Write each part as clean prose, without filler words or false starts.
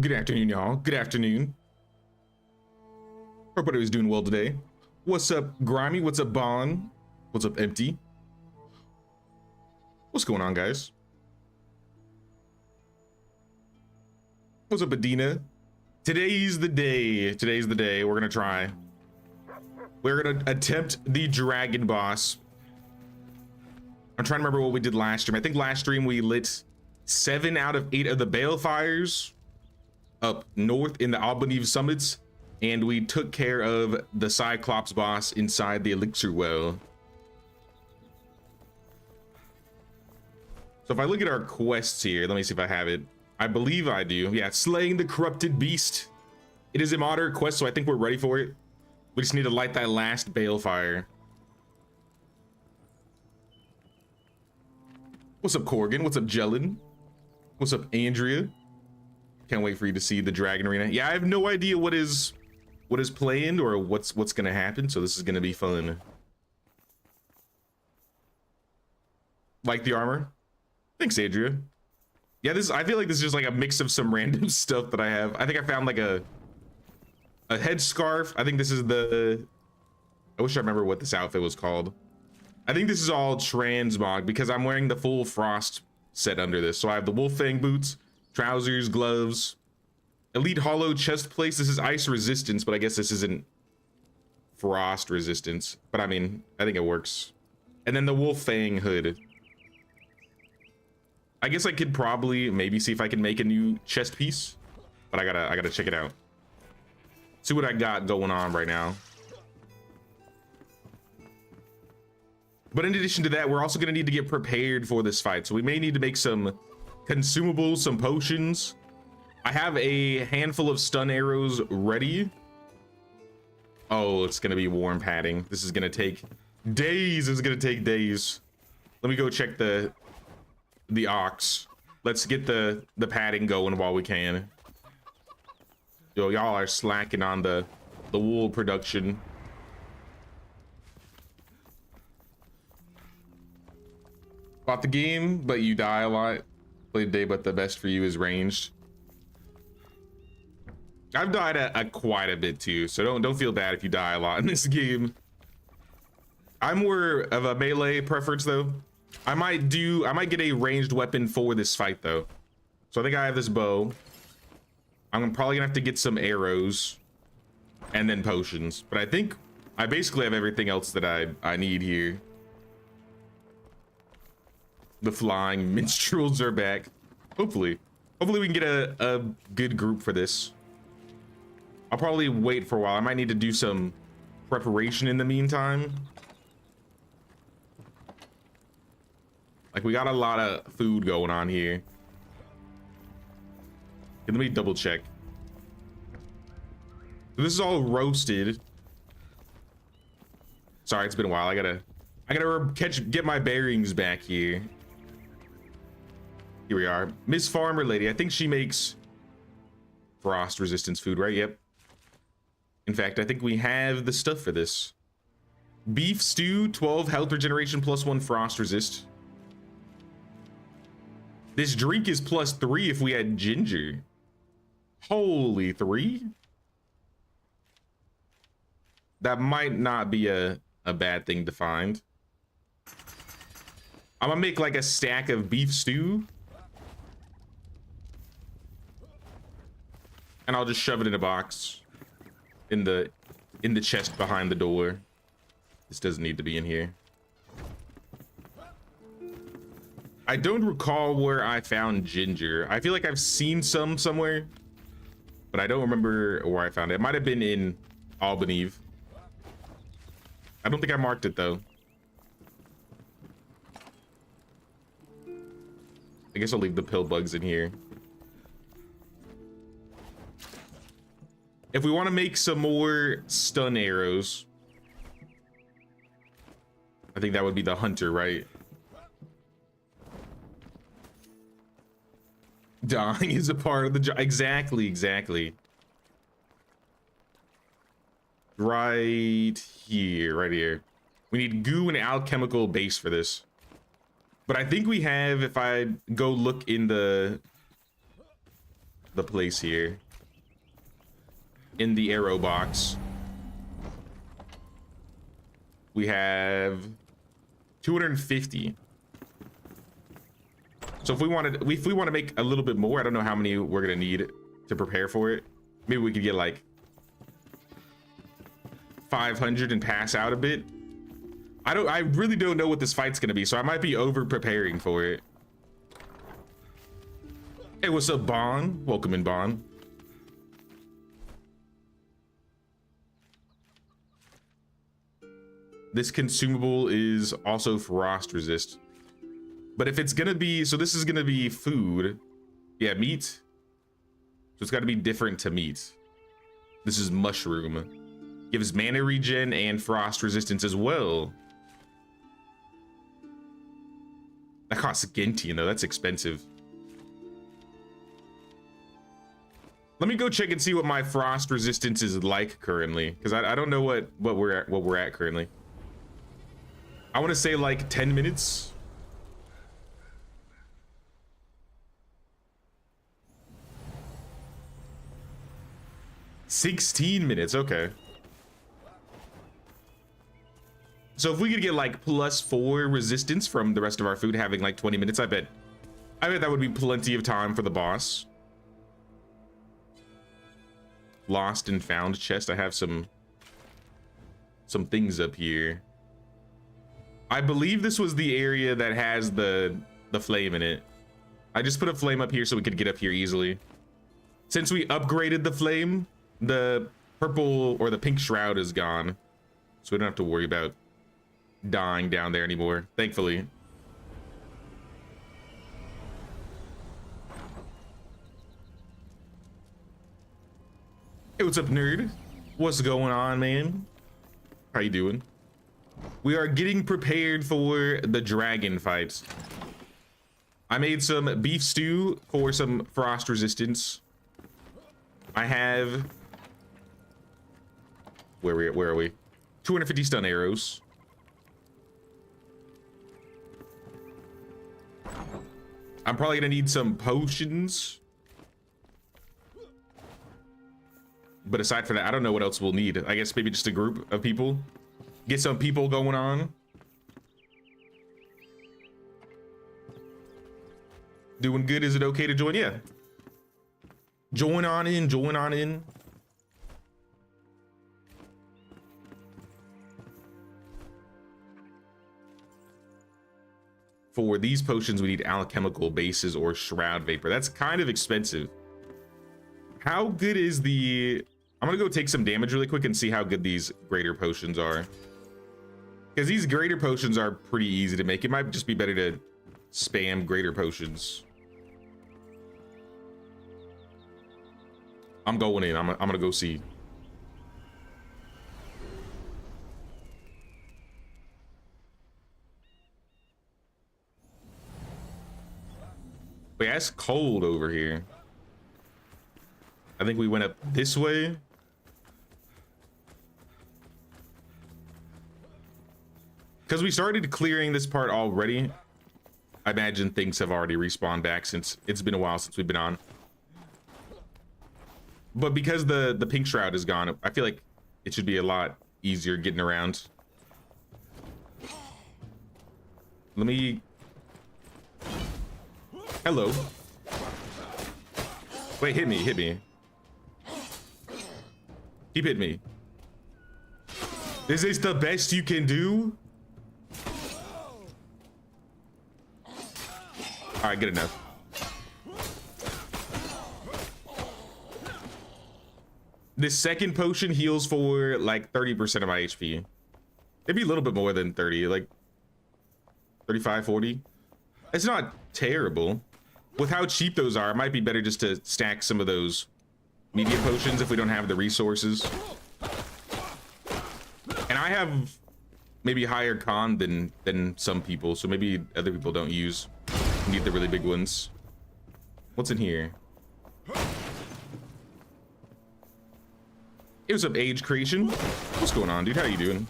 Good afternoon, y'all. Good afternoon. Hope everybody's doing well today. What's up, Grimy? What's up, Bon? What's up, Empty? What's going on, guys? What's up, Adina? Today's the day. Today's the day. We're gonna try. We're gonna attempt the dragon boss. I'm trying to remember what we did last stream. I think last stream we lit 7 out of 8 of the balefires up north in the Albanive summits, and we took care of the Cyclops boss inside the elixir well. So if I look at our quests here, let me see if I have it. I believe I do. Yeah, slaying the corrupted beast. It is a moderate quest, so I think we're ready for it. We just need to light that last balefire. What's up, Corgan? What's up, Jellin? What's up, Andrea? Can't wait for you to see the dragon arena. Yeah, I have no idea what is planned or what's gonna happen, so this is gonna be fun. Like the armor? Thanks, Andrea. Yeah, I feel like this is just like a mix of some random stuff that I have. I think I found like a headscarf. I think this is I wish I remember what this outfit was called. I think this is all transmog because I'm wearing the full frost set under this. So I have the wolf fang boots, trousers, gloves, elite hollow chest plates. This is ice resistance, but I guess this isn't frost resistance. But I mean, I think it works. And then the wolf fang hood. I guess I could probably maybe see if I can make a new chest piece, but I gotta check it out. See what I got going on right now. But in addition to that, we're also gonna need to get prepared for this fight. So we may need to make some consumables, some potions. I have a handful of stun arrows ready. Oh, it's gonna be warm padding. This is gonna take days. It's gonna take days. Let me go check the ox. Let's get the padding going while we can. Yo, y'all are slacking on the wool production. Bought the game, but you die a lot. Play today, but the best for you is ranged. I've died quite a bit too, so don't feel bad if you die a lot in this game. I'm more of a melee preference though. I might get a ranged weapon for this fight though. So I think I have this bow. I'm probably gonna have to get some arrows and then potions, but I think I basically have everything else that I need here. The flying minstrels are back. Hopefully we can get a good group for this. I'll probably wait for a while. I might need to do some preparation in the meantime. Like, we got a lot of food going on here. Okay, let me double check. So this is all roasted. Sorry, it's been a while. I gotta get my bearings back here. Here we are. Miss Farmer Lady. I think she makes frost resistance food, right? Yep. In fact, I think we have the stuff for this. Beef stew, 12 health regeneration plus 1 frost resist. This drink is +3 if we had ginger. Holy 3? That might not be a bad thing to find. I'm gonna make like a stack of beef stew. And I'll just shove it in a box in the chest behind the door. This doesn't need to be in here. I don't recall where I found ginger. I feel like I've seen some somewhere, but I don't remember where I found it. It might have been in Albanive. I don't think I marked it though. I guess I'll leave the pill bugs in here. If we want to make some more stun arrows, I think that would be the hunter, right? Dying is a part of the job. Exactly. Right here. We need goo and alchemical base for this. But I think we have, if I go look in the the place here in the arrow box. We have 250. So if we want to make a little bit more, I don't know how many we're gonna need to prepare for it. Maybe we could get like 500 and pass out a bit. I really don't know what this fight's gonna be, so I might be over preparing for it. Hey, what's up, Bon? Welcome in, Bon. This consumable is also frost resist. But if it's gonna be, so this is gonna be food. Yeah, meat. So it's gotta be different to meat. This is mushroom. Gives mana regen and frost resistance as well. That costs Gentian though, that's expensive. Let me go check and see what my frost resistance is like currently, because I don't know what we're at currently. I want to say like 10 minutes. $16 minutes, okay. So if we could get like +4 resistance from the rest of our food having like 20 minutes, I bet that would be plenty of time for the boss. Lost and found chest. I have some things up here. I believe this was the area that has the flame in it. I just put a flame up here so we could get up here easily. Since we upgraded the flame, the purple or the pink shroud is gone, so we don't have to worry about dying down there anymore, thankfully. Hey, what's up, nerd? What's going on, man? How you doing? We are getting prepared for the dragon fight. I made some beef stew for some frost resistance. I have, where are we? 250 stun arrows. I'm probably gonna need some potions. But aside from that, I don't know what else we'll need. I guess maybe just a group of people. Get some people going on. Doing good? Is it okay to join? Yeah. Join on in, join on in. For these potions, we need alchemical bases or shroud vapor. That's kind of expensive. How good is the... I'm gonna go take some damage really quick and see how good these greater potions are. Because these greater potions are pretty easy to make. It might just be better to spam greater potions. I'm going in. I'm gonna go see. Wait, it's cold over here. I think we went up this way. Because we started clearing this part already. I imagine things have already respawned back since it's been a while since we've been on. But because the pink shroud is gone, I feel like it should be a lot easier getting around. Let me... Hello. Wait, hit me, hit me. Keep hitting me. Is this the best you can do? All right, good enough. This second potion heals for like 30% of my HP. Maybe a little bit more than 30, like 35, 40. It's not terrible. With how cheap those are, it might be better just to stack some of those media potions if we don't have the resources. And I have maybe higher con than some people, so maybe other people don't need the really big ones. What's in here? Hey, what's up, Age Creation? What's going on, dude? How you doing?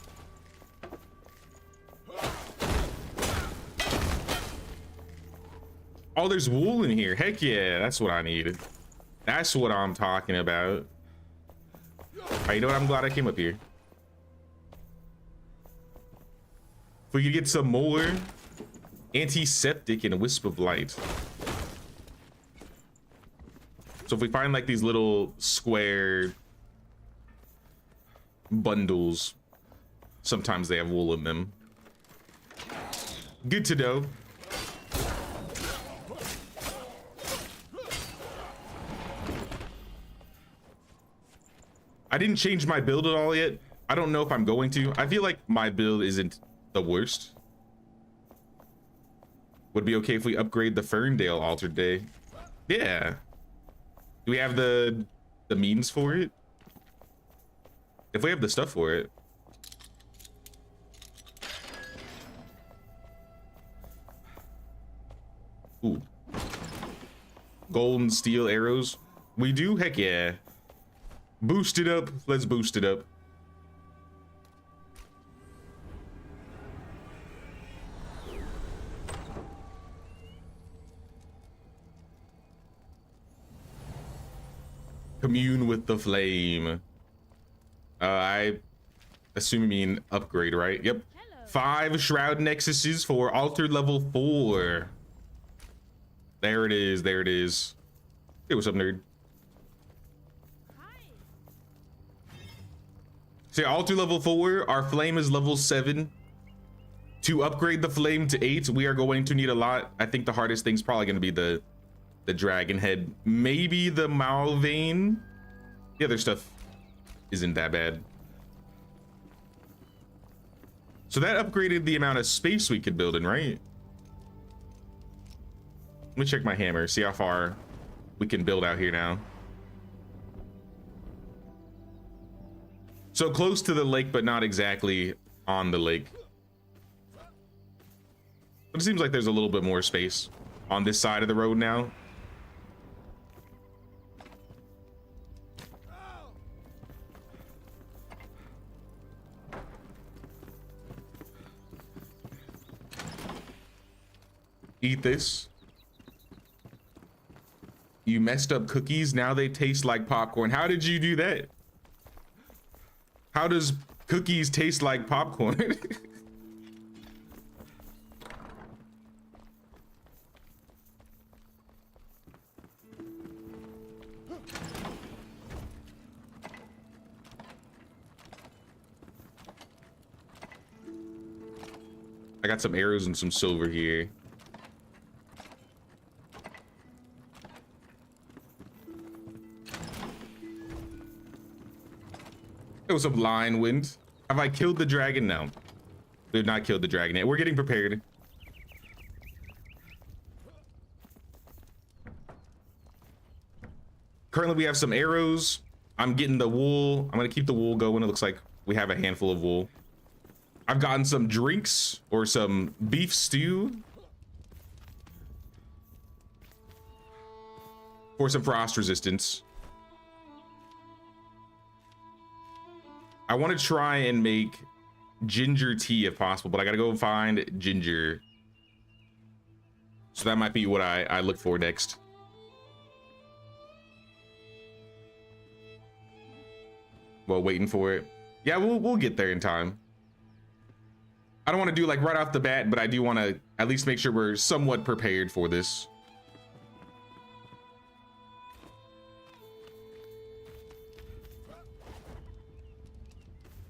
Oh, there's wool in here. Heck yeah, that's what I needed. That's what I'm talking about. You know what? I'm glad I came up here. If we could get some more antiseptic and a wisp of light. So if we find like these little square bundles, sometimes they have wool in them. Good to know. I didn't change my build at all yet. I don't know if I'm going to. I feel like my build isn't the worst. Would it be okay if we upgrade the Ferndale Altar Day? Yeah. Do we have the means for it? If we have the stuff for it. Ooh. Gold and steel arrows. We do? Heck yeah. Boost it up. Let's boost it up. Commune with the flame. I assume you mean upgrade, right? Yep. Hello. 5 shroud nexuses for altar level 4. There it is. There it is. Hey, what's up, nerd? Hi. See, altar level 4. Our flame is level 7. To upgrade the flame to 8, we are going to need a lot. I think the hardest thing's probably going to be the dragon head, maybe the Malvane. The other stuff isn't that bad. So that upgraded the amount of space we could build in, right? Let me check my hammer, see how far we can build out here now. So close to the lake, but not exactly on the lake. But it seems like there's a little bit more space on this side of the road now. Eat this. You messed up cookies. Now they taste like popcorn. How did you do that? How does cookies taste like popcorn? I got some arrows and some silver here. It was a blind wind. Have I killed the dragon? No. We have not killed the dragon yet. We're getting prepared. Currently, we have some arrows. I'm getting the wool. I'm gonna keep the wool going. It looks like we have a handful of wool. I've gotten some drinks or some beef stew for some frost resistance. I want to try and make ginger tea if possible, but I gotta go find ginger. So that might be what I look for next. Well, waiting for it. Yeah, we'll get there in time. I don't want to do like right off the bat, but I do want to at least make sure we're somewhat prepared for this.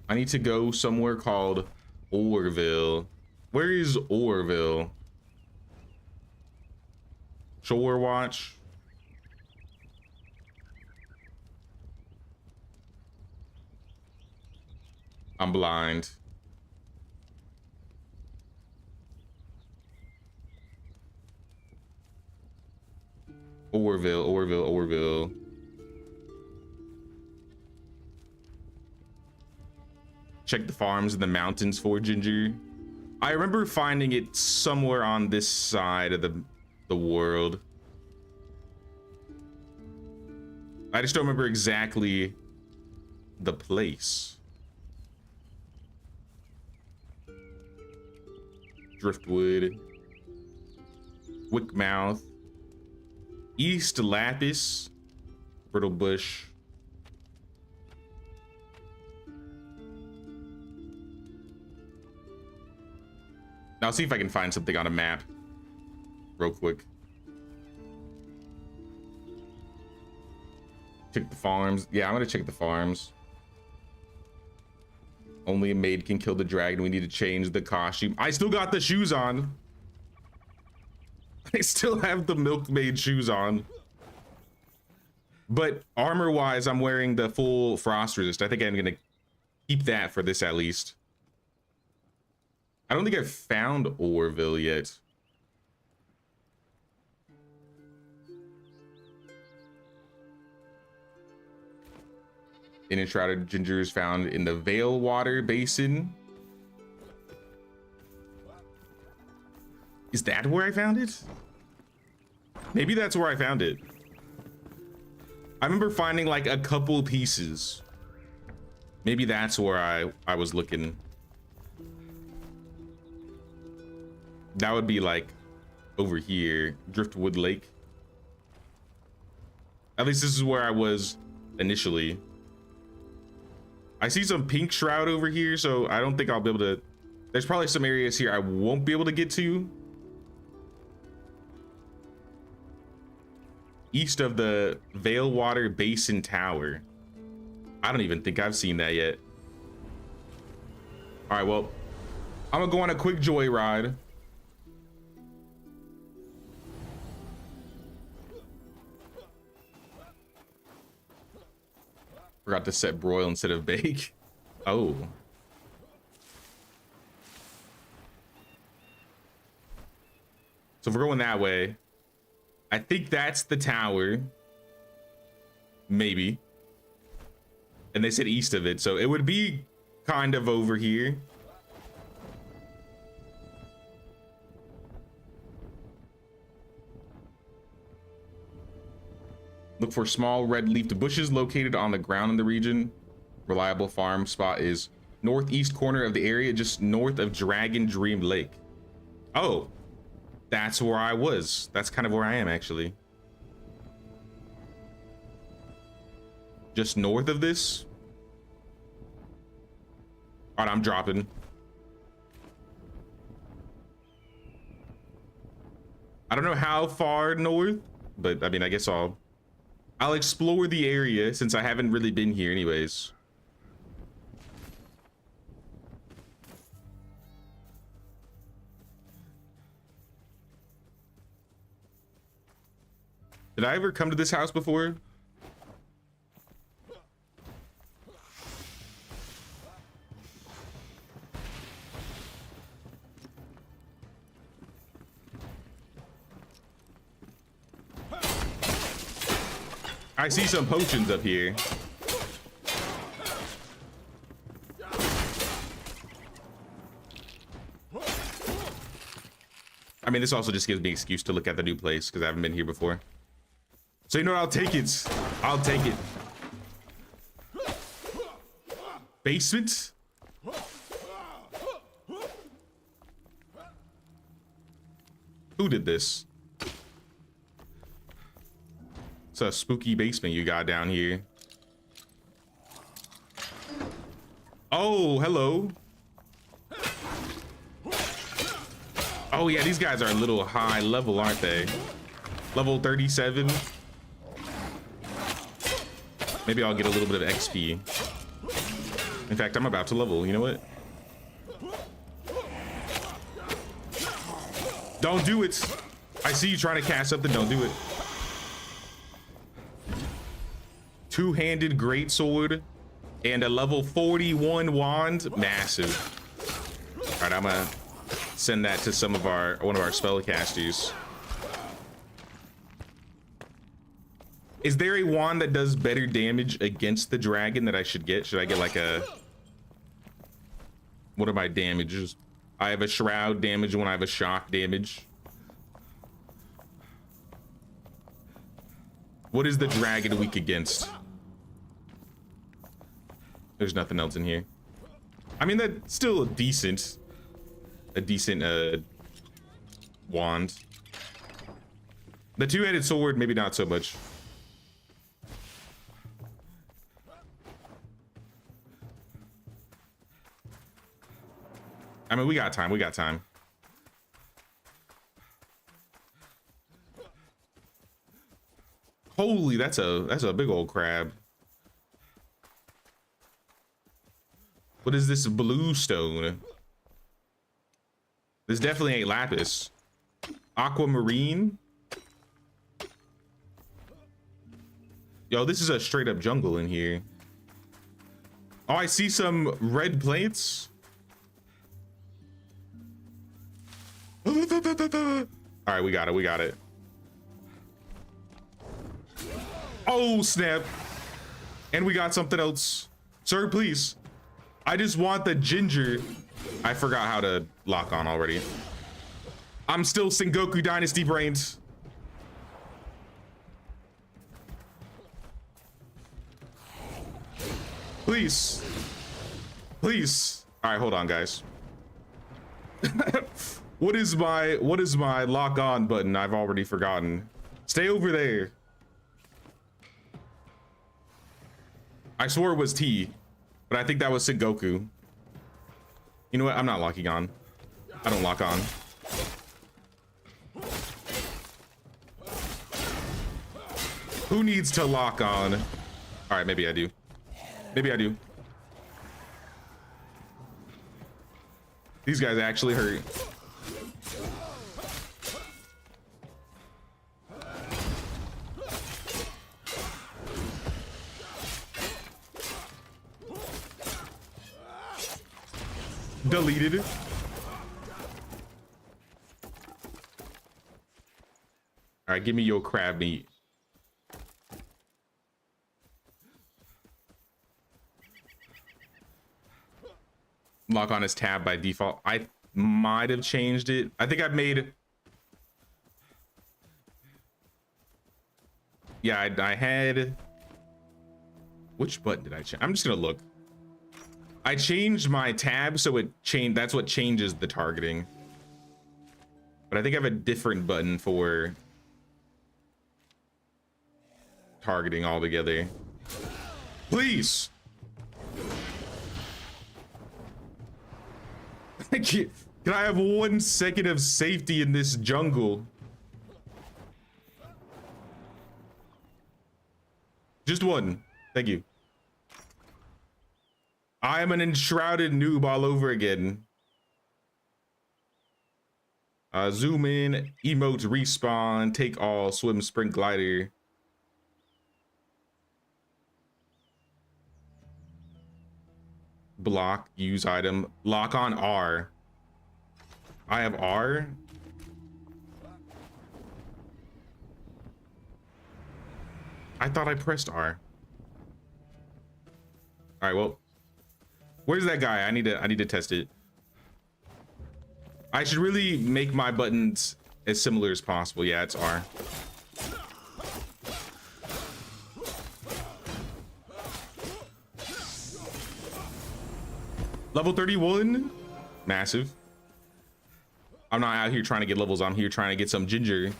I need to go somewhere called Orville. Where is Orville? Shore watch. I'm blind. Orville, Orville, Orville. Check the farms in the mountains for ginger. I remember finding it somewhere on this side of the world. I just don't remember exactly the place. Driftwood. Wickmouth. East Lapis. Brittle bush. Now I'll see if I can find something on a map real quick. Check the farms. Yeah, I'm gonna check the farms. Only a maid can kill the dragon. We need to change the costume. I still got the shoes on. I still have the milkmaid shoes on. But armor wise, I'm wearing the full frost resist. I think I'm gonna keep that for this at least. I don't think I've found Orville yet. An enshrouded ginger is found in the Vale Water Basin. Is that where I found it? Maybe that's where I found it. I remember finding like a couple pieces. Maybe that's where I was looking. That would be like over here, Driftwood Lake. At least this is where I was initially. I see some pink shroud over here, so I don't think I'll be able to. There's probably some areas here I won't be able to get to. East of the Vale Water Basin Tower. I don't even think I've seen that yet. All right, well, I'm gonna go on a quick joyride. Forgot to set broil instead of bake. Oh. So if we're going that way, I think that's the tower. Maybe. And they said east of it, so it would be kind of over here. Look for small red-leafed bushes located on the ground in the region. Reliable farm spot is northeast corner of the area, just north of Dragon Dream Lake. Oh, that's where I was. That's kind of where I am, actually. Just north of this. All right, I'm dropping. I don't know how far north, but I mean, I guess I'll explore the area since I haven't really been here anyways. Did I ever come to this house before? I see some potions up here. I mean, this also just gives me an excuse to look at the new place because I haven't been here before. So you know what? I'll take it. I'll take it. Basement? Who did this? It's a spooky basement you got down here. Oh, hello. Oh yeah, these guys are a little high level, aren't they? Level 37. Maybe I'll get a little bit of XP. In fact, I'm about to level, you know what? Don't do it. I see you trying to cast something, don't do it. Two-handed greatsword and a level 41 wand. Massive. All right, I'm gonna send that to one of our spellcasters. Is there a wand that does better damage against the dragon that I should get? Should I get like a... What are my damages? I have a shroud damage when I have a shock damage. What is the dragon weak against? There's nothing else in here. I mean, that's still a decent wand. The two-handed sword, maybe not so much. I mean, we got time. We got time. Holy, that's a big old crab. What is this blue stone? This definitely ain't lapis. Aquamarine. Yo, this is a straight up jungle in here. Oh, I see some red plates. All right, we got it. We got it. Oh, snap. And we got something else. Sir, please. I just want the ginger. I forgot how to lock on already. I'm still Sengoku Dynasty brains. Please. Please. All right, hold on, guys. What is my lock on button? I've already forgotten. Stay over there. I swore it was T, but I think that was Sengoku. You know what? I'm not locking on. I don't lock on. Who needs to lock on? All right, maybe I do. Maybe I do. These guys actually hurt. Deleted it. All right, give me your crab meat. Lock on his tab by default. I might have changed it. I think I've made. Yeah, I had. Which button did I change? I'm just gonna look. I changed my tab so it changed. That's what changes the targeting. But I think I have a different button for targeting altogether. Please. Can I have 1 second of safety in this jungle? Just one. Thank you. I am an enshrouded noob all over again. Zoom in, emotes respawn, take all, swim, sprint, glider. Block, use item, lock on R. I have R. I thought I pressed R. All right, well, where's that guy? I need to test it. I should really make my buttons as similar as possible. Yeah, it's R. Level 31, massive. I'm not out here trying to get levels. I'm here trying to get some ginger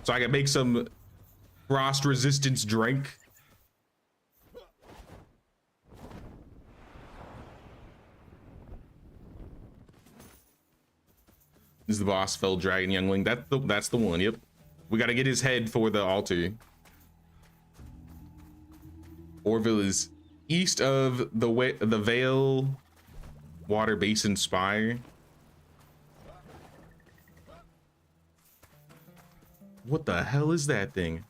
so I can make some frost resistance drink. This is the boss, Fell Dragon Youngling. That's the one. Yep. We got to get his head for the altar. Orville is east of the Vale Water Basin Spire. What the hell is that thing?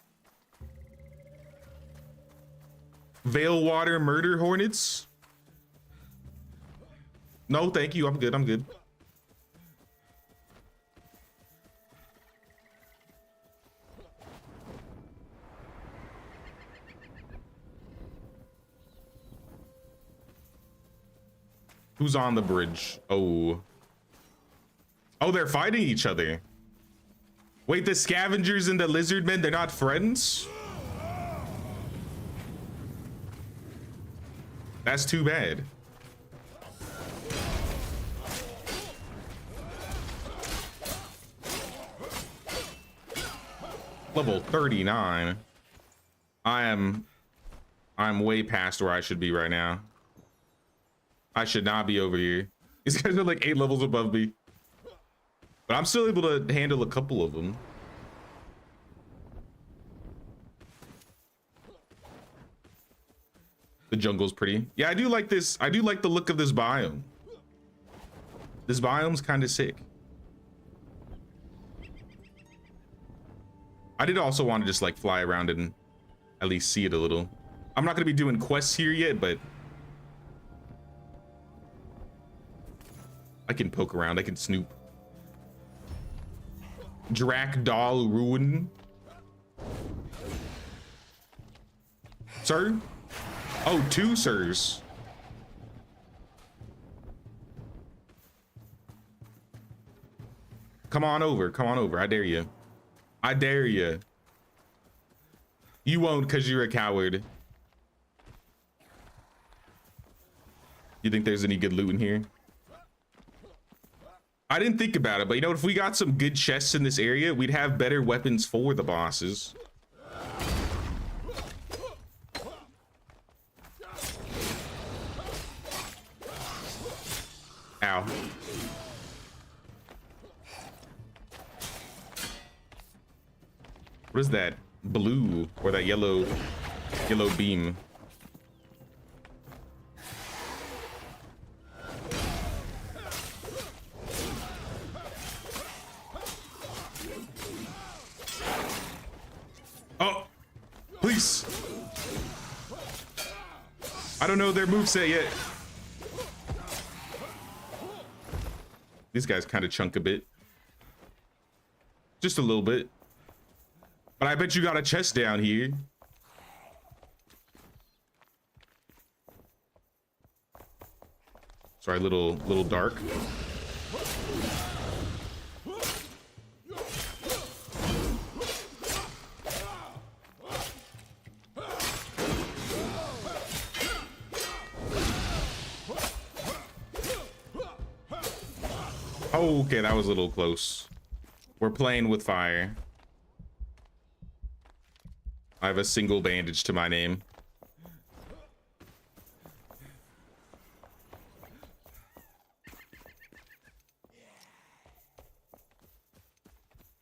Vale Water Murder Hornets? No, thank you. I'm good. I'm good. Who's on the bridge? Oh, they're fighting each other. Wait, the scavengers and the lizard men, they're not friends? That's too bad. Level 39. I'm way past where I should be right now. I should not be over here. These guys are like 8 levels above me. But I'm still able to handle a couple of them. The jungle's pretty. Yeah, I do like this. I do like the look of this biome. This biome's kind of sick. I did also want to just like fly around and at least see it a little. I'm not going to be doing quests here yet, but I can poke around. I can snoop. Drakdal Ruin. Sir? Oh, 2 sirs. Come on over. Come on over. I dare you. I dare you. You won't because you're a coward. You think there's any good loot in here? I didn't think about it, but you know, if we got some good chests in this area, we'd have better weapons for the bosses. Ow. What is that? Blue or that yellow beam? Oh, please. I don't know their moveset yet. These guys kind of chunk a bit. Just a little bit. But I bet you got a chest down here. Sorry, little dark. Oh, okay, that was a little close. We're playing with fire. I have a single bandage to my name.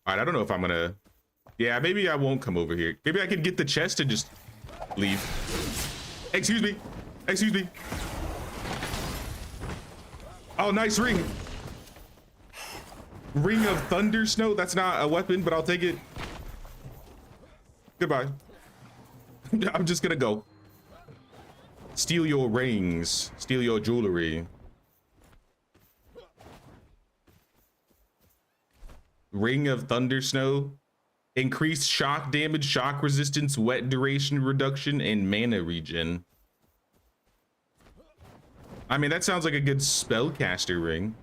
All right, I don't know if I'm gonna... Yeah, maybe I won't come over here. Maybe I can get the chest and just leave. Excuse me. Excuse me. Oh, nice ring. Ring of Thunder Snow. That's not a weapon, but I'll take it. Goodbye. I'm just gonna go. Steal your rings. Steal your jewelry. Ring of Thunder Snow. Increased shock damage, shock resistance, wet duration reduction, and mana regen. I mean, that sounds like a good spellcaster ring.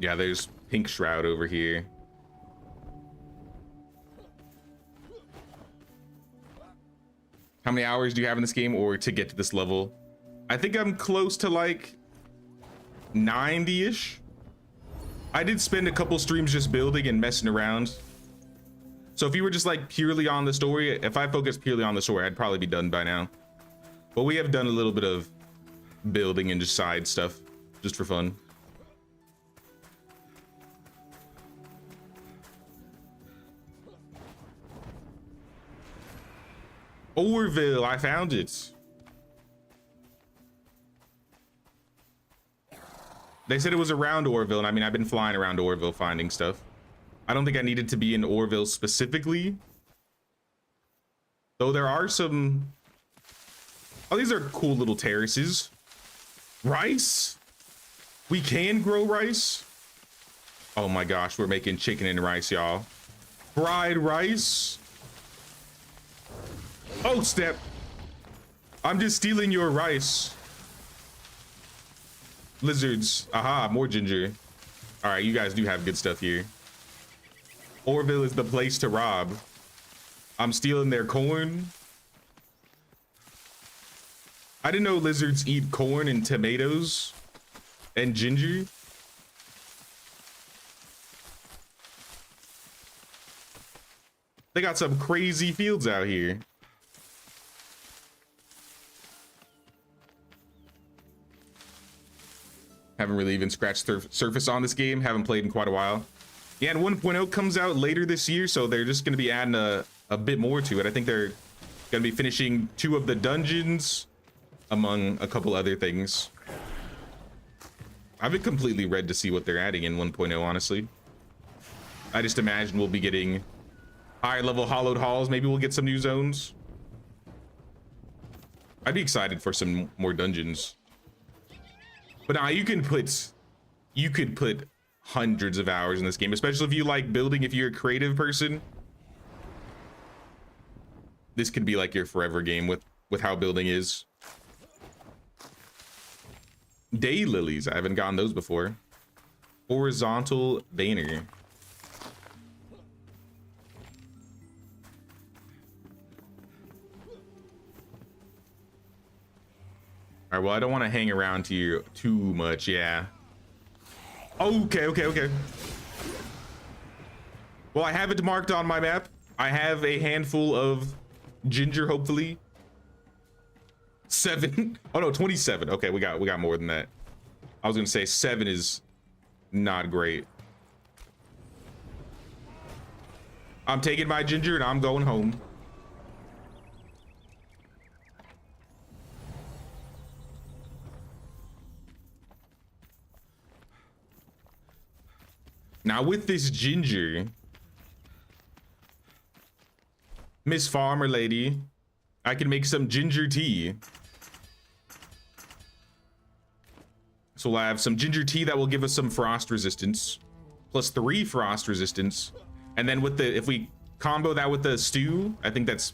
Yeah, there's Pink Shroud over here. How many hours do you have in this game or to get to this level? I think I'm close to like 90-ish. I did spend a couple streams just building and messing around. So if you were just like purely on the story, if I focused purely on the story, I'd probably be done by now. But we have done a little bit of building and just side stuff just for fun. Orville, I found it. They said it was around Orville, and I mean, I've been flying around Orville finding stuff. I don't think I needed to be in Orville specifically. Though there are some... Oh, these are cool little terraces. Rice? We can grow rice? Oh my gosh, we're making chicken and rice, y'all. Fried rice? Oh, step. I'm just stealing your rice. Lizards. Aha, more ginger. All right, you guys do have good stuff here. Orville is the place to rob. I'm stealing their corn. I didn't know lizards eat corn and tomatoes and ginger. They got some crazy fields out here. Haven't really even scratched the surface on this game. Haven't played in quite a while. Yeah, and 1.0 comes out later this year, so they're just going to be adding a bit more to it. I think they're going to be finishing 2 of the dungeons, among a couple other things. I've been completely ready to see what they're adding in 1.0, honestly. I just imagine we'll be getting higher level hollowed halls. Maybe we'll get some new zones. I'd be excited for some more dungeons. But now you could put hundreds of hours in this game, especially if you like building, if you're a creative person. This could be like your forever game with how building is. Day lilies, I haven't gotten those before. Horizontal banner. All right, well, I don't want to hang around to you too much, yeah. Okay. Well, I have it marked on my map. I have a handful of ginger, hopefully. 7. Oh no, 27. Okay, we got more than that. I was gonna say 7 is not great. I'm taking my ginger and I'm going home. Now with this ginger, Miss Farmer Lady, I can make some ginger tea. So we'll have some ginger tea that will give us some frost resistance, plus 3 frost resistance. And then with the, if we combo that with the stew, I think that's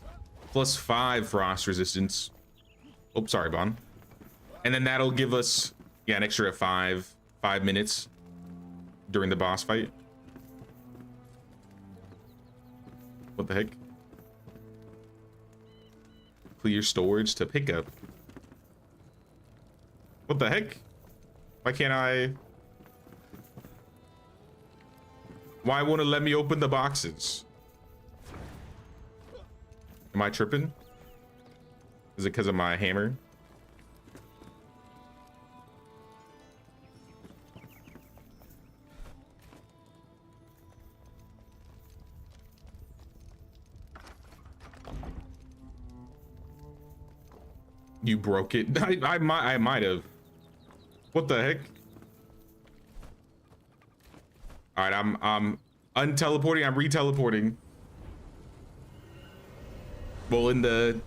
plus 5 frost resistance. Oh, sorry, Bon. And then that'll give us, yeah, an extra 5 minutes during the boss fight. What the heck? Clear storage to pick up. What the heck? Why can't I? Why won't it let me open the boxes? Am I tripping? Is it because of my hammer? You broke it. I might have. What the heck? All right, I'm unteleporting. I'm reteleporting. Well, in the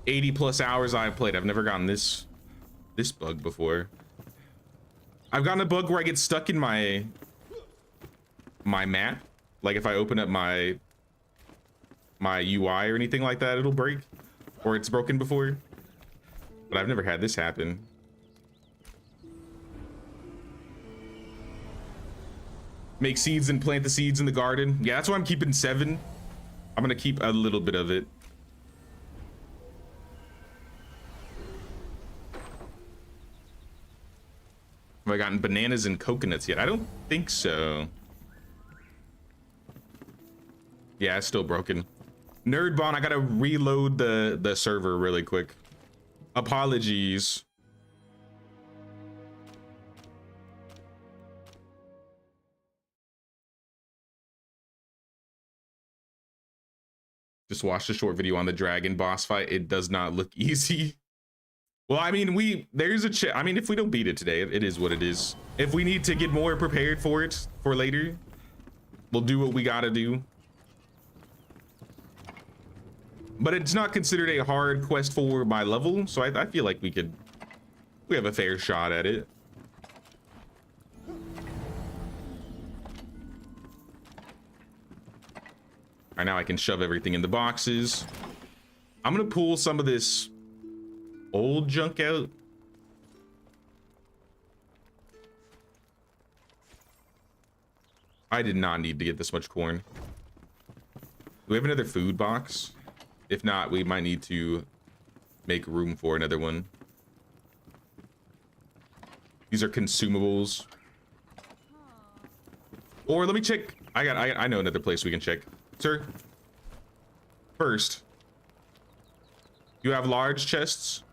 80+ hours I've played, I've never gotten this bug before. I've gotten a bug where I get stuck in my map. Like if I open up my UI or anything like that, it'll break, or it's broken before. But I've never had this happen. Make seeds and plant the seeds in the garden. Yeah, that's why I'm keeping 7. I'm gonna keep a little bit of it. Have I gotten bananas and coconuts yet? I don't think so. Yeah, it's still broken. Nerdbon, I gotta reload the server really quick. Apologies. Just watched a short video on the dragon boss fight. It does not look easy. Well, I mean, there's a I mean, if we don't beat it today, it is what it is. If we need to get more prepared for it for later, we'll do what we gotta do. But it's not considered a hard quest for my level, so I feel like we have a fair shot at it. All right, now I can shove everything in the boxes. I'm gonna pull some of this old junk out. I did not need to get this much corn. Do we have another food box? If not, we might need to make room for another one. These are consumables. Or let me check. I know another place we can check. Sir, First, you have large chests.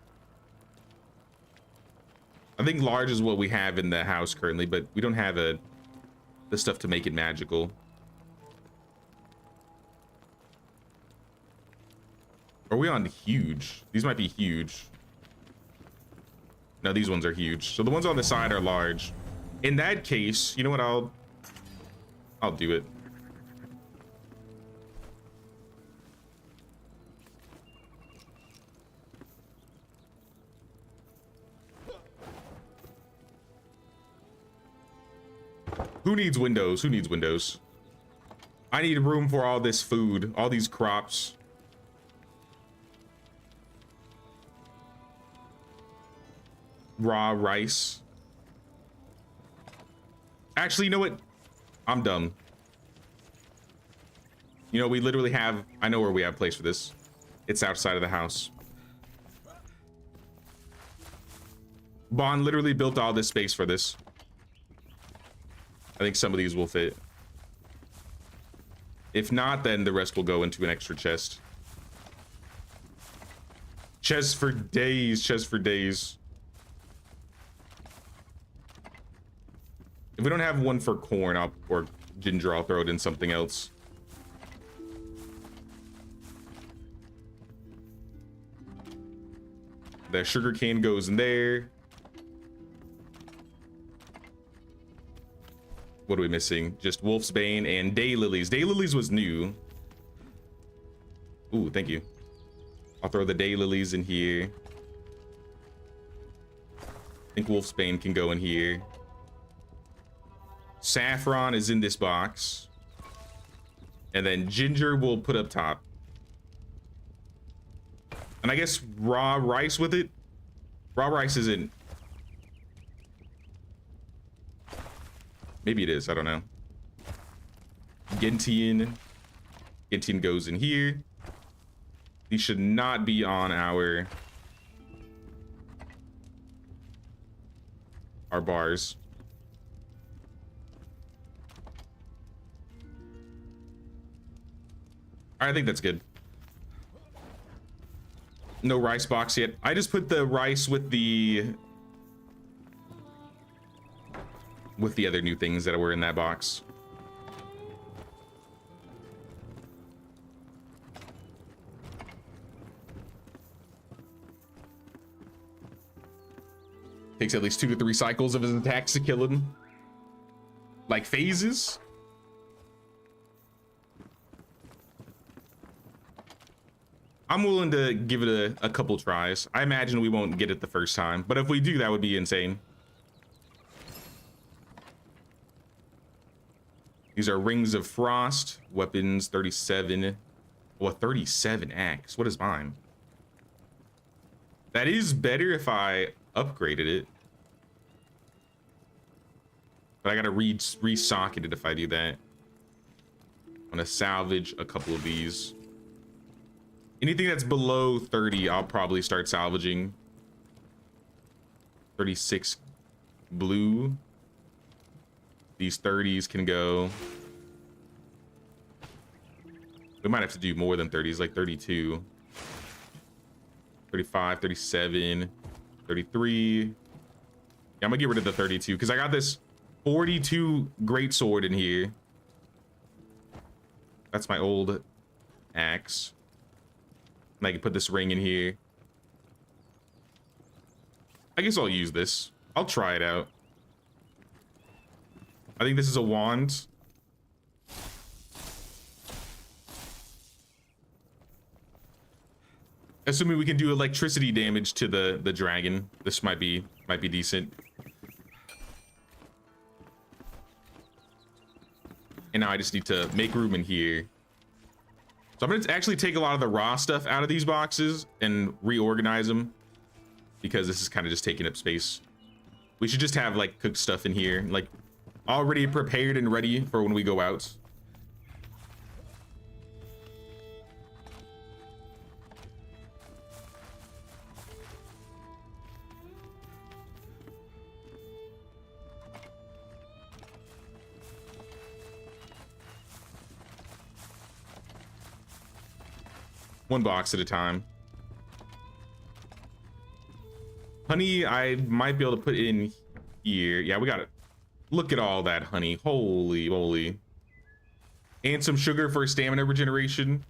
I think large is what we have in the house currently, but we don't have the stuff to make it magical. Are we on huge? These might be huge. No, these ones are huge. So the ones on the side are large. In that case, you know what? I'll do it. Who needs windows? Who needs windows? I need room for all this food, all these crops. Raw rice. Actually, you know what? I'm dumb. You know, we literally have, I know where we have place for this. It's outside of the house. Bond literally built all this space for this. I think some of these will fit. If not, then the rest will go into an extra chest. Chests for days, chests for days. If we don't have one for corn or ginger, I'll throw it in something else. The sugar cane goes in there. What are we missing? Just Wolf's Bane and Daylilies. Daylilies was new. Ooh, thank you. I'll throw the Daylilies in here. I think Wolf's Bane can go in here. Saffron is in this box. And then ginger we'll put up top. And I guess raw rice with it. Raw rice isn't. Maybe it is, I don't know. Gentian goes in here. These should not be on our bars. I think that's good. No rice box yet. I just put the rice with the other new things that were in that box. Takes at least 2 to 3 cycles of his attacks to kill him. Like phases. I'm willing to give it a couple tries. I imagine we won't get it the first time, but if we do, that would be insane. These are Rings of Frost, weapons 37. Well, 37 axe. What is mine? That is better if I upgraded it. But I gotta re-socket it if I do that. I'm gonna salvage a couple of these. Anything that's below 30, I'll probably start salvaging. 36 blue. These 30s can go. We might have to do more than 30s, like 32. 35, 37, 33. Yeah, I'm gonna get rid of the 32 because I got this 42 greatsword in here. That's my old axe. And I can put this ring in here. I guess I'll use this. I'll try it out. I think this is a wand. Assuming we can do electricity damage to the dragon, this might be decent. And now I just need to make room in here. So I'm gonna actually take a lot of the raw stuff out of these boxes and reorganize them because this is kind of just taking up space. We should just have like cooked stuff in here, like already prepared and ready for when we go out. One box at a time. Honey, I might be able to put in here. Yeah, we got it. Look at all that honey. Holy moly. And some sugar for stamina regeneration.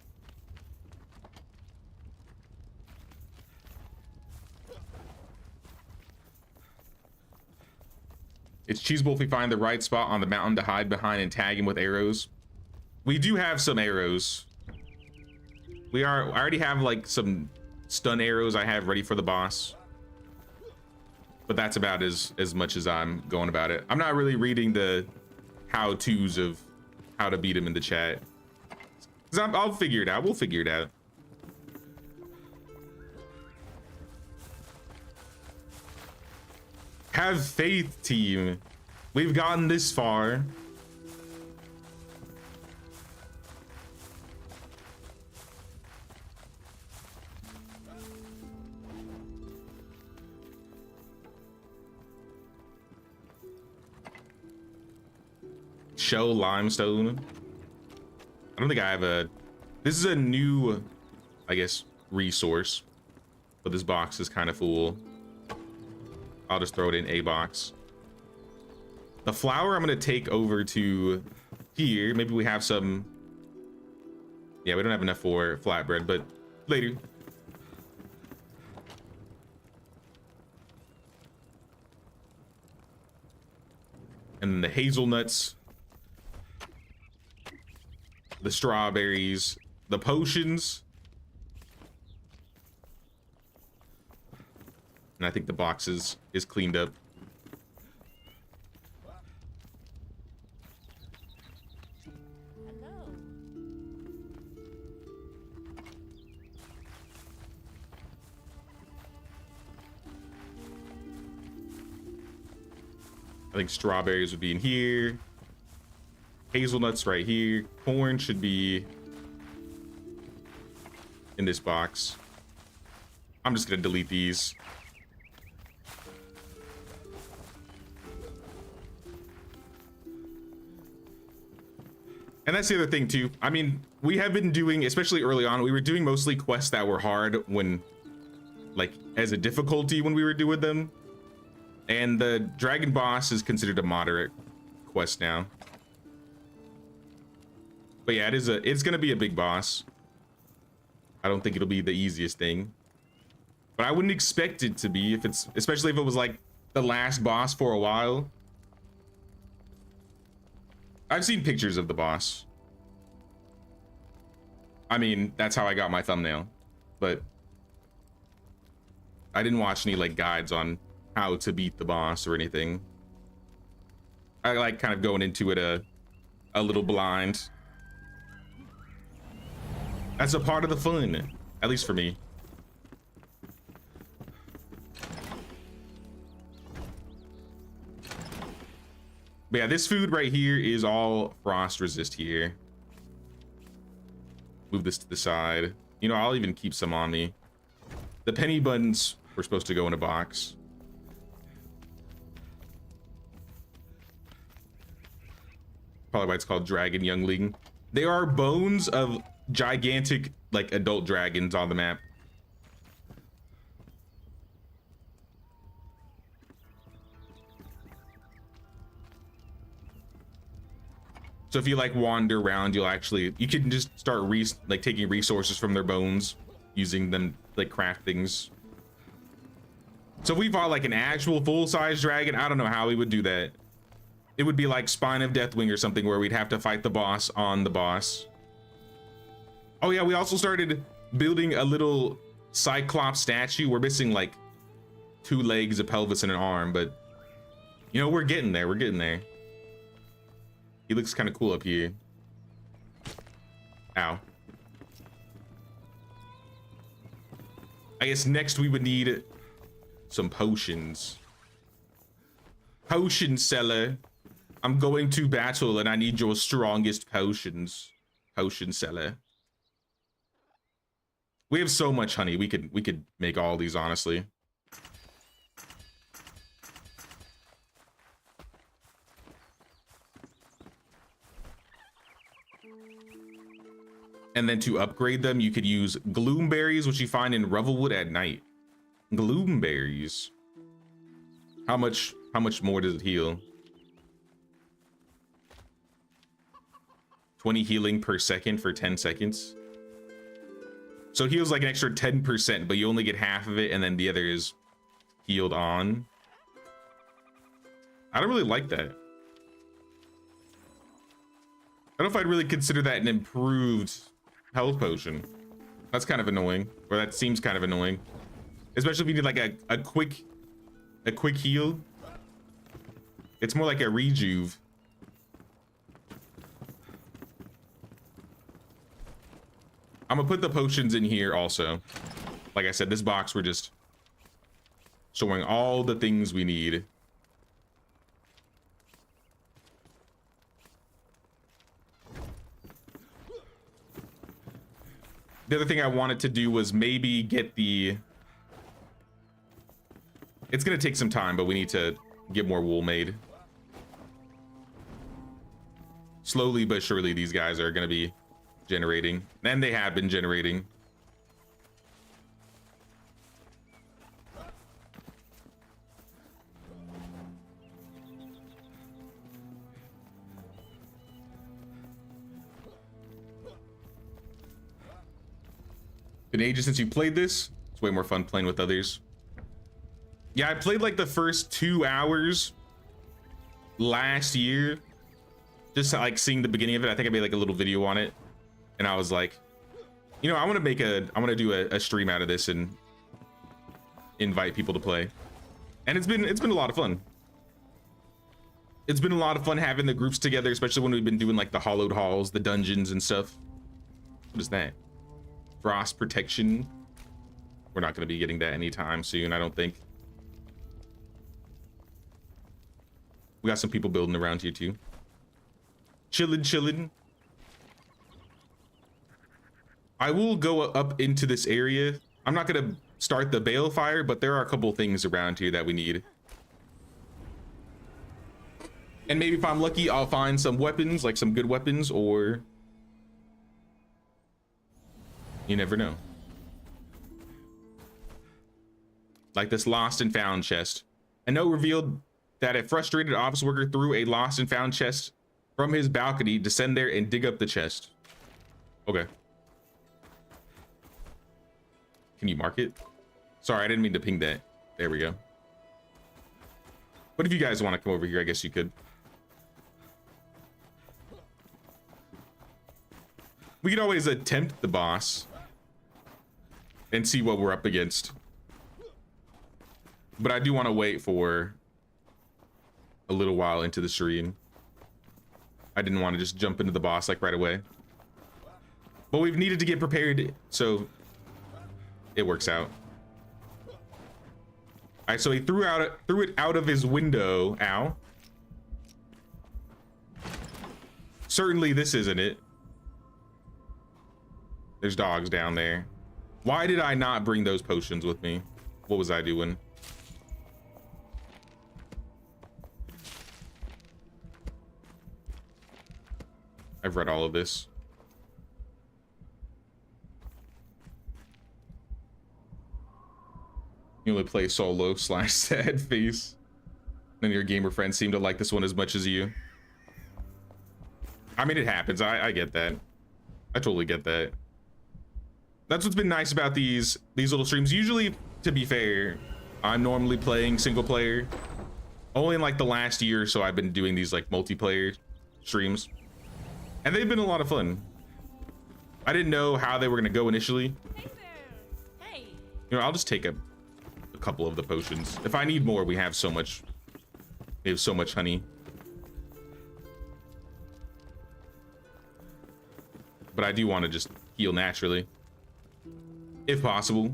It's cheesable if we find the right spot on the mountain to hide behind and tag him with arrows. We do have some arrows. I already have like some stun arrows I have ready for the boss. But that's about as much as I'm going about it. I'm not really reading the how-tos of how to beat him in the chat. 'Cause I'll figure it out. We'll figure it out. Have faith, team. We've gotten this far. Shell limestone. I don't think I have this is a new, I guess, resource, but this box is kind of full. I'll just throw it in a box. The flour I'm gonna take over to here. Maybe we have some. Yeah, we don't have enough for flatbread, but later. And then the hazelnuts, the strawberries, the potions. And I think the box is cleaned up. Hello. I think strawberries would be in here. Hazelnuts right here. Corn should be in this box. I'm just gonna delete these. And that's the other thing too. I mean, we have been doing, especially early on, we were doing mostly quests that were hard when, like, as a difficulty when we were doing them. And the dragon boss is considered a moderate quest now. But yeah, it's gonna be a big boss. I don't think it'll be the easiest thing. But I wouldn't expect it to be, especially if it was like the last boss for a while. I've seen pictures of the boss. I mean, that's how I got my thumbnail, but I didn't watch any like guides on how to beat the boss or anything. I like kind of going into it a little blind. That's a part of the fun, at least for me. But yeah, this food right here is all frost resist here. Move this to the side. You know, I'll even keep some on me. The penny buns were supposed to go in a box. Probably why it's called Dragon Youngling. There are bones of gigantic, like, adult dragons on the map. So if you like wander around, you can just start taking resources from their bones, using them like craft things. So if we fought like an actual full-size dragon, I don't know how we would do that. It would be like Spine of Deathwing or something where we'd have to fight the boss on the boss. Oh yeah, we also started building a little Cyclops statue. We're missing like 2 legs, a pelvis, and an arm, but you know, we're getting there. We're getting there. He looks kind of cool up here. Ow. I guess next we would need some potions. Potion seller. I'm going to battle and I need your strongest potions. Potion seller. We have so much honey. We could make all these, honestly. And then to upgrade them, you could use gloomberries, which you find in Revelwood at night. Gloomberries. How much more does it heal? 20 healing per second for 10 seconds. So it heals like an extra 10%, but you only get half of it, and then the other is healed on. I don't really like that. I don't know if I'd really consider that an improved health potion. That's kind of annoying, or that seems kind of annoying. Especially if you need like a quick heal. It's more like a rejuve. I'm gonna put the potions in here also. Like I said, this box, we're just showing all the things we need. The other thing I wanted to do was maybe get the... It's gonna take some time, but we need to get more wool made. Slowly but surely, these guys are gonna be generating, and they have been generating. Been ages since you played this. It's way more fun playing with others. Yeah, I played like the first 2 hours last year, just like seeing the beginning of it. I think I made like a little video on it, and I was like, you know, I want to do a stream out of this and invite people to play. And it's been a lot of fun. It's been a lot of fun having the groups together, especially when we've been doing like the hollowed halls, the dungeons and stuff. What is that? Frost protection. We're not going to be getting that anytime soon, I don't think. We got some people building around here too. Chillin'. I will go up into this area. I'm not going to start the bale fire, but there are a couple things around here that we need. And maybe if I'm lucky, I'll find some weapons, like some good weapons, or... You never know. Like this lost and found chest. A note revealed that a frustrated office worker threw a lost and found chest from his balcony. Descend there and dig up the chest. Okay. Can you mark it? Sorry, I didn't mean to ping that. There we go. But if you guys want to come over here, I guess you could. We could always attempt the boss and see what we're up against. But I do want to wait for a little while into the stream. I didn't want to just jump into the boss like right away. But we've needed to get prepared, so it works out. All right, so he threw it out of his window. Ow. Certainly this isn't it. There's dogs down there. Why did I not bring those potions with me? What was I doing? I've read all of this. You only play solo / sad face. None of your gamer friends seem to like this one as much as you. I mean, it happens. I get that. I totally get that. That's what's been nice about these little streams. Usually, to be fair, I'm normally playing single player. Only in like the last year or so I've been doing these like multiplayer streams. And they've been a lot of fun. I didn't know how they were gonna go initially. Hey there. Hey. You know, I'll just take a couple of the potions. If I need more, we have so much. We have so much honey. But I do want to just heal naturally, if possible.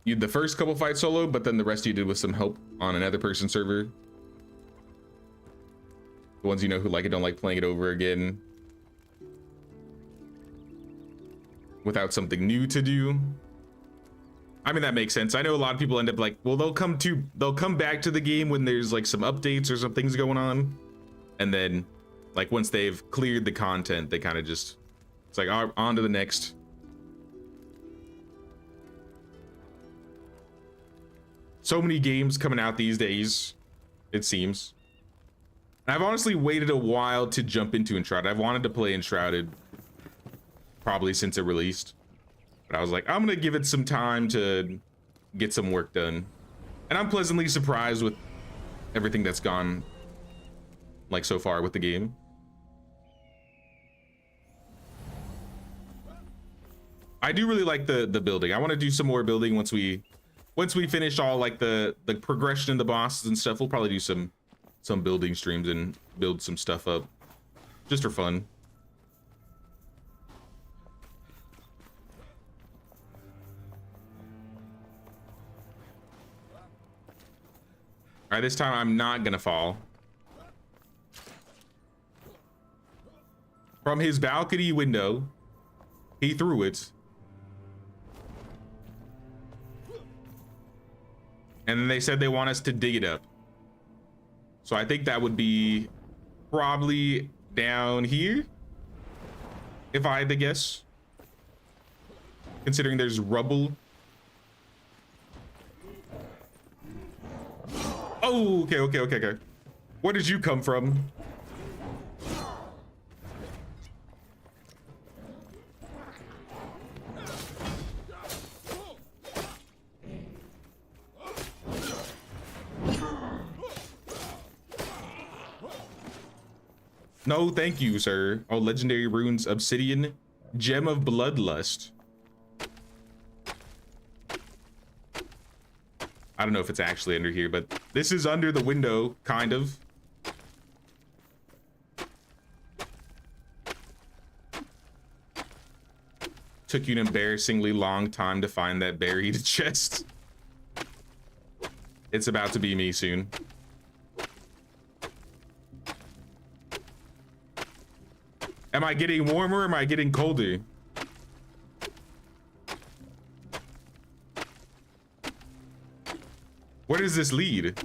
You did the first couple fights solo, but then the rest you did with some help on another person's server. The ones you know who like it don't like playing it over again without something new to do. I mean, that makes sense. I know a lot of people end up like, well, they'll come back to the game when there's like some updates or some things going on, and then like once they've cleared the content, they kind of just, it's like, on to the next. So many games coming out these days, it seems. And I've honestly waited a while to jump into Enshrouded. I've wanted to play Enshrouded probably since it released, but I was like, I'm gonna give it some time to get some work done. And I'm pleasantly surprised with everything that's gone like so far with the game. I do really like the building. I want to do some more building once we finish all like the progression in the bosses and stuff. We'll probably do some building streams and build some stuff up just for fun. All right, this time I'm not gonna fall. From his balcony window, he threw it. And then they said they want us to dig it up. So I think that would be probably down here, if I had to guess. Considering there's rubble. Oh, okay. Where did you come from? No, thank you, sir. Oh, legendary runes, obsidian, gem of bloodlust. I don't know if it's actually under here, but this is under the window, kind of. Took you an embarrassingly long time to find that buried chest. It's about to be me soon. Am I getting warmer or am I getting colder? Where does this lead?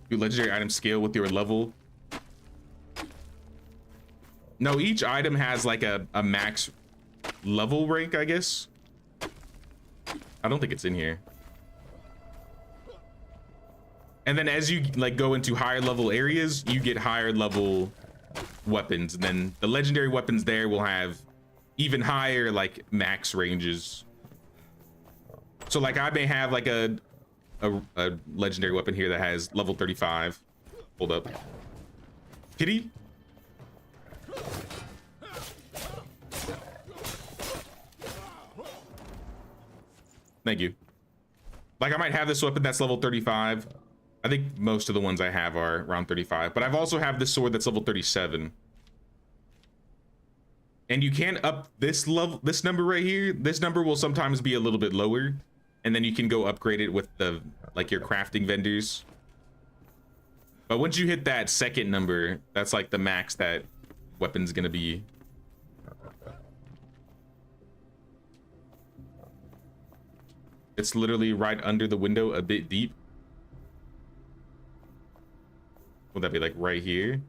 Do legendary items scale with your level? No, each item has like a max level rank, I guess. I don't think it's in here. And then as you like go into higher level areas, you get higher level weapons. And then the legendary weapons there will have even higher like max ranges. So like I may have like a legendary weapon here that has level 35. Hold up. Kitty? Thank you. Like I might have this weapon that's level 35. I think most of the ones I have are around 35, but I've also have this sword that's level 37. And you can up this level, this number right here. This number will sometimes be a little bit lower, and then you can go upgrade it with the like your crafting vendors. But once you hit that second number, that's like the max that weapon's gonna be. It's literally right under the window, a bit deep. Would that be like right here?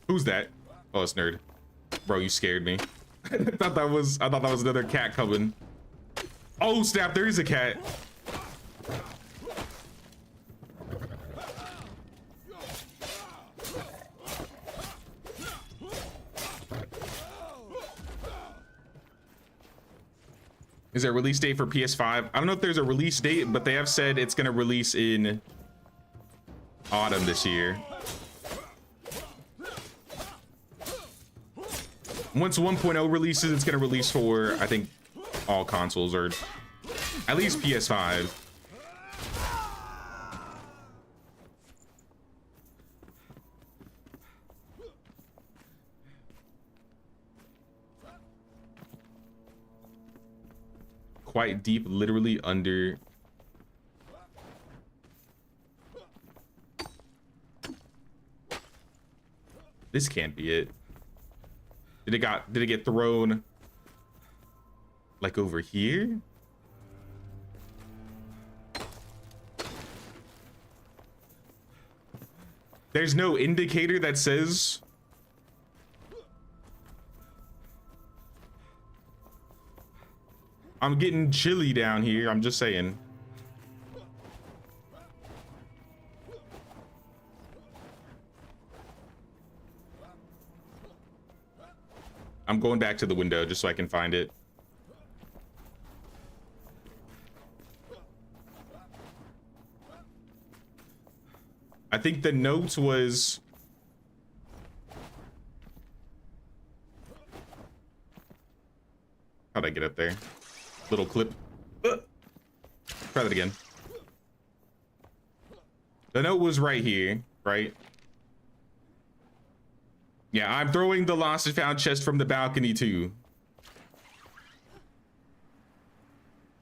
Who's that? Oh, it's Nerd. Bro, you scared me. I thought that was another cat coming. Oh snap, there is a cat. Is there a release date for PS5? I don't know if there's a release date, but they have said it's gonna release in autumn this year. Once 1.0 releases, it's gonna release for, I think, all consoles, or at least PS5. Quite deep, literally under. This can't be it. Did it get thrown like over here? There's no indicator that says. I'm getting chilly down here, I'm just saying. I'm going back to the window just so I can find it. I think the note was... How'd I get up there? Little clip. Try that again. The note was right here, right? Yeah, I'm throwing the lost and found chest from the balcony too.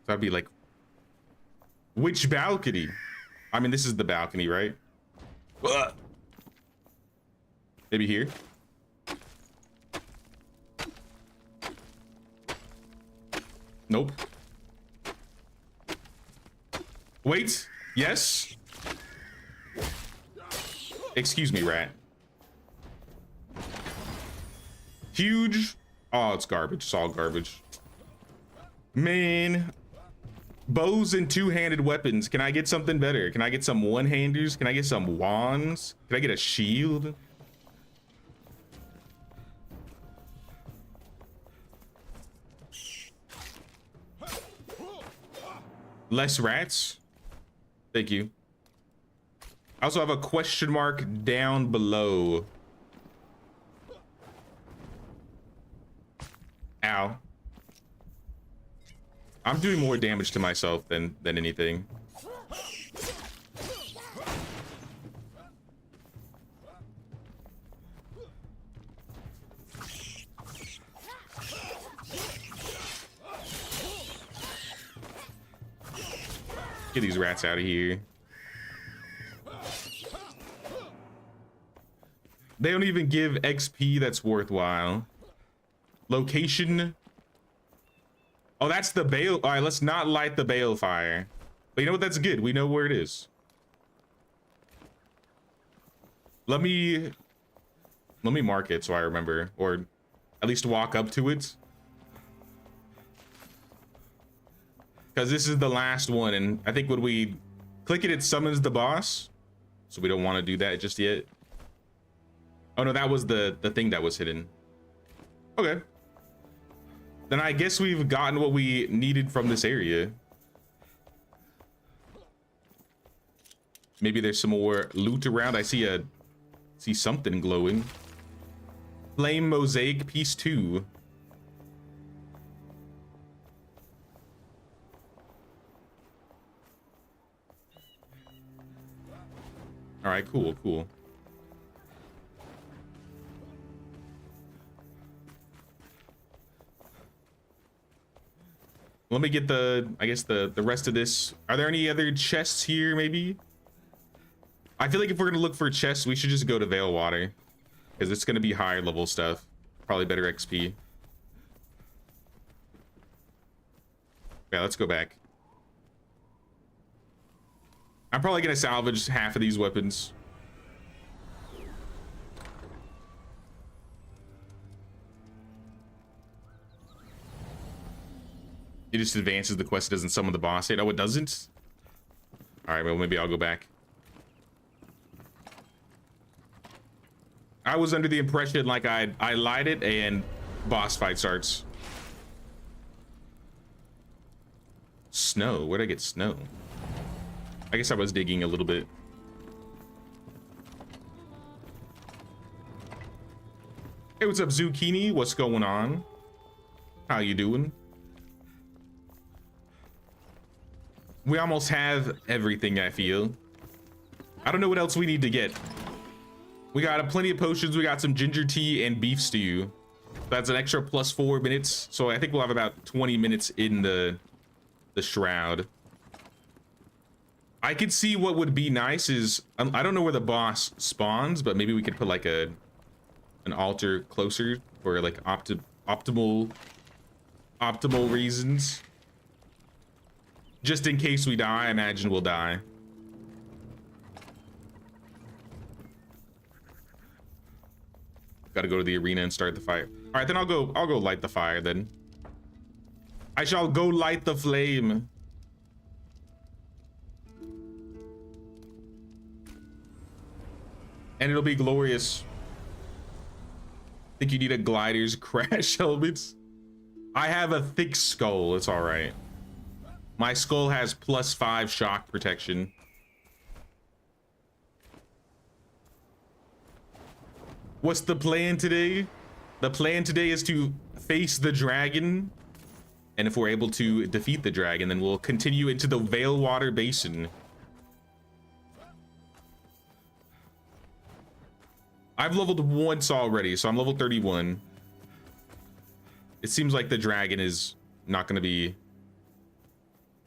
So I'd be like, which balcony? I mean, this is the balcony, right? Maybe here. Nope. Wait. Yes. Excuse me, rat. Huge. Oh, it's garbage. It's all garbage. Man. Bows and two-handed weapons. Can I get something better? Can I get some one-handers? Can I get some wands? Can I get a shield? Less rats? Thank you. I also have a question mark down below. Ow. I'm doing more damage to myself than anything. Get these rats out of here. They don't even give XP that's worthwhile. Location. Oh, that's the bale. All right, let's not light the bale fire. But you know what? That's good. We know where it is. Let me mark it so I remember, or at least walk up to it. Because this is the last one, and I think when we click it, it summons the boss. So we don't want to do that just yet. Oh no, that was the thing that was hidden. Okay. Then I guess we've gotten what we needed from this area. Maybe there's some more loot around. I see something glowing. Flame mosaic piece 2. All right, cool, cool. Let me get I guess the rest of this. Are there any other chests here, maybe? I feel like if we're gonna look for chests, we should just go to Veilwater, because it's gonna be higher level stuff. Probably better XP. Yeah, let's go back. I'm probably gonna salvage half of these weapons. It just advances the quest. It doesn't summon the boss yet. Oh, it doesn't? All right, well, maybe I'll go back. I was under the impression like I light it and boss fight starts. Snow? Where'd I get snow? I guess I was digging a little bit. Hey, what's up, Zucchini? What's going on? How you doing? We almost have everything, I feel. I don't know what else we need to get. We got plenty of potions. We got some ginger tea and beef stew. That's an extra plus 4 minutes. So I think we'll have about 20 minutes in the shroud. I could see what would be nice is, I don't know where the boss spawns, but maybe we could put like a an altar closer for like optimal reasons. Just in case we die, I imagine we'll die. Gotta go to the arena and start the fire. All right, then I'll go light the fire then. I shall go light the flame. And it'll be glorious. Think you need a glider's crash helmet? I have a thick skull, it's all right. My skull has +5 shock protection. What's the plan today? The plan today is to face the dragon. And if we're able to defeat the dragon, then we'll continue into the Veilwater Basin. I've leveled once already, so I'm level 31. It seems like the dragon is not going to be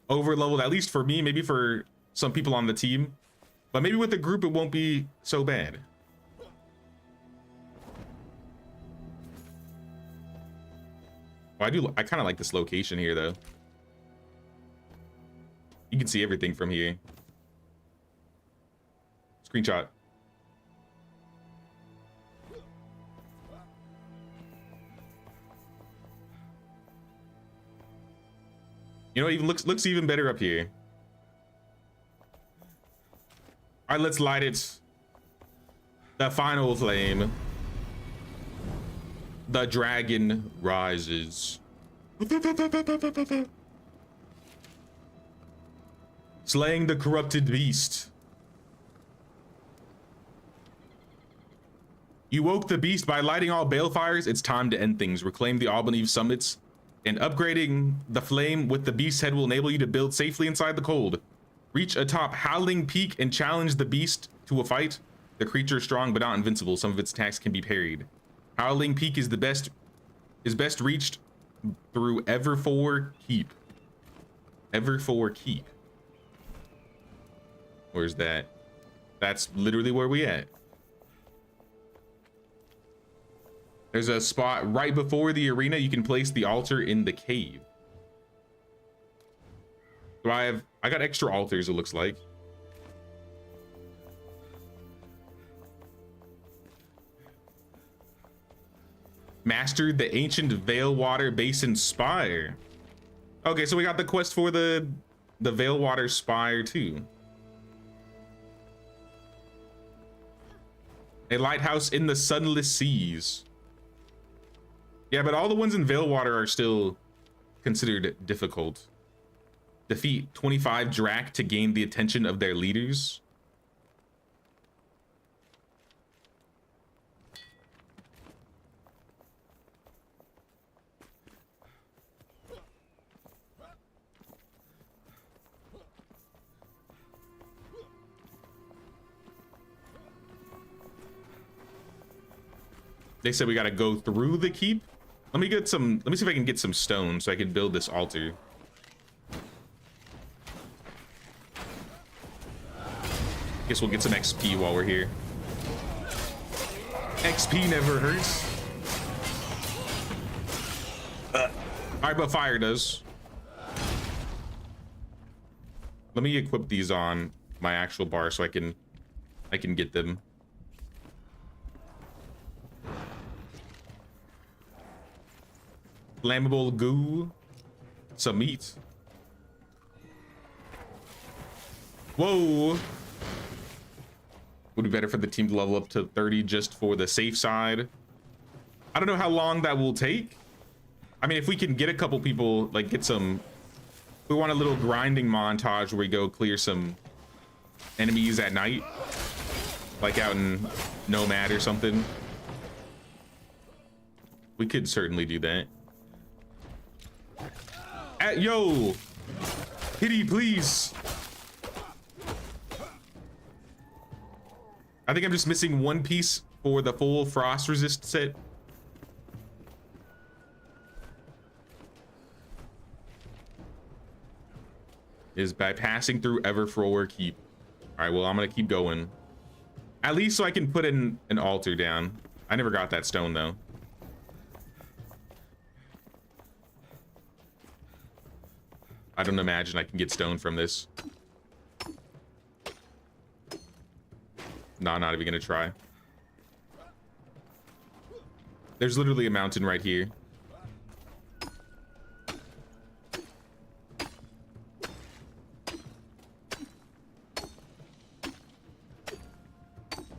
over leveled, at least for me, maybe for some people on the team. But maybe with the group, it won't be so bad. Well, I kind of like this location here, though. You can see everything from here. Screenshot. You know, it even looks even better up here. All right, let's light it. The final flame. The dragon rises. Slaying the corrupted beast. You woke the beast by lighting all balefires. It's time to end things. Reclaim the Albanese summits. And upgrading the flame with the beast's head will enable you to build safely inside the cold. Reach atop Howling Peak and challenge the beast to a fight. The creature is strong but not invincible. Some of its attacks can be parried. Howling Peak is best reached through Everfor Keep. Everfor Keep. Where's that? That's literally where we at. There's a spot right before the arena. You can place the altar in the cave. So I got extra altars, it looks like. Mastered the ancient Veilwater Basin Spire. Okay, so we got the quest for the Veilwater Spire too. A lighthouse in the sunless seas. Yeah, but all the ones in Veilwater are still considered difficult. Defeat 25 Drac to gain the attention of their leaders. They said we gotta go through the keep. Let me see if I can get some stone so I can build this altar. Guess we'll get some XP while we're here. XP never hurts. All right, but fire does. Let me equip these on my actual bar so I can get them. Flammable goo, some meat. Whoa. Would be better for the team to level up to 30 just for the safe side. I don't know how long that will take. I mean, if we can get a couple people, like get some, we want a little grinding montage where we go clear some enemies at night, like out in Nomad or something. We could certainly do that. Yo, pity please. I think I'm just missing one piece for the full frost resist set. Is by passing through Everfor Keep. All right, well, I'm gonna keep going. At least so I can put in an altar down. I never got that stone though. I don't imagine I can get stone from this. No, not even gonna try. There's literally a mountain right here.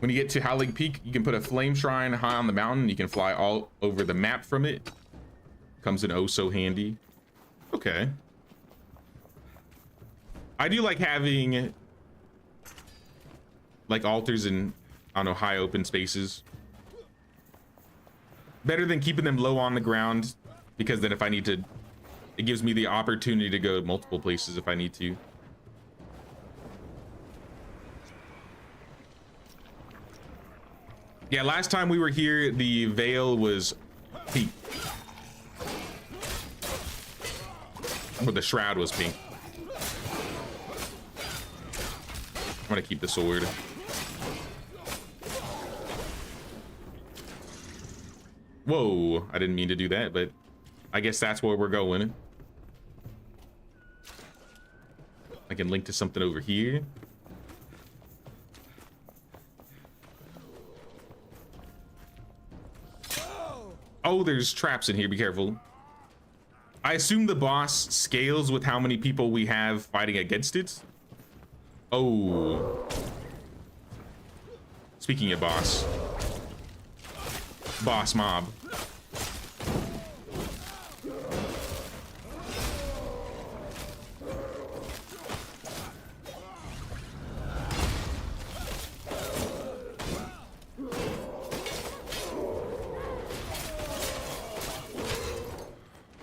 When you get to Howling Peak, you can put a flame shrine high on the mountain. You can fly all over the map from it. Comes in oh so handy. Okay. I do like having like altars in, I don't know, high open spaces. Better than keeping them low on the ground, because then if I need to, it gives me the opportunity to go multiple places if I need to. Yeah, last time we were here, the veil was pink. Or the shroud was pink. I'm gonna keep the sword. Whoa, I didn't mean to do that, but I guess that's where we're going. I can link to something over here. Oh, there's traps in here, be careful. I assume the boss scales with how many people we have fighting against it. Oh. Speaking of boss. Boss mob.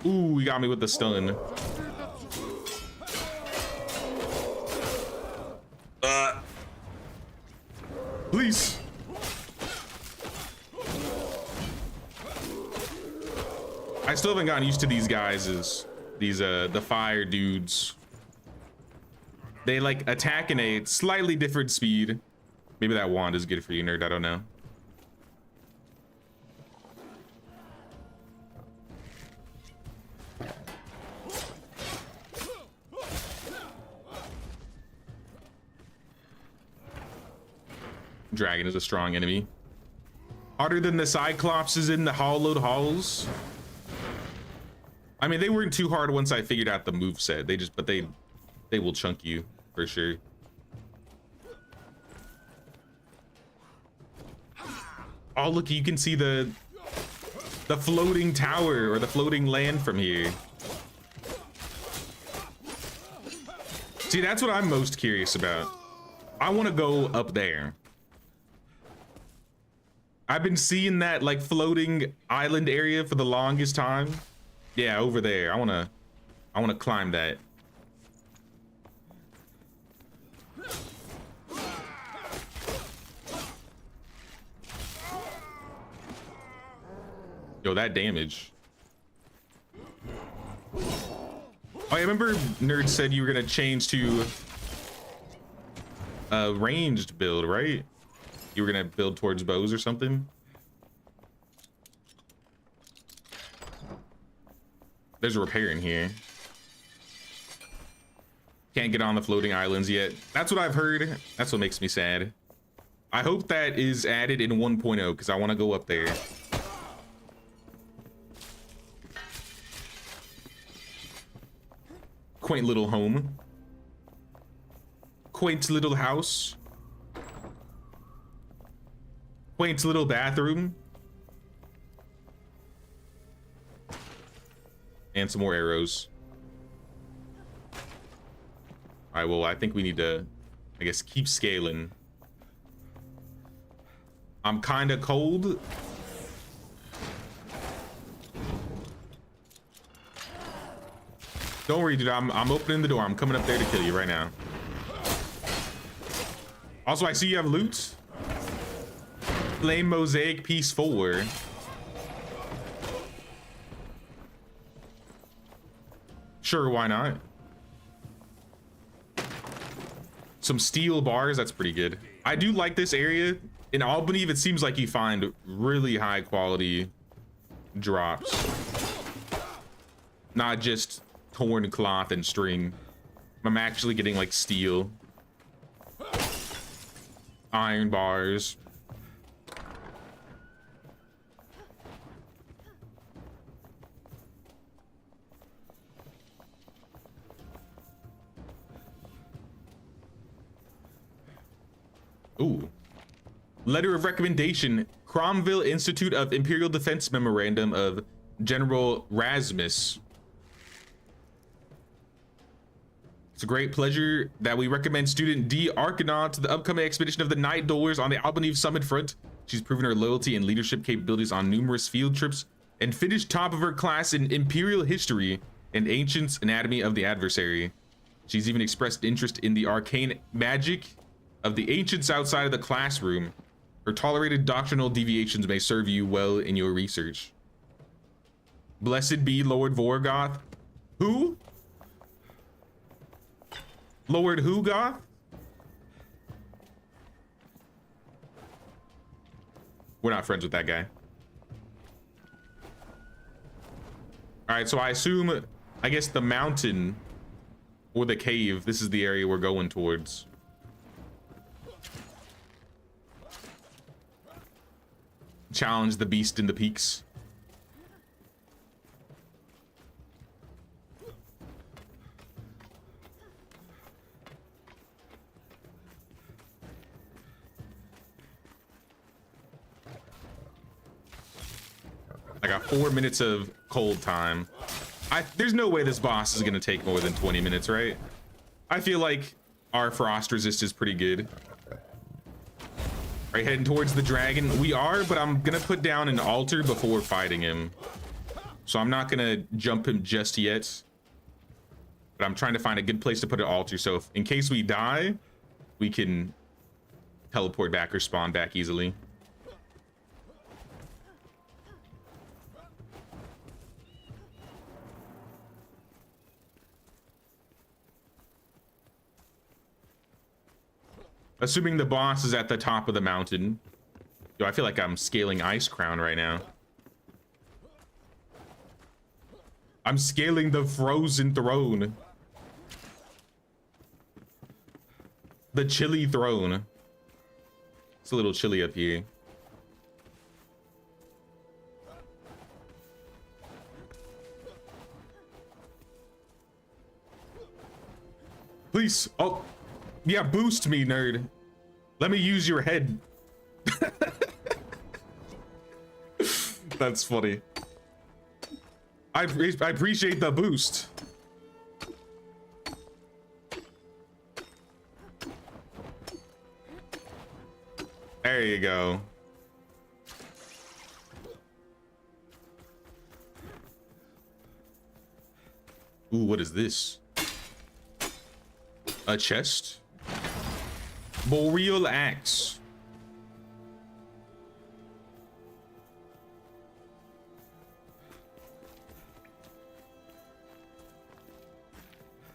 Ooh, he got me with the stun. Please. I still haven't gotten used to these guys, the fire dudes. They like attack in a slightly different speed. Maybe that wand is good for you, nerd, I don't know. Dragon is a strong enemy. Harder than the Cyclopses in the hollowed halls. I mean, they weren't too hard once I figured out the moveset. But they will chunk you for sure. Oh, look, you can see the floating tower or the floating land from here. See, that's what I'm most curious about. I want to go up there. I've been seeing that like floating island area for the longest time. Yeah, over there. I wanna climb that. Yo, that damage. Oh, I remember Nerd said you were gonna change to a ranged build, right? You were gonna build towards bows or something. There's a repair in here. Can't get on the floating islands yet. That's what I've heard. That's what makes me sad. I hope that is added in 1.0 because I want to go up there. Quaint little home. Quaint little house. Quaint little bathroom. And some more arrows. All right, well, I think we need to, I guess, keep scaling. I'm kind of cold. Don't worry, dude. I'm opening the door. I'm coming up there to kill you right now. Also, I see you have loot. Flame Mosaic Piece 4. Sure, why not? Some steel bars, that's pretty good. I do like this area. in Albany, it seems like you find really high quality drops, not just torn cloth and string. I'm actually getting like steel, iron bars. Ooh. Letter of recommendation, Cromwell Institute of Imperial Defense Memorandum of General Rasmus. It's a great pleasure that we recommend student D. Arcanaut to the upcoming expedition of the Night Doors on the Albany Summit Front. She's proven her loyalty and leadership capabilities on numerous field trips and finished top of her class in Imperial History and Ancient Anatomy of the Adversary. She's even expressed interest in the arcane magic of the ancients outside of the classroom. Her tolerated doctrinal deviations may serve you well in your research. Blessed be Lord Vorgoth. Who? Lord who, Goth? We're not friends with that guy. All right, so I assume, I guess the mountain or the cave, this is the area we're going towards. Challenge the beast in the peaks. I got 4 minutes of cold time. There's no way this boss is gonna take more than 20 minutes, right? I feel like our frost resist is pretty good. Right, heading towards the dragon. We are, but I'm gonna put down an altar before fighting him. So I'm not gonna jump him just yet. But I'm trying to find a good place to put an altar, so if, in case we die, we can teleport back or spawn back easily. Assuming the boss is at the top of the mountain. Yo, I feel like I'm scaling Ice Crown right now. I'm scaling the frozen throne. The chilly throne. It's a little chilly up here. Please. Oh. Yeah, boost me, nerd. Let me use your head. That's funny. I appreciate the boost. There you go. Ooh, what is this? A chest? Boreal axe.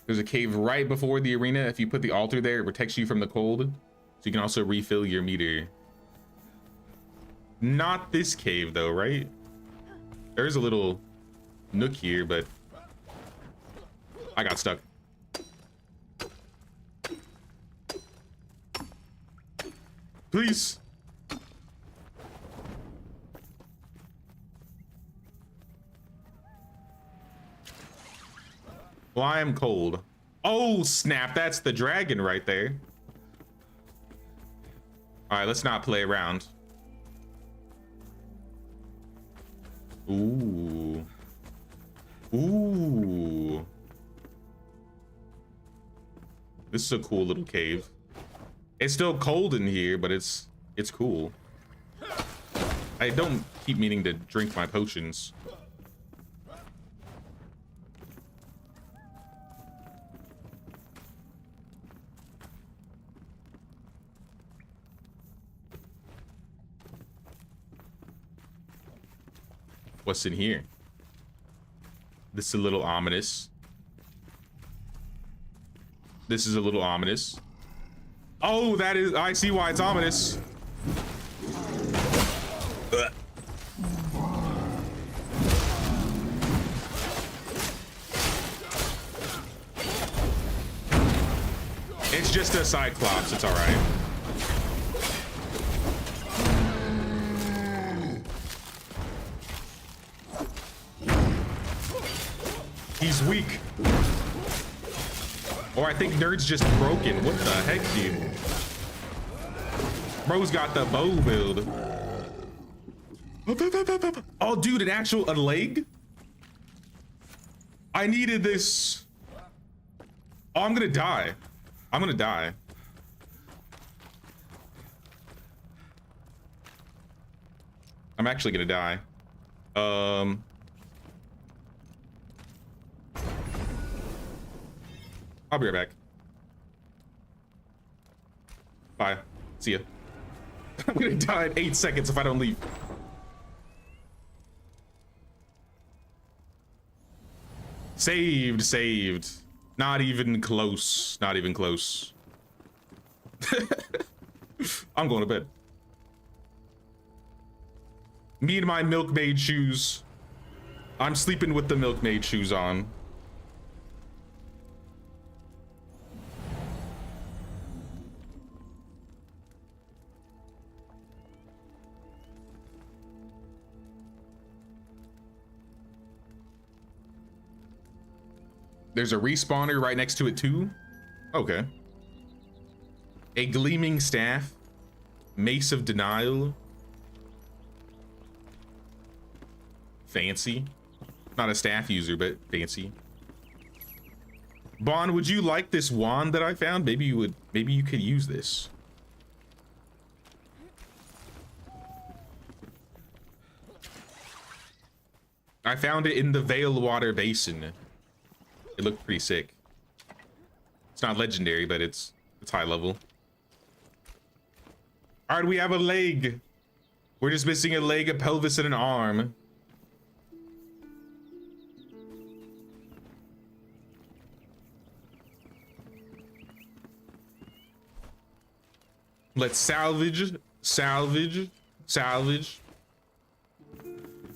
There's a cave right before the arena. If you put the altar there, it protects you from the cold. So you can also refill your meter. Not this cave though, right? There's a little nook here, but I got stuck. Please. Well, I am cold. Oh, snap. That's the dragon right there. All right, let's not play around. Ooh. Ooh. This is a cool little cave. It's still cold in here, but it's cool. I don't keep meaning to drink my potions. What's in here? This is a little ominous. This is a little ominous. Oh, that is, I see why it's ominous. just a Cyclops. It's all right. He's weak. Or I think Nerd's just broken. What the heck, dude? Bro's got the bow build. Oh, dude, a leg? I needed this. Oh, I'm gonna die. I'm gonna die. I'm actually gonna die. I'll be right back. Bye. See ya. I'm gonna die in 8 seconds if I don't leave. Saved. Not even close. Not even close. I'm going to bed. Me and my milkmaid shoes. I'm sleeping with the milkmaid shoes on. There's a respawner right next to it too. Okay. A gleaming staff. Mace of denial. Fancy. Not a staff user, but fancy. Bond, would you like this wand that I found? Maybe you could use this. I found it in the Veil Water Basin. It looked pretty sick. It's not legendary, but it's high level. All right, we have a leg. We're just missing a leg, a pelvis, and an arm. Let's salvage.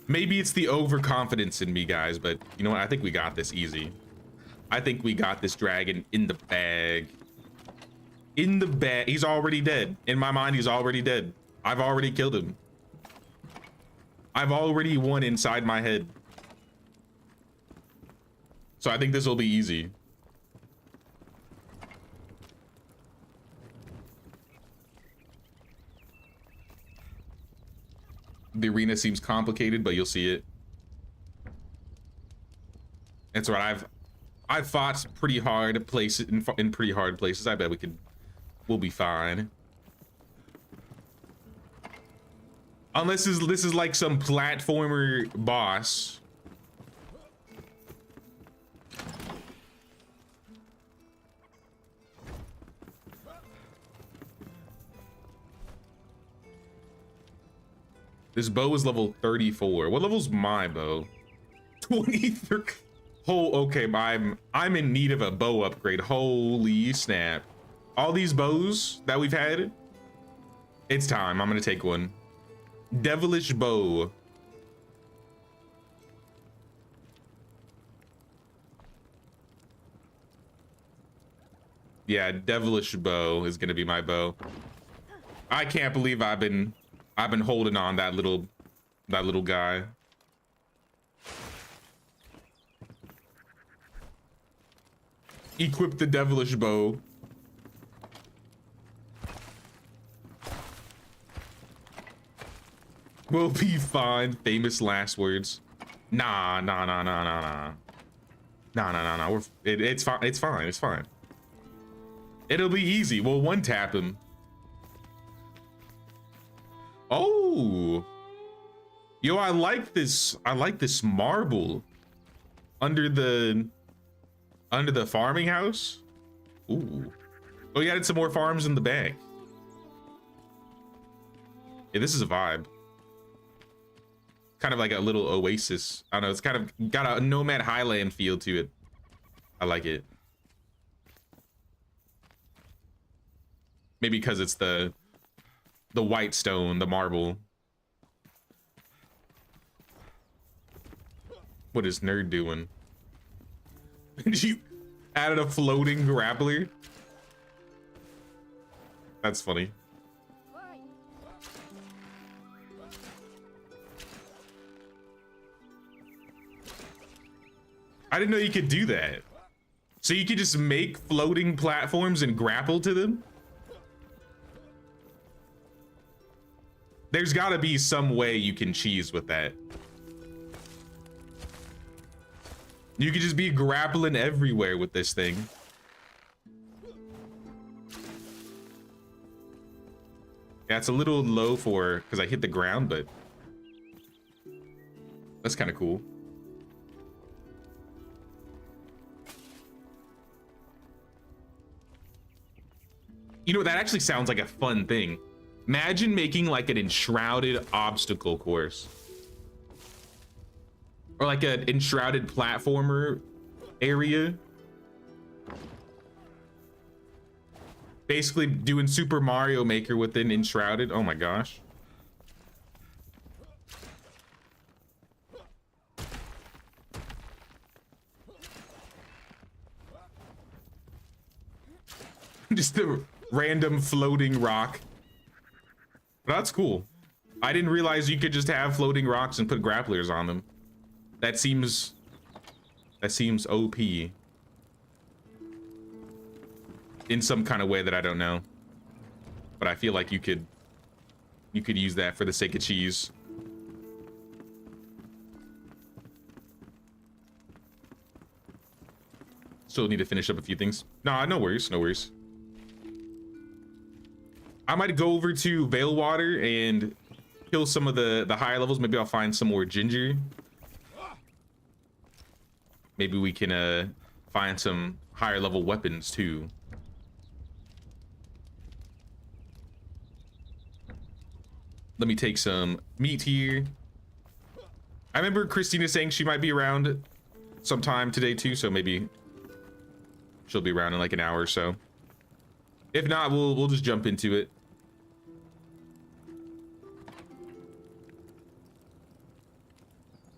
Maybe it's the overconfidence in me, guys, but you know what? I think we got this easy. I think we got this dragon in the bag. In the bag. He's already dead. In my mind, he's already dead. I've already killed him. I've already won inside my head. So I think this will be easy. The arena seems complicated, but you'll see it. That's right. I've fought pretty hard places in pretty hard places. I bet we'll be fine. Unless this is like some platformer boss. This bow is level 34. What level's my bow? 23. Oh, okay, I'm in need of a bow upgrade. Holy snap. All these bows that we've had, it's time. I'm gonna take one. Devilish bow. Yeah, devilish bow is gonna be my bow. I can't believe I've been holding on that little guy. Equip the devilish bow. We'll be fine. Famous last words. Nah. It's fine. It's fine. It'll be easy. We'll one tap him. Oh. Yo, I like this marble under the farming house. Ooh. Oh, you added some more farms in the back. Yeah, this is a vibe. Kind of like a little oasis. I don't know, it's kind of got a nomad highland feel to it. I like it. Maybe because it's the white stone, the marble. What is Nerd doing? You added a floating grappler? That's funny. I didn't know you could do that. So you could just make floating platforms and grapple to them? There's gotta be some way you can cheese with that. You could just be grappling everywhere with this thing. Yeah, it's a little low for, because I hit the ground, but that's kind of cool. You know, that actually sounds like a fun thing. Imagine making like an enshrouded obstacle course. Or like an enshrouded platformer area. Basically doing Super Mario Maker within Enshrouded. Oh my gosh. Just a random floating rock. That's cool. I didn't realize you could just have floating rocks and put grapplers on them. That seems OP. In some kind of way that I don't know. But I feel like you could use that for the sake of cheese. Still need to finish up a few things. Nah, no worries, no worries. I might go over to Veilwater and kill some of the higher levels. Maybe I'll find some more ginger. Maybe we can find some higher level weapons too. Let me take some meat here. I remember Christina saying she might be around sometime today too, so maybe she'll be around in like an hour or so. If not, we'll just jump into it.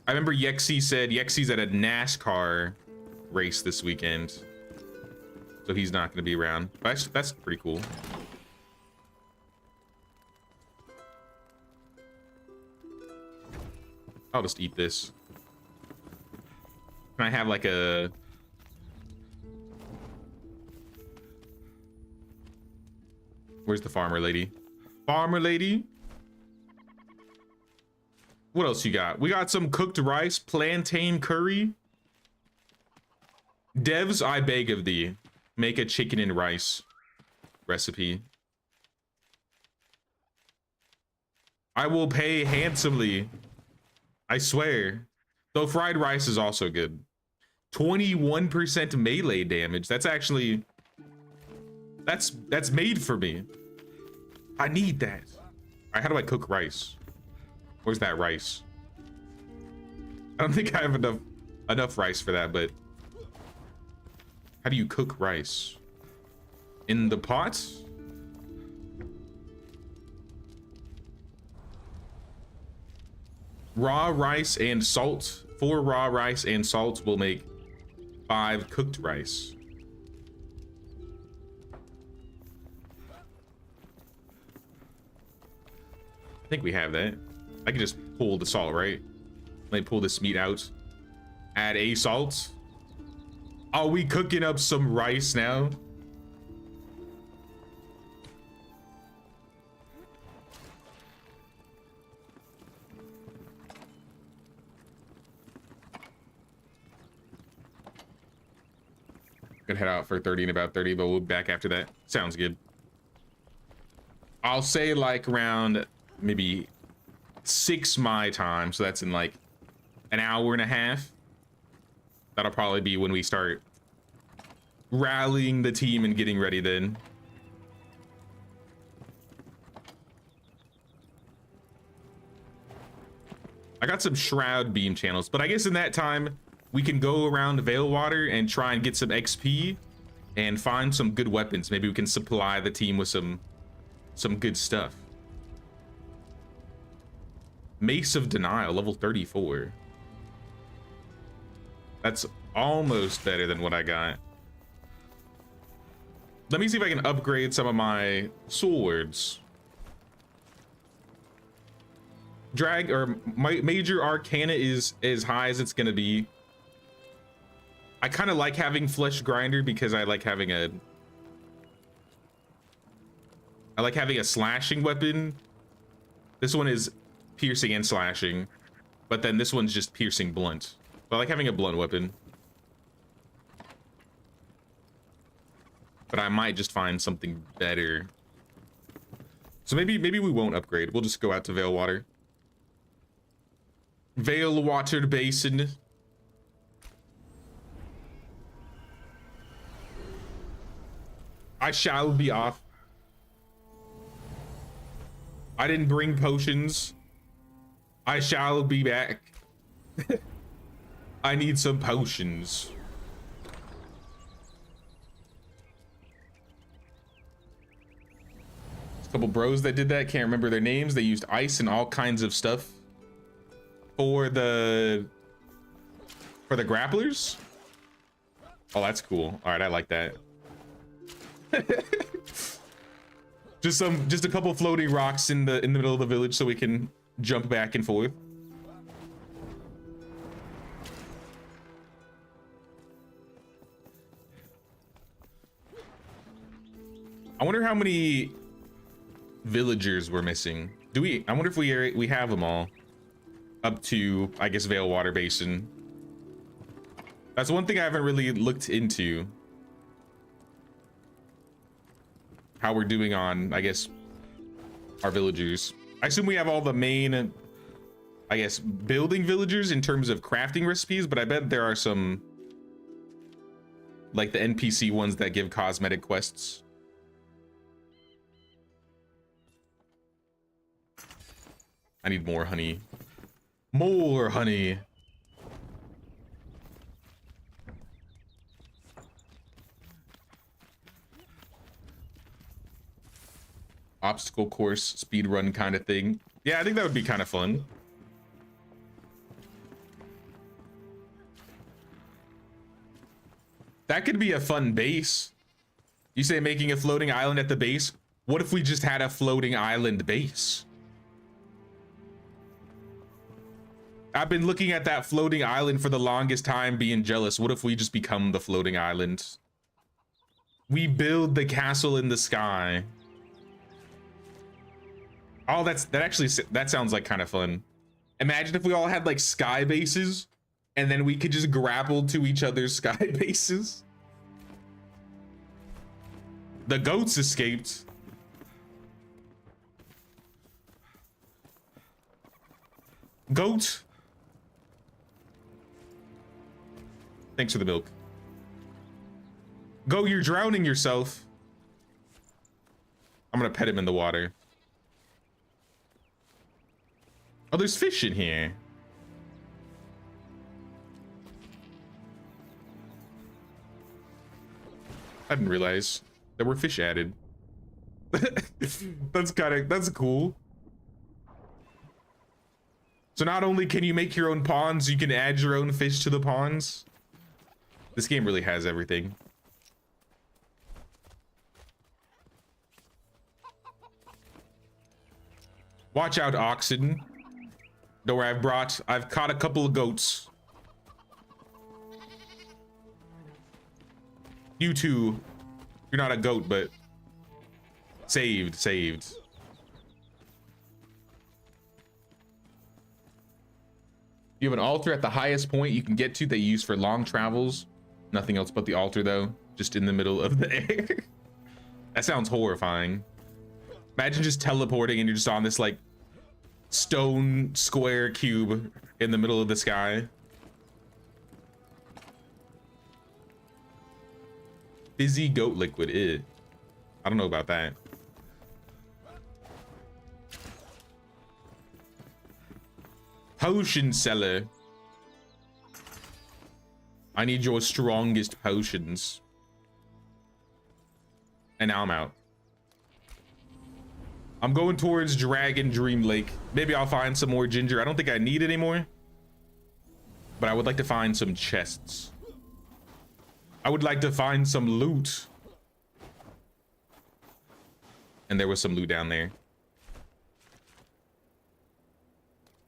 I remember Yexi said Yexi's at a NASCAR race this weekend, so he's not going to be around. That's pretty cool. I'll just eat this. Can I have like a... Where's the farmer lady? Farmer lady? What else you got? We got some cooked rice, plantain curry. Devs, I beg of thee, make a chicken and rice recipe. I will pay handsomely. I swear. Though fried rice is also good. 21% melee damage. That's actually... That's made for me. I need that. All right, how do I cook rice? Where's that rice? I don't think I have enough rice for that, but how do you cook rice? In the pot? Raw rice and salt. 4 raw rice and salt will make 5 cooked rice. I think we have that. I can just pull the salt, right? Let me pull this meat out. Add a salt. Are we cooking up some rice now? Gonna head out for 30 in about 30, but we'll be back after that. Sounds good. I'll say like around maybe 6 my time, so that's in like an hour and a half. That'll probably be when we start rallying the team and getting ready then. I got some shroud beam channels, but I guess in that time we can go around Veilwater and try and get some XP and find some good weapons. Maybe we can supply the team with some good stuff. Mace of Denial, level 34. That's almost better than what I got. Let me see if I can upgrade some of my swords. Drag or major arcana is as high as it's gonna be. I kind of like having flesh grinder because I like having a slashing weapon. This one is piercing and slashing, but then this one's just piercing blunt. So I like having a blunt weapon. But I might just find something better. So maybe we won't upgrade. We'll just go out to Veilwater. Veilwater Basin. I shall be off. I didn't bring potions. I shall be back. I need some potions. A couple bros that did that, can't remember their names. They used ice and all kinds of stuff for the grapplers. Oh, that's cool. All right, I like that. just a couple floating rocks in the middle of the village so we can jump back and forth. I wonder how many villagers we're missing. I wonder if we have them all up to, I guess, Veilwater Basin. That's one thing I haven't really looked into. How we're doing on, I guess, our villagers. I assume we have all the main, I guess, building villagers in terms of crafting recipes, but I bet there are some, like the NPC ones that give cosmetic quests. I need more honey. More honey. Obstacle course, speed run kind of thing. Yeah, I think that would be kind of fun. That could be a fun base. You say making a floating island at the base? What if we just had a floating island base? I've been looking at that floating island for the longest time, being jealous. What if we just become the floating island? We build the castle in the sky. Oh, that sounds like kind of fun. Imagine if we all had like sky bases and then we could just grapple to each other's sky bases. The goats escaped. Goat. Thanks for the milk. Go, you're drowning yourself. I'm gonna pet him in the water. Oh, there's fish in here. I didn't realize there were fish added. That's cool. So not only can you make your own ponds, you can add your own fish to the ponds. This game really has everything. Watch out, oxen. Don't worry, I've caught a couple of goats. You two, you're not a goat, but saved. You have an altar at the highest point you can get to that you use for long travels. Nothing else but the altar though, just in the middle of the air. That sounds horrifying. Imagine just teleporting and you're just on this like stone square cube in the middle of the sky. Fizzy goat liquid, I don't know about that. Potion seller. I need your strongest potions. And now I'm out. I'm going towards Dragon Dream Lake. Maybe I'll find some more ginger. I don't think I need it anymore. But I would like to find some chests. I would like to find some loot. And there was some loot down there.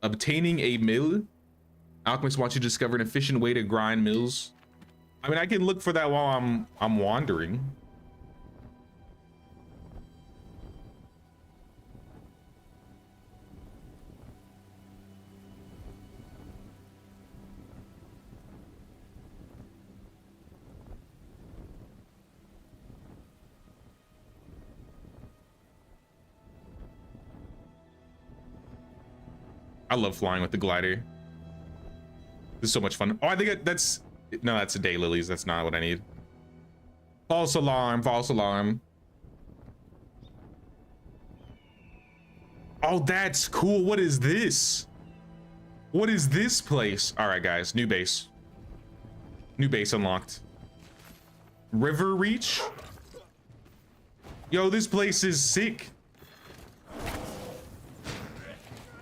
Obtaining a mill. Alchemist wants you to discover an efficient way to grind mills. I mean, I can look for that while I'm wandering. I love flying with the glider. This is so much fun. Oh, I think that's... No, that's a daylilies. That's not what I need. False alarm, false alarm. Oh, that's cool. What is this? What is this place? All right, guys. New base. New base unlocked. River Reach? Yo, this place is sick.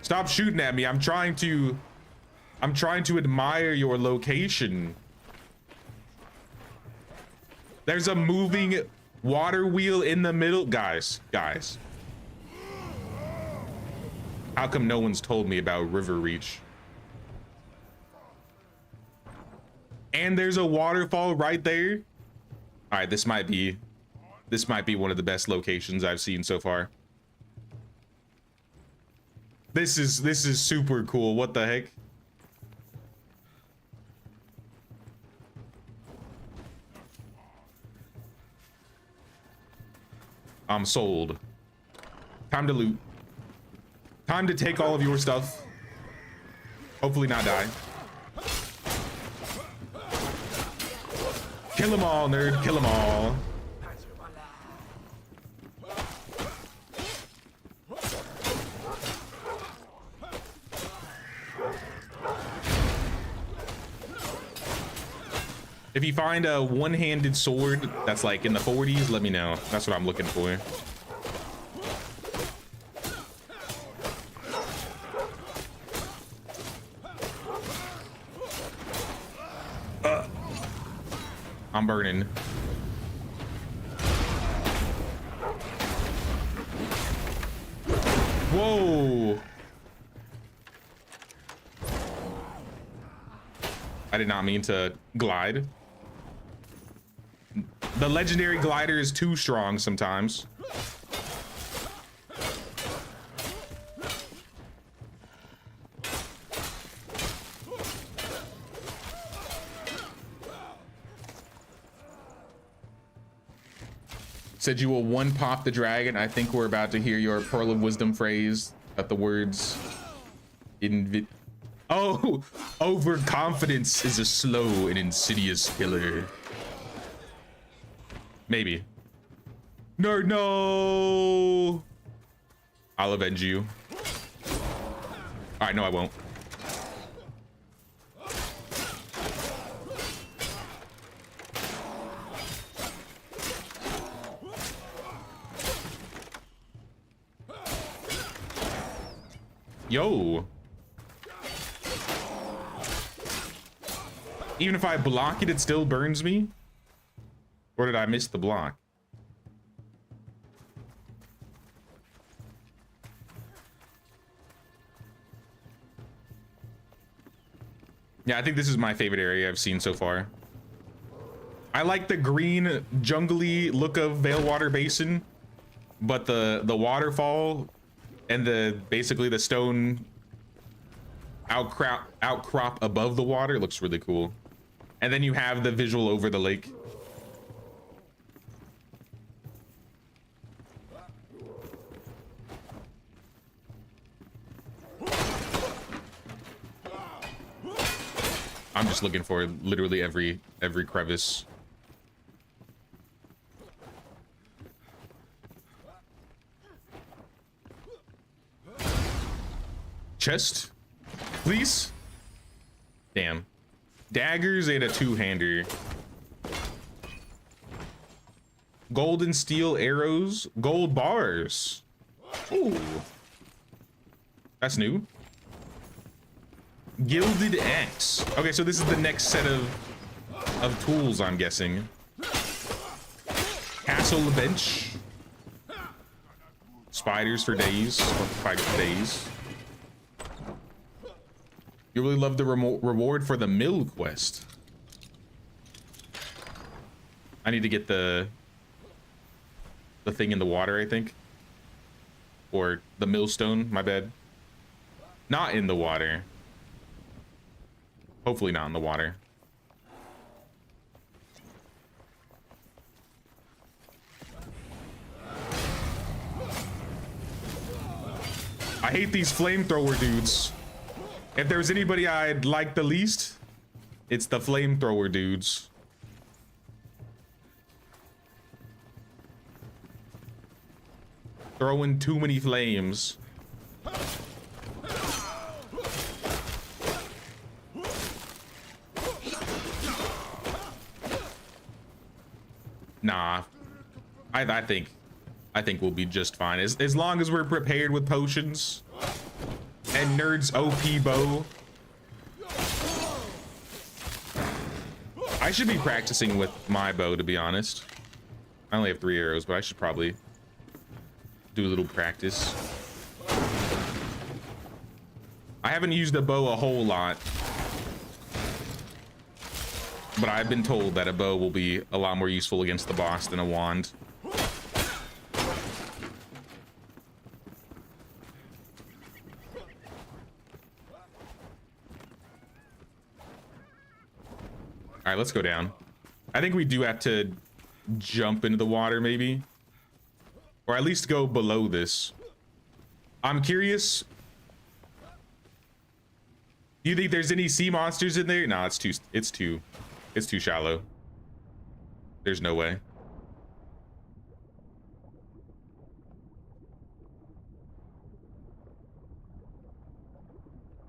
Stop shooting at me. I'm trying to admire your location. There's a moving water wheel in the middle. Guys. How come no one's told me about River Reach? And there's a waterfall right there. All right, this might be one of the best locations I've seen so far. This is super cool. What the heck? I'm sold. Time to loot. Time to take all of your stuff. Hopefully not die. Kill them all, nerd. Kill them all. If you find a one-handed sword that's like in the 40s, let me know. That's what I'm looking for. I'm burning. Whoa. I did not mean to glide. The legendary glider is too strong sometimes. Said you will one pop the dragon. I think we're about to hear your pearl of wisdom phrase that the words oh, overconfidence is a slow and insidious killer. Maybe. Nerd, no. I'll avenge you. All right, no, I won't. Yo. Even if I block it, it still burns me? Or did I miss the block? Yeah, I think this is my favorite area I've seen so far. I like the green, jungly look of Veilwater Basin, but the waterfall and basically the stone outcrop above the water looks really cool. And then you have the visual over the lake. I'm just looking for literally every crevice. Chest, please. Damn. Daggers and a two-hander. Gold and steel arrows. Gold bars. Ooh. That's new. Gilded axe. Okay, so this is the next set of tools, I'm guessing. Castle bench. spiders for days, or spiders for days. You really love the reward for the mill quest. I need to get the thing in the water, I think. Or the millstone, my bad. Not in the water. Hopefully not in the water. I hate these flamethrower dudes. If there's anybody I'd like the least, it's the flamethrower dudes. Throwing too many flames. Nah, I think we'll be just fine as long as we're prepared with potions and Nerd's OP bow. I should be practicing with my bow, to be honest. I only have 3 arrows, but I should probably do a little practice. I haven't used the bow a whole lot, but I've been told that a bow will be a lot more useful against the boss than a wand. All right, let's go down. I think we do have to jump into the water, maybe, or at least go below this. I'm curious. Do you think there's any sea monsters in there? No, it's too shallow. There's no way.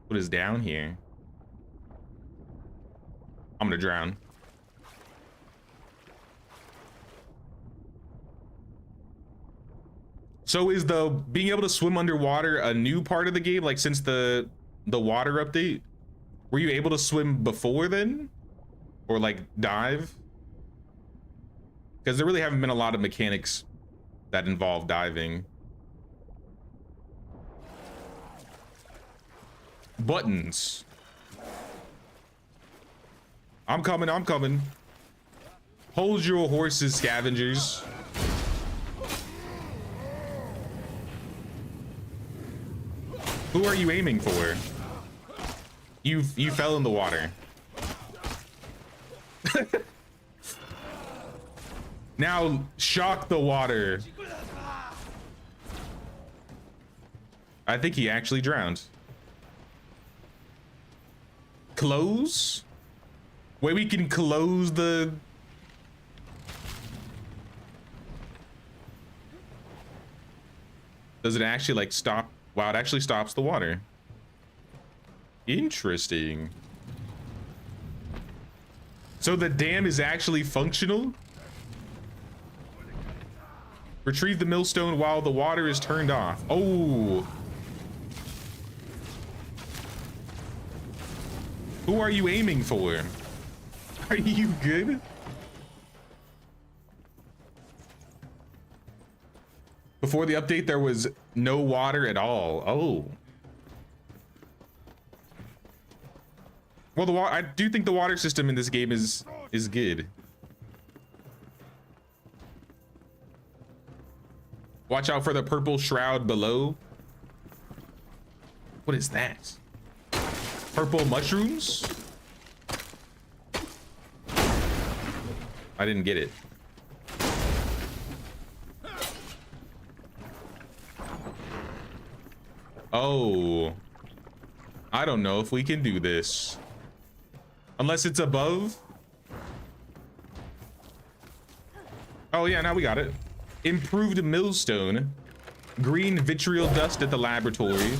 What is down here? I'm gonna drown. So is the being able to swim underwater a new part of the game? Like since the water update? Were you able to swim before then? Or like dive? Because there really haven't been a lot of mechanics that involve diving. Buttons. I'm coming, I'm coming. Hold your horses, scavengers. Who are you aiming for? You fell in the water. Now shock the water. I think he actually drowned. Close? Wait, we can close the... Does it actually like stop? Wow, it actually stops the water. Interesting. So the dam is actually functional? Retrieve the millstone while the water is turned off. Oh. Who are you aiming for? Are you good? Before the update, there was no water at all. Oh. Well, I do think the water system in this game is good. Watch out for the purple shroud below. What is that? Purple mushrooms? I didn't get it. Oh. I don't know if we can do this. Unless it's above. Oh yeah, now we got it. Improved millstone. Green vitriol dust at the laboratory.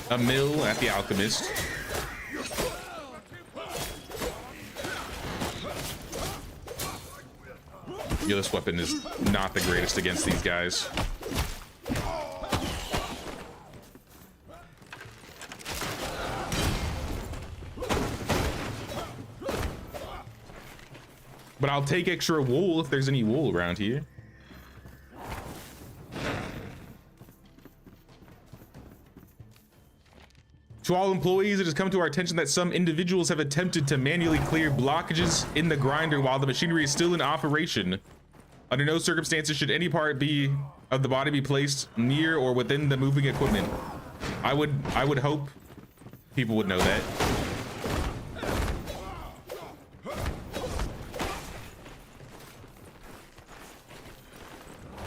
A mill at the alchemist. Yeah, this weapon is not the greatest against these guys. But I'll take extra wool if there's any wool around here. To all employees, it has come to our attention that some individuals have attempted to manually clear blockages in the grinder while the machinery is still in operation. Under no circumstances should any part of the body be placed near or within the moving equipment. I would hope people would know that.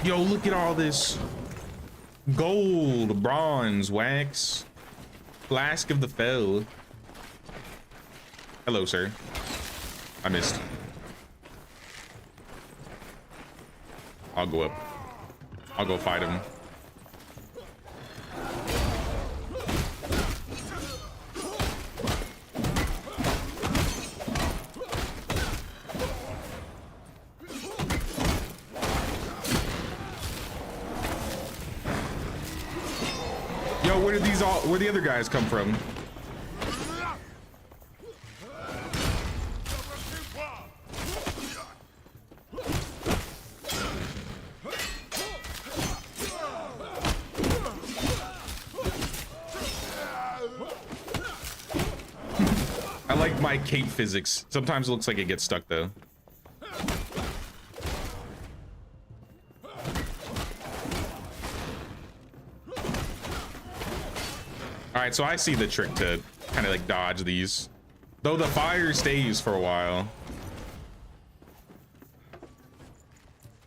Yo, look at all this gold, bronze, wax, flask of the fell. Hello, sir. I missed. I'll go up. I'll go fight him. Yo, where the other guys come from? I like my cape physics. Sometimes it looks like it gets stuck though. All right, so I see the trick to kind of like dodge these, though the fire stays for a while.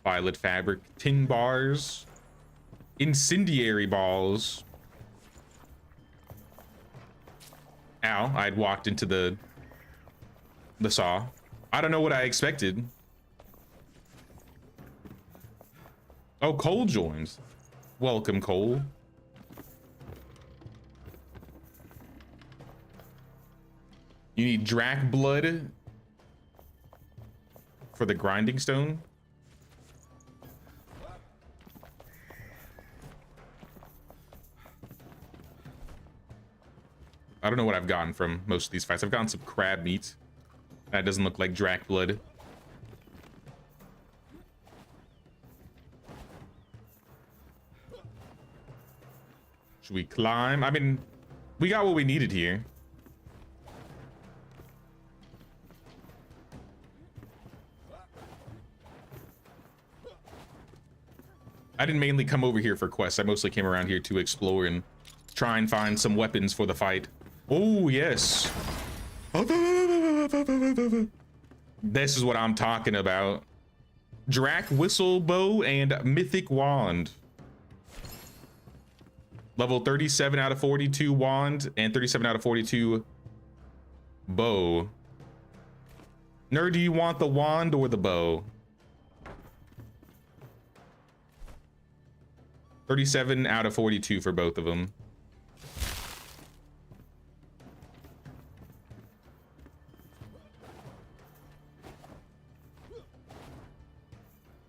Violet fabric, tin bars, incendiary balls. Ow, I'd walked into the saw. I don't know what I expected. Oh, coal joins. Welcome, coal. You need drac blood for the grinding stone. I don't know what I've gotten from most of these fights. I've gotten some crab meat. That doesn't look like drac blood. Should we climb? I mean, we got what we needed here. I didn't mainly come over here for quests. I mostly came around here to explore and try and find some weapons for the fight. Oh, yes. This is what I'm talking about. Drac whistle bow and mythic wand. Level 37 out of 42 wand and 37 out of 42 bow. Nerd, do you want the wand or the bow? 37 out of 42 for both of them.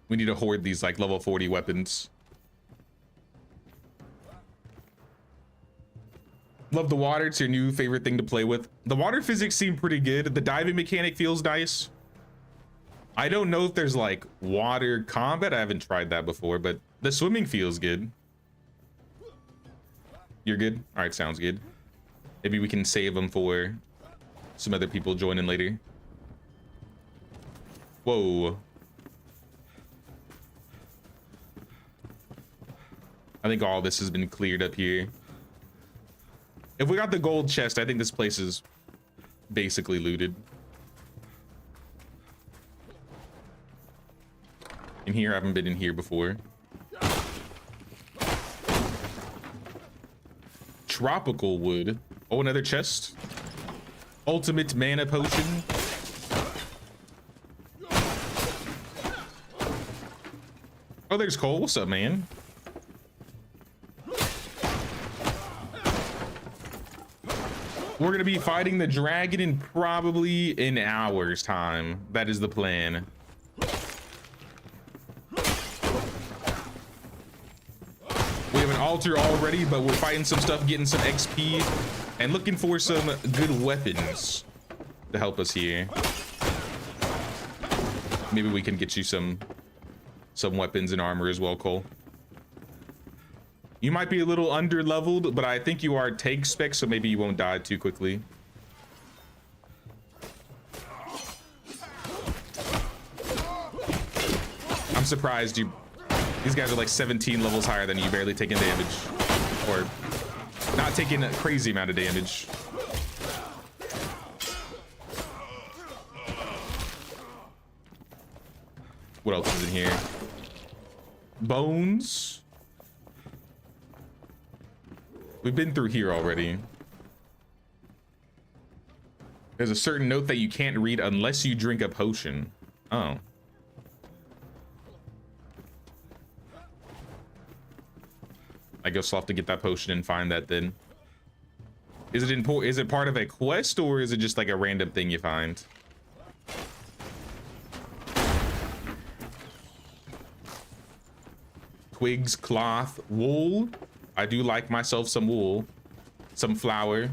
We need to hoard these like level 40 weapons. Love the water. It's your new favorite thing to play with. The water physics seem pretty good. The diving mechanic feels nice. I don't know if there's like water combat. I haven't tried that before, but the swimming feels good. You're good? All right, sounds good. Maybe we can save them for some other people joining later. Whoa. I think all this has been cleared up here. If we got the gold chest, I think this place is basically looted. In here, I haven't been in here before. Tropical wood. Oh, another chest. Ultimate mana potion. Oh, there's Cole. What's up, man? We're gonna be fighting the dragon in probably an hour's time. That is the plan. We have an altar already, but we're fighting some stuff, getting some XP, and looking for some good weapons to help us here. Maybe we can get you some weapons and armor as well, Cole. You might be a little under leveled, but I think you are tank spec, so maybe you won't die too quickly. I'm surprised you. These guys are like 17 levels higher than you, barely taking damage, or not taking a crazy amount of damage. What else is in here? Bones. We've been through here already. There's a certain note that you can't read unless you drink a potion. Oh. I guess I'll have to get that potion and find that then. Is it important? Is it part of a quest, or is it just like a random thing you find? Twigs, cloth, wool. I do like myself some wool, some flour.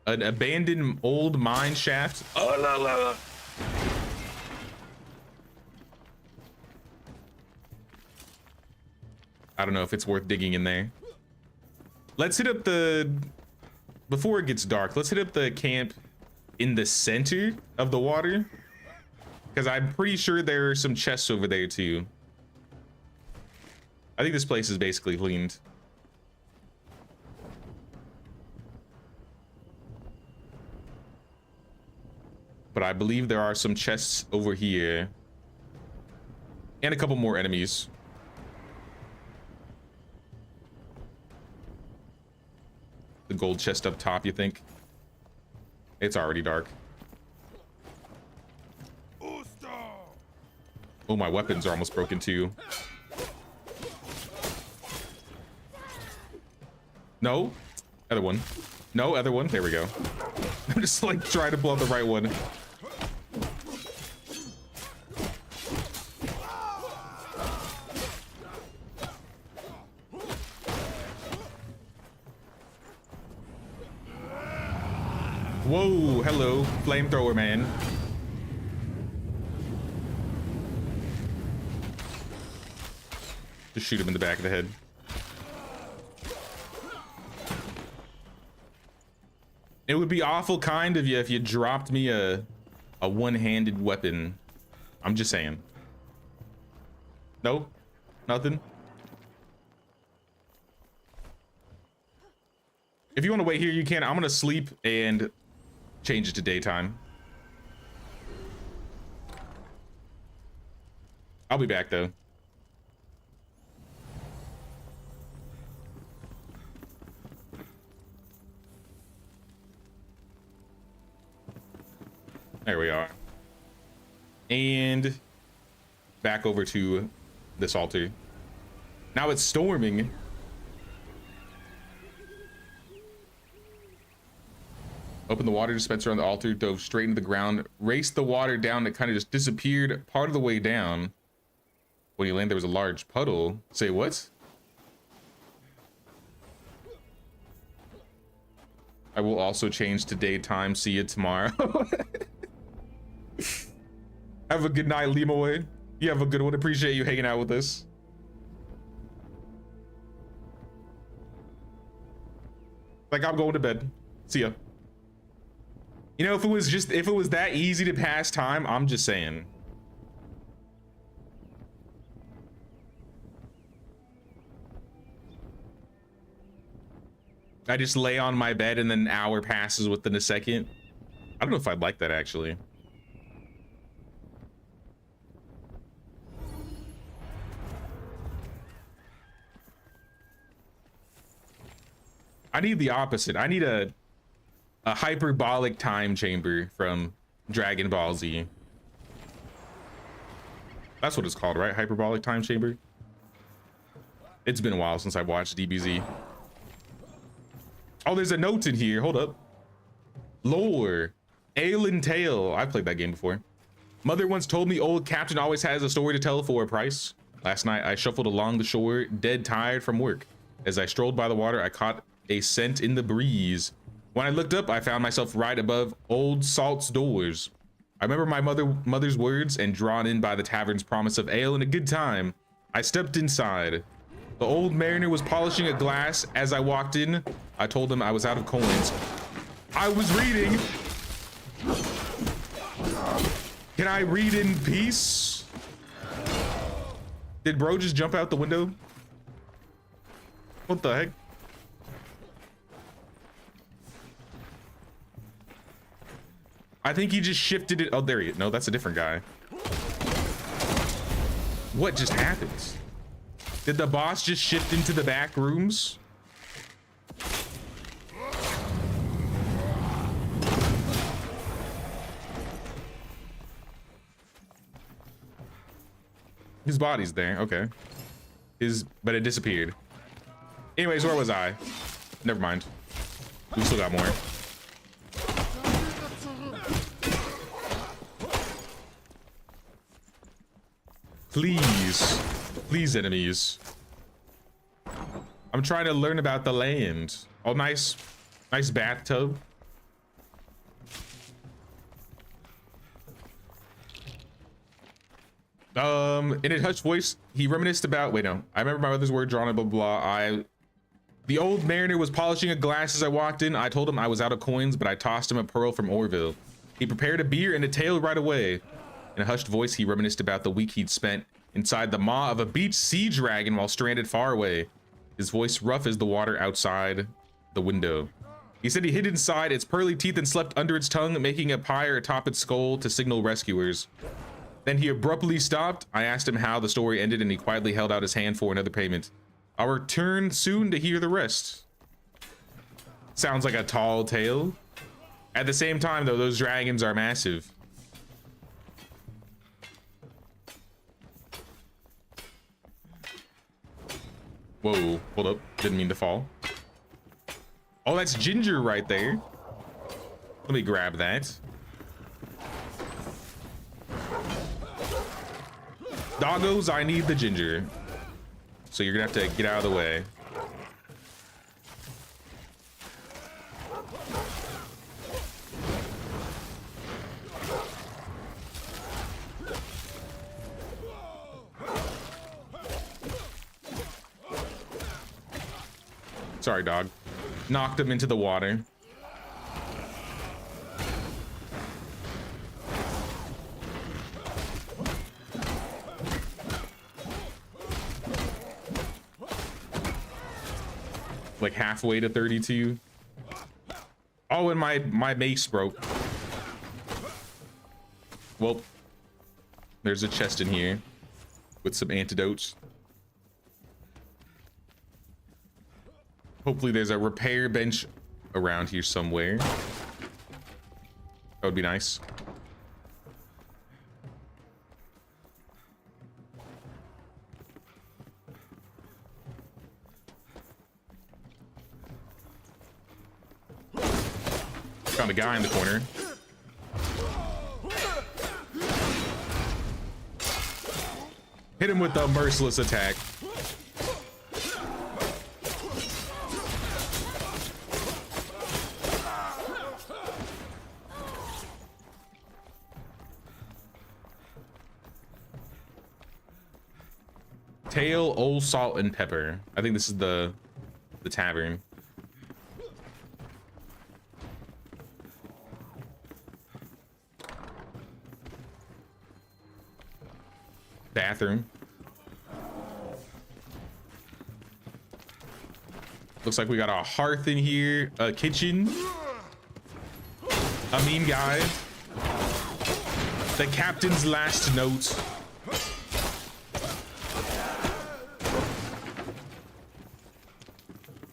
An abandoned old mine shaft. Oh, la, la, la. I don't know if it's worth digging in there. Let's hit up the, before it gets dark, let's hit up the camp in the center of the water, because I'm pretty sure there are some chests over there too. I think this place is basically cleaned. But I believe there are some chests over here and a couple more enemies. The gold chest up top, you think? It's already dark. Oh, my weapons are almost broken too. No, other one. No, other one. There we go. I'm just like trying to blow up the right one. Whoa, hello, flamethrower man. Just shoot him in the back of the head. It would be awful kind of you if you dropped me a one-handed weapon. I'm just saying. No? Nothing? If you want to wait here, you can. I'm gonna sleep and change it to daytime. I'll be back though. There we are. And back over to this altar. Now it's storming. Open the water dispenser on the altar, dove straight into the ground, raced the water down. It kind of just disappeared part of the way down. When you landed, there was a large puddle. Say what? I will also change to daytime. See you tomorrow. Have a good night, Limoe. You have a good one. Appreciate you hanging out with us. Like, I'm going to bed. See ya. You know, if it was that easy to pass time, I'm just saying. I just lay on my bed and then an hour passes within a second. I don't know if I'd like that actually. I need the opposite. I need a hyperbolic time chamber from Dragon Ball Z. That's what it's called, right? Hyperbolic time chamber. It's been a while since I've watched DBZ. Oh, there's a note in here. Hold up. Lore. Ale and Tale. I've played that game before. Mother once told me old captain always has a story to tell for a price. Last night, I shuffled along the shore, dead tired from work. As I strolled by the water, I caught a scent in the breeze. When I looked up, I found myself right above Old Salt's doors. I remember my mother's words, and drawn in by the tavern's promise of ale and a good time, I stepped inside. The old mariner was polishing a glass. As I walked in, I told him I was out of coins. I was reading. Can I read in peace? Did bro just jump out the window? What the heck? I think he just shifted it. Oh, there he is. No, that's a different guy. What just happened? Did the boss just shift into the back rooms? His body's there. Okay. But it disappeared. Anyways, where was I? Never mind. We still got more. Please. Please, enemies. I'm trying to learn about the land. Oh, nice. Nice bathtub. In a hushed voice, he reminisced about, wait, no. I remember my mother's word drawn and blah, blah, blah. The old mariner was polishing a glass as I walked in. I told him I was out of coins, but I tossed him a pearl from Orville. He prepared a beer and a tale right away. In a hushed voice, he reminisced about the week he'd spent inside the maw of a beach sea dragon while stranded far away. His voice rough as the water outside the window. He said he hid inside its pearly teeth and slept under its tongue, making a pyre atop its skull to signal rescuers. Then he abruptly stopped. I asked him how the story ended, and he quietly held out his hand for another payment. I'll return soon to hear the rest. Sounds like a tall tale. At the same time, though, those dragons are massive. Whoa, hold up. Didn't mean to fall. Oh, that's Ginger right there. Let me grab that. Doggos, I need the ginger. So you're gonna have to get out of the way. Sorry, dog. Knocked him into the water. Like halfway to 32. Oh, and my mace broke. Well, there's a chest in here with some antidotes. Hopefully there's a repair bench around here somewhere. That would be nice. Found a guy in the corner. Hit him with the merciless attack. Tail, Old Salt, and Pepper. I think this is the tavern. Bathroom. Looks like we got a hearth in here, a kitchen, a mean guy, the captain's last note.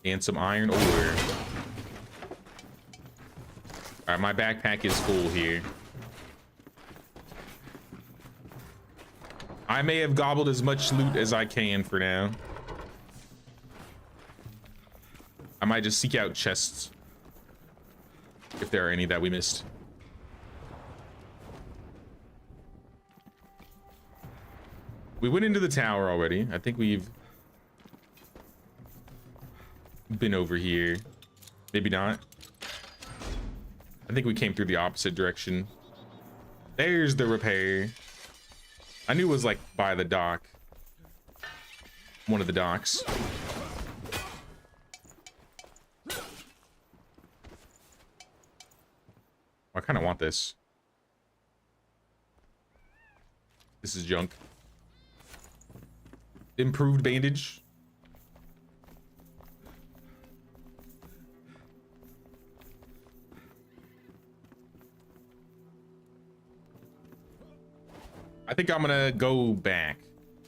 And some iron ore. All right, my backpack is full here. I may have gobbled as much loot as I can for now. I might just seek out chests if there are any that we missed. We went into the tower already. I think we've been over here. Maybe not. I think we came through the opposite direction. There's the repair. I knew it was like by the dock. One of the docks. I kind of want this. This is junk. Improved bandage. I think I'm gonna go back.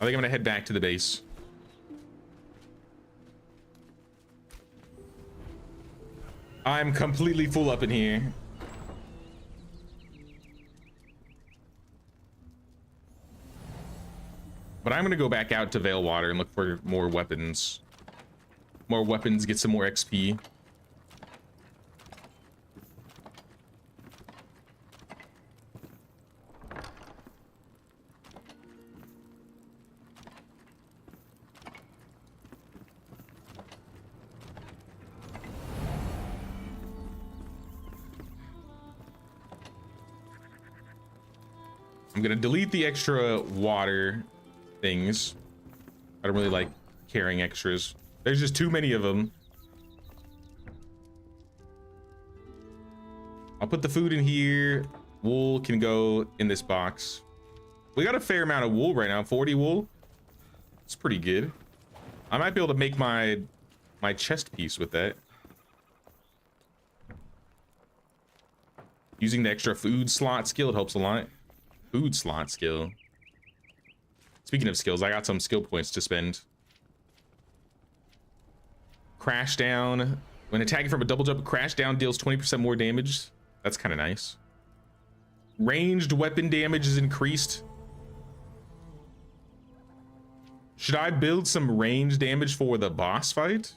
I think I'm gonna head back to the base. I'm completely full up in here. But I'm gonna go back out to Veilwater and look for more weapons. More weapons, get some more XP. I'm gonna delete the extra water things. I don't really like carrying extras. There's just too many of them. I'll put the food in here. Wool can go in this box. We got a fair amount of wool right now. 40 wool. It's pretty good. I might be able to make my chest piece with that. Using the extra food slot skill, it helps a lot. Food slot skill. Speaking of skills, I got some skill points to spend. Crash down. When attacking from a double jump, crash down deals 20% more damage. That's kind of nice. Ranged weapon damage is increased. Should I build some range damage for the boss fight?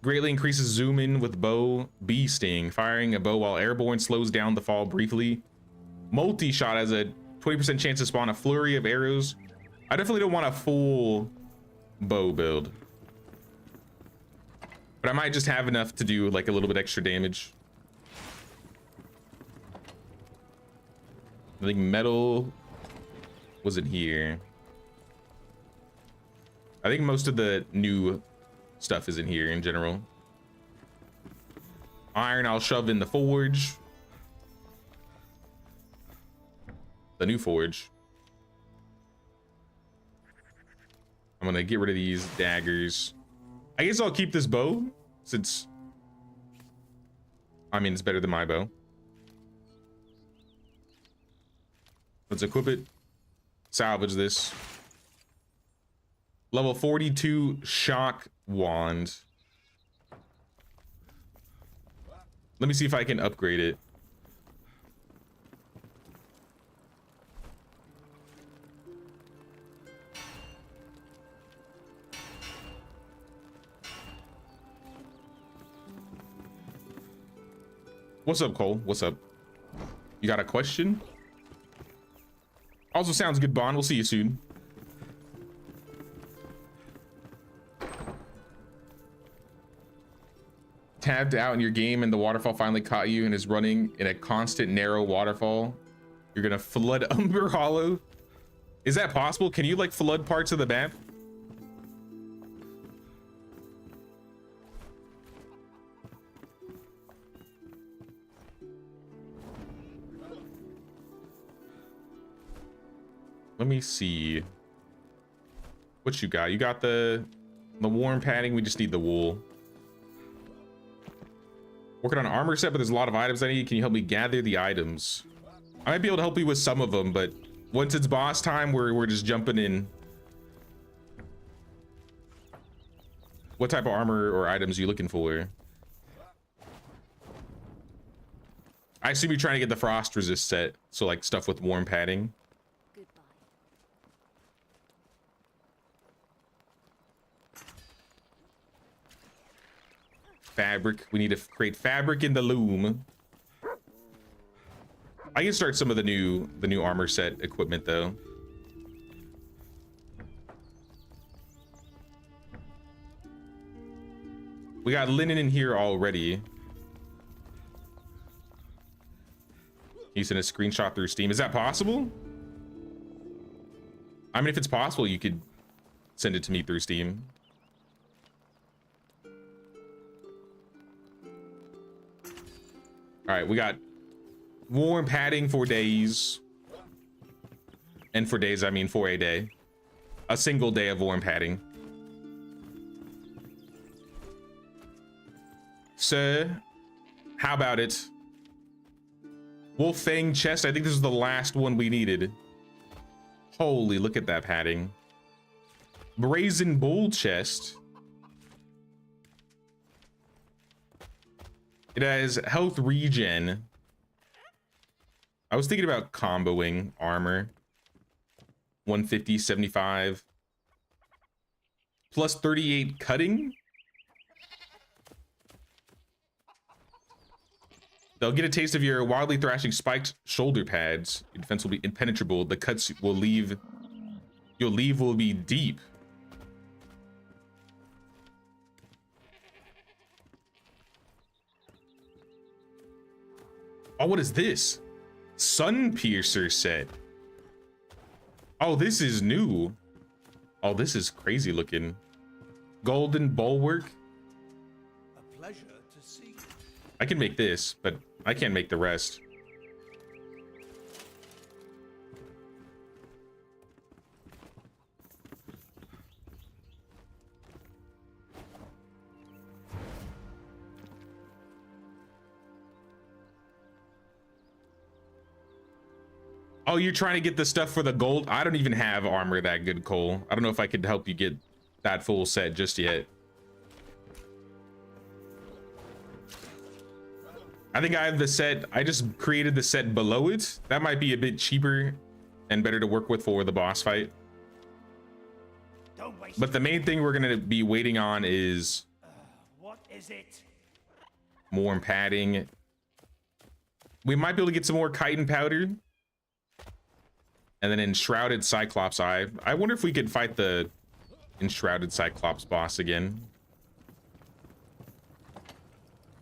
Greatly increases zoom in with bow. Bee sting. Firing a bow while airborne slows down the fall briefly. Multi-shot has a 20% chance to spawn a flurry of arrows. I definitely don't want a full bow build. But I might just have enough to do like a little bit extra damage. I think metal was in here. I think most of the new stuff is in here in general. Iron I'll shove in the forge. The new forge. I'm gonna get rid of these daggers. I guess I'll keep this bow since, I mean, it's better than my bow. Let's equip it. Salvage this. Level 42 shock wand. Let me see if I can upgrade it. What's up, Cole? What's up? You got a question? Also sounds good, Bond. We'll see you soon. Tabbed out in your game and the waterfall finally caught you and is running in a constant narrow waterfall. You're gonna flood Umber Hollow. Is that possible? Can you like flood parts of the map? Let me see what you got. You got the warm padding. We just need the wool. Working on an armor set, but there's a lot of items I need. Can you help me gather the items? I might be able to help you with some of them, but once it's boss time, we're just jumping in. What type of armor or items are you looking for? I assume you're trying to get the frost resist set, so like stuff with warm padding. Fabric. We need to create fabric in the loom. I can start some of the new armor set equipment though. We got linen in here already. You sent a screenshot through Steam. Is that possible? I mean, if it's possible, you could send it to me through Steam. All right, we got warm padding for days. And for days, I mean for a day. A single day of warm padding. Sir, how about it? Wolf Fang chest, I think this is the last one we needed. Holy, look at that padding. Brazen Bull chest. It has health regen. I was thinking about comboing armor. 150, 75. Plus 38 cutting. They'll get a taste of your wildly thrashing spiked shoulder pads. Your defense will be impenetrable. The cuts will leave. Your leave will be deep. Oh, what is this? Sun Piercer set. Oh, this is new. Oh, this is crazy looking. Golden Bulwark. A pleasure to see. I can make this, but I can't make the rest. Oh, you're trying to get the stuff for the gold? I don't even have armor that good, Cole. I don't know if I could help you get that full set just yet. I think I have the set. I just created the set below it. That might be a bit cheaper and better to work with for the boss fight. Don't waste. But the main thing we're gonna be waiting on is What is it? more padding. We might be able to get some more chitin powder. And then Enshrouded Cyclops Eye. I wonder if we could fight the Enshrouded Cyclops boss again.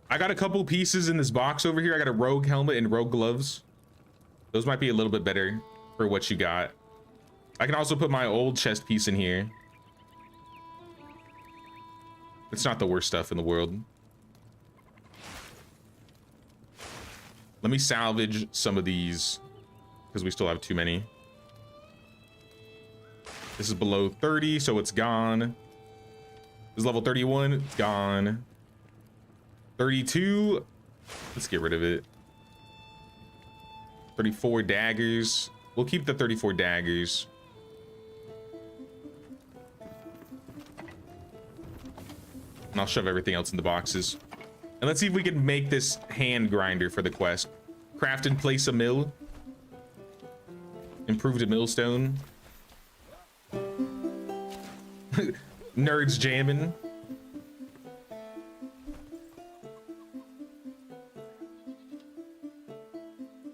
I got a couple pieces in this box over here. I got a rogue helmet and rogue gloves. Those might be a little bit better for what you got. I can also put my old chest piece in here. It's not the worst stuff in the world. Let me salvage some of these because we still have too many. This is below 30, so it's gone. This is level 31, it's gone. 32, let's get rid of it. 34 daggers. We'll keep the 34 daggers. And I'll shove everything else in the boxes. And let's see if we can make this hand grinder for the quest. Craft and place a mill. Improved a millstone. Nerds jamming.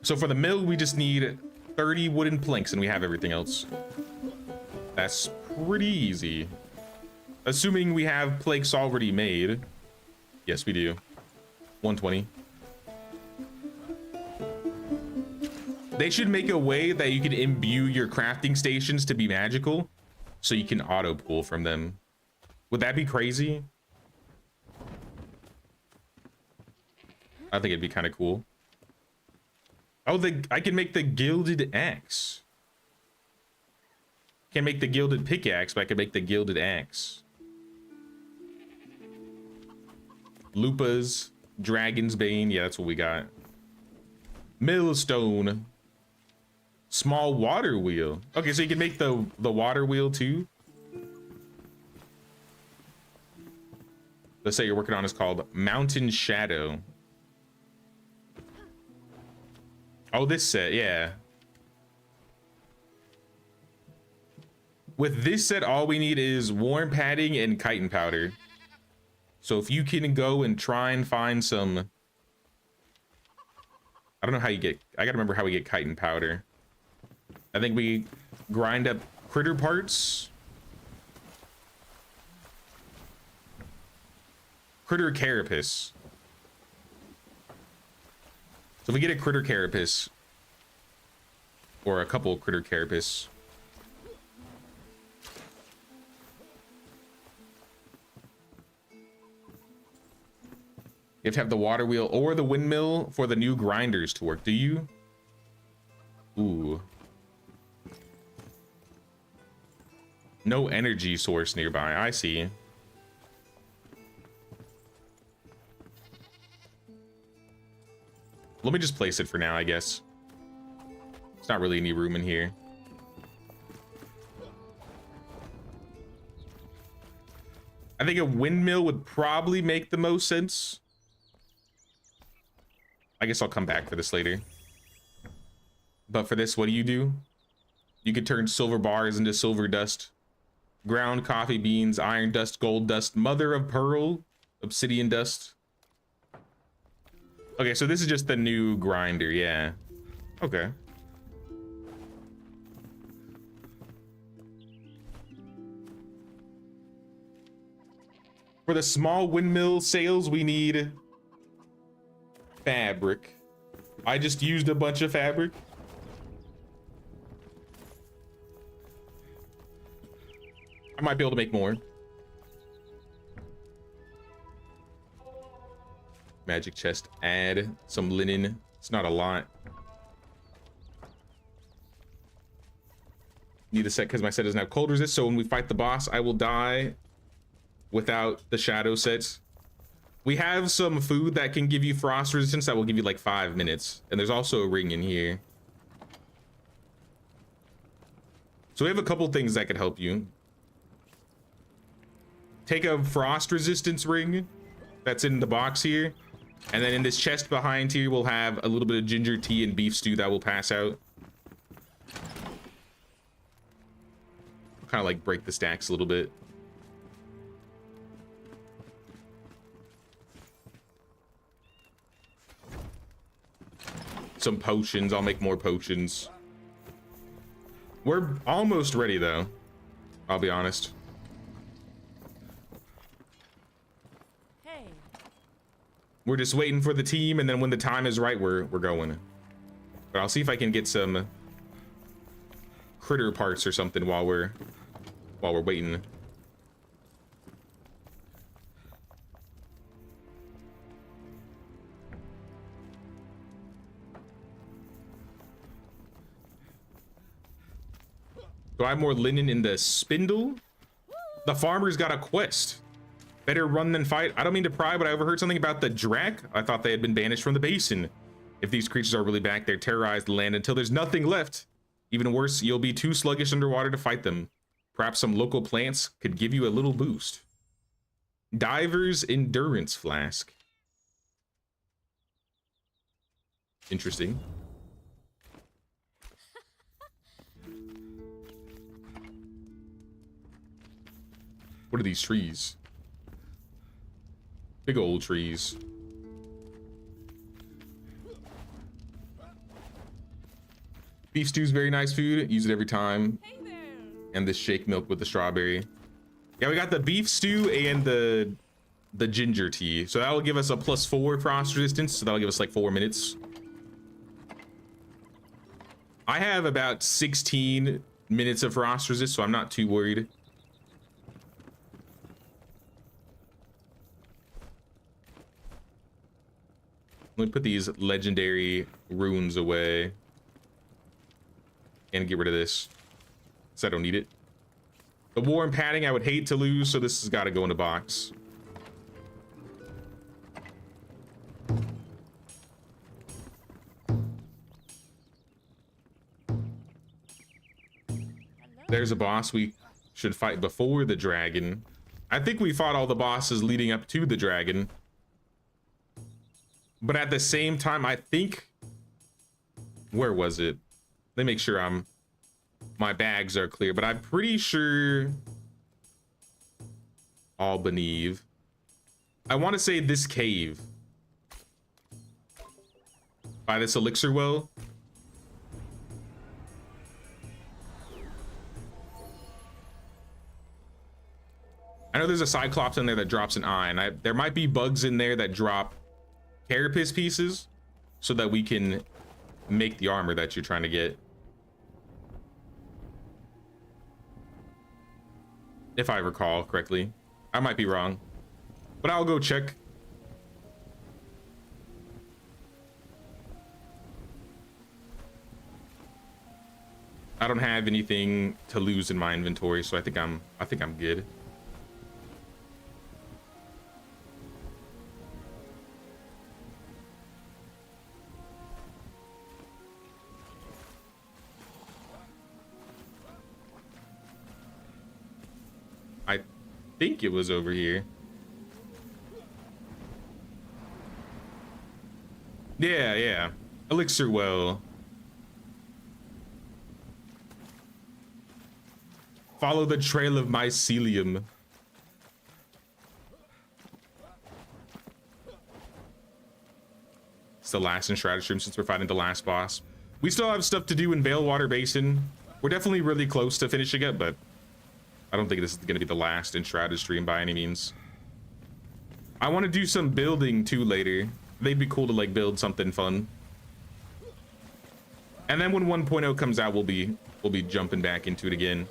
So for the mill, we just need 30 wooden planks and we have everything else. That's pretty easy. Assuming we have planks already made. Yes, we do. 120. They should make a way that you can imbue your crafting stations to be magical so you can auto pull from them. Would that be crazy? I think it'd be kind of cool. Oh, I can make the gilded axe. Can't make the gilded pickaxe, but I can make the gilded axe. Lupas, Dragon's Bane. Yeah, that's what we got. Millstone. Small water wheel. Okay, so you can make the water wheel too. The set you're working on is called Mountain Shadow. Oh, this set, yeah. With this set, all we need is warm padding and chitin powder. So if you can go and try and find some... I don't know how you get... I gotta remember how we get chitin powder. I think we grind up critter parts. Critter carapace. So if we get a critter carapace, or a couple critter carapace. You have to have the water wheel or the windmill for the new grinders to work. Do you? Ooh. No energy source nearby. I see. Let me just place it for now, I guess. There's not really any room in here. I think a windmill would probably make the most sense. I guess I'll come back for this later. But for this, what do? You could turn silver bars into silver dust. Ground coffee beans, iron dust, gold dust, mother of pearl, obsidian dust. Okay, so this is just the new grinder, yeah. Okay. For the small windmill sails, we need fabric. I just used a bunch of fabric. I might be able to make more. Magic chest, add some linen. It's not a lot. Need a set because my set doesn't have cold resist, so when we fight the boss, I will die without the shadow sets. We have some food that can give you frost resistance that will give you like 5 minutes. And there's also a ring in here. So we have a couple things that could help you. Take a frost resistance ring that's in the box here. And then in this chest behind here, we'll have a little bit of ginger tea and beef stew that will pass out. Kind of like break the stacks a little bit. Some potions. I'll make more potions. We're almost ready though. I'll be honest. Hey. We're just waiting for the team, and then when the time is right, we're going. But I'll see if I can get some critter parts or something while we're waiting. Do I have more linen in the spindle? The farmer's got a quest. Better run than fight. I don't mean to pry, but I overheard something about the Drac. I thought they had been banished from the basin. If these creatures are really back, they're terrorized the land until there's nothing left. Even worse, you'll be too sluggish underwater to fight them. Perhaps some local plants could give you a little boost. Diver's Endurance Flask. Interesting. What are these trees? Big old trees. Beef stew's very nice food. Use it every time. Hey there. And this shake milk with the strawberry. Yeah, we got the beef stew and the ginger tea. So that will give us a +4 frost resistance. So that'll give us like 4 minutes. I have about 16 minutes of frost resist, so I'm not too worried. Let me put these legendary runes away and get rid of this, because I don't need it. The war and padding I would hate to lose, so this has got to go in a box. There's a boss we should fight before the dragon. I think we fought all the bosses leading up to the dragon. But at the same time, I think... Where was it? Let me make sure my bags are clear, but I'm pretty sure... Albany. I want to say this cave. By this elixir well. I know there's a Cyclops in there that drops an eye, and there might be bugs in there that drop carapace pieces so that we can make the armor that you're trying to get. if I recall correctly. I might be wrong, but I'll go check. I don't have anything to lose in my inventory, so I think I'm good. I think it was over here. Yeah. Elixir well. Follow the trail of mycelium. It's the last Enshrouded stream since we're fighting the last boss. We still have stuff to do in Veilwater Basin. We're definitely really close to finishing it, but I don't think this is going to be the last Enshrouded stream by any means. I want to do some building too later. They'd be cool to like build something fun. And then when 1.0 comes out, we'll be jumping back into it again.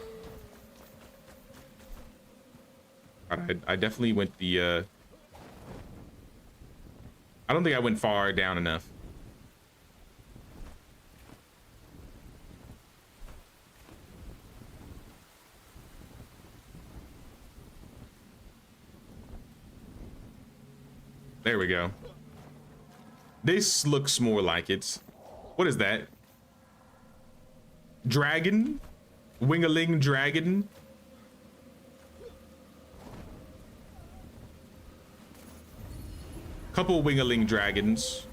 I definitely went the I don't think I went far down enough. There we go. This looks more like it. What is that? Dragon? Wingaling dragon? Couple wingaling dragons.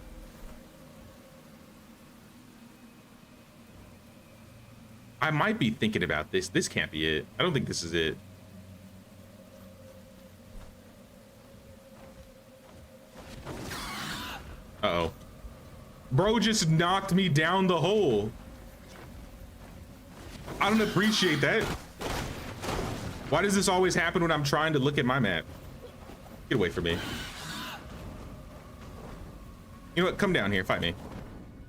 I might be thinking about this. This can't be it. I don't think this is it. Uh-oh. Bro just knocked me down the hole. I don't appreciate that. Why does this always happen when I'm trying to look at my map? Get away from me. You know what? Come down here. Fight me.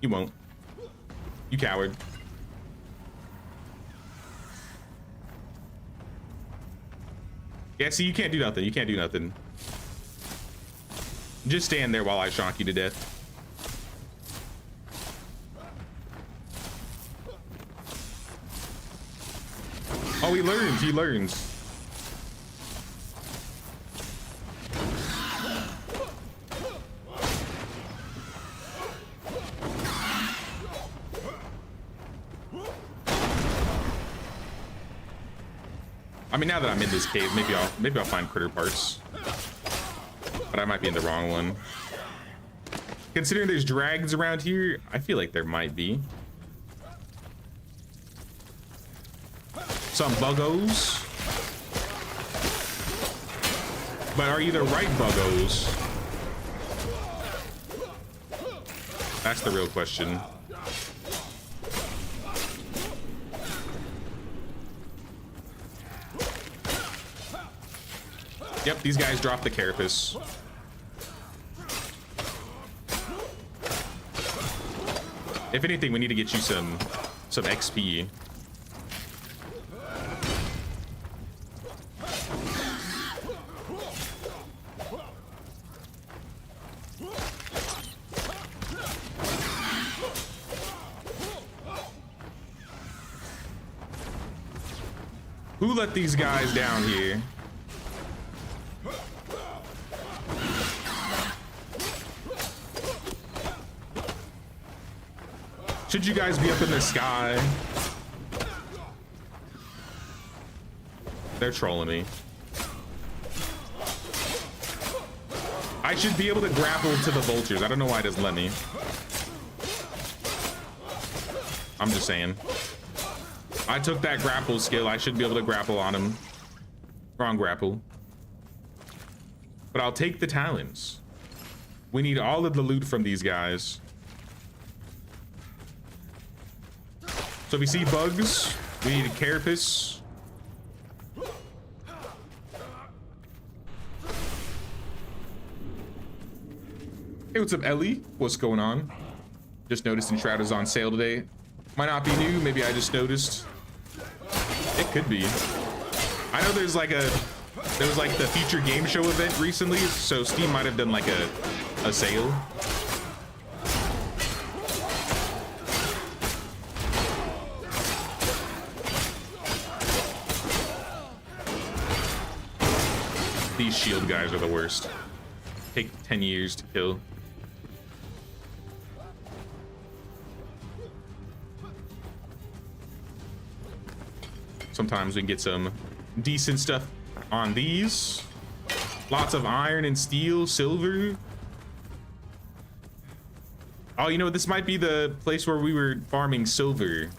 You won't. You coward. Yeah, see, you can't do nothing. You can't do nothing. Just stand there while I shock you to death. Oh, he learns. He learns. I mean, now that I'm in this cave, maybe I'll find critter parts. But I might be in the wrong one. Considering there's dragons around here, I feel like there might be. Some buggos. But are you the right buggos? That's the real question. Yep, these guys drop the carapace. If anything, we need to get you some XP. Who let these guys down here? Should you guys be up in the sky? They're trolling me. I should be able to grapple to the vultures. I don't know why it doesn't let me. I'm just saying. I took that grapple skill. I should be able to grapple on him. Wrong grapple. But I'll take the talons. We need all of the loot from these guys. So if we see bugs, we need a carapace. Hey, what's up, Ellie? What's going on? Just noticed Enshrouded is on sale today. Might not be new, maybe I just noticed. It could be. I know there was like the feature game show event recently, so Steam might have done like a sale. These shield guys are the worst. Take 10 years to kill. Sometimes we can get some decent stuff on these. Lots of iron and steel, silver. Oh, you know, this might be the place where we were farming silver.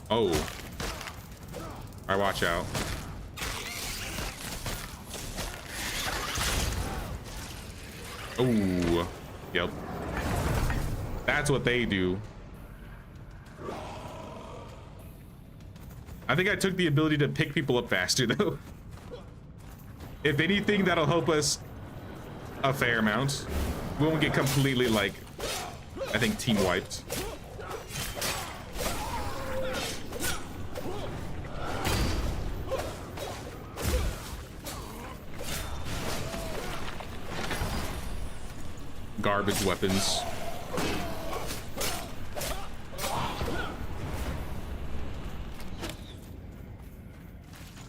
Oh. All right, watch out. Oh, yep. That's what they do. I think I took the ability to pick people up faster though. If anything, that'll help us a fair amount. We won't get completely like, I think, team wiped. Garbage weapons.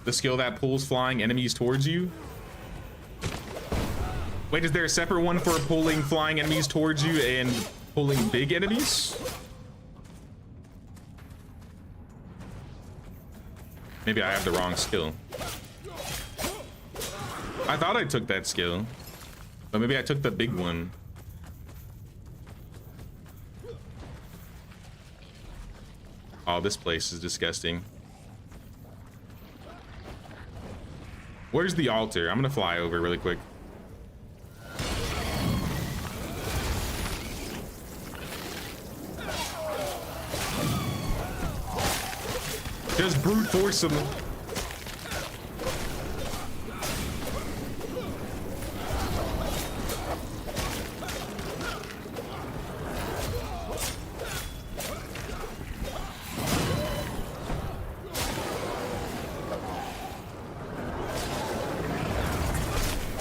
The skill that pulls flying enemies towards you. Wait, is there a separate one for pulling flying enemies towards you and pulling big enemies? Maybe I have the wrong skill. I thought I took that skill, but maybe I took the big one. Oh, this place is disgusting. Where's the altar? I'm gonna fly over really quick. Just brute force him.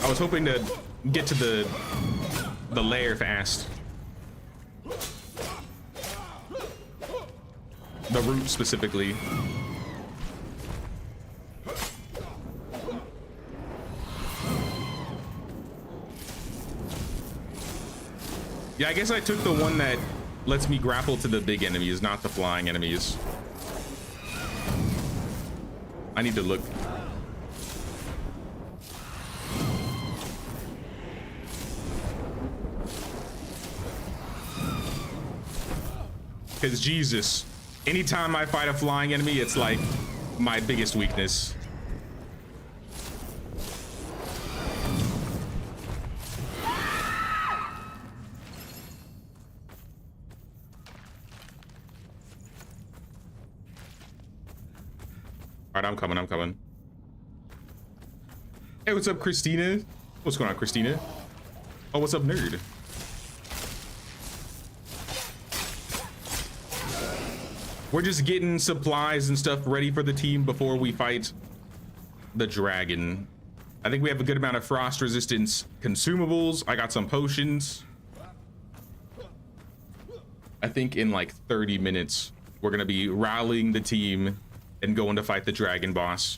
I was hoping to get to the lair fast. The root specifically. Yeah, I guess I took the one that lets me grapple to the big enemies, not the flying enemies. I need to look. Because Jesus, anytime I fight a flying enemy, it's like my biggest weakness. All right, I'm coming. Hey, what's up, Christina? What's going on, Christina? Oh, what's up, nerd? We're just getting supplies and stuff ready for the team before we fight the dragon. I think we have a good amount of frost resistance consumables. I got some potions. I think in like 30 minutes, we're gonna be rallying the team and going to fight the dragon boss.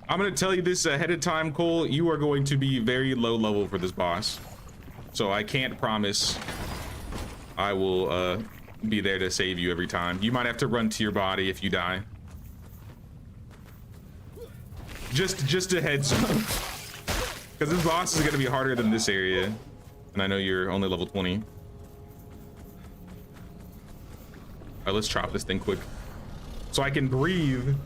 I'm gonna tell you this ahead of time, Cole. You are going to be very low level for this boss, so I can't promise I will be there to save you every time. You might have to run to your body if you die. Just a heads up, because this boss is gonna be harder than this area, and I know you're only level 20. right, let's chop this thing quick so I can breathe.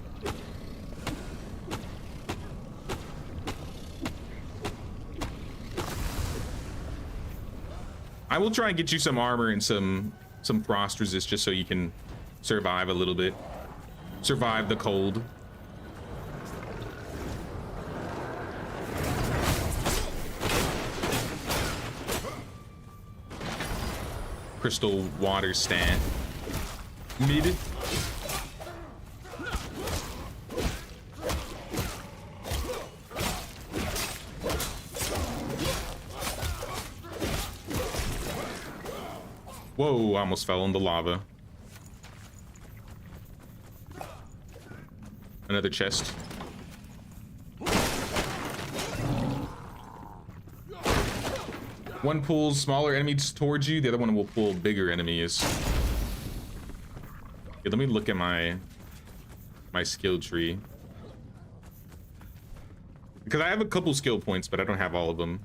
I will try and get you some armor and some frost resist just so you can survive a little bit. Survive the cold. Crystal water stat. Mid. Whoa, I almost fell in the lava. Another chest. One pulls smaller enemies towards you, the other one will pull bigger enemies. Okay, let me look at my skill tree. Because I have a couple skill points, but I don't have all of them.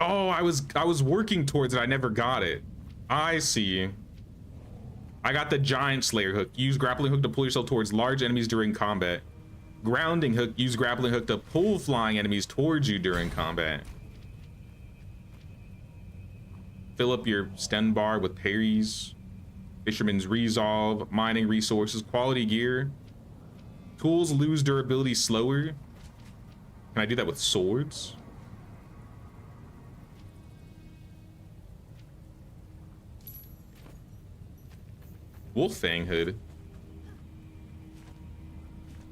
Oh, I was working towards it. I never got it. I see. I got the giant slayer hook. Use grappling hook to pull yourself towards large enemies during combat. Grounding hook. Use grappling hook to pull flying enemies towards you during combat. Fill up your stun bar with parries. Fisherman's resolve. Mining resources. Quality gear. Tools lose durability slower. Can I do that with swords? Wolffang hood.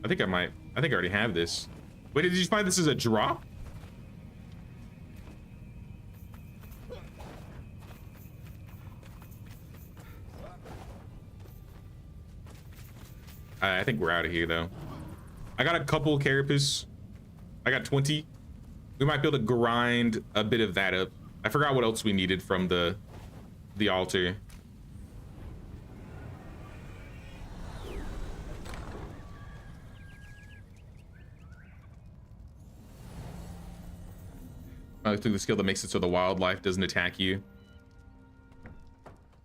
I think I already have this. Wait, did you find this as a drop? I think we're out of here though. I got a couple carapace. I got 20. We might be able to grind a bit of that up. I forgot what else we needed from the altar. Through the skill that makes it so the wildlife doesn't attack you.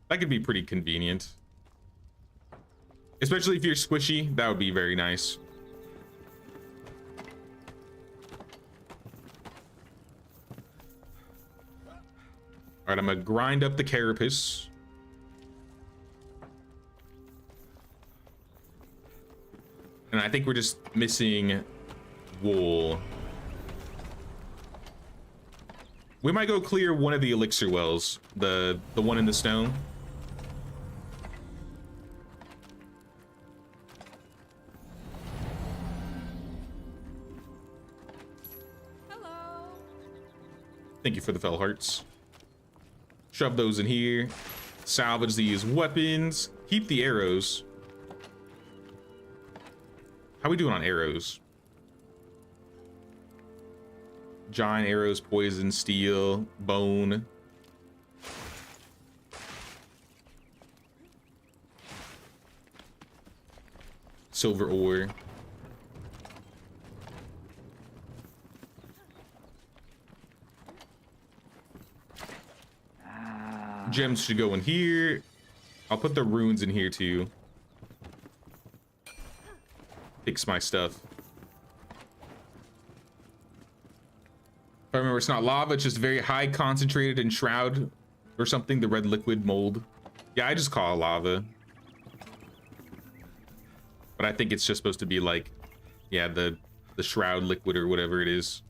That could be pretty convenient. Especially if you're squishy, that would be very nice. All right, I'm gonna grind up the carapace. And I think we're just missing wool. We might go clear one of the elixir wells, the one in the snow. Hello. Thank you for the fell hearts. Shove those in here. Salvage these weapons. Keep the arrows. How we doing on arrows? Giant arrows, poison, steel, bone. Silver ore. Gems should go in here. I'll put the runes in here too. Fix my stuff. If I remember, it's not lava, it's just very high concentrated enshrouded or something, the red liquid mold. Yeah, I just call it lava. But I think it's just supposed to be like, yeah, the shroud liquid or whatever it is.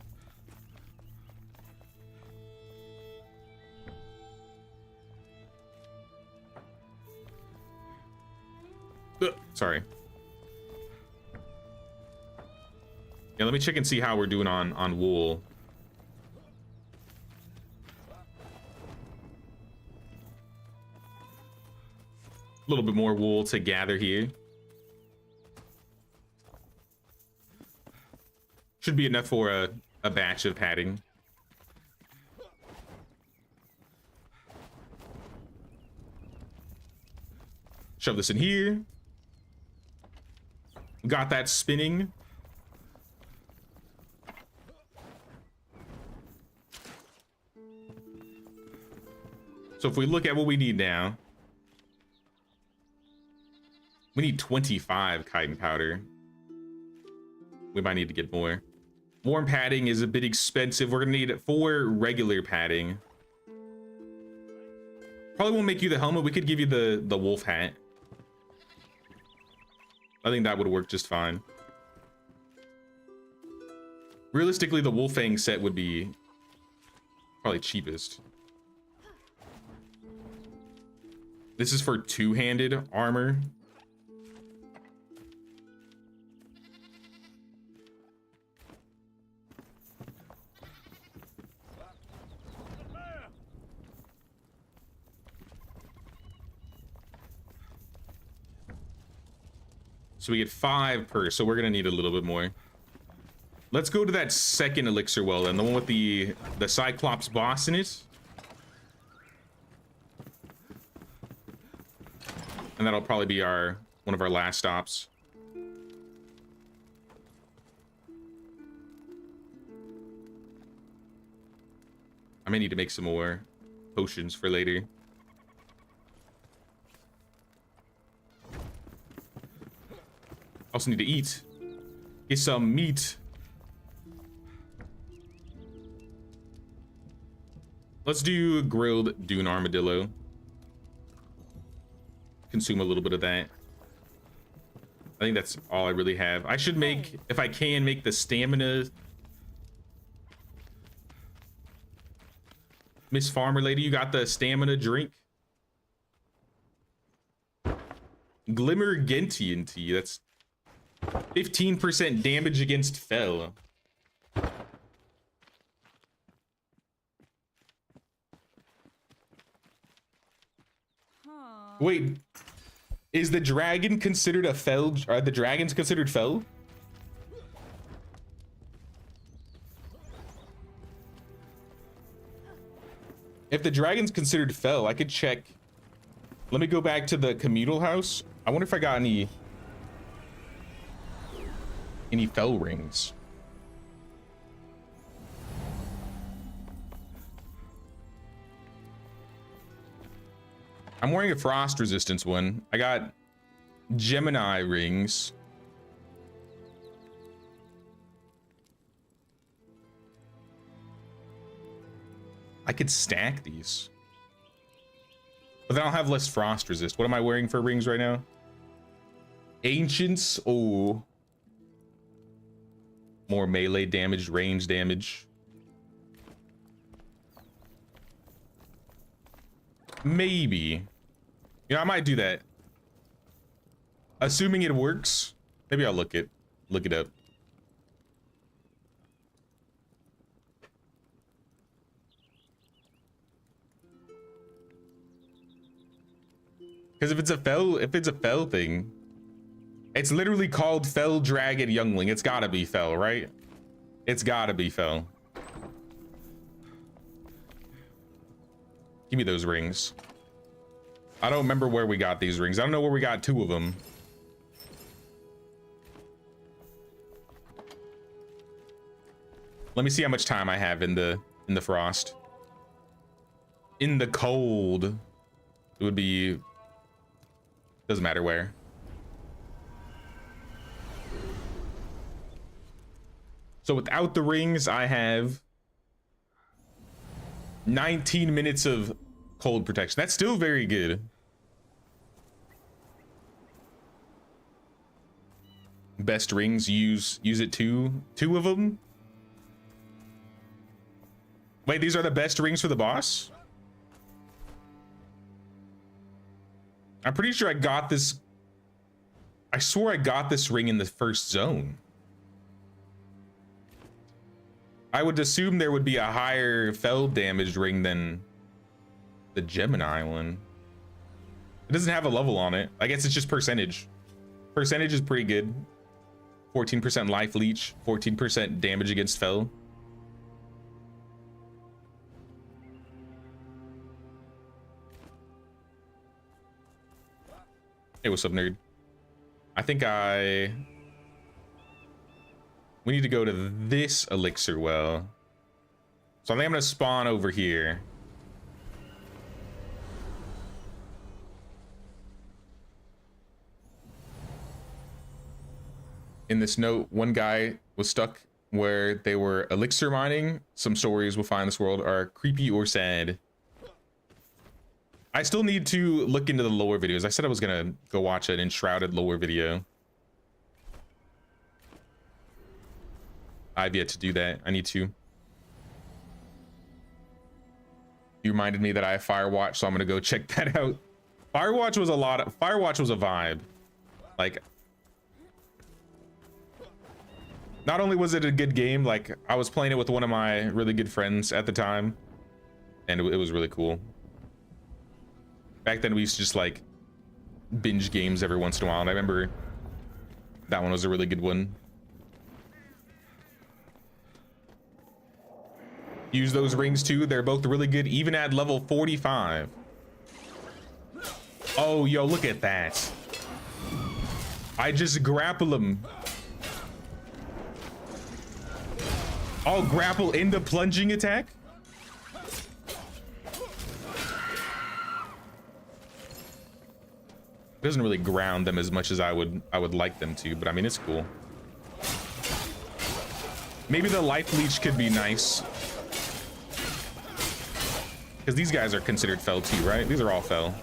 Sorry. Yeah, let me check and see how we're doing on wool. A little bit more wool to gather here. Should be enough for a batch of padding. Shove this in here. Got that spinning. So if we look at what we need now, we need 25 chitin powder. We might need to get more. Warm padding is a bit expensive. We're gonna need 4 regular padding. Probably won't make you the helmet. We could give you the wolf hat. I think that would work just fine. Realistically, the Wolfang set would be probably cheapest. This is for 2-handed armor. So we get 5 per, so we're gonna need a little bit more. Let's go to that second elixir well then, the one with the Cyclops boss in it. And that'll probably be one of our last stops. I may need to make some more potions for later. Also need to eat. Get some meat. Let's do grilled dune armadillo. Consume a little bit of that. I think that's all I really have. I should make, if I can, make the stamina. Miss Farmer Lady, you got the stamina drink? Glimmer Gentian tea. That's 15% damage against Fel. Wait, is the dragon considered a Fel? Are the dragons considered Fel? If the dragon's considered Fel, I could check. Let me go back to the communal house. I wonder if I got any Fel rings. I'm wearing a frost resistance one. I got Gemini rings. I could stack these. But then I'll have less frost resist. What am I wearing for rings right now? Ancients. Oh. More melee damage, range damage. Maybe. Yeah, I might do that. Assuming it works. Maybe I'll look it up. Because if it's a Fel thing, it's literally called Fel Dragon Youngling. It's gotta be Fel, right? It's gotta be Fel. Give me those rings. I don't remember where we got these rings. I don't know where we got 2 of them. Let me see how much time I have in the frost. In the cold. It would be, doesn't matter where. So without the rings, I have 19 minutes of cold protection. That's still very good. Best rings, use it too. 2 of them. Wait, these are the best rings for the boss? I'm pretty sure I got this. I swore I got this ring in the first zone. I would assume there would be a higher Fel damaged ring than the Gemini one. It doesn't have a level on it. I guess it's just percentage. Percentage is pretty good. 14% life leech, 14% damage against Fel. Hey, what's up, nerd? I think we need to go to this elixir well. So I think I'm gonna spawn over here. In this note, one guy was stuck where they were elixir mining. Some stories we'll find in this world are creepy or sad. I still need to look into the lore videos. I said I was gonna go watch an Enshrouded lore video. I've yet to do that. I need to. You reminded me that I have Firewatch, so I'm gonna go check that out. Firewatch was a vibe. Like, not only was it a good game, like I was playing it with one of my really good friends at the time, and it was really cool. Back then we used to just like binge games every once in a while, and I remember that one was a really good one. Use those rings too. They're both really good, even at level 45. Oh, yo, look at that. I just grapple him. I'll grapple into plunging attack. Doesn't really ground them as much as I would like them to, but I mean, it's cool. Maybe the life leech could be nice. Because these guys are considered fell too, right? These are all fell.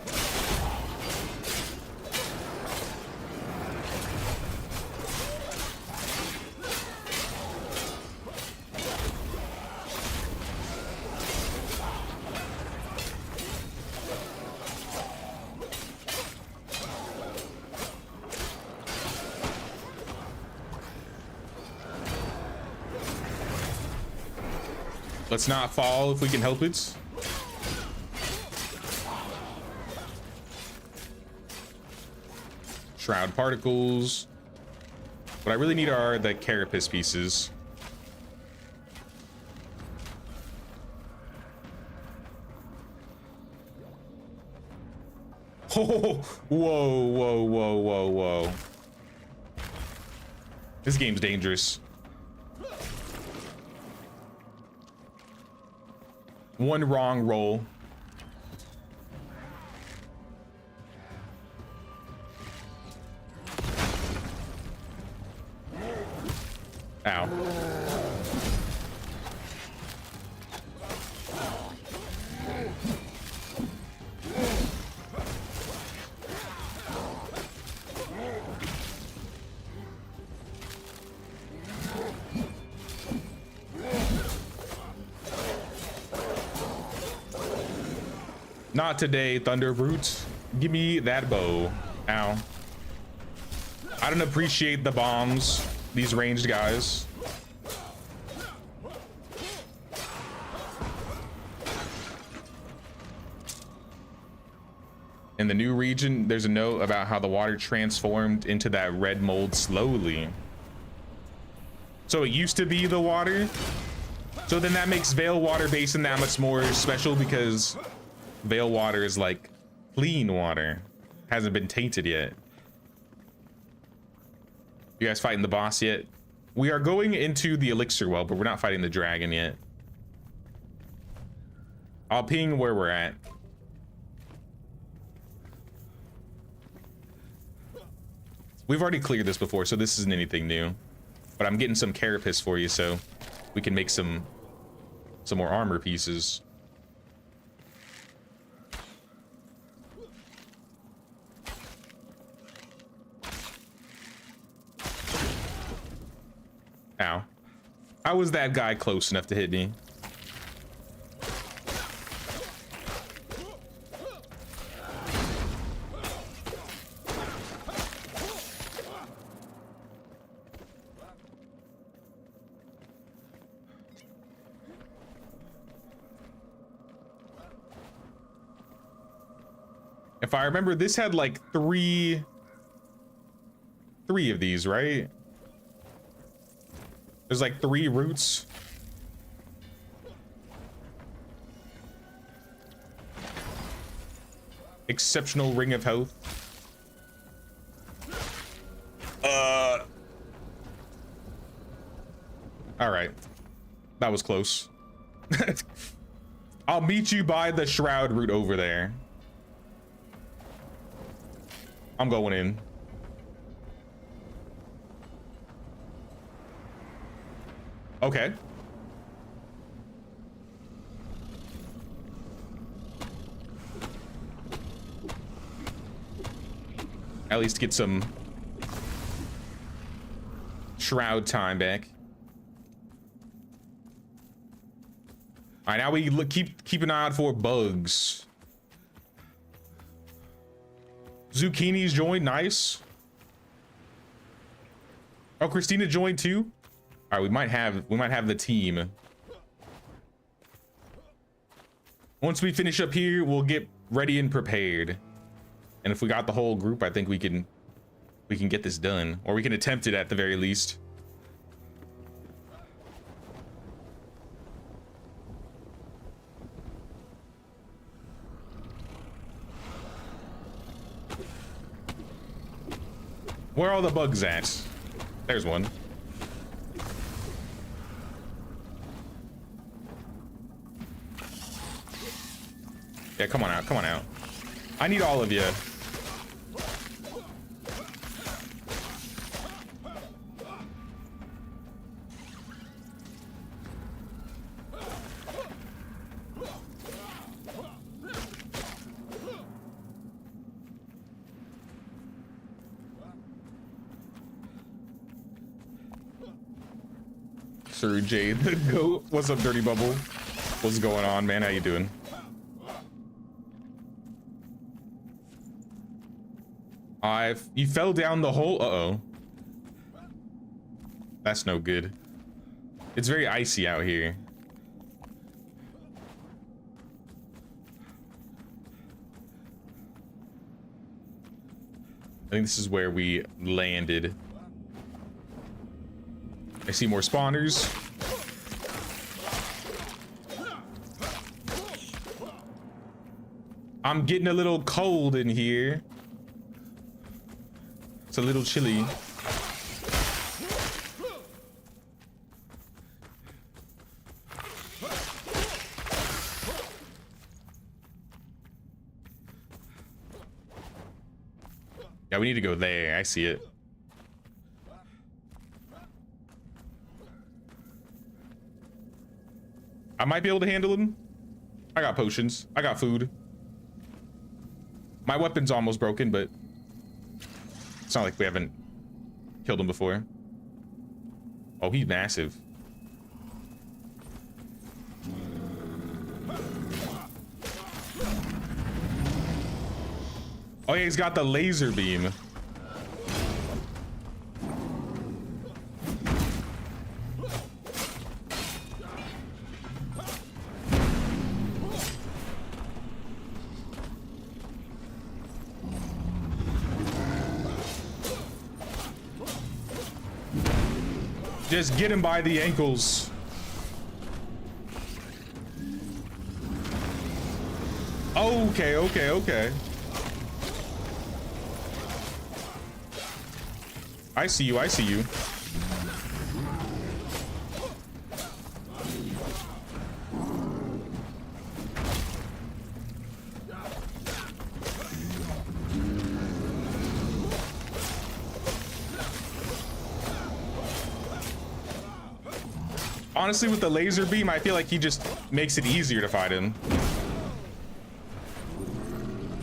Let's not fall if we can help it. Shroud particles. What I really need are the carapace pieces. Oh, whoa. This game's dangerous. One wrong roll. Ow. Not today, Thunderbrute. Give me that bow. Ow. I don't appreciate the bombs, these ranged guys. In the new region, there's a note about how the water transformed into that red mold slowly. So it used to be the water. So then that makes Vale Water Basin that much more special, because Vale water is like clean water. Hasn't been tainted yet. You guys fighting the boss yet? We are going into the elixir well, but we're not fighting the dragon yet. I'll ping where we're at. We've already cleared this before, so this isn't anything new. But I'm getting some carapace for you, so we can make some more armor pieces. Ow. How was that guy close enough to hit me? If I remember, this had like three of these, right? There's like 3 roots. Exceptional ring of health. All right, that was close. I'll meet you by the shroud root over there. I'm going in. Okay. At least get some shroud time back. All right, now we look, keep an eye out for bugs. Zucchini's joined, nice. Oh, Christina joined too. All right, we might have the team. Once we finish up here, we'll get ready and prepared. And if we got the whole group, I think we can get this done, or we can attempt it at the very least. Where are all the bugs at? There's one. Yeah, come on out, come on out. I need all of you. Sir Jay the goat. What's up, Dirty Bubble? What's going on, man? How you doing? You fell down the hole. Uh-oh. That's no good. It's very icy out here. I think this is where we landed. I see more spawners. I'm getting a little cold in here. It's a little chilly. Yeah, we need to go there. I see it. I might be able to handle him. I got potions. I got food. My weapon's almost broken, but it's not like we haven't killed him before. Oh, he's massive. Oh yeah, he's got the laser beam. Just get him by the ankles. Okay, okay, okay. I see you, I see you. Honestly, with the laser beam, I feel like he just makes it easier to fight him.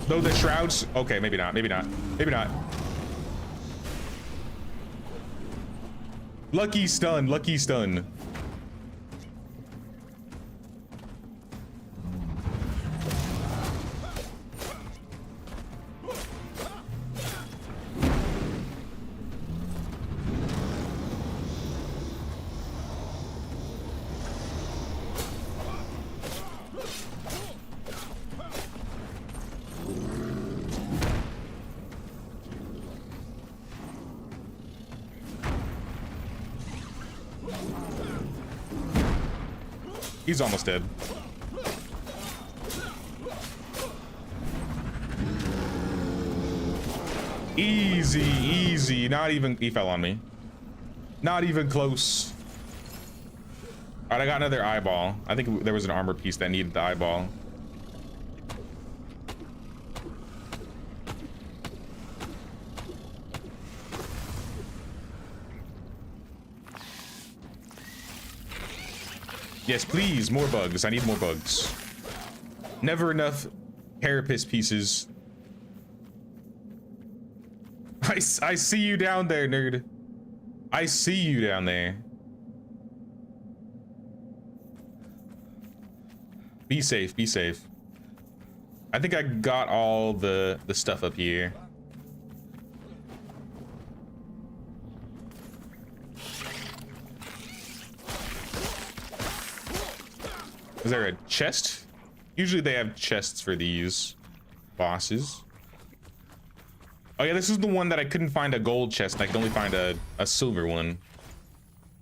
Though the shrouds... Okay, maybe not, maybe not, maybe not. Lucky stun, lucky stun. He's almost dead. Easy, easy. Not even... He fell on me. Not even close. All right, I got another eyeball. I think there was an armor piece that needed the eyeball. Yes, please, more bugs. I need more bugs. Never enough carapace pieces. I see you down there, nerd. I see you down there. Be safe, be safe. I think I got all the stuff up here. Is there a chest? Usually they have chests for these bosses. Oh yeah, this is the one that I couldn't find a gold chest. I could only find a silver one.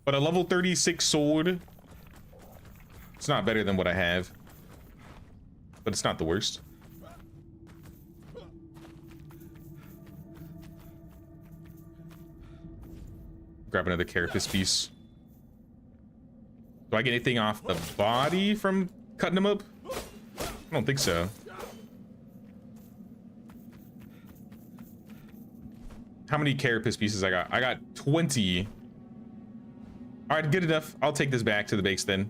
But a level 36 sword. It's not better than what I have. But it's not the worst. Grab another carapace piece. Do I get anything off the body from cutting them up? I don't think so. How many carapace pieces I got? I got 20. All right, good enough. I'll take this back to the base then.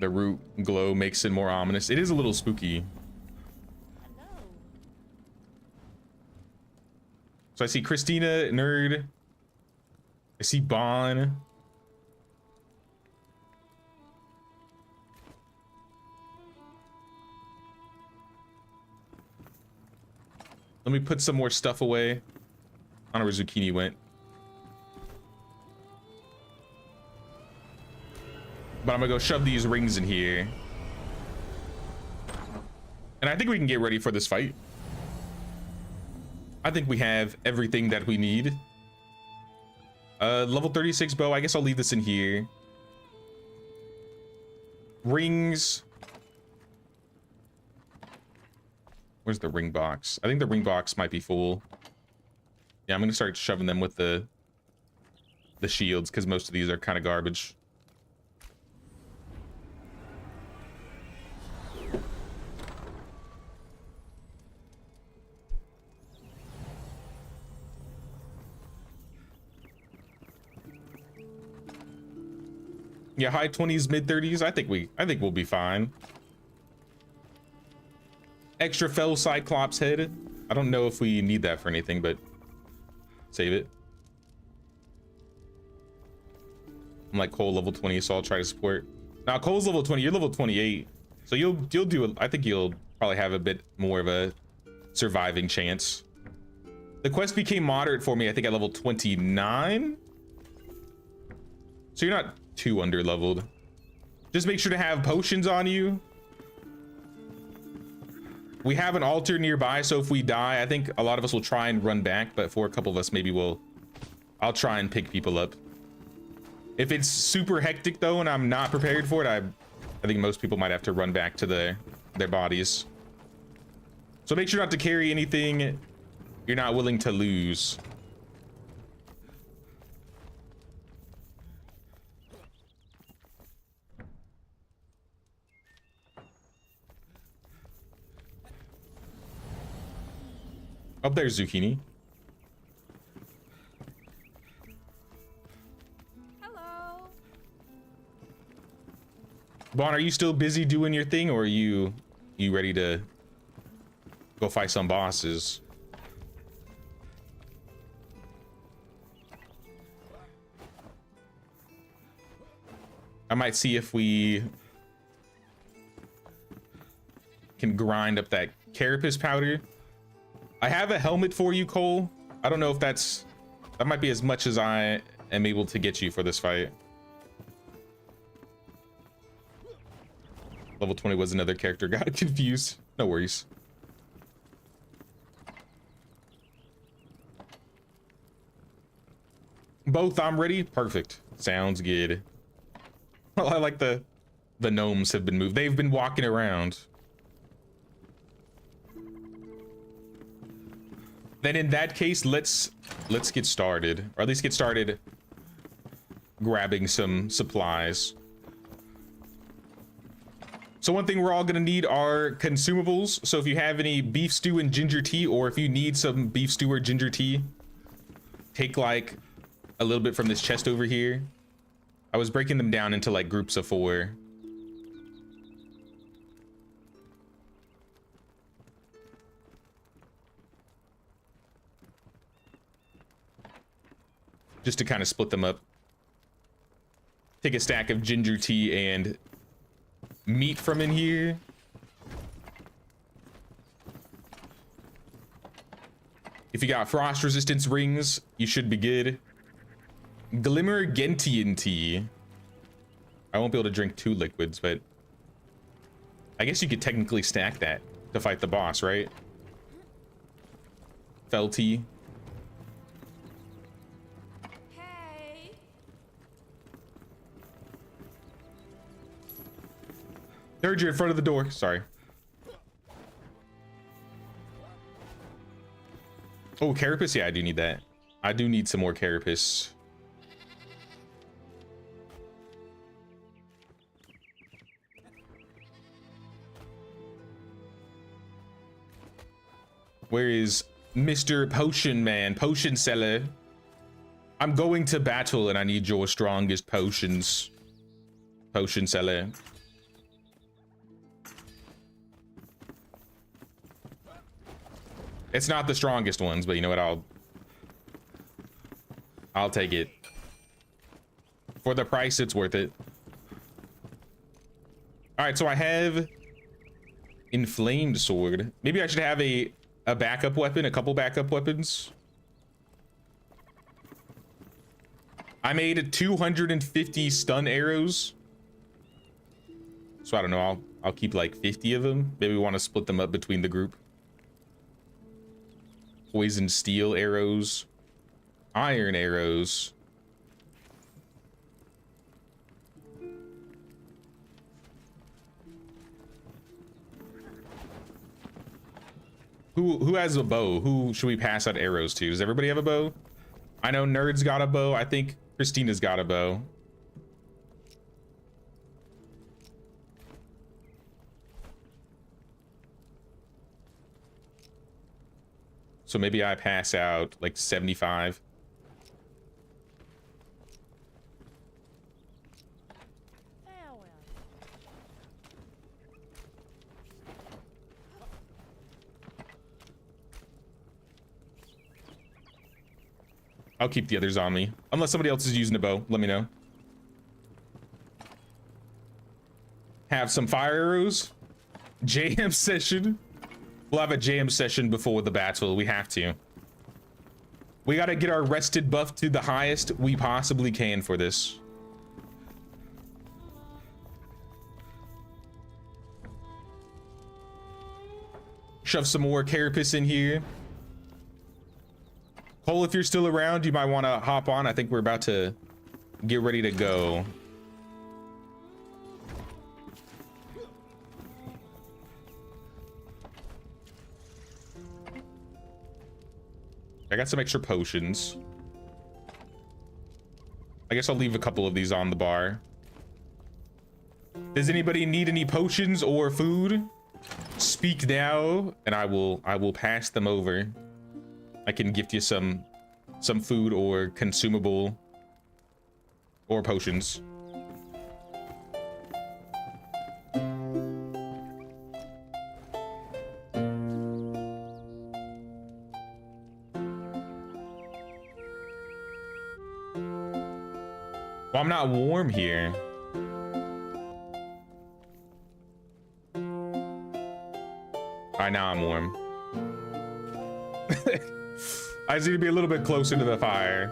The root glow makes it more ominous. It is a little spooky. So I see Christina, nerd. I see Bon. Let me put some more stuff away. I don't know where Zucchini went. But I'm gonna go shove these rings in here. And I think we can get ready for this fight. I think we have everything that we need. Level 36 bow. I guess I'll leave this in here. Rings. Where's the ring box? I think the ring box might be full. Yeah, I'm gonna start shoving them with the shields because most of these are kind of garbage. Yeah, high 20s, mid 30s. I think we'll be fine. Extra fell cyclops head. I don't know if we need that for anything, but save it. I'm like Cole level 20, so I'll try to support. Now Cole's level 20, you're level 28, so you'll do. I think you'll probably have a bit more of a surviving chance. The quest became moderate for me, I think at level 29. So you're not too under leveled. Just make sure to have potions on you. We have an altar nearby, so if we die, I think a lot of us will try and run back, but for a couple of us, maybe I'll try and pick people up. If it's super hectic though, and I'm not prepared for it, I think most people might have to run back to their bodies. So make sure not to carry anything you're not willing to lose. Up there's Zucchini. Hello. Bon, are you still busy doing your thing, or are you ready to go fight some bosses? I might see if we can grind up that carapace powder. I have a helmet for you, Cole. I don't know if that might be as much as I am able to get you for this fight. Level 20 was another character. Got confused. No worries. Both, I'm ready. Perfect. Sounds good. Well, I like the gnomes have been moved. They've been walking around. Then in that case, let's get started, or at least get started grabbing some supplies. So one thing we're all gonna need are consumables. So if you have any beef stew and ginger tea, or if you need some beef stew or ginger tea, take like a little bit from this chest over here. I was breaking them down into like groups of 4. Just to kind of split them up. Take a stack of ginger tea and meat from in here. If you got frost resistance rings, you should be good. Glimmer Gentian tea. I won't be able to drink 2 liquids, but I guess you could technically stack that to fight the boss, right? Fell tea. Hey. Heard you in front of the door. Sorry. Oh, carapace. Yeah, I do need that. I do need some more carapace. Where is Mr. Potion Man? Potion seller. I'm going to battle and I need your strongest potions. Potion seller. It's not the strongest ones, but you know what? I'll take it. For the price, it's worth it. All right, so I have inflamed sword. Maybe I should have a backup weapon, a couple backup weapons. I made 250 stun arrows. So I don't know, I'll keep like 50 of them. Maybe we want to split them up between the group. Poison steel arrows, iron arrows. Who has a bow? Who should we pass out arrows to? Does everybody have a bow? I know Nerd's got a bow. I think Christina's got a bow. So maybe I pass out like 75. I'll keep the others on me. Unless somebody else is using a bow, let me know. Have some fire arrows. JM session. We'll have a JM session before the battle. We have to. We gotta get our rested buff to the highest we possibly can for this. Shove some more carapace in here. Cole, if you're still around, you might want to hop on. I think we're about to get ready to go. I got some extra potions. I guess I'll leave a couple of these on the bar. Does anybody need any potions or food? Speak now, and I will pass them over. I can gift you some food or consumable or potions. Well, I'm not warm here. All right, now I'm warm. I just need to be a little bit closer to the fire.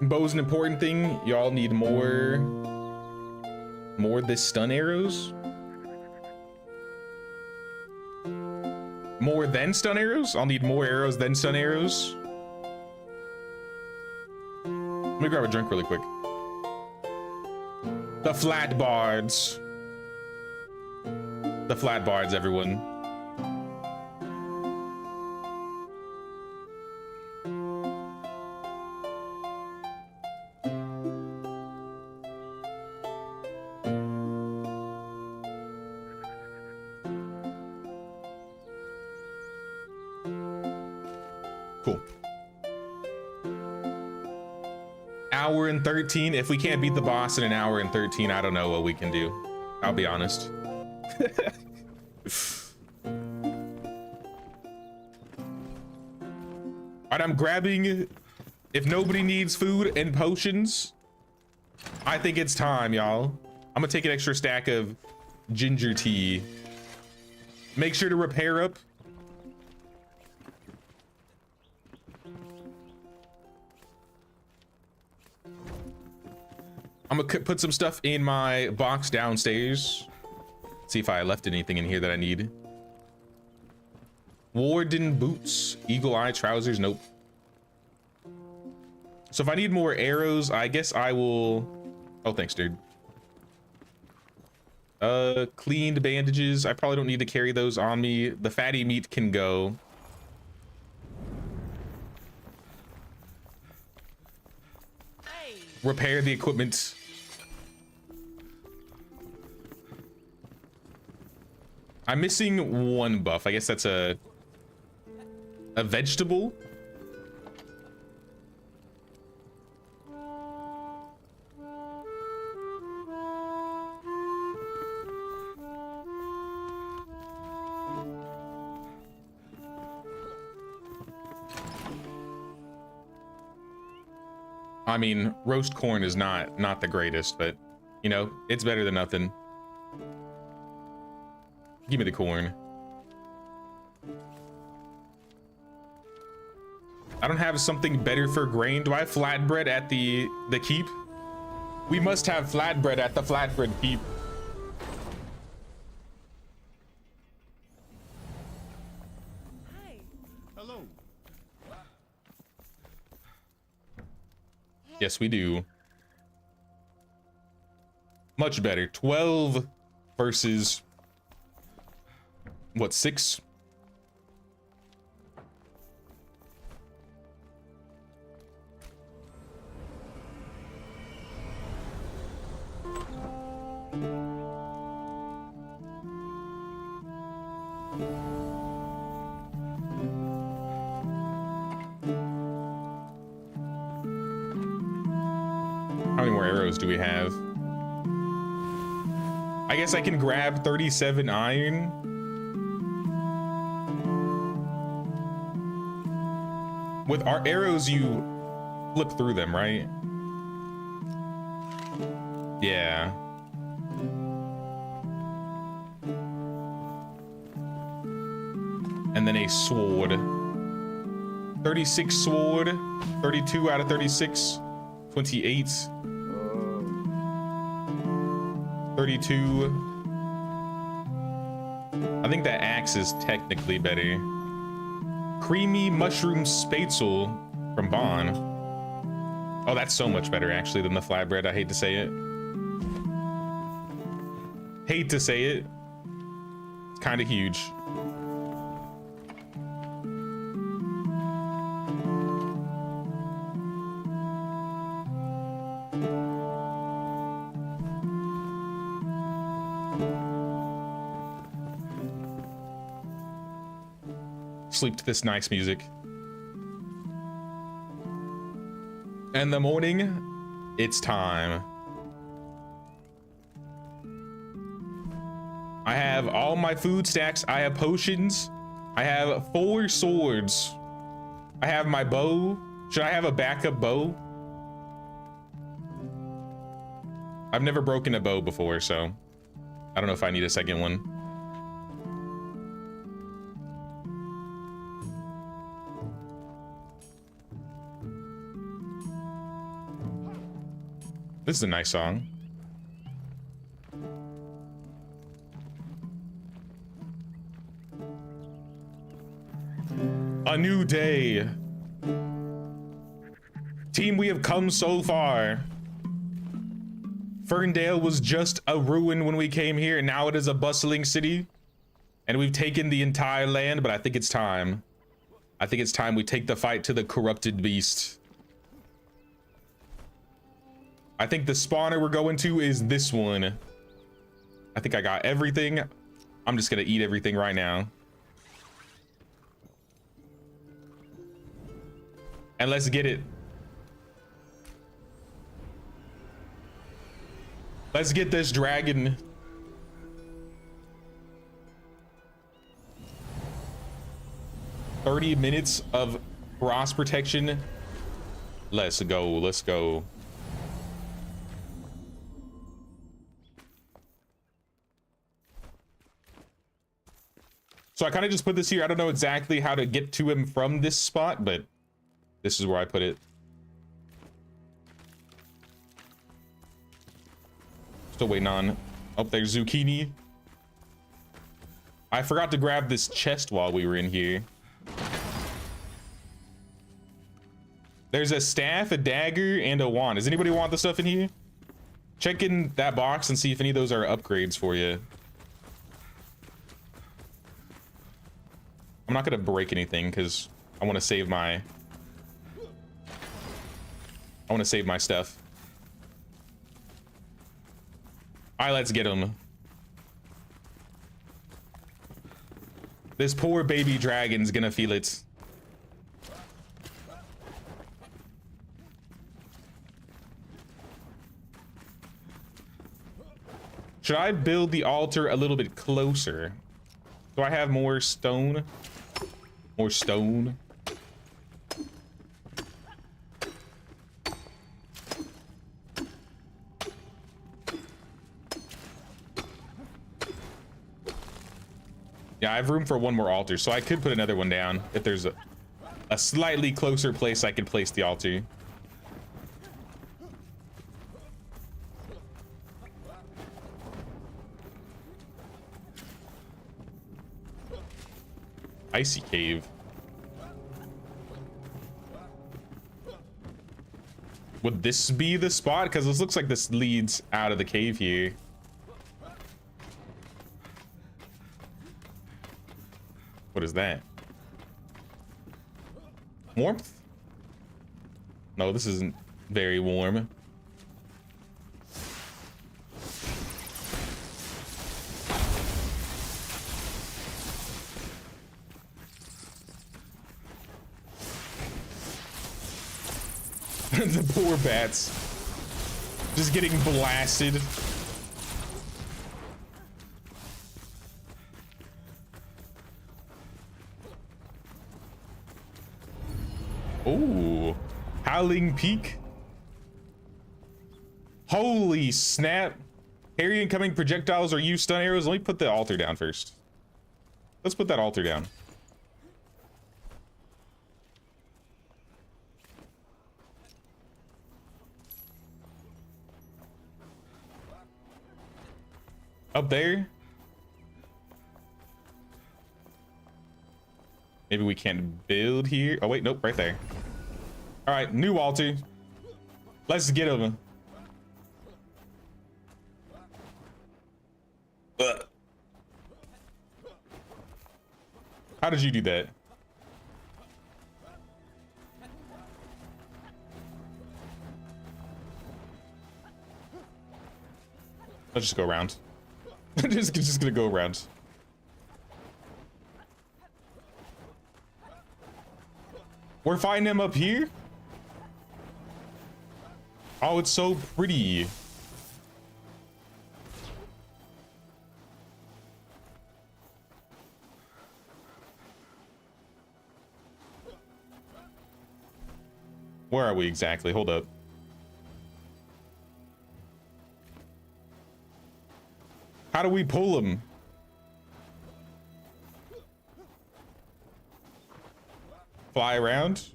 Bow's an important thing. Y'all need more this stun arrows. More than stun arrows? I'll need more arrows than stun arrows. Let me grab a drink really quick. The flat bards. The flat bards, everyone. Cool. Hour and 13. If we can't beat the boss in an hour and 13, I don't know what we can do. I'll be honest. All right, I'm grabbing, if nobody needs food and potions, I think it's time, y'all. I'm gonna take an extra stack of ginger tea. Make sure to repair up. I'm gonna put some stuff in my box downstairs. See if I left anything in here that I need. Warden boots, eagle eye trousers, nope. So if I need more arrows, I guess I will. Oh, thanks, dude. Cleaned bandages. I probably don't need to carry those on me. The fatty meat can go. Repair the equipment. I'm missing one buff. I guess that's a vegetable. I mean, roast corn is not the greatest, but you know, it's better than nothing. Give me the corn. I don't have something better for grain. Do I have flatbread at the keep? We must have flatbread at the flatbread keep. Hi. Hello. Yes, we do. Much better. 12 versus what, 6? How many more arrows do we have? I guess I can grab 37 iron. With our arrows, you flip through them, right? Yeah. And then a sword. 36 sword. 32 out of 36. 28. 32. I think that axe is technically better. Creamy mushroom spatzel from Bon. Oh, that's so much better actually than the flatbread. I hate to say it. Hate to say it. It's kind of huge. Sleep to this nice music. In the morning, it's time. I have all my food stacks. I have potions. I have 4 swords. I have my bow. Should I have a backup bow? I've never broken a bow before, so I don't know if I need a second one. This is a nice song. A new day. Team, we have come so far. Ferndale was just a ruin when we came here, and now it is a bustling city. And we've taken the entire land, but I think it's time. I think it's time we take the fight to the corrupted beast. I think the spawner we're going to is this one. I think I got everything. I'm just gonna eat everything right now. And let's get it. Let's get this dragon. "30 minutes of frost protection." Let's go, let's go. So I kind of just put this here. I don't know exactly how to get to him from this spot, but this is where I put it. Still waiting on. Oh, there's Zucchini. I forgot to grab this chest while we were in here. There's a staff, a dagger, and a wand. Does anybody want the stuff in here? Check in that box and see if any of those are upgrades for you. I'm not gonna break anything because I want to save my stuff. All right, let's get him. This poor baby dragon's gonna feel it. Should I build the altar a little bit closer? Do I have more stone? More stone? Yeah, I have room for one more altar, so I could put another one down if there's a slightly closer place I could place the altar. Icy cave. Would this be the spot? Because this looks like this leads out of the cave here. What is that? Warmth? No, this isn't very warm. The poor bats. Just getting blasted. Ooh. Howling Peak. Holy snap. Parry incoming projectiles or use stun arrows. Let me put the altar down first. Let's put that altar down. Up there? Maybe we can't build here. Oh wait, nope, right there. All right, new altar. Let's get him. How did you do that? Let's just go around. just gonna go around. We're fighting him up here. Oh, it's so pretty. Where are we exactly? Hold up. How do we pull him? Fly around?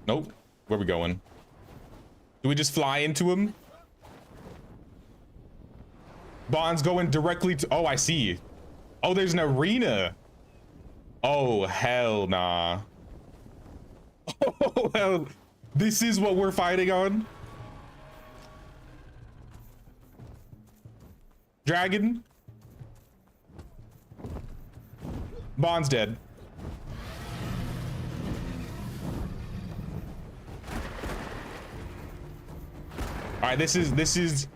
Nope. Where are we going? Do we just fly into him? Bond's going directly to... Oh, I see. Oh, there's an arena. Oh, hell nah. Oh, hell. This is what we're fighting on? Dragon? Bond's dead. All right, this is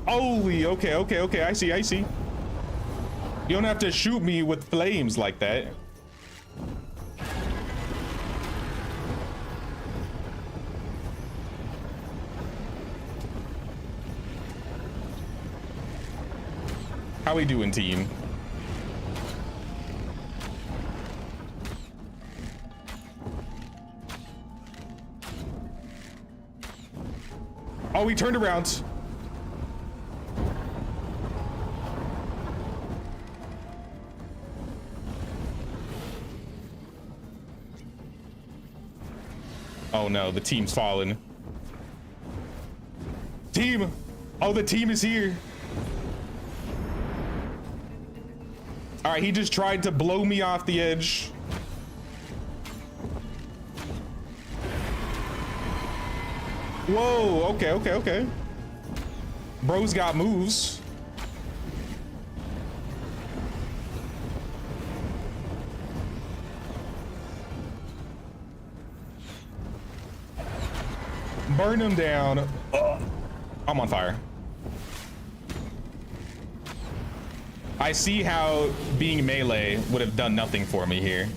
holy. Okay, I see. You don't have to shoot me with flames like that. How we doing, team? Oh, we turned around. Oh no, the team's fallen. Team! Oh, the team is here. All right, he just tried to blow me off the edge. Whoa, okay, okay, okay. Bro's got moves. Burn him down. Ugh. I'm on fire. I see how being melee would have done nothing for me here.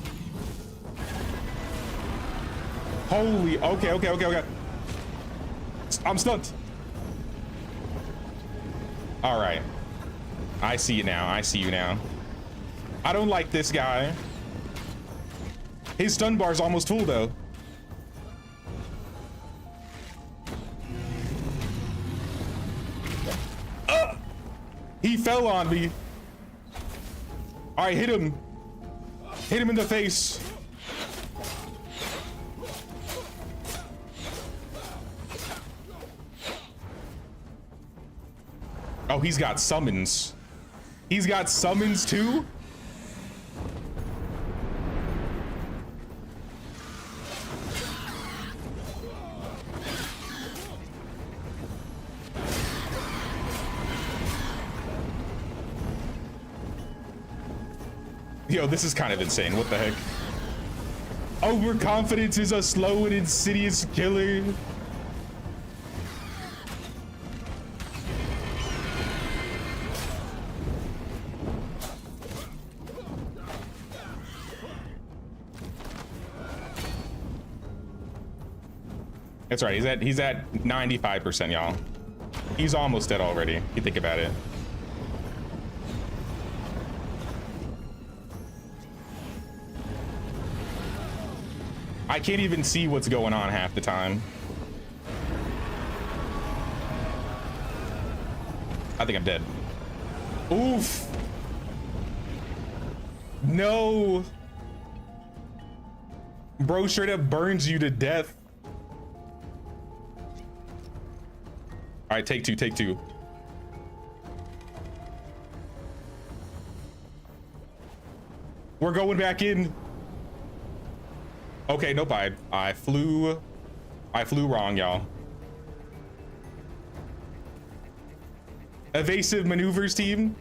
Holy, okay, okay, okay, okay. I'm stunned. All right. I see you now. I see you now. I don't like this guy. His stun bar's almost full though. He fell on me. All right, hit him. Hit him in the face. Oh, he's got summons. He's got summons too? Yo, this is kind of insane. What the heck? Overconfidence is a slow and insidious killer. That's right. He's at 95%, y'all. He's almost dead already. You think about it. I can't even see what's going on half the time. I think I'm dead. Oof. No. Bro straight up burns you to death. All right, take two, take two. We're going back in. Okay, nope, I flew wrong, y'all. Evasive maneuvers team.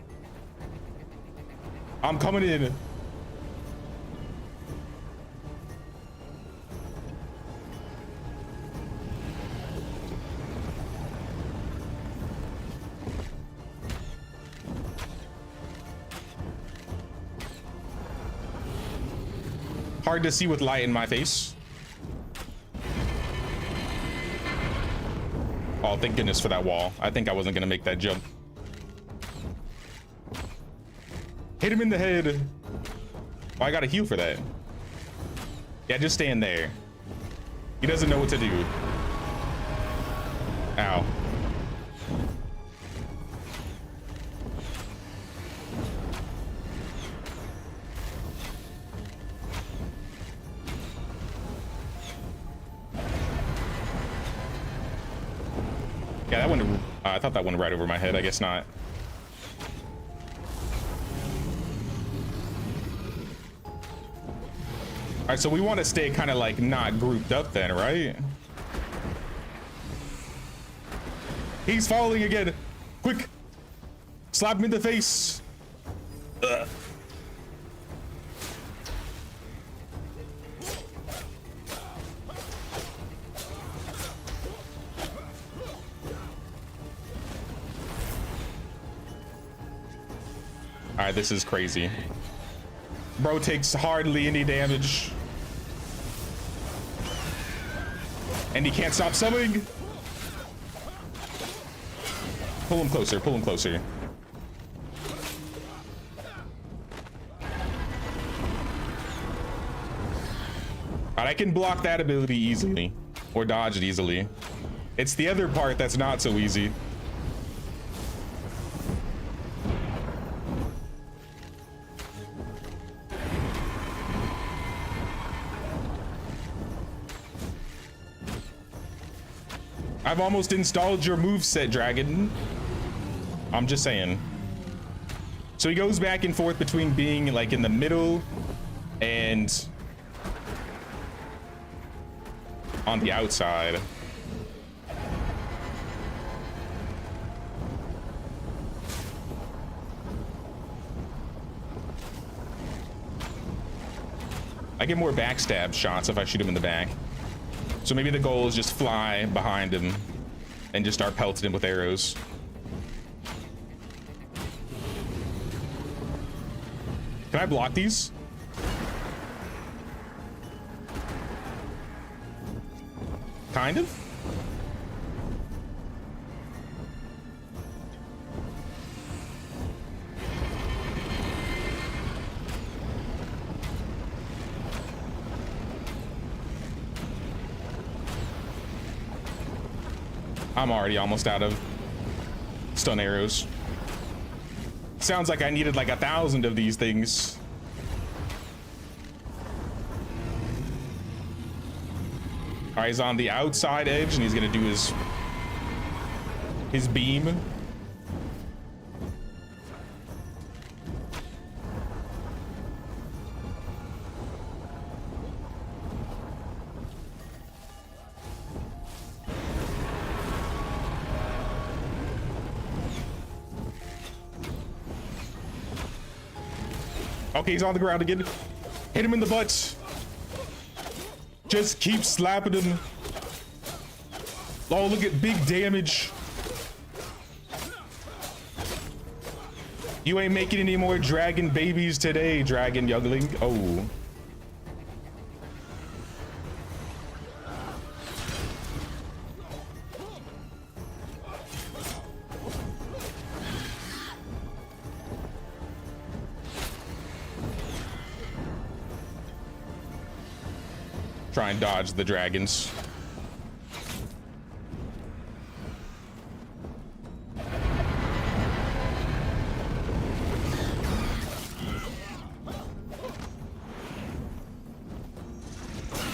I'm coming in. Hard to see with light in my face. Oh, thank goodness for that wall. I think I wasn't gonna make that jump. Hit him in the head. Oh, I got a heal for that. Yeah, just stand there. He doesn't know what to do. Ow. Yeah, that went. I thought that went right over my head. I guess not. All right, so we want to stay kind of like not grouped up then, right? He's falling again. Quick, slap him in the face. Ugh. All right, this is crazy. Bro takes hardly any damage. And he can't stop summoning. Pull him closer, pull him closer. And I can block that ability easily, or dodge it easily. It's the other part that's not so easy. I've almost installed your moveset, dragon. I'm just saying. So he goes back and forth between being like in the middle and on the outside. I get more backstab shots if I shoot him in the back. So maybe the goal is just fly behind him and just start pelting him with arrows. Can I block these? Kind of. I'm already almost out of stun arrows. Sounds like I needed like 1,000 of these things. All right, he's on the outside edge and he's gonna do his beam. Okay, he's on the ground again. Hit him in the butt. Just keep slapping him. Oh, look at big damage. You ain't making any more dragon babies today, dragon youngling. Oh. Try and dodge the dragons.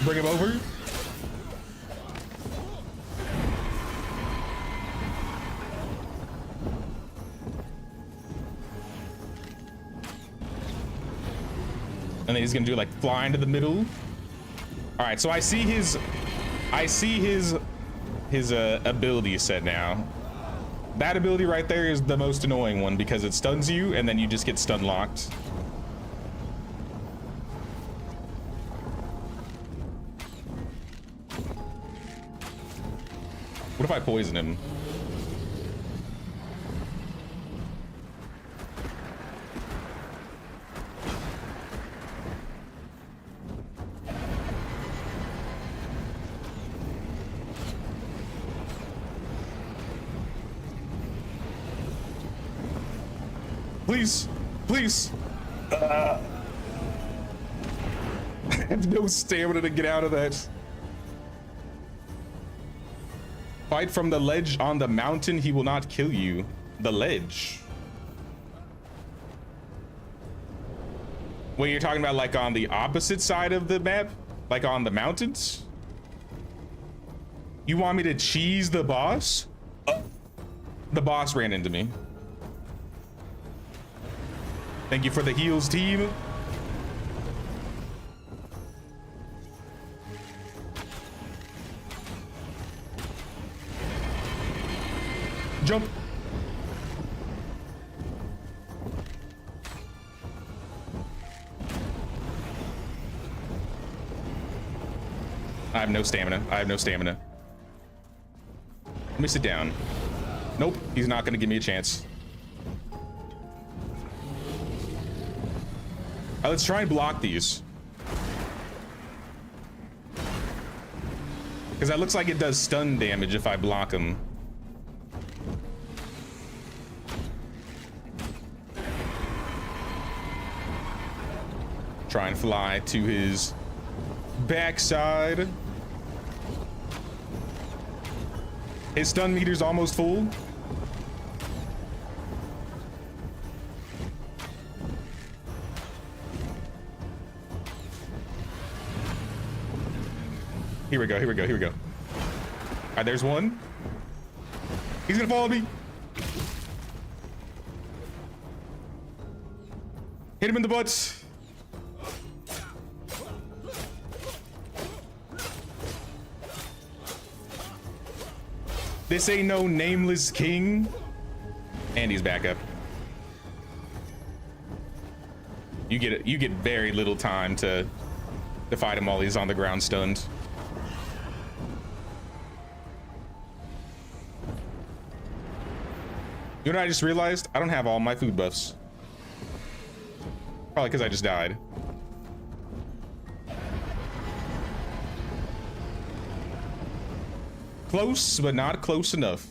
Bring him over. And then he's gonna do like fly into the middle. All right, so I see his ability set now. That ability right there is the most annoying one because it stuns you and then you just get stun locked. What if I poison him? Please, please. I have no stamina to get out of that. Fight from the ledge on the mountain. He will not kill you. The ledge. Wait, you're talking about like on the opposite side of the map? Like on the mountains? You want me to cheese the boss? The boss ran into me. Thank you for the heals, team. Jump. I have no stamina. I have no stamina. Let me sit down. Nope, he's not gonna give me a chance. Let's try and block these. Because that looks like it does stun damage if I block them. Try and fly to his backside. His stun meter's almost full. Here we go, here we go, here we go. All right, there's one. He's gonna follow me. Hit him in the butt. This ain't no nameless king. And he's back up. You get very little time to fight him while he's on the ground stunned. You know what I just realized? I don't have all my food buffs. Probably because I just died. Close, but not close enough.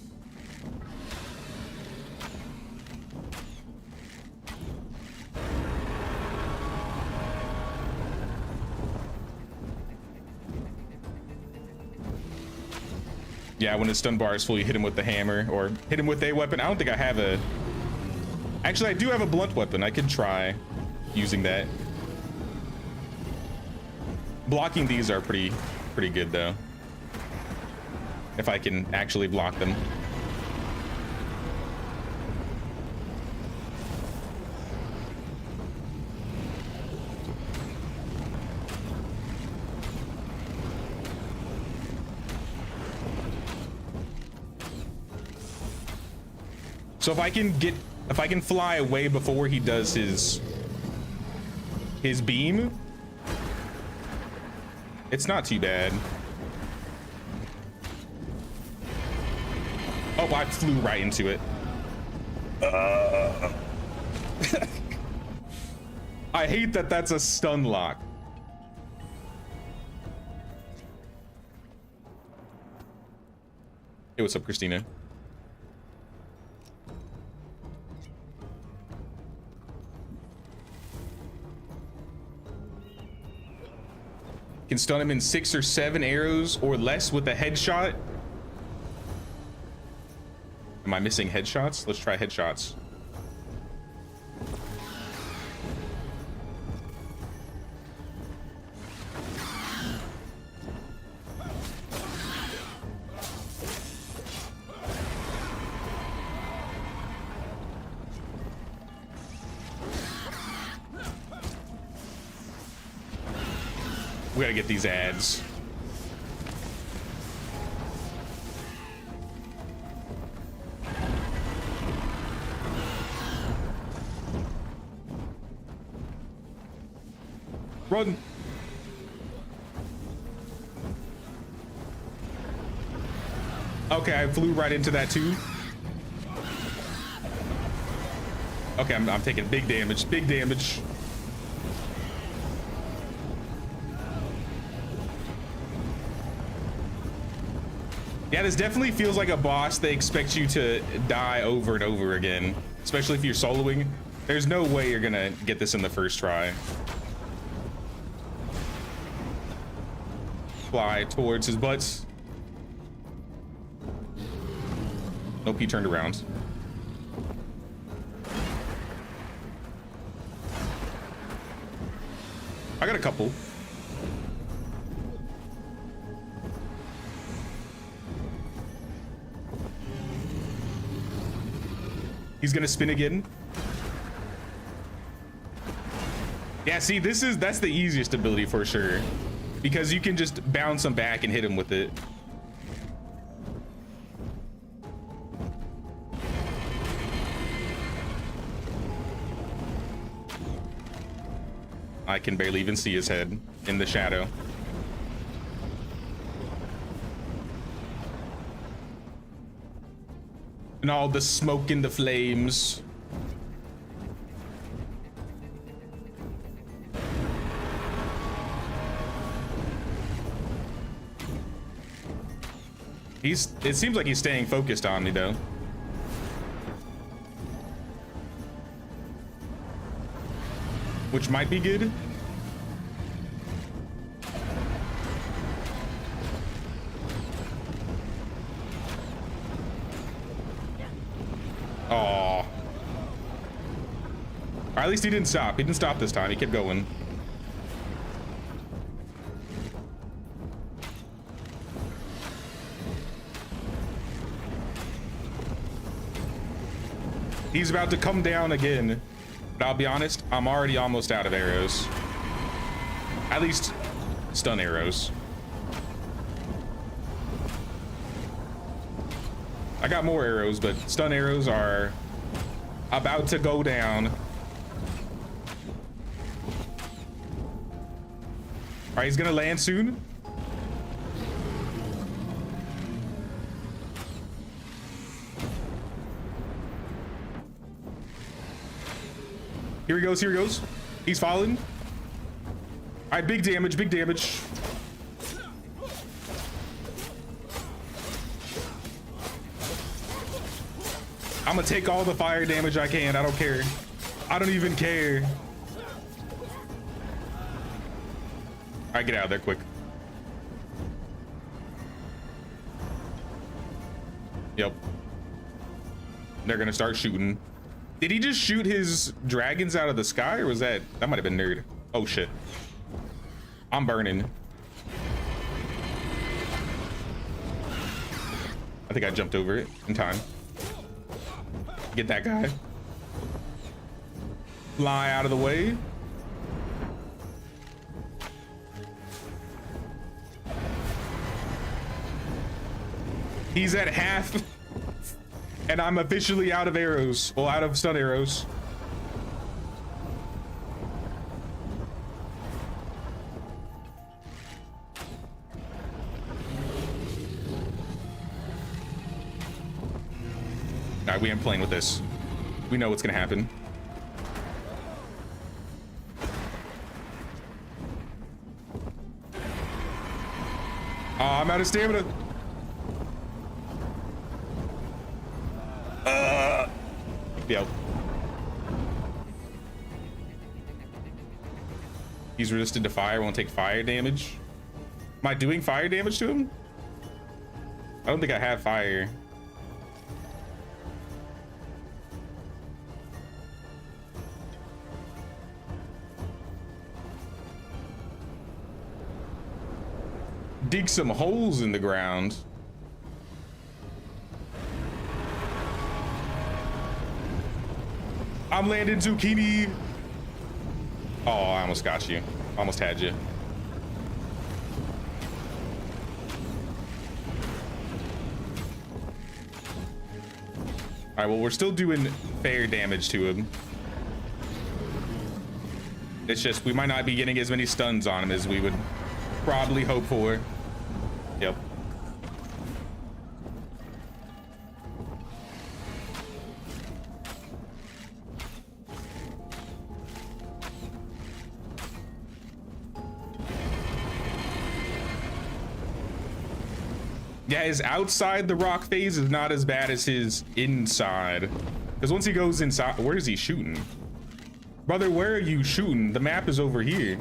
Yeah, when his stun bar is full, you hit him with the hammer or hit him with a weapon. I don't think I have a... Actually, I do have a blunt weapon. I could try using that. Blocking these are pretty good, though. If I can actually block them. So if I can fly away before he does his beam, it's not too bad. Oh, I flew right into it. I hate that that's a stun lock. Hey, what's up, Christina? Can stun him in 6 or 7 arrows or less with a headshot. Am I missing headshots? Let's try headshots. We gotta get these ads. Run. Okay, I flew right into that too. Okay, I'm taking big damage, big damage. Yeah, this definitely feels like a boss they expect you to die over and over again, especially if you're soloing. There's no way you're gonna get this in the first try. Fly towards his butts. Nope, he turned around. I got a couple. He's gonna spin again. Yeah, see, that's the easiest ability for sure, because you can just bounce him back and hit him with it. I can barely even see his head in the shadow. And all the smoke and the flames. It seems like he's staying focused on me though. Which might be good. Oh. Or at least he didn't stop. He didn't stop this time. He kept going. He's about to come down again. But I'll be honest, I'm already almost out of arrows. At least stun arrows. I got more arrows, but stun arrows are about to go down. All right, he's gonna land soon. Here he goes, here he goes. He's falling. All right, big damage, big damage. I'm gonna take all the fire damage I can. I don't care. I don't even care. All right, get out of there quick. Yep. They're gonna start shooting. Did he just shoot his dragons out of the sky, or was that might have been nerd? Oh shit. I'm burning. I think I jumped over it in time. Get that guy. Fly out of the way. He's at half. And I'm officially out of arrows. Well, out of stun arrows. All right, we ain't playing with this. We know what's gonna happen. Oh, I'm out of stamina. Yep. He's resistant to fire, won't take fire damage. Am I doing fire damage to him? I don't think I have fire. Dig some holes in the ground. I'm landing zucchini. Oh, I almost got you. Almost had you. All right, well, we're still doing fair damage to him. It's just we might not be getting as many stuns on him as we would probably hope for. Yep. Yeah, his outside the rock phase is not as bad as his inside. Because once he goes inside, where is he shooting? Brother, where are you shooting? The map is over here.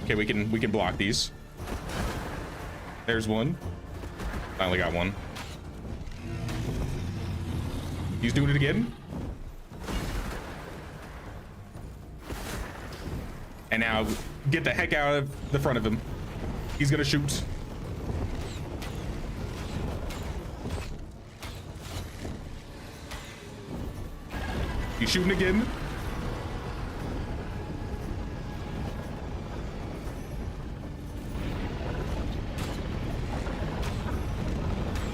Okay, we can block these. There's one. I only got one. He's doing it again. And now get the heck out of the front of him. He's gonna shoot. He's shooting again.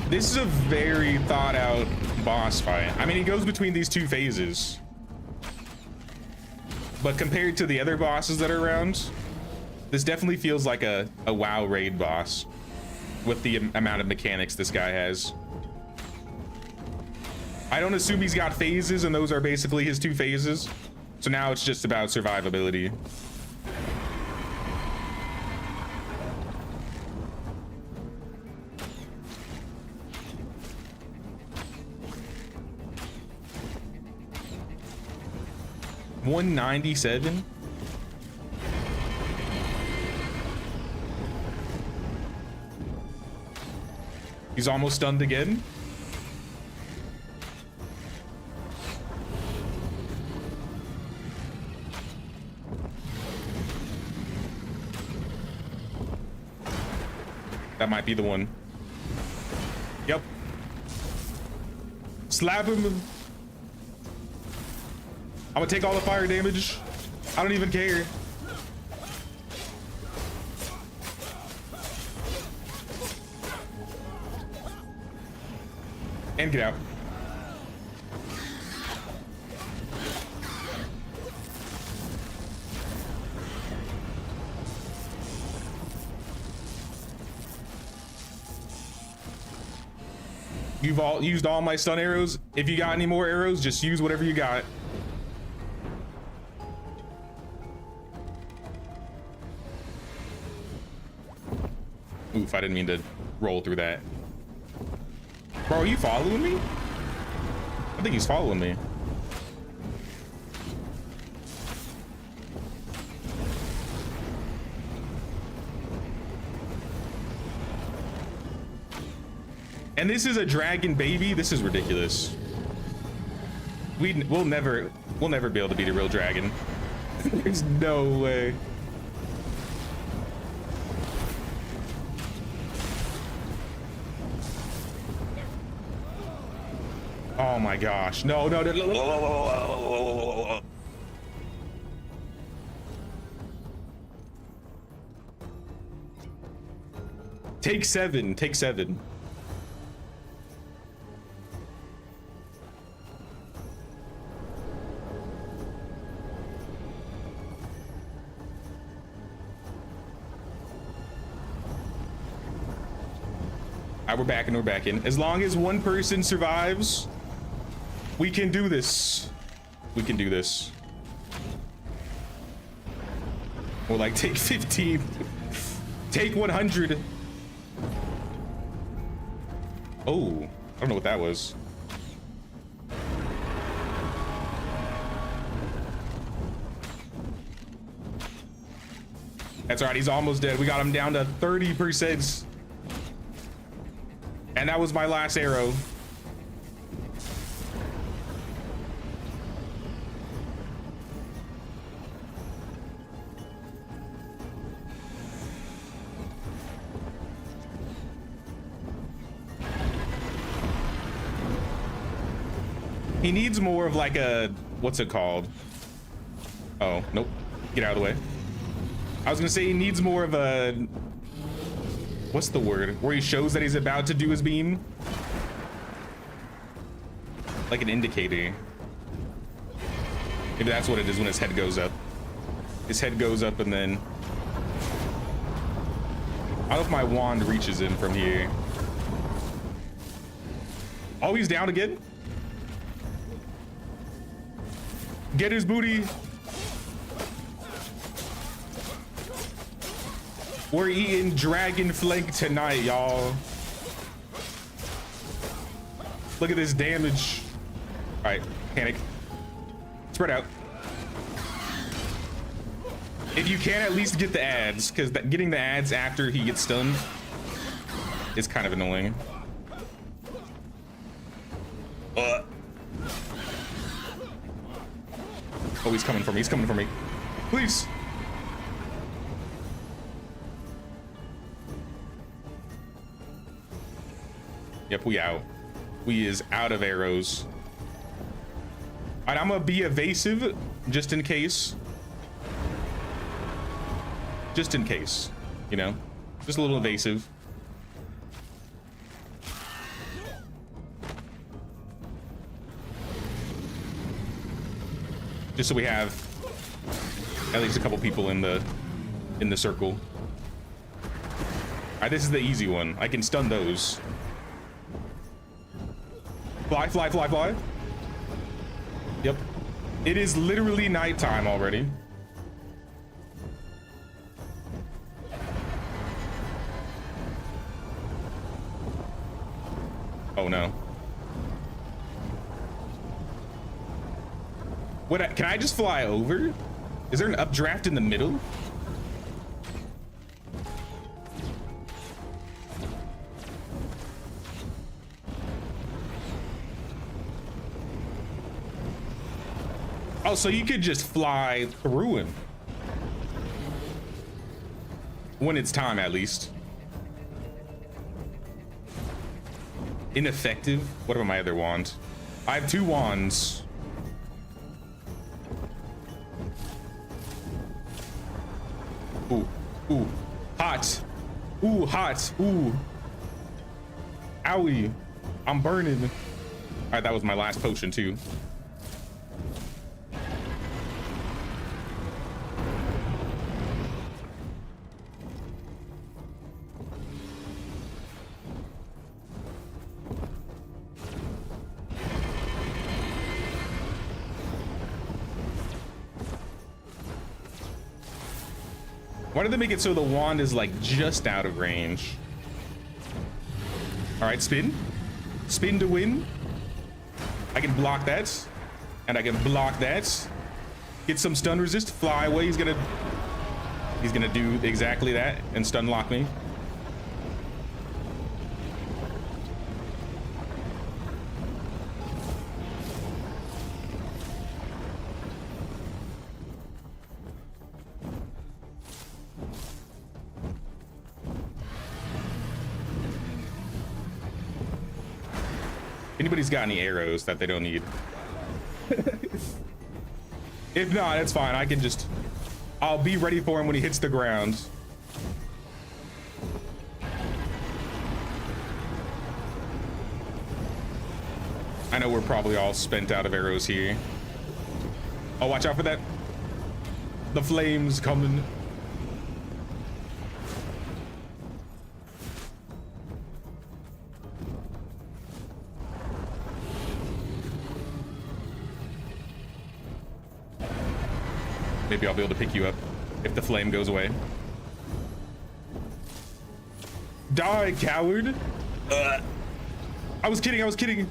This is a very thought out boss fight. I mean, he goes between these two phases. But compared to the other bosses that are around, this definitely feels like a WoW raid boss with the amount of mechanics this guy has. I don't assume he's got phases, and those are basically his two phases. So now it's just about survivability. 197. He's almost stunned again. That might be the one. Yep. Slap him. I'm gonna take all the fire damage. I don't even care. And get out. You've all used all my stun arrows. If you got any more arrows, just use whatever you got. Oof, I didn't mean to roll through that. Bro, are you following me? I think he's following me. And this is a dragon baby. This is ridiculous. We'll never be able to beat a real dragon. There's no way. Oh my gosh. No, no, no. Take 7. Take 7. All right, we're back and we're back in. As long as one person survives, we can do this. We can do this. Or like take 15. Take 100. Oh, I don't know what that was. That's all right, he's almost dead. We got him down to 30%. And that was my last arrow. He needs more of like a, what's it called? Oh, nope. Get out of the way. I was gonna say he needs more of a, what's the word? Where he shows that he's about to do his beam? Like an indicator. Maybe that's what it is when his head goes up. His head goes up and then... I don't know if my wand reaches him from here. Oh, he's down again? Get his booty. We're eating dragon flank tonight, y'all. Look at this damage. All right, panic. Spread out. If you can, at least get the ads, because getting the ads after he gets stunned is kind of annoying. Oh, he's coming for me. He's coming for me. Please. Yep, we out. We is out of arrows. All right, I'm gonna be evasive just in case. Just in case, you know, just a little evasive. Just so we have at least a couple people in the circle. All right, this is the easy one. I can stun those. Fly, fly, fly, fly. Yep. It is literally nighttime already. Oh no. What? Can I just fly over? Is there an updraft in the middle? Oh, so you could just fly through him. When it's time, at least. Ineffective? What about my other wand? I have 2 wands. Ooh, ooh, hot. Ooh, hot, ooh. Owie, I'm burning. All right, that was my last potion too. Why did they make it so the wand is like just out of range? All right, spin. Spin to win. I can block that. And I can block that. Get some stun resist, fly away. He's gonna do exactly that and stun lock me. Anybody's got any arrows that they don't need? If not, it's fine. I can just... I'll be ready for him when he hits the ground. I know we're probably all spent out of arrows here. Oh, watch out for that. The flames coming. Maybe I'll be able to pick you up if the flame goes away. Die, coward! I was kidding, I was kidding.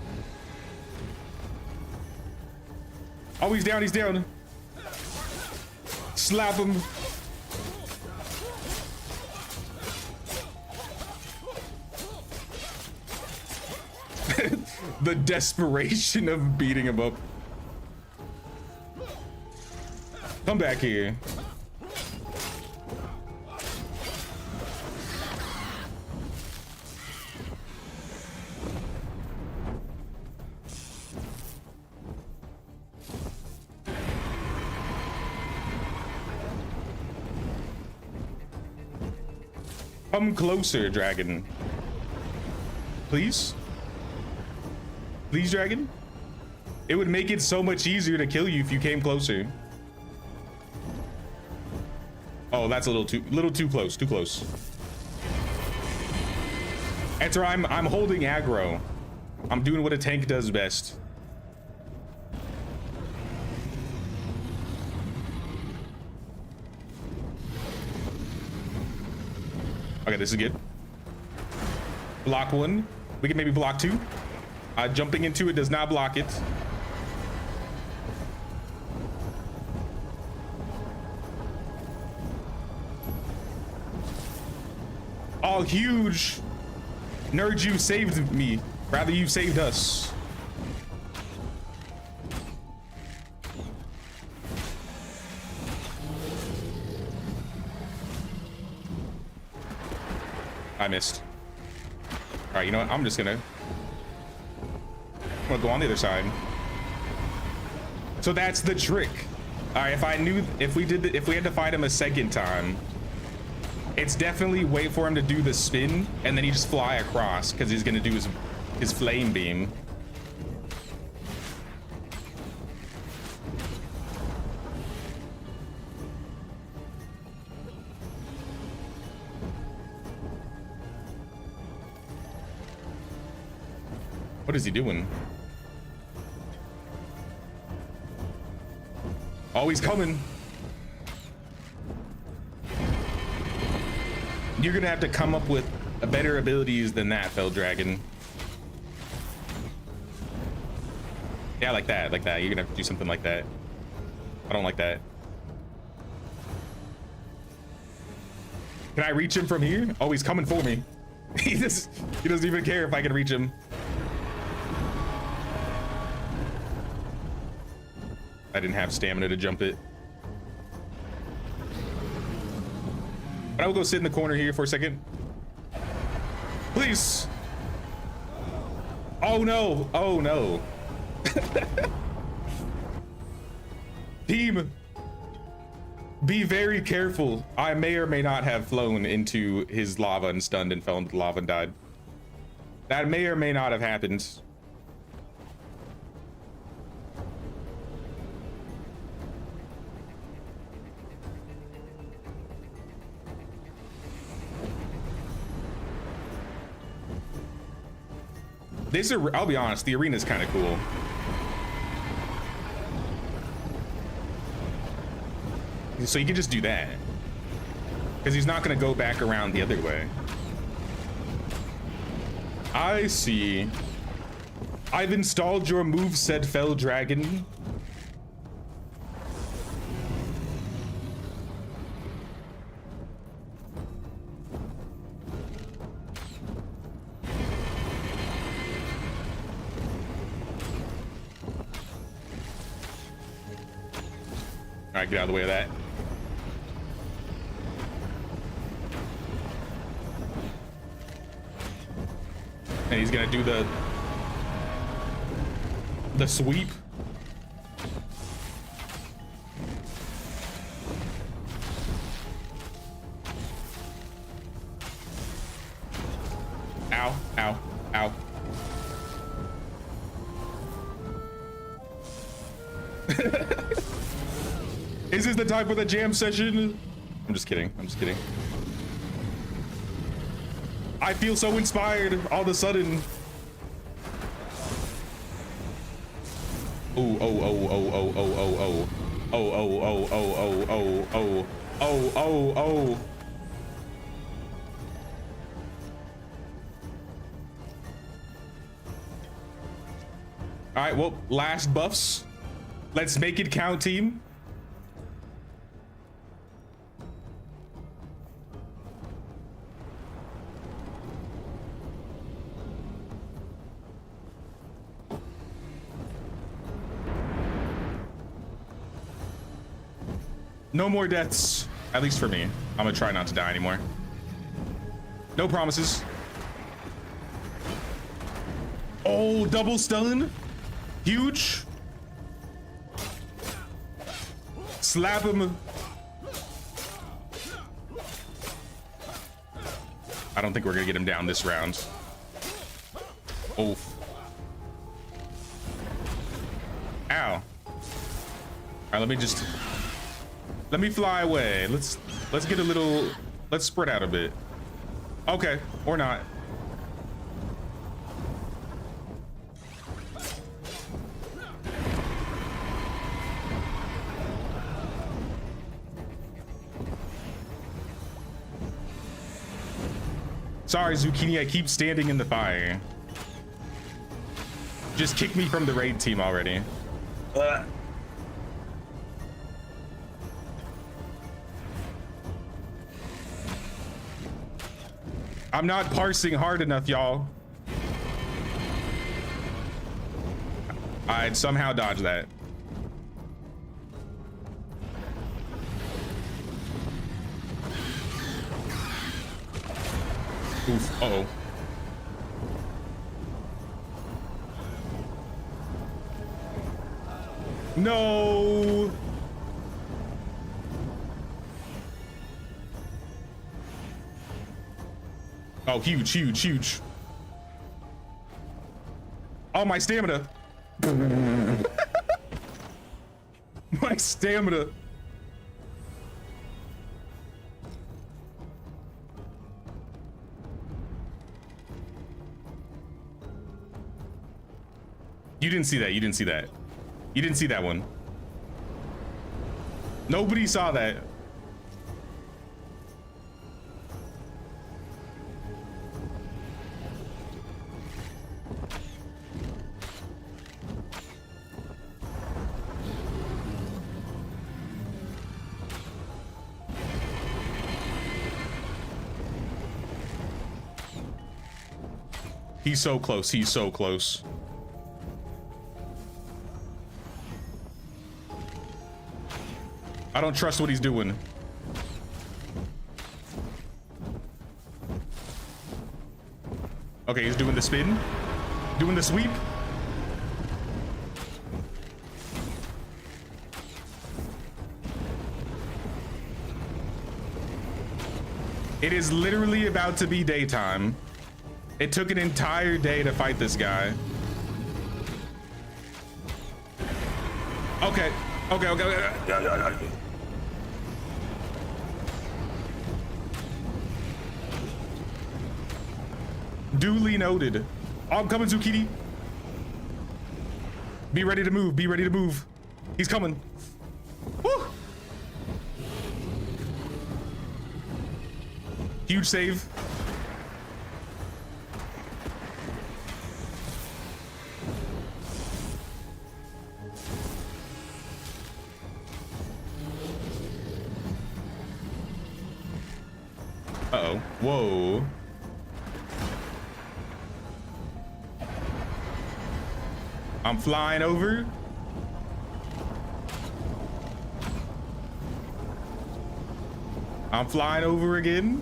Oh, he's down, he's down. Slap him. The desperation of beating him up. Come back here. Come closer, dragon. Please? Please, dragon? It would make it so much easier to kill you if you came closer. Oh, that's a little too close, too close. Enter, I'm holding aggro. I'm doing what a tank does best. Okay, this is good. Block 1. We can maybe block 2. Jumping into it does not block it. Oh, huge. Nerd, you saved me. Rather, you saved us. I missed. All right, you know what? I'm gonna go on the other side. So that's the trick. All right, if we had to fight him a second time, it's definitely wait for him to do the spin and then he just fly across because he's gonna do his flame beam. What is he doing? Oh, he's coming. You're gonna have to come up with better abilities than that, Fell Dragon. Yeah, like that, like that. You're gonna have to do something like that. I don't like that. Can I reach him from here? Oh, he's coming for me. He doesn't even care if I can reach him. I didn't have stamina to jump it. But I will go sit in the corner here for a second. Please. Oh no. Oh no. Team, be very careful. I may or may not have flown into his lava and stunned and fell into the lava and died. That may or may not have happened. I'll be honest, the arena's kind of cool. So you can just do that. Because he's not going to go back around the other way. I see. I've installed your moveset, Fell Dragon. All right, get out of the way of that. And he's gonna do the sweep. Ow, ow, ow. Is this the time for the jam session? I'm just kidding. I'm just kidding. I feel so inspired all of a sudden. Oh, oh, oh, oh, oh, oh, oh, oh. Oh, oh, oh, oh, oh, oh, oh. Oh, oh, oh. All right, well, last buffs. Let's make it count, team. No more deaths, at least for me. I'm gonna try not to die anymore. No promises. Oh, double stun. Huge. Slap him. I don't think we're gonna get him down this round. Oof. Ow. All right, let me fly away. Let's get a little, let's spread out a bit. Okay, or not. Sorry, Zucchini, I keep standing in the fire. Just kick me from the raid team already. I'm not parsing hard enough, y'all. I'd somehow dodge that. Oof, uh-oh. No! Oh, huge, huge, huge. Oh, my stamina. My stamina. You didn't see that. You didn't see that. You didn't see that one. Nobody saw that. He's so close. He's so close. I don't trust what he's doing. Okay, he's doing the spin. Doing the sweep. It is literally about to be daytime. It took an entire day to fight this guy. Okay. Okay. Duly noted. I'm coming, Zucchini. Be ready to move. Be ready to move. He's coming. Woo! Huge save. Uh-oh. Whoa. I'm flying over. I'm flying over again.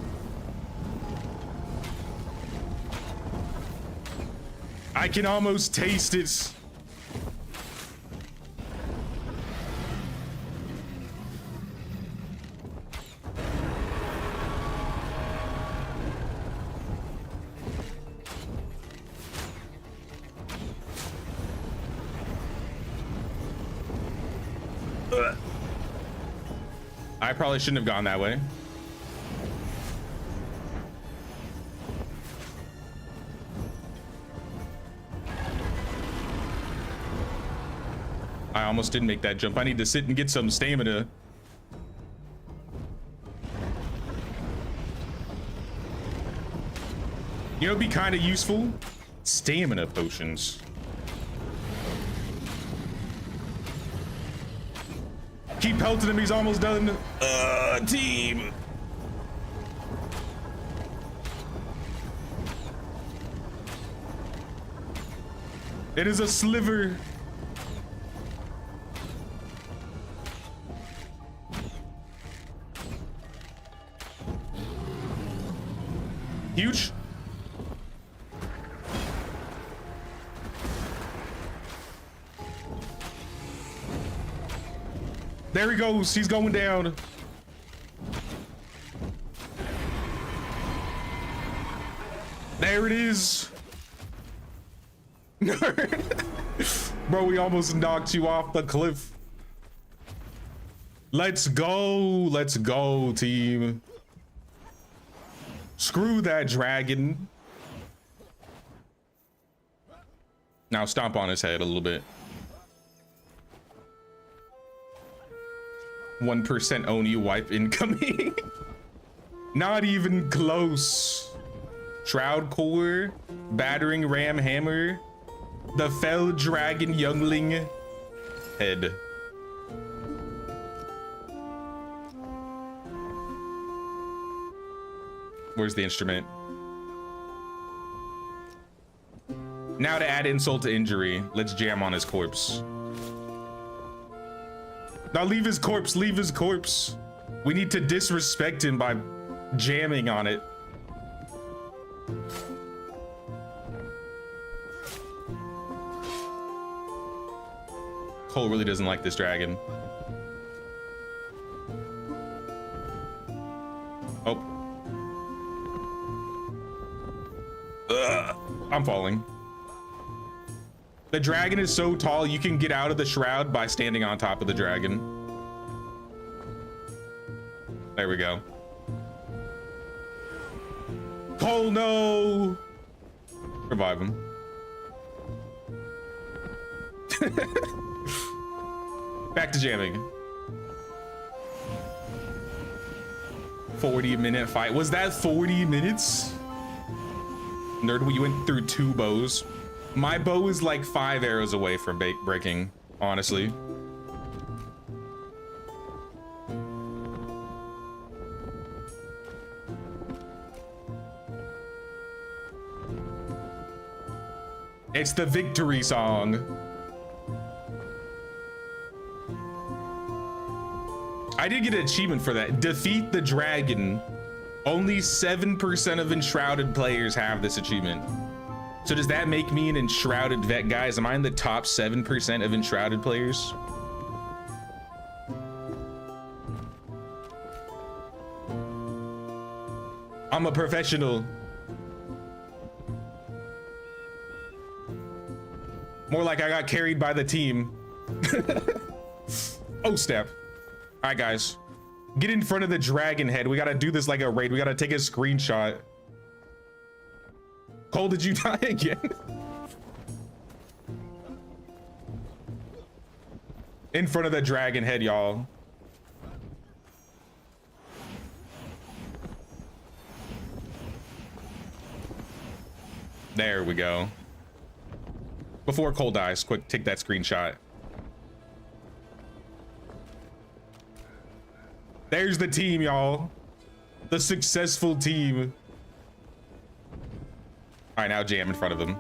I can almost taste it. I probably shouldn't have gone that way. I almost didn't make that jump. I need to sit and get some stamina. You know, it'd be kind of useful. Stamina potions. Keep pelting him, he's almost done. Team. It is a sliver. Huge. There he goes. He's going down. There it is. Bro, we almost knocked you off the cliff. Let's go. Let's go, team. Screw that dragon. Now stomp on his head a little bit. 1% Oni wipe incoming. Not even close. Shroud core, battering ram hammer, the fell dragon youngling head. Where's the instrument? Now to add insult to injury, let's jam on his corpse. Now leave his corpse, leave his corpse. We need to disrespect him by jamming on it. Cole really doesn't like this dragon. Oh. I'm falling. The dragon is so tall, you can get out of the shroud by standing on top of the dragon. There we go. Cole, no! Revive him. Back to jamming. 40-minute fight. Was that 40 minutes? Nerd, we went through 2 bows. My bow is like 5 arrows away from breaking, honestly. It's the victory song. I did get an achievement for that. Defeat the dragon. Only 7% of Enshrouded players have this achievement. So does that make me an Enshrouded vet, guys? Am I in the top 7% of Enshrouded players? I'm a professional. More like I got carried by the team. Oh, snap. All right, guys. Get in front of the dragon head. We gotta do this like a raid. We gotta take a screenshot. Cole, did you die again? In front of the dragon head, y'all. There we go. Before Cole dies, quick, take that screenshot. There's the team, y'all. The successful team. All right, now jam in front of them.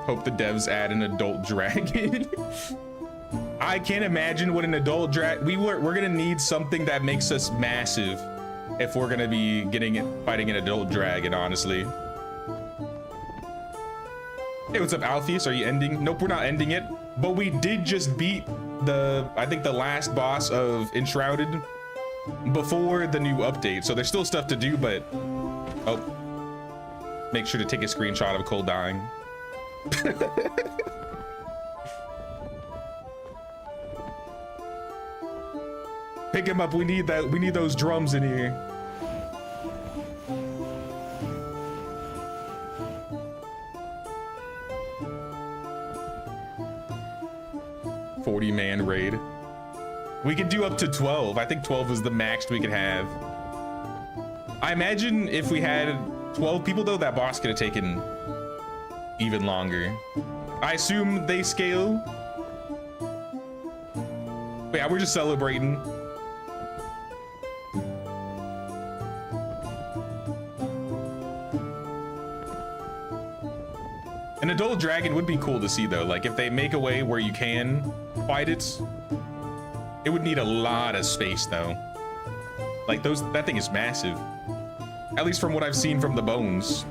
Hope the devs add an adult dragon. I can't imagine what an adult we're gonna need something that makes us massive if we're gonna be fighting an adult dragon, honestly. Hey, what's up, Alpheus? Are you ending? Nope, we're not ending it. But we did just beat I think the last boss of Enshrouded before the new update. So there's still stuff to do, but oh, make sure to take a screenshot of Cole dying. Pick him up. We need that. We need those drums in here. Man raid. We could do up to 12. I think 12 was the max we could have. I imagine if we had 12 people though, that boss could have taken even longer. I assume they scale. But yeah, we're just celebrating. An adult dragon would be cool to see though. Like if they make a way where you can fight it, it would need a lot of space though. Like that thing is massive. At least from what I've seen from the bones.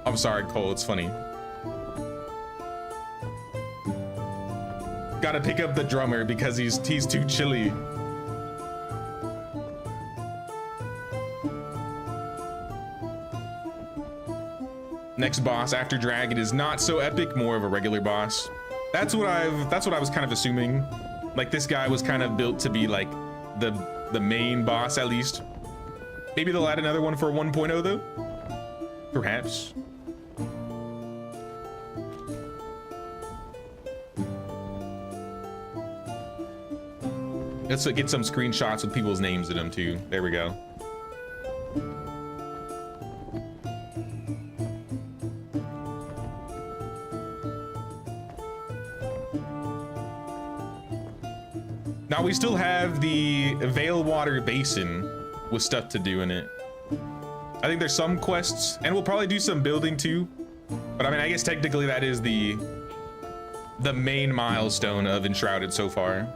I'm sorry, Cole, it's funny. Gotta pick up the drummer because he's too chilly. Next boss after dragon is not so epic, more of a regular boss. That's what I was kind of assuming. Like this guy was kind of built to be like the main boss at least. Maybe they'll add another one for 1.0 though. Perhaps. Let's get some screenshots with people's names in them too. There we go. Now we still have the Veilwater Basin with stuff to do in it. I think there's some quests, and we'll probably do some building too. But I mean, I guess technically that is the main milestone of Enshrouded so far.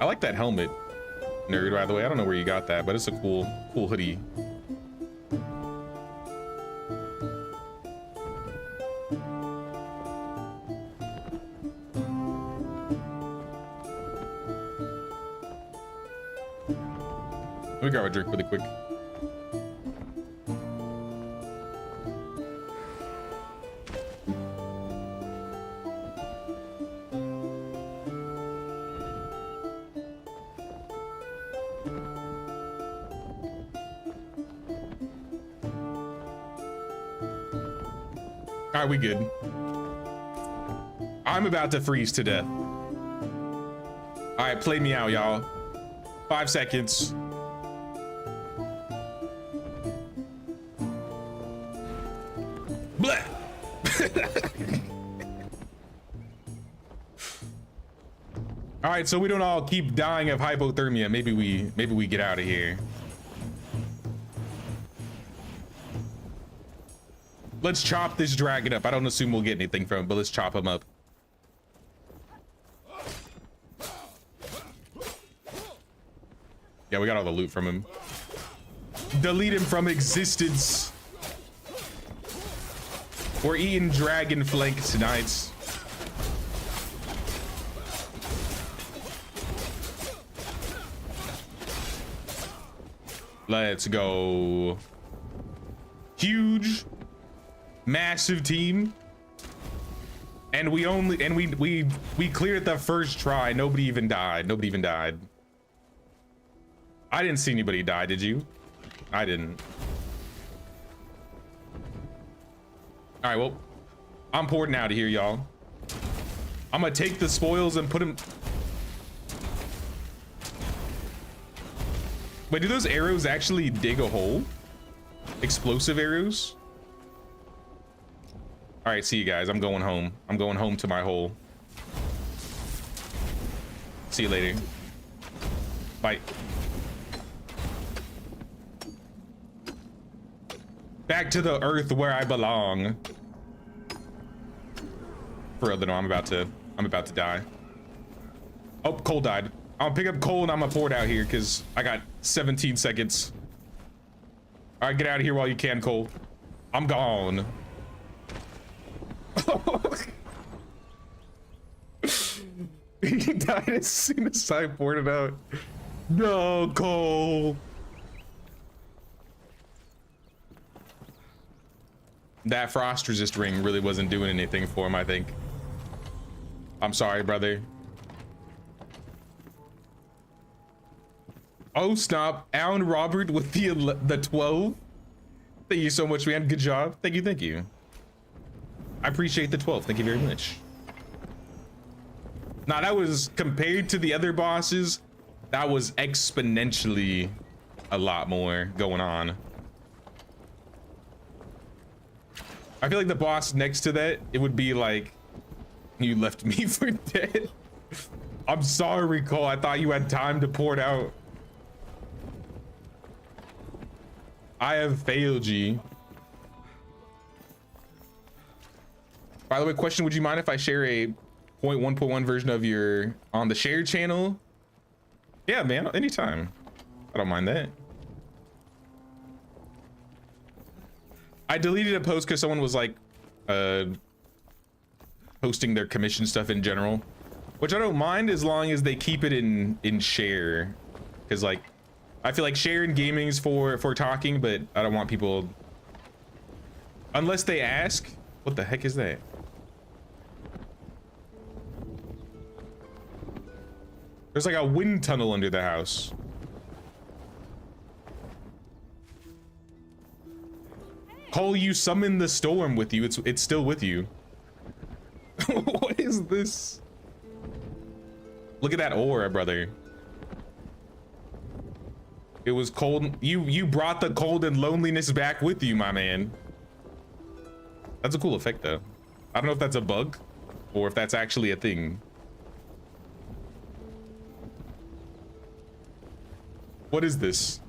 I like that helmet, nerd, by the way. I don't know where you got that, but it's a cool hoodie. Let me grab a drink really quick. All right, we good. I'm about to freeze to death. All right, play me out, y'all. 5 seconds. All right, so we don't all keep dying of hypothermia. Maybe we get out of here. Let's chop this dragon up. I don't assume we'll get anything from it, but let's chop him up. Yeah, we got all the loot from him. Delete him from existence. We're eating dragon flank tonight. Let's go. Huge, massive team. And we cleared the first try. Nobody even died. Nobody even died. I didn't see anybody die, did you? I didn't. All right, well, I'm porting out of here, y'all. I'm gonna take the spoils and put them. Wait, do those arrows actually dig a hole? Explosive arrows? All right, see you guys. I'm going home. I'm going home to my hole. See you later. Bye. Back to the earth where I belong. For real, no, I'm about to die. Oh, Cole died. I'll pick up Cole and I'm gonna pour it out here because I got 17 seconds. All right, get out of here while you can, Cole. I'm gone. He died as soon as I poured it out. No, Cole. That frost resist ring really wasn't doing anything for him, I think. I'm sorry, brother. Oh, snap. Alan Robert with the 12. Thank you so much, man. Good job. Thank you, thank you. I appreciate the 12. Thank you very much. Now, that was compared to the other bosses, that was exponentially a lot more going on. I feel like the boss next to that, it would be like, you left me for dead. I'm sorry, Cole. I thought you had time to pour it out. I have failed you. By the way, question, would you mind if I share a 0.1.1 version of your on the shared channel? Yeah, man, anytime. I don't mind that. I deleted a post because someone was like posting their commission stuff in general, which I don't mind as long as they keep it in share, because like I feel like sharing gaming's for talking, but I don't want people, unless they ask. What the heck is that? There's like a wind tunnel under the house. Cole, you summon the storm with you. It's still with you. What is this? Look at that aura, brother. It was cold. You brought the cold and loneliness back with you, my man. That's a cool effect, though. I don't know if that's a bug or if that's actually a thing. What is this?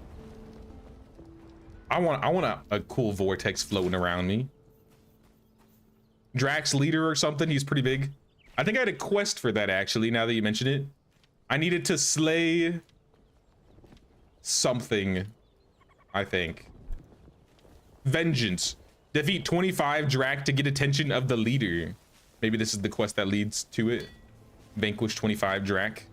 I want a cool vortex floating around me. Drax leader or something. He's pretty big. I think I had a quest for that, actually, now that you mention it. I needed to slay something, I think. Vengeance. Defeat 25 Drac to get attention of the leader. Maybe this is the quest that leads to it. Vanquish 25 Drac.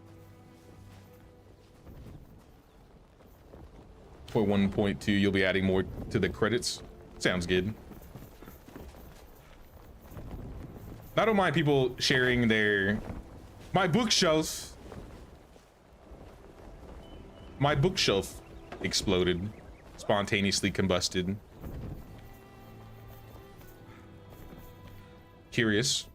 Point 1.2, you'll be adding more to the credits. Sounds good. I don't mind people sharing my bookshelf exploded, spontaneously combusted. Curious.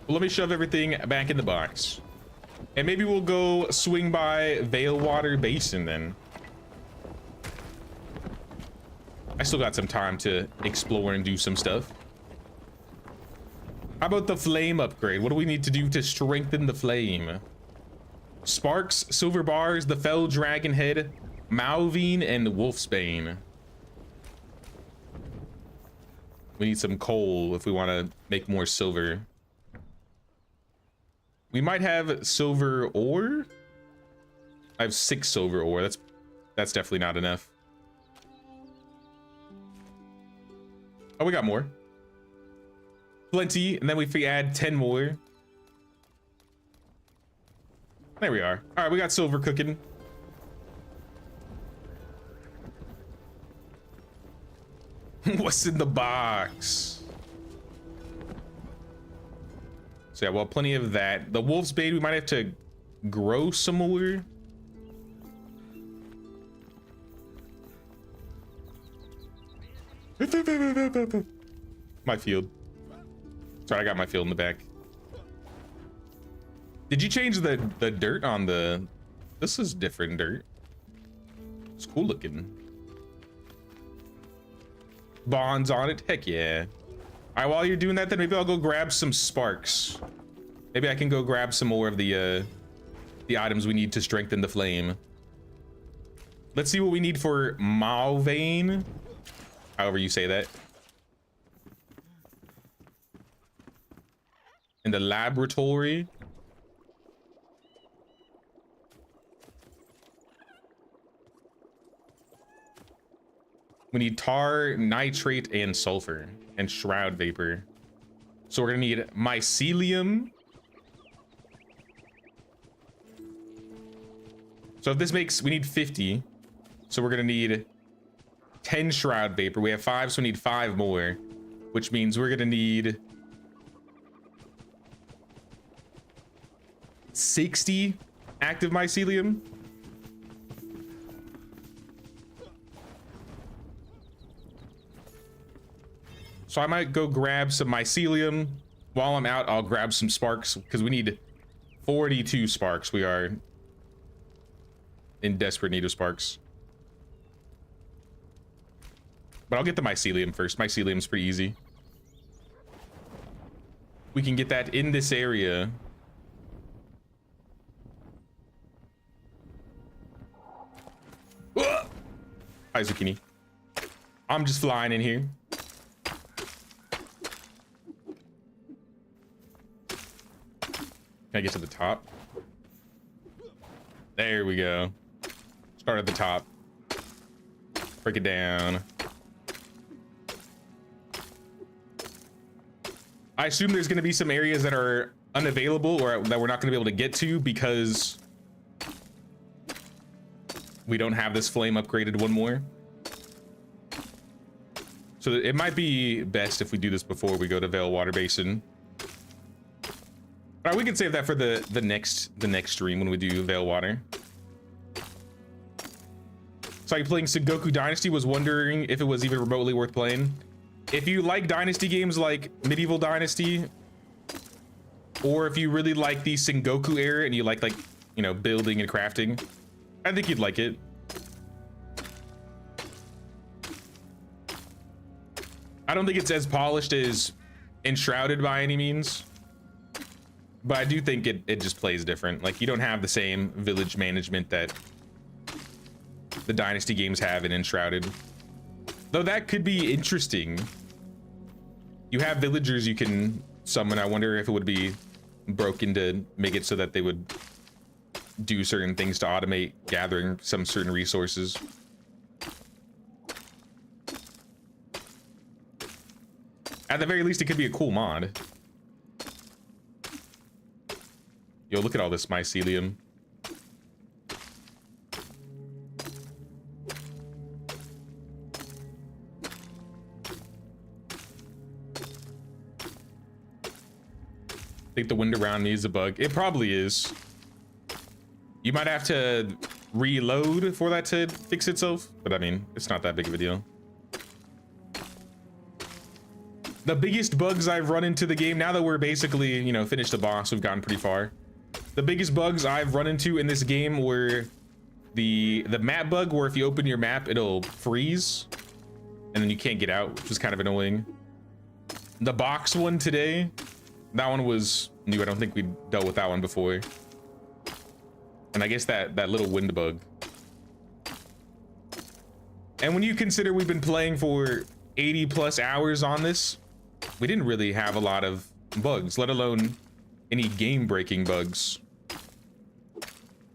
Well, let me shove everything back in the box. And maybe we'll go swing by Veilwater Basin then. I still got some time to explore and do some stuff. How about the flame upgrade? What do we need to do to strengthen the flame? Sparks, silver bars, the fell dragon head, Malvine, and Wolfsbane. We need some coal if we want to make more silver. We might have silver ore. I have 6 silver ore. That's definitely not enough. Oh, we got more. Plenty, and then if we add 10 more. There we are. All right, we got silver cooking. What's in the box? So yeah, well, plenty of that. The wolf's bait, we might have to grow some more. My field. Sorry, I got my field in the back. Did you change the dirt on the... This is different dirt. It's cool looking. Bonds on it, heck yeah. All right, while you're doing that, then maybe I'll go grab some sparks. Maybe I can go grab some more of the items we need to strengthen the flame. Let's see what we need for Malvane. However you say that. In the laboratory. We need tar, nitrate, and sulfur, and shroud vapor. So we're gonna need mycelium. So if this makes, we need 50. So we're gonna need 10 shroud vapor. We have 5, so we need 5 more, which means we're gonna need 60 active mycelium. So I might go grab some mycelium. While I'm out, I'll grab some sparks because we need 42 sparks. We are in desperate need of sparks. But I'll get the mycelium first. Mycelium's pretty easy. We can get that in this area. Hi, zucchini. I'm just flying in here. Can I get to the top? There we go. Start at the top. Break it down. I assume there's going to be some areas that are unavailable or that we're not going to be able to get to because we don't have this flame upgraded one more. So it might be best if we do this before we go to Veilwater Basin. All right, we can save that for the next stream when we do Veilwater. So you playing Sengoku Dynasty, was wondering if it was even remotely worth playing. If you like Dynasty games like Medieval Dynasty, or if you really like the Sengoku era and you like you know, building and crafting, I think you'd like it. I don't think it's as polished as Enshrouded by any means, but I do think it just plays different. Like, you don't have the same village management that the Dynasty games have in Enshrouded. Though that could be interesting. You have villagers you can summon. I wonder if it would be broken to make it so that they would do certain things to automate gathering some certain resources. At the very least, it could be a cool mod. Yo, look at all this mycelium. I think the wind around me is a bug. It probably is. You might have to reload for that to fix itself, but I mean, it's not that big of a deal. The biggest bugs I've run into the game, now that we're basically, you know, finished the boss, we've gotten pretty far. The biggest bugs I've run into in this game were the map bug, where if you open your map, it'll freeze and then you can't get out, which is kind of annoying. The box one today, that one was new. I don't think we dealt with that one before. And I guess that little wind bug. And when you consider we've been playing for 80 plus hours on this, we didn't really have a lot of bugs, let alone any game breaking bugs.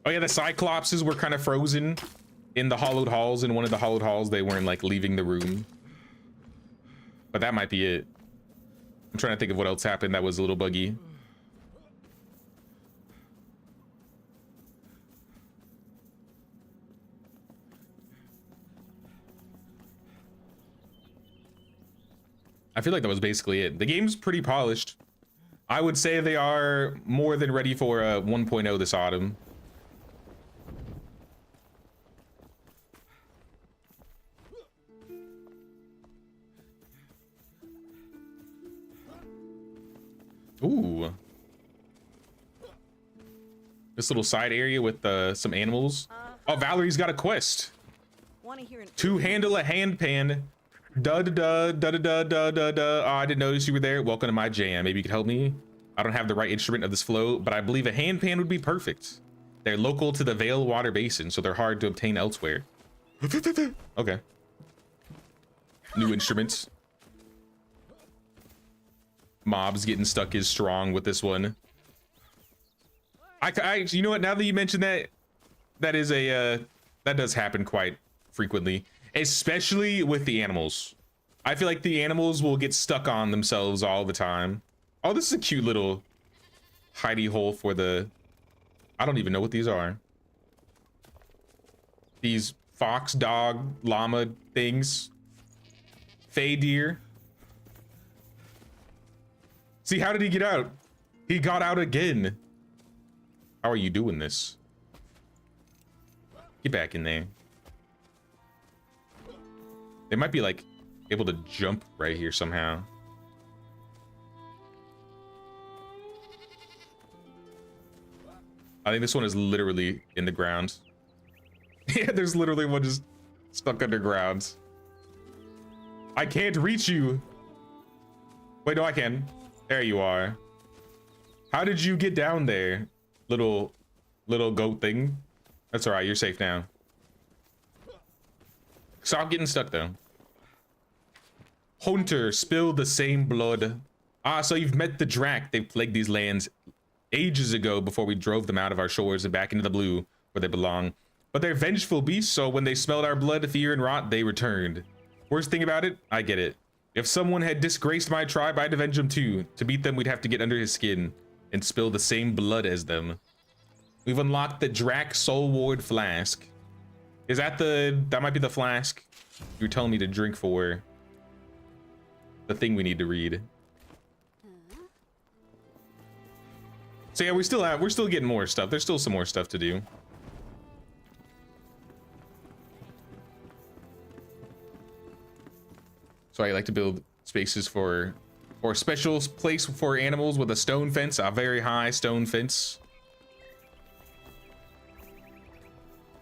Oh yeah, the Cyclopses were kind of frozen in the hollowed halls. In one of the hollowed halls, they weren't like leaving the room. But that might be it. I'm trying to think of what else happened that was a little buggy. I feel like that was basically it. The game's pretty polished. I would say they are more than ready for a 1.0 this autumn. Ooh. This little side area with some animals. Oh, Valerie's got a quest. To handle a handpan. Da da da da da da da da. Oh, I didn't notice you were there. Welcome to my jam. Maybe you could help me. I don't have the right instrument of this flow, but I believe a handpan would be perfect. They're local to the Vale Water Basin, so they're hard to obtain elsewhere. Okay. New instruments. Mobs getting stuck is strong with this one. You know what? Now that you mention that, that is that does happen quite frequently, especially with the animals. I feel like the animals will get stuck on themselves all the time. Oh, this is a cute little hidey hole for the, I don't even know what these are. These fox, dog, llama things. Fey deer. See, how did he get out? He got out again. How are you doing this? Get back in there. They might be like able to jump right here somehow. I think this one is literally in the ground. Yeah, there's literally one just stuck underground. I can't reach you. Wait, no, I can. There you are. How did you get down there, little goat thing? That's all right. You're safe now. Stop getting stuck though. Hunter, spill the same blood. Ah, so you've met the Drac. They plagued these lands ages ago before we drove them out of our shores and back into the blue where they belong. But they're vengeful beasts, so when they smelled our blood, fear, and rot, they returned. Worst thing about it, I get it. If someone had disgraced my tribe, I'd avenge them too. To beat them, we'd have to get under his skin and spill the same blood as them. We've unlocked the Drac Soul Ward Flask. Is that that might be the flask you're telling me to drink for the thing we need to read. So yeah, we're still getting more stuff. There's still some more stuff to do. So I like to build spaces or a special place for animals with a stone fence, a very high stone fence.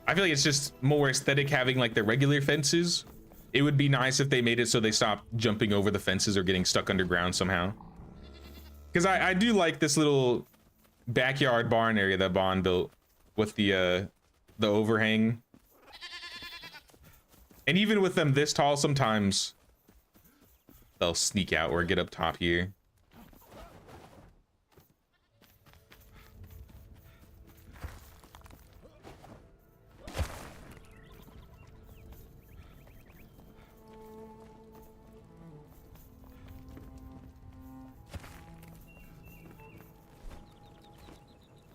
I feel like it's just more aesthetic having like the regular fences. It would be nice if they made it so they stop jumping over the fences or getting stuck underground somehow. Because I do like this little backyard barn area that Bond built with the overhang. And even with them this tall, sometimes they'll sneak out or get up top here.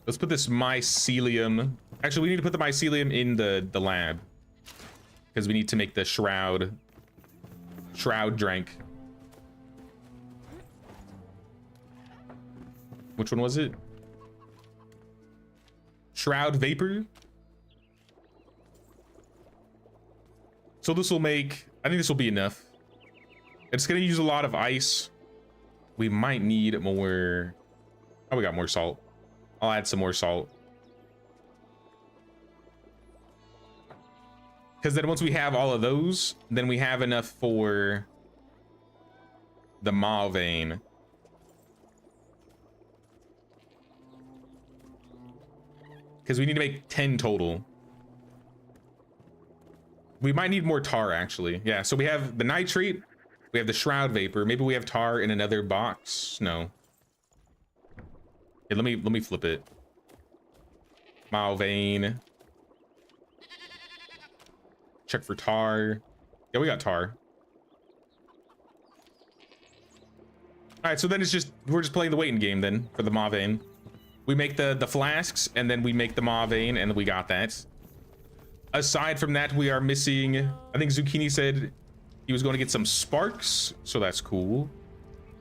Let's put this mycelium. Actually, we need to put the mycelium in the lab because we need to make the shroud drink. Which one was it? Shroud vapor. So this will make, I think this will be enough. It's gonna use a lot of ice. We might need more. Oh, we got more salt. I'll add some more salt. Because then once we have all of those, then we have enough for the maw vein. Because we need to make 10 total. We might need more tar, actually. Yeah, so we have the nitrate, we have the shroud vapor. Maybe we have tar in another box. No. Hey, let me flip it. Maw vein. Check for tar. Yeah, we got tar. All right, so then we're just playing the waiting game then for the maw vein. We make the flasks and then we make the maw vein and we got that. Aside from that, we are missing, I think Zucchini said he was going to get some sparks, so that's cool.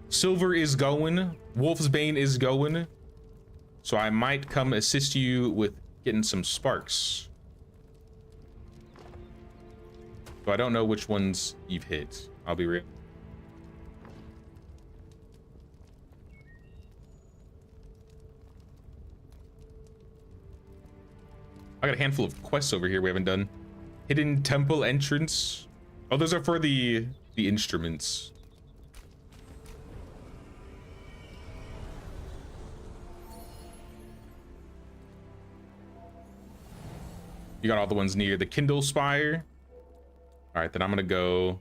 Silver is going, Wolf's Bane is going. So I might come assist you with getting some sparks. So I don't know which ones you've hit. I'll be real. I got a handful of quests over here we haven't done. Hidden temple entrance. Oh, those are for the instruments. You got all the ones near the Kindle Spire. All right, then I'm gonna go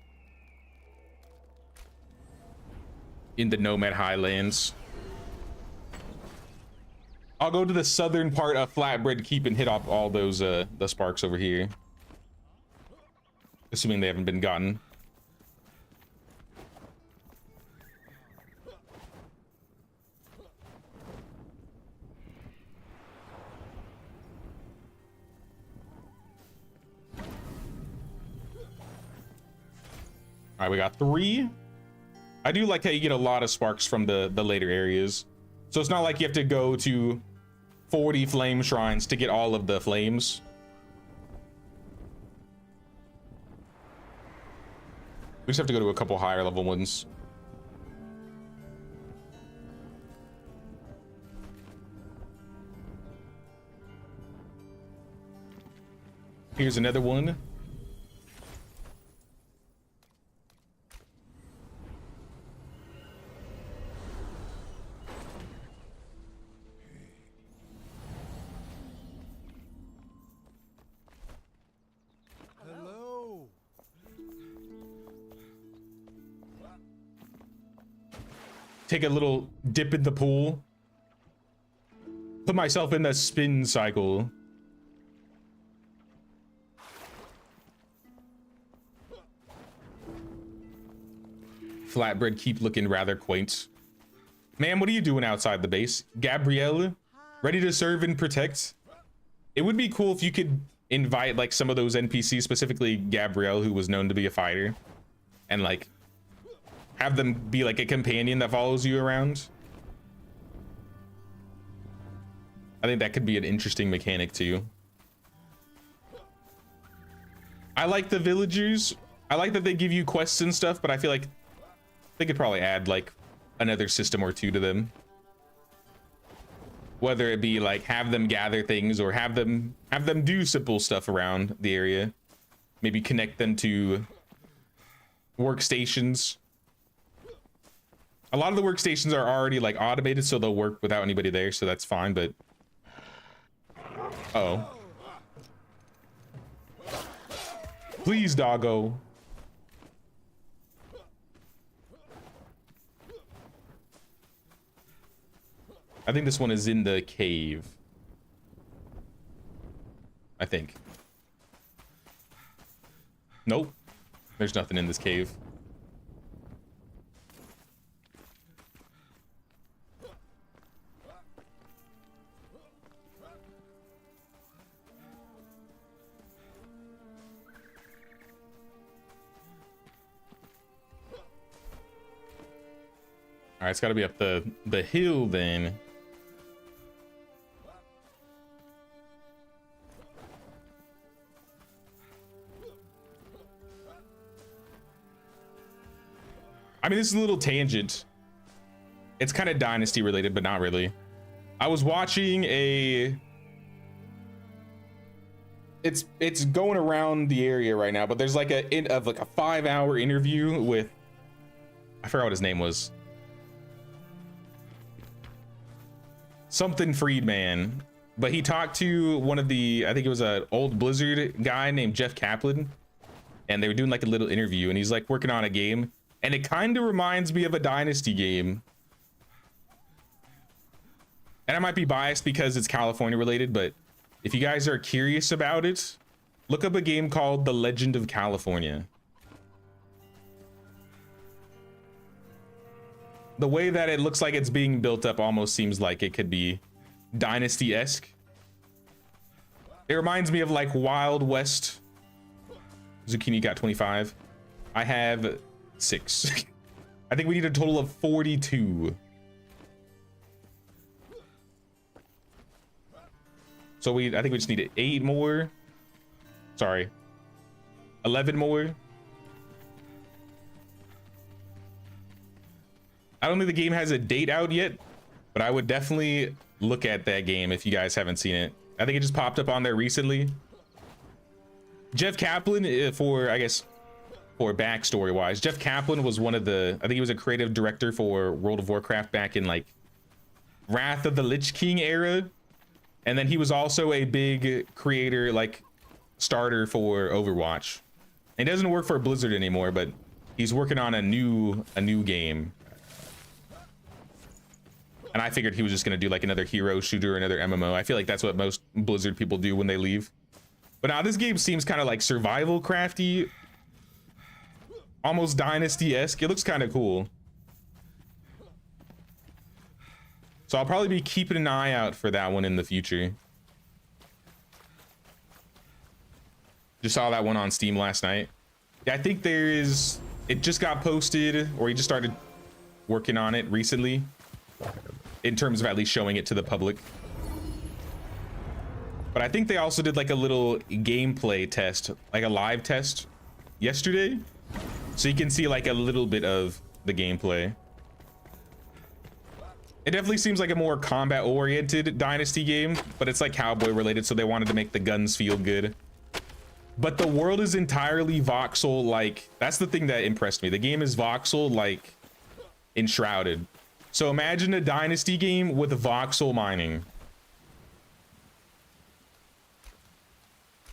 in the Nomad Highlands. I'll go to the southern part of Flatbread Keep and hit off all those the sparks over here. Assuming they haven't been gotten. All right, we got 3. I do like how you get a lot of sparks from the later areas. So it's not like you have to go to 40 flame shrines to get all of the flames. We just have to go to a couple higher level ones. Here's another one. Hello. Take a little dip in the pool. Put myself in the spin cycle. Flatbread Keep looking rather quaint. Ma'am, what are you doing outside the base? Gabrielle, ready to serve and protect? It would be cool if you could invite like some of those NPCs, specifically Gabrielle, who was known to be a fighter, and like have them be like a companion that follows you around. I think that could be an interesting mechanic too. I like the villagers. I like that they give you quests and stuff, but I feel like they could probably add like another system or two to them. Whether it be like have them gather things or have them do simple stuff around the area. Maybe connect them to workstations. A lot of the workstations are already like automated, so they'll work without anybody there, so that's fine, but uh-oh. Please, doggo. I think this one is in the cave. I think. Nope. There's nothing in this cave. All right, it's got to be up the hill then. I mean, this is a little tangent. It's kind of dynasty related, but not really. I was watching a, it's going around the area right now, but there's like a 5-hour interview with, I forgot what his name was. Something Friedman, but he talked to one of the, I think it was an old Blizzard guy named Jeff Kaplan, and they were doing like a little interview, and he's like working on a game, and it kind of reminds me of a Dynasty game. And I might be biased because it's California related, but if you guys are curious about it, look up a game called The Legend of California. The way that it looks like it's being built up almost seems like it could be Dynasty-esque. It reminds me of like Wild West. Zucchini got 25. I have 6. I think we need a total of 42. So I think we just need 8 more. Sorry, 11 more. I don't think the game has a date out yet, but I would definitely look at that game if you guys haven't seen it. I think it just popped up on there recently. Jeff Kaplan, for backstory wise, Jeff Kaplan was one of the, I think he was a creative director for World of Warcraft back in like Wrath of the Lich King era. And then he was also a big creator, like starter for Overwatch. He doesn't work for Blizzard anymore, but he's working on a new game. And I figured he was just gonna do like another hero shooter or another MMO. I feel like that's what most Blizzard people do when they leave. But now this game seems kind of like survival crafty, almost Dynasty-esque. It looks kind of cool. So I'll probably be keeping an eye out for that one in the future. Just saw that one on Steam last night. Yeah, I think it just got posted, or he just started working on it recently, in terms of at least showing it to the public. But I think they also did like a little gameplay test, like a live test yesterday. So you can see like a little bit of the gameplay. It definitely seems like a more combat-oriented Dynasty game, but it's like cowboy-related, so they wanted to make the guns feel good. But the world is entirely voxel-like. That's the thing that impressed me. The game is voxel-like Enshrouded. So imagine a Dynasty game with voxel mining.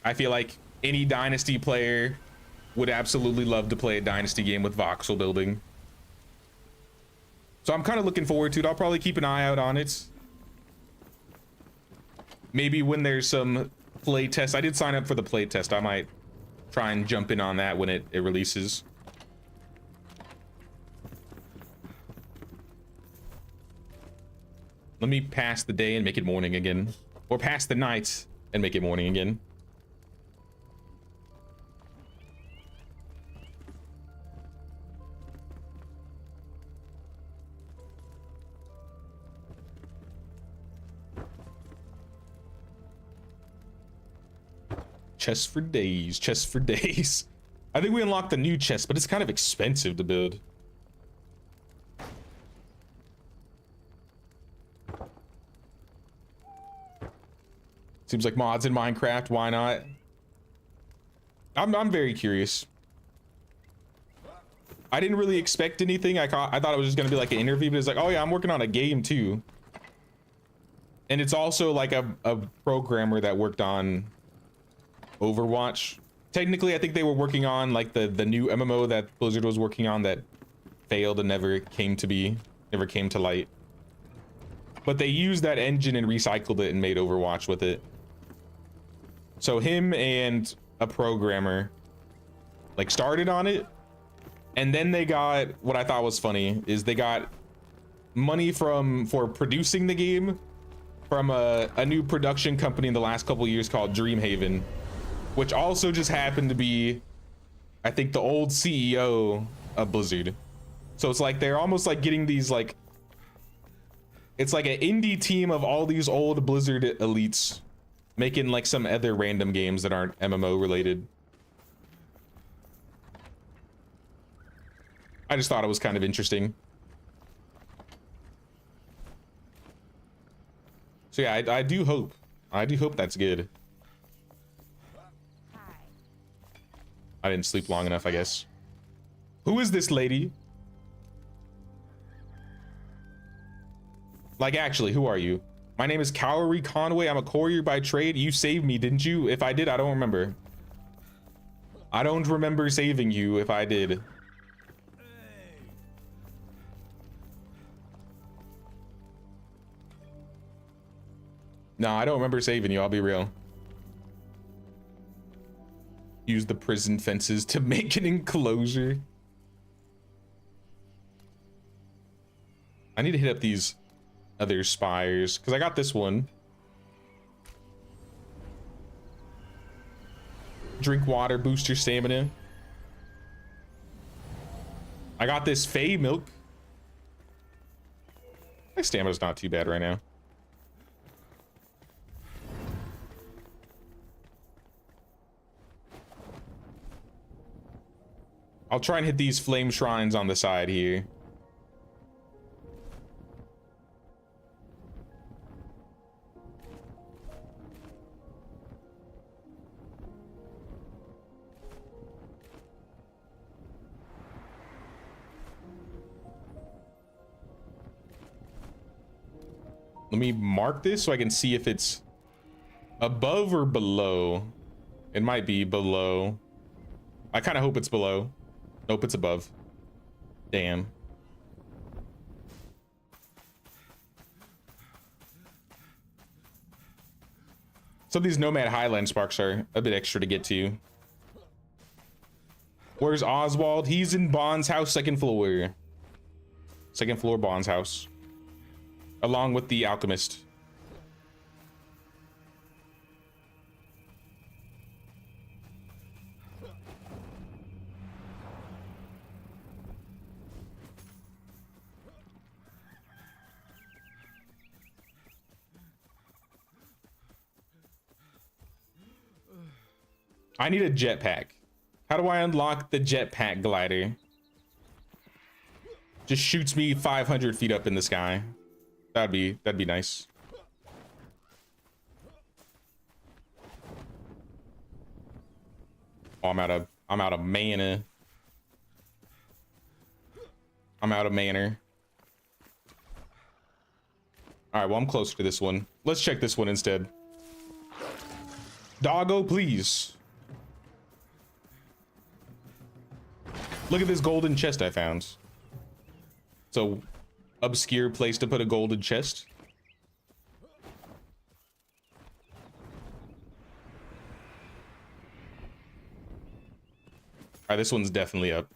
I feel like any Dynasty player would absolutely love to play a Dynasty game with voxel building. So I'm kind of looking forward to it. I'll probably keep an eye out on it. Maybe when there's some play test. I did sign up for the play test. I might try and jump in on that when it releases. Let me pass the day and make it morning again. Or pass the night and make it morning again. Chests for days, chests for days. I think we unlocked the new chest, but it's kind of expensive to build. Seems like mods in Minecraft, why not? I'm very curious. I didn't really expect anything. I thought it was just gonna be like an interview, but it's like, oh yeah, I'm working on a game too. And it's also like a programmer that worked on Overwatch. Technically, I think they were working on like the new MMO that Blizzard was working on that failed and never came to light. But they used that engine and recycled it and made Overwatch with it. So him and a programmer like started on it, and then they got, what I thought was funny is they got money for producing the game from a new production company in the last couple years called Dreamhaven, which also just happened to be, I think, the old CEO of Blizzard. So it's like they're almost like getting these like, it's like an indie team of all these old Blizzard elites making like some other random games that aren't MMO related. I just thought it was kind of interesting. So yeah, I do hope. I do hope that's good. Hi. I didn't sleep long enough, I guess. Who is this lady? Like, actually, who are you? My name is Cowrie Conway. I'm a courier by trade. You saved me, didn't you? If I did, I don't remember. I don't remember saving you if I did. No, I don't remember saving you. I'll be real. Use the prison fences to make an enclosure. I need to hit up these other spires because I got this one. Drink water, boost your stamina. I got this Fey milk. My stamina's not too bad right now. I'll try and hit these flame shrines on the side here. Let me mark this so I can see if it's above or below. It might be below. I kind of hope it's below. Nope, it's above. Damn. Some of these Nomad Highland sparks are a bit extra to get to. Where's Oswald? He's in Bond's house, second floor. Second floor, Bond's house. Along with the alchemist. I need a jetpack. How do I unlock the jetpack glider? Just shoots me 500 feet up in the sky. That'd be nice. Oh, I'm out of mana. I'm out of mana. All right, well, I'm closer to this one. Let's check this one instead. Doggo, please. Look at this golden chest I found. So, obscure place to put a golden chest. Alright, this one's definitely up.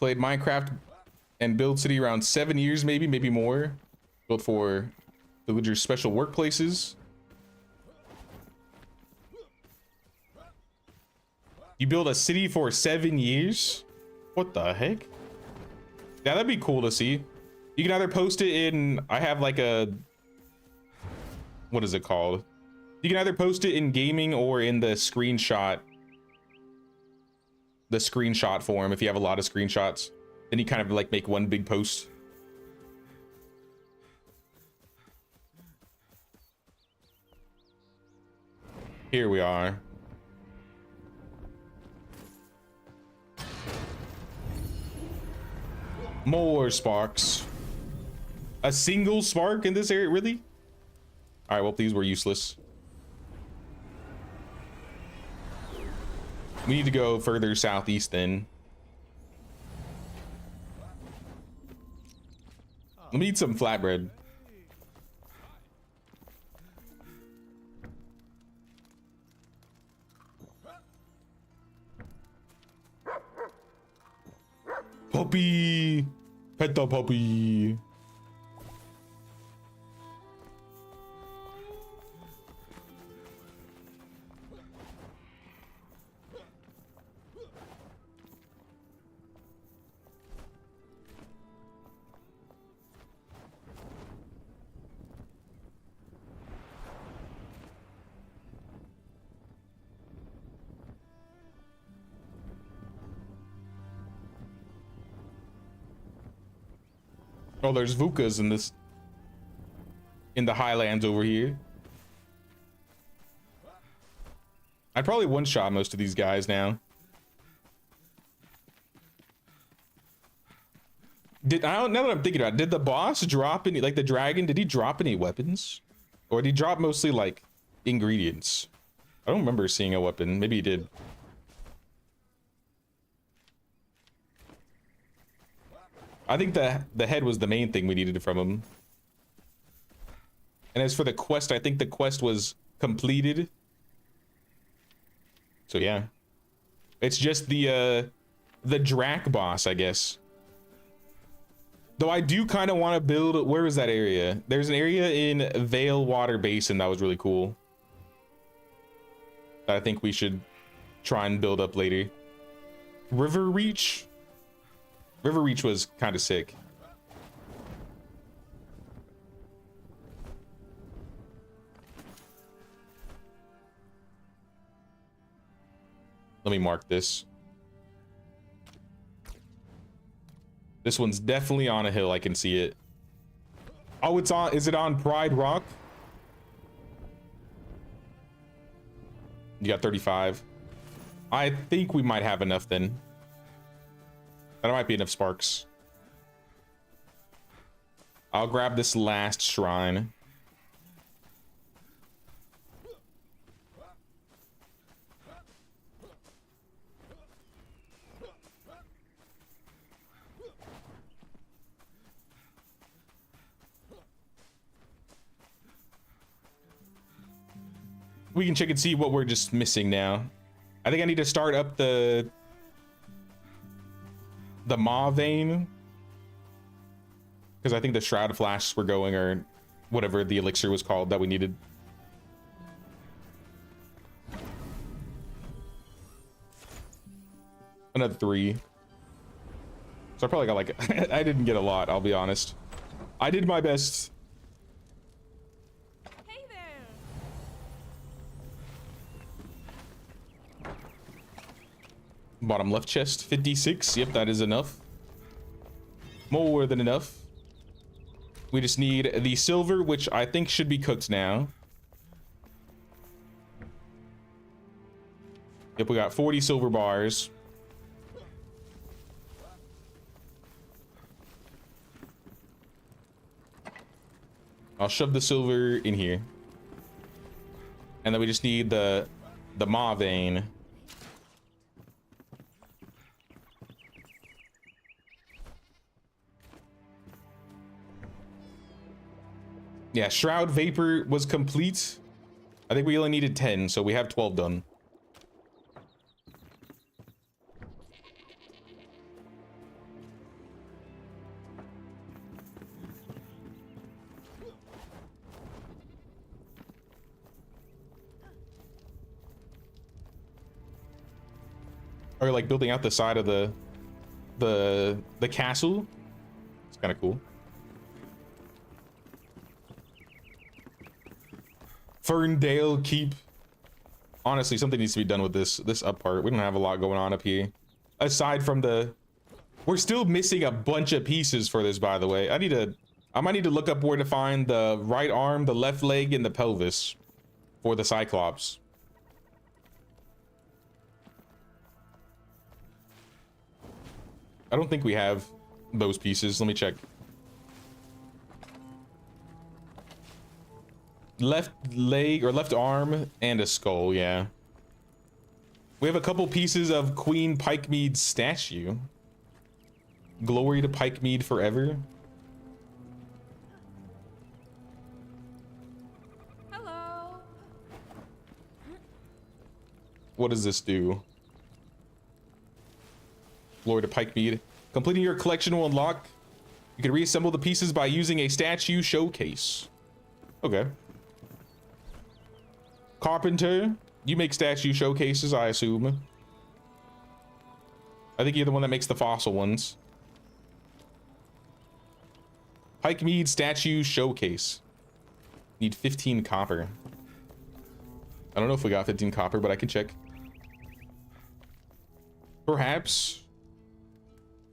Played Minecraft and Build City around 7 years, maybe more. Built for villagers' special workplaces. You build a city for 7 years? What the heck? Yeah, that'd be cool to see. You can either post it in, I have like a, what is it called? You can either post it in gaming or in the screenshot form if you have a lot of screenshots. Then you kind of like make one big post. Here we are. More sparks. A single spark in this area, really? All right, well, these were useless. We need to go further southeast then. Let me eat some flatbread. Puppy! Pet the puppy! Oh, there's Vukas in the highlands over here. I'd probably one-shot most of these guys now. Now that I'm thinking about it, did the boss drop any, like the dragon, did he drop any weapons? Or did he drop mostly like ingredients? I don't remember seeing a weapon. Maybe he did. I think the head was the main thing we needed from him. And as for the quest, I think the quest was completed. So yeah. It's just the Drac boss, I guess. Though I do kind of want to build, where is that area? There's an area in Vale Water Basin that was really cool. That I think we should try and build up later. River Reach? River Reach was kind of sick. Let me mark this. This one's definitely on a hill. I can see it. Oh, it's on. Is it on Pride Rock? You got 35. I think we might have enough then. That might be enough sparks. I'll grab this last shrine. We can check and see what we're just missing now. I think I need to start up the Maw vein, because I think the Shroud Flashes were going, or whatever the elixir was called that we needed. Another 3. So I probably got like I didn't get a lot, I'll be honest. I did my best. Hey there. Bottom left chest, 56. Yep, that is enough. More than enough. We just need the silver, which I think should be cooked now. Yep, we got 40 silver bars. I'll shove the silver in here. And then we just need the Maw vein. Yeah, Shroud Vapor was complete. I think we only needed 10, so we have 12 done. Or like building out the side of the castle. It's kind of cool. Ferndale Keep. Honestly, something needs to be done with this up part. We don't have a lot going on up here. Aside from we're still missing a bunch of pieces for this, by the way. I might need to look up where to find the right arm, the left leg, and the pelvis for the Cyclops. I don't think we have those pieces. Let me check. Left leg or left arm and a skull, yeah. We have a couple pieces of Queen Pikemead's statue. Glory to Pikemead forever. Hello. What does this do? Glory to Pikemead. Completing your collection will unlock. You can reassemble the pieces by using a statue showcase. Okay. Carpenter, you make statue showcases, I assume. I think you're the one that makes the fossil ones. Pikemead statue showcase. Need 15 copper. I don't know if we got 15 copper, but I can check. Perhaps.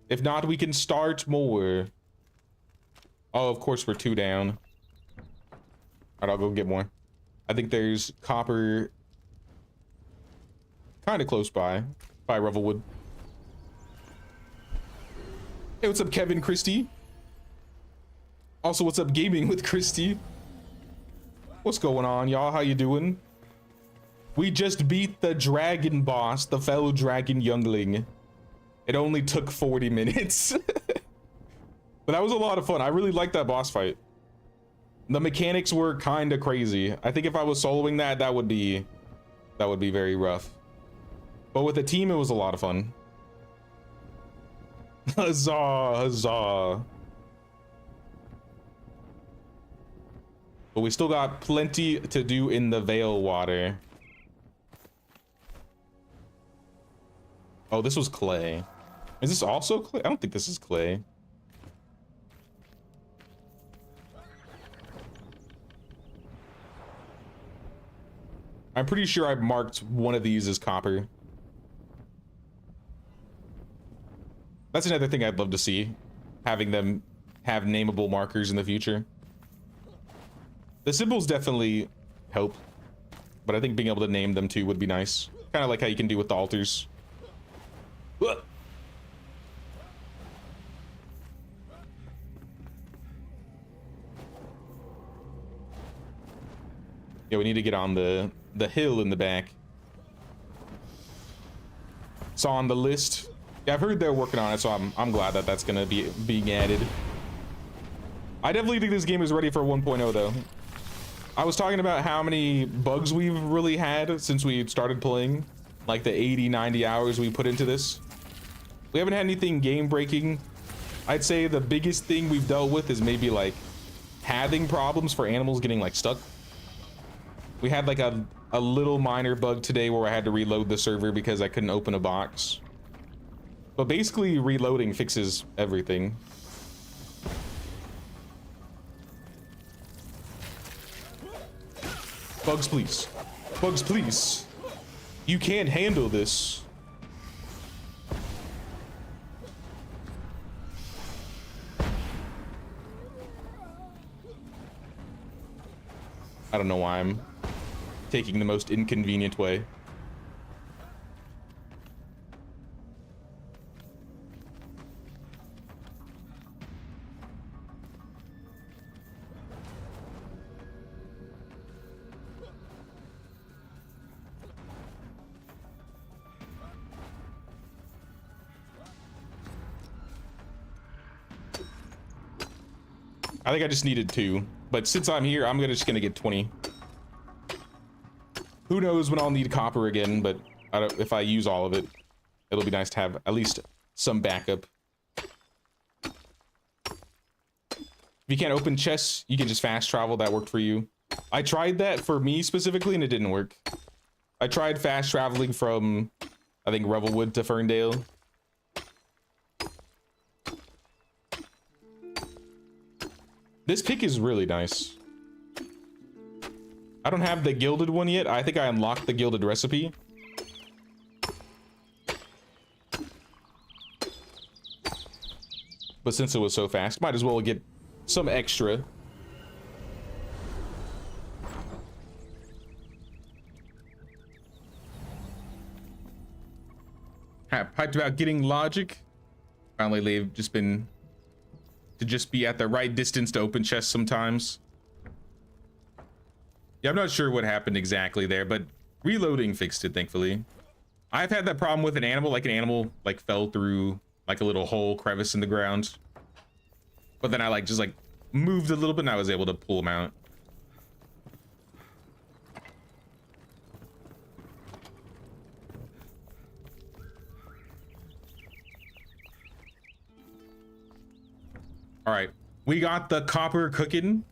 If not, we can start more. Oh, of course we're 2 down. All right, I'll go get more. I think there's copper kind of close by Revelwood. Hey, what's up, Kevin Christie? Also, what's up, gaming with Christie? What's going on, y'all? How you doing? We just beat the dragon boss, the fellow dragon youngling. It only took 40 minutes. But that was a lot of fun. I really liked that boss fight. The mechanics were kind of crazy. I think if I was soloing that would be very rough. But with a team, it was a lot of fun. Huzzah, huzzah. But we still got plenty to do in the Veil water. Oh, this was clay. Is this also clay? I don't think this is clay. I'm pretty sure I marked one of these as copper. That's another thing I'd love to see, having them have nameable markers in the future. The symbols definitely help, but I think being able to name them too would be nice. Kind of like how you can do with the altars. Yeah, we need to get on the hill in the back. It's on the list. Yeah, I've heard they're working on it, so I'm glad that that's gonna be being added. I definitely think this game is ready for 1.0 though. I was talking about how many bugs we've really had since we started playing, like the 80-90 hours we put into this. We haven't had anything game breaking. I'd say the biggest thing we've dealt with is maybe like pathing problems for animals getting like stuck. We had like a little minor bug today where I had to reload the server because I couldn't open a box. But basically reloading fixes everything. Bugs, please. Bugs, please. You can't handle this. I don't know why I'm taking the most inconvenient way. I think I just needed 2, but since I'm here, I'm just gonna get 20. Who knows when I'll need copper again, but if I use all of it, it'll be nice to have at least some backup. If you can't open chests, you can just fast travel. That worked for you. I tried that for me specifically, and it didn't work. I tried fast traveling from, I think, Revelwood to Ferndale. This pick is really nice. I don't have the gilded one yet. I think I unlocked the gilded recipe. But since it was so fast, might as well get some extra. Piped about getting logic. Finally, they've just been to just be at the right distance to open chests sometimes. Yeah, I'm not sure what happened exactly there, but reloading fixed it, thankfully. I've had that problem with an animal like fell through like a little hole crevice in the ground. But then I just moved a little bit and I was able to pull him out. All right, we got the copper cooking.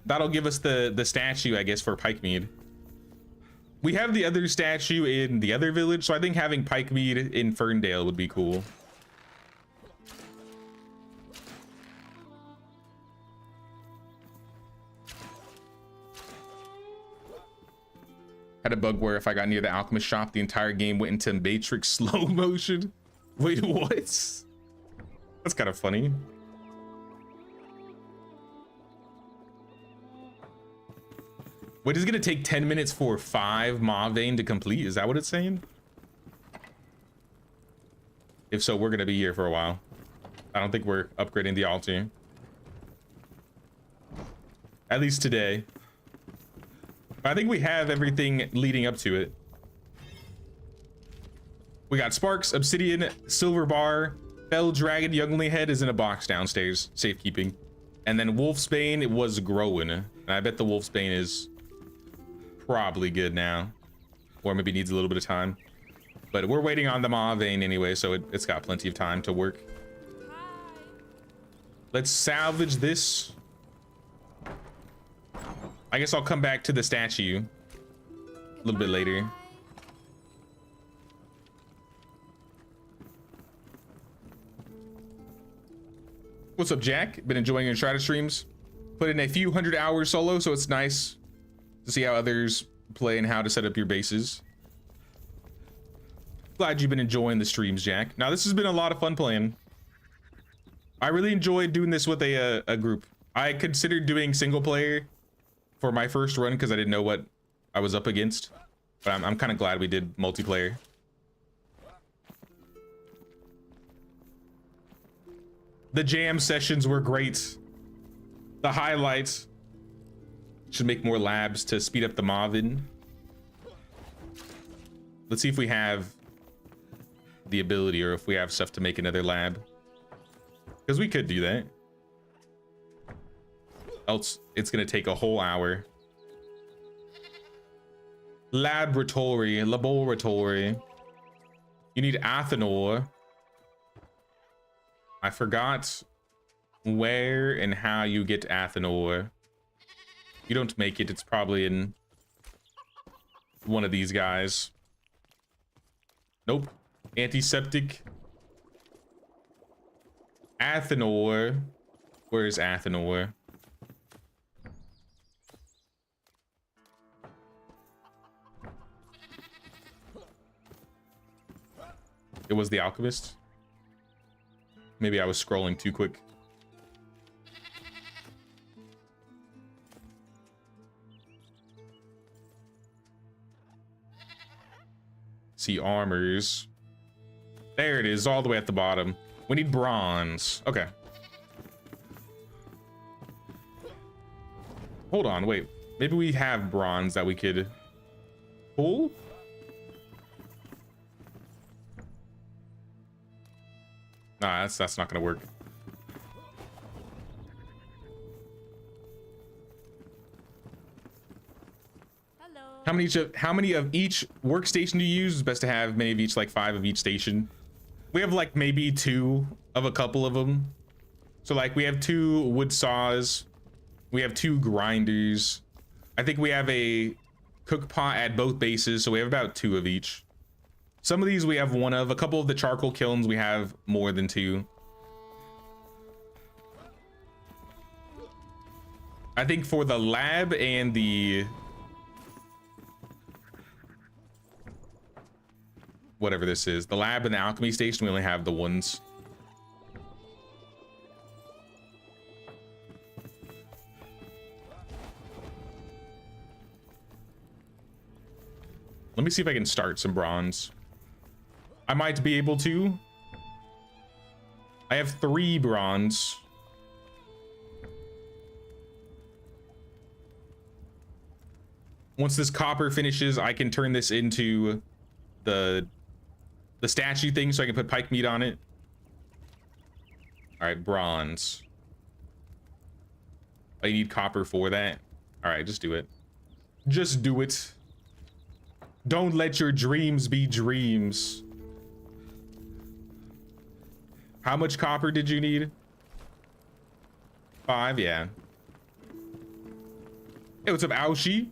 That'll give us the statue, I guess, for Pikemead. We have the other statue in the other village, so I think having Pikemead in Ferndale would be cool. Had a bug where if I got near the alchemist shop, the entire game went into Matrix slow motion. Wait, what? That's kind of funny. Wait, is it gonna take 10 minutes for 5 Maw Vein to complete? Is that what it's saying? If so, we're gonna be here for a while. I don't think we're upgrading the altar. At least today. I think we have everything leading up to it. We got Sparks, Obsidian, Silver Bar, Fell Dragon, Youngly Head is in a box downstairs, safekeeping. And then Wolfsbane, it was growing. And I bet the Wolfsbane is probably good now. Or maybe needs a little bit of time. But we're waiting on the Maw Vein anyway, so it's got plenty of time to work. Let's salvage this. I guess I'll come back to the statue a little bit later. What's up, Jack? Been enjoying Enshrouded streams. Put in a few 100 hours solo, so it's nice to see how others play and how to set up your bases. Glad you've been enjoying the streams, Jack. Now, this has been a lot of fun playing. I really enjoyed doing this with a group. I considered doing single player for my first run because I didn't know what I was up against. But I'm kind of glad we did multiplayer. The jam sessions were great. The highlights. Should make more labs to speed up the Maven. Let's see if we have the ability or if we have stuff to make another lab. Because we could do that. Else it's gonna take a whole hour. Laboratory. You need Athenor. I forgot where and how you get Athenor. You don't make it, it's probably in one of these guys. Nope. Antiseptic. Athenor. Where is Athenor? It was the alchemist. Maybe I was scrolling too quick. See armors. There it is, all the way at the bottom. We need bronze. Okay. Hold on, wait. Maybe we have bronze that we could pull? Nah, that's not gonna work. Hello. How many of each workstation do you use? It's best to have many of each, like 5 of each station. We have like maybe 2 of a couple of them. So like we have 2 wood saws. We have 2 grinders. I think we have a cook pot at both bases, so we have about 2 of each. Some of these we have 1 of. A couple of the charcoal kilns we have more than 2. I think for the lab and the whatever this is, the lab and the alchemy station, we only have the ones. Let me see if I can start some bronze. I might be able to. I have 3 bronze. Once this copper finishes, I can turn this into the statue thing so I can put pike meat on it. All right, bronze. I need copper for that. All right, just do it. Just do it. Don't let your dreams be dreams. How much copper did you need? 5, yeah. Hey, what's up, Aoshi?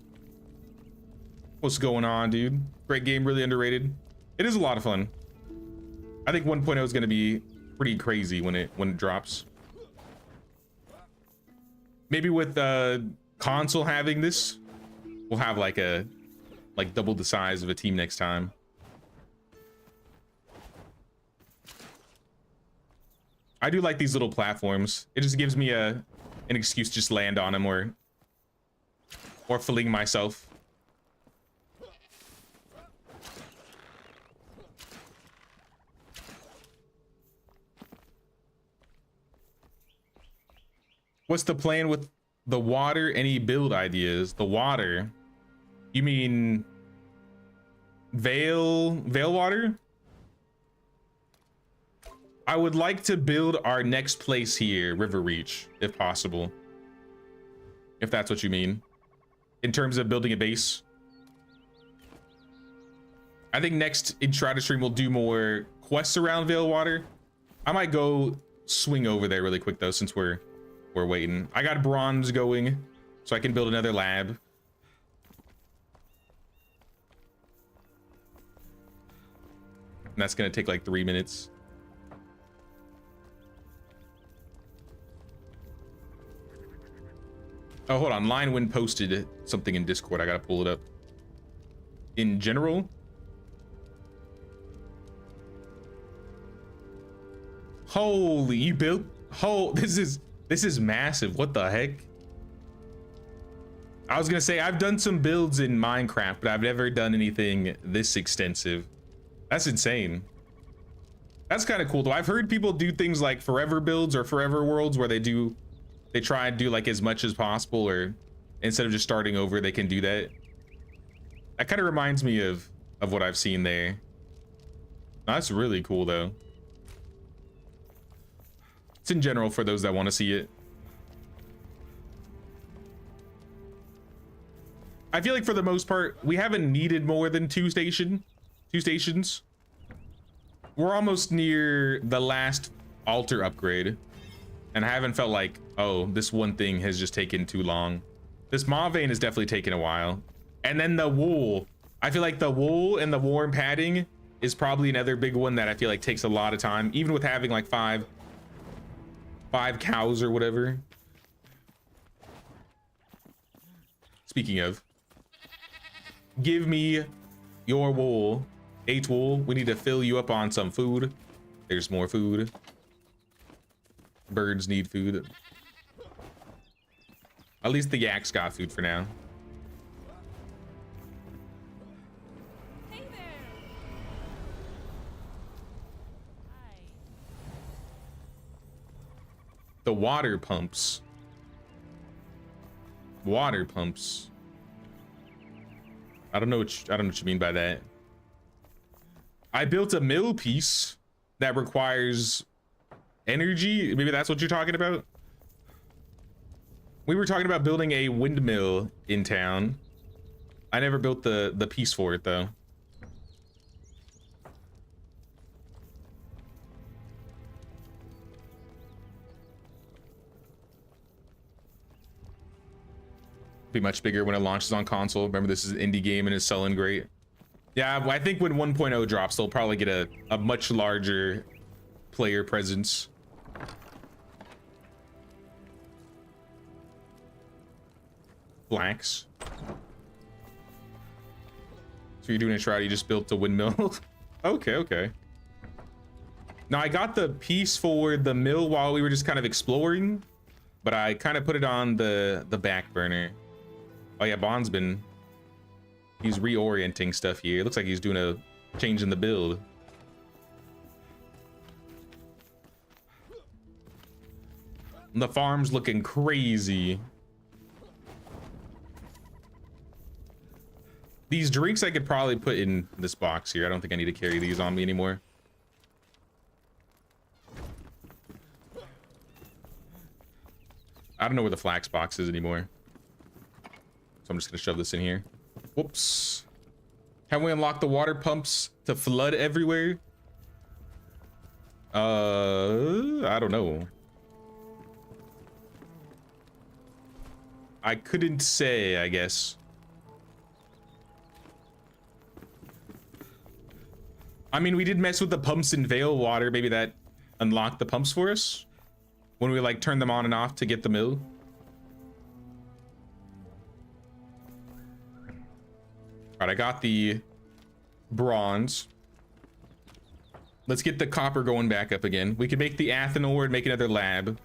What's going on, dude? Great game, really underrated. It is a lot of fun. I think 1.0 is gonna be pretty crazy when it drops. Maybe with console having this, we'll have like double the size of a team next time. I do like these little platforms. It just gives me an excuse to just land on them or or fling myself. What's the plan with the water? Any build ideas? The water? You mean Veil water? I would like to build our next place here, River Reach, if possible. If that's what you mean. In terms of building a base. I think next Enshrouded stream we'll do more quests around Veil water. I might go swing over there really quick though, since we're waiting. I got bronze going, so I can build another lab. And that's gonna take like 3 minutes. Oh, hold on. Linewind posted something in Discord. I gotta pull it up. In general. Holy, you built. Oh, this is massive. What the heck? I was gonna say I've done some builds in Minecraft, but I've never done anything this extensive. That's insane. That's kind of cool though. I've heard people do things like forever builds or forever worlds where they try and do like as much as possible, or instead of just starting over, they can do that. That kind of reminds me of what I've seen there. That's really cool though. It's in general for those that want to see it. I feel like for the most part, we haven't needed more than two stations. We're almost near the last altar upgrade, and I haven't felt like, oh, this one thing has just taken too long. This maw vein has definitely taken a while. And then the wool. I feel like the wool and the warm padding is probably another big one that I feel like takes a lot of time, even with having like five cows or whatever. Speaking of, give me your wool. 8 wool. We need to fill you up on some food. There's more food. Birds need food. At least the yaks got food for now. Hey there. Hi. The water pumps. Water pumps. I don't know what you mean by that. I built a mill piece that requires energy. Maybe that's what you're talking about. We were talking about building a windmill in town. I never built the piece for it though. Be much bigger when it launches on console. Remember, this is an indie game and it's selling great. Yeah, I think when 1.0 drops, they'll probably get a much larger player presence. Flax. So you're doing a shroud, you just built a windmill. Okay. Now I got the piece for the mill while we were just kind of exploring, but I kind of put it on the back burner. Oh yeah, Bond's he's reorienting stuff here. It looks like he's doing a change in the build. The farm's looking crazy. These drinks I could probably put in this box here. I don't think I need to carry these on me anymore. I don't know where the flax box is anymore. So I'm just gonna shove this in here. Whoops. Have we unlocked the water pumps to flood everywhere? I don't know. I couldn't say, I guess. I mean, we did mess with the pumps in Veil water. Maybe that unlocked the pumps for us when we like turn them on and off to get the mill. All right, I got the bronze. Let's get the copper going back up again. We can make the Athenor and make another lab.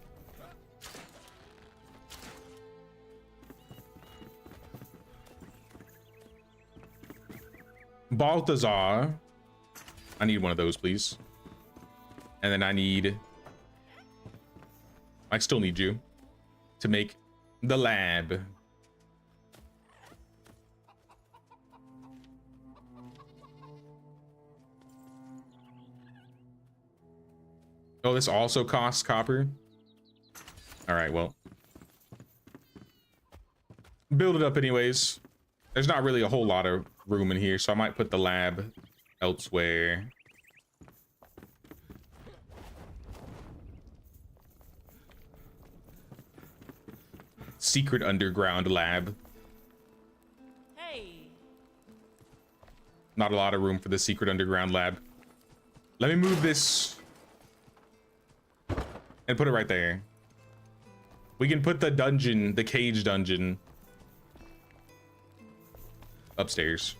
Balthazar. I need one of those, please. And then I still need you to make the lab. Oh, this also costs copper. All right, well, build it up anyways. There's not really a whole lot of room in here, so I might put the lab elsewhere. Secret underground lab. Hey. Not a lot of room for the secret underground lab. Let me move this and put it right there. We can put the dungeon, the cage dungeon, upstairs.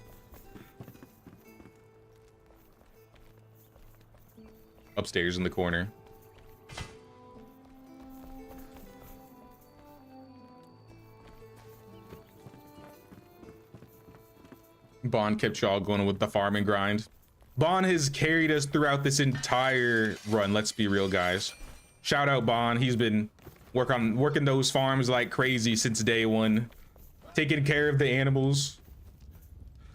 Upstairs in the corner. Bond kept y'all going with the farming grind. Bond has carried us throughout this entire run. Let's be real, guys. Shout out Bond. He's been working those farms like crazy since day one, taking care of the animals.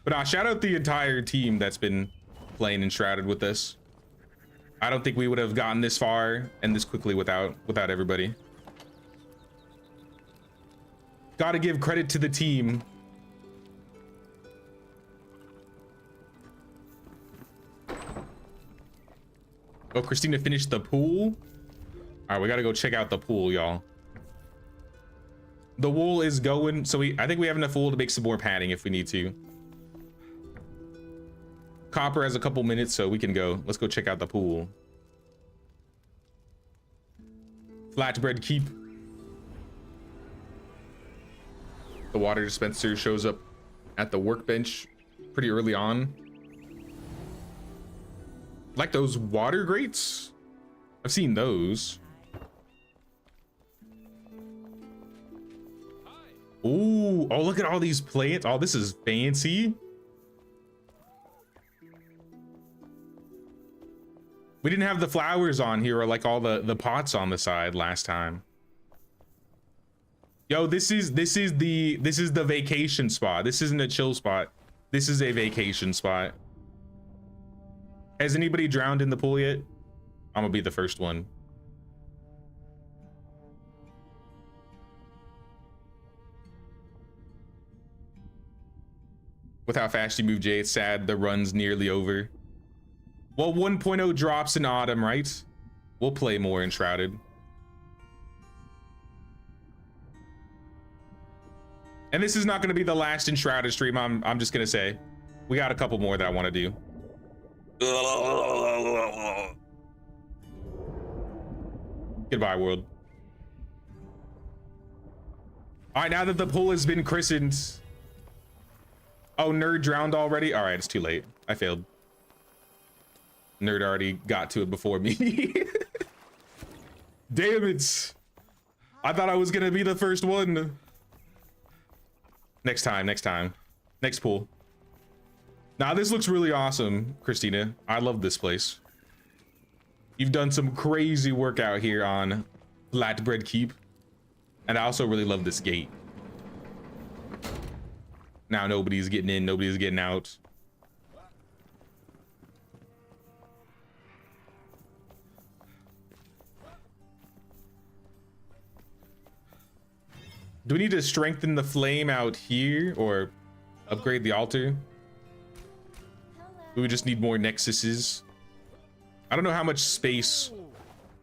But shout out the entire team that's been playing Enshrouded with us. I don't think we would have gotten this far and this quickly without everybody. Gotta give credit to the team. Oh, Christina finished the pool. All right, we gotta go check out the pool, y'all. The wool is going, so I think we have enough wool to make some more padding if we need to. Copper has a couple minutes, so we can go. Let's go check out the pool. Flatbread Keep. The water dispenser shows up at the workbench pretty early on. Like those water grates? I've seen those. Ooh, oh, look at all these plants. Oh, this is fancy. We didn't have the flowers on here or like all the pots on the side last time. Yo, this is the vacation spot. This isn't a chill spot. This is a vacation spot. Has anybody drowned in the pool yet? I'm gonna be the first one. With how fast you move, Jay, it's sad the run's nearly over. Well, 1.0 drops in autumn, right? We'll play more Enshrouded. And this is not gonna be the last Enshrouded stream, I'm just gonna say. We got a couple more that I wanna do. Goodbye, world. All right, now that the pool has been christened. Oh, Nerd drowned already? All right, it's too late. I failed. Nerd already got to it before me. Damn it. I thought I was gonna be the first one. Next time. Next pool. Now this looks really awesome, Christina. I love this place. You've done some crazy work out here on Flatbread Keep. And I also really love this gate. Now nobody's getting in, nobody's getting out. Do we need to strengthen the flame out here or upgrade the altar? Do we just need more nexuses? I don't know how much space,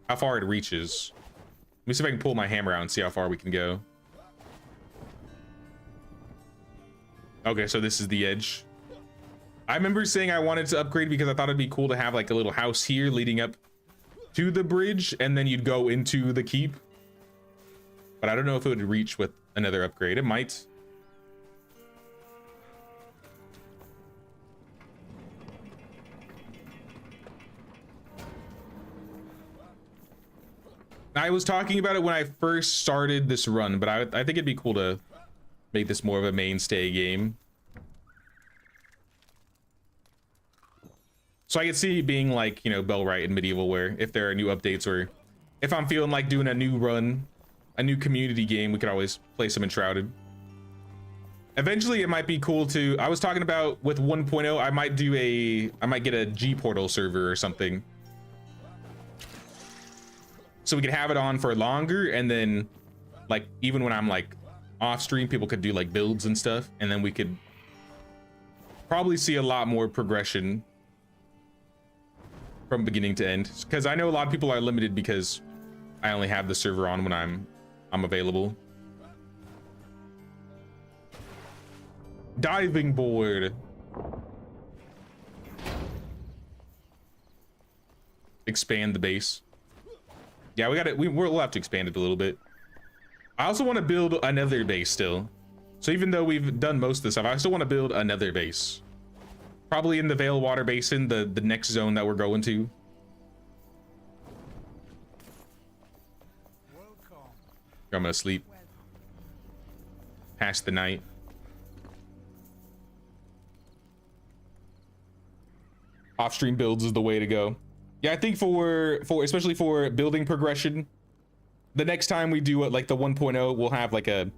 how far it reaches. Let me see if I can pull my hammer out and see how far we can go. Okay, so this is the edge. I remember saying I wanted to upgrade because I thought it'd be cool to have like a little house here leading up to the bridge and then you'd go into the keep. But I don't know if it would reach with another upgrade. It might. I was talking about it when I first started this run, but I think it'd be cool to make this more of a mainstay game. So I could see it being like, you know, Bellwright and Medieval, where if there are new updates or if I'm feeling like doing a new run, a new community game, we could always play some Enshrouded. Eventually it might be cool to, I was talking about with 1.0, I might get a G Portal server or something. So we could have it on for longer, and then like even when I'm like off stream, people could do like builds and stuff, and then we could probably see a lot more progression from beginning to end, because I know a lot of people are limited because I only have the server on when I'm available. Diving board. Expand the base. Yeah, we'll have to expand it a little bit. I also want to build another base still. So even though we've done most of this stuff, I still want to build another base. Probably in the Veil Water Basin, the next zone that we're going to. I'm gonna sleep. Pass the night. Off-stream builds is the way to go. Yeah, I think for especially for building progression, the next time we do it like the 1.0, we'll have like a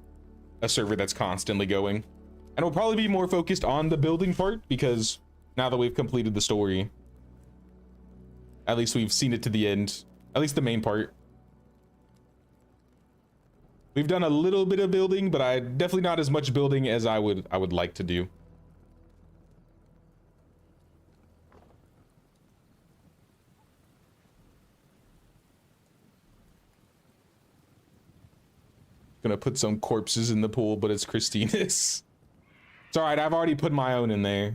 server that's constantly going. And it'll probably be more focused on the building part, because now that we've completed the story, at least we've seen it to the end, at least the main part. We've done a little bit of building, but definitely not as much building as I would like to do. Gonna put some corpses in the pool, but it's Christina's. It's all right, I've already put my own in there.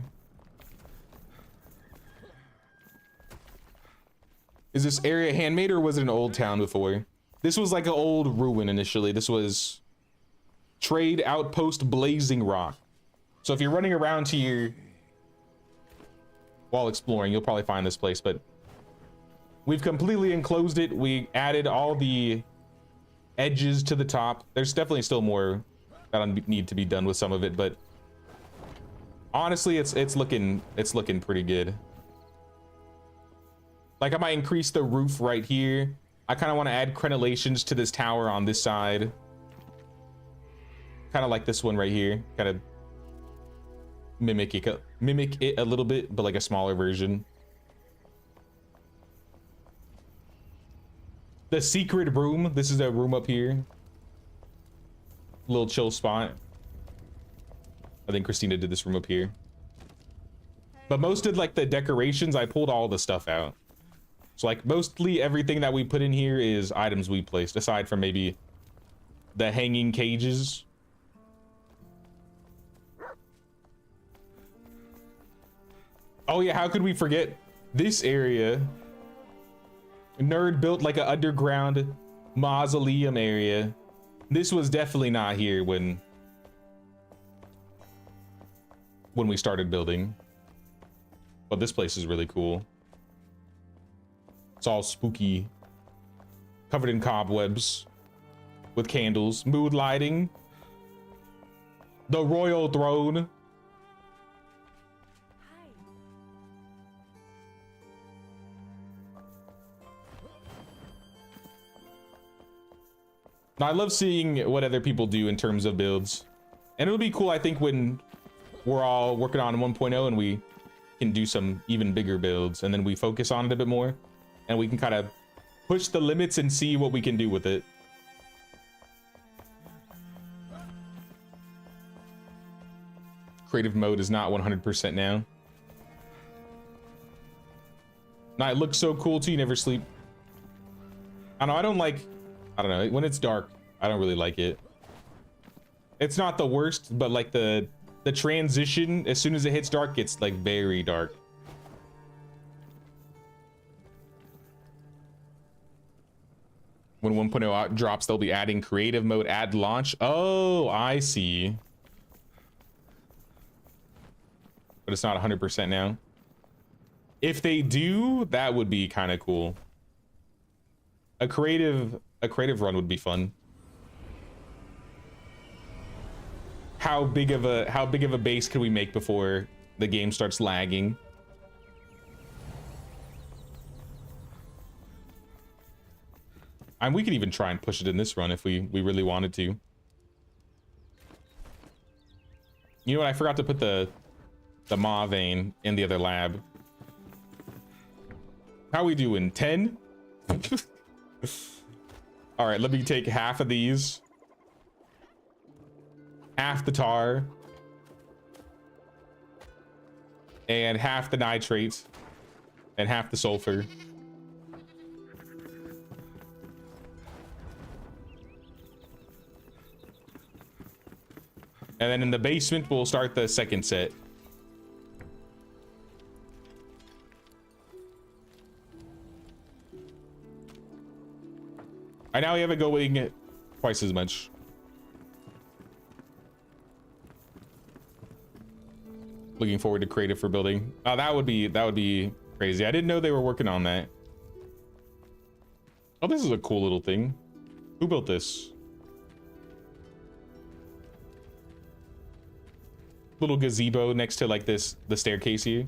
Is this area handmade, or was it an old town before? This was like an old ruin initially. This was Trade Outpost Blazing Rock. So if you're running around here while exploring, you'll probably find this place, but we've completely enclosed it. We added all the edges to the top. There's definitely still more that'll need to be done with some of it, but honestly, it's looking pretty good. Like, I might increase the roof right here. I kind of want to add crenellations to this tower on this side, kind of like this one right here. Kind of mimic it a little bit, but like a smaller version. The secret room. This is a room up here. Little chill spot. I think Christina did this room up here. But most of like the decorations, I pulled all the stuff out. So like mostly everything that we put in here is items we placed, aside from maybe the hanging cages. Oh yeah, how could we forget this area? Nerd built like an underground mausoleum area. This was definitely not here when we started building. But this place is really cool. It's all spooky, covered in cobwebs, with candles, mood lighting, the royal throne. I love seeing what other people do in terms of builds, and it'll be cool, I think, when we're all working on 1.0 and we can do some even bigger builds, and then we focus on it a bit more, and we can kind of push the limits and see what we can do with it. Creative mode is not 100% now. Night looks so cool too. You never sleep. I don't know, when it's dark, I don't really like it. It's not the worst, but like the transition, as soon as it hits dark, it's like very dark. When 1.0 drops, they'll be adding creative mode at launch. Oh, I see. But it's not 100% now. If they do, that would be kind of cool. A creative run would be fun. How big of a base can we make before the game starts lagging? And we could even try and push it in this run if we really wanted to. You know what? I forgot to put the maw vein in the other lab. How we doing? 10? All right, let me take half of these. Half the tar. And half the nitrate. And half the sulfur. And then in the basement, we'll start the second set. I now we have it going twice as much. Looking forward to creative for building. Oh, that would be crazy. I didn't know they were working on that. Oh, this is a cool little thing. Who built this? Little gazebo next to like the staircase here,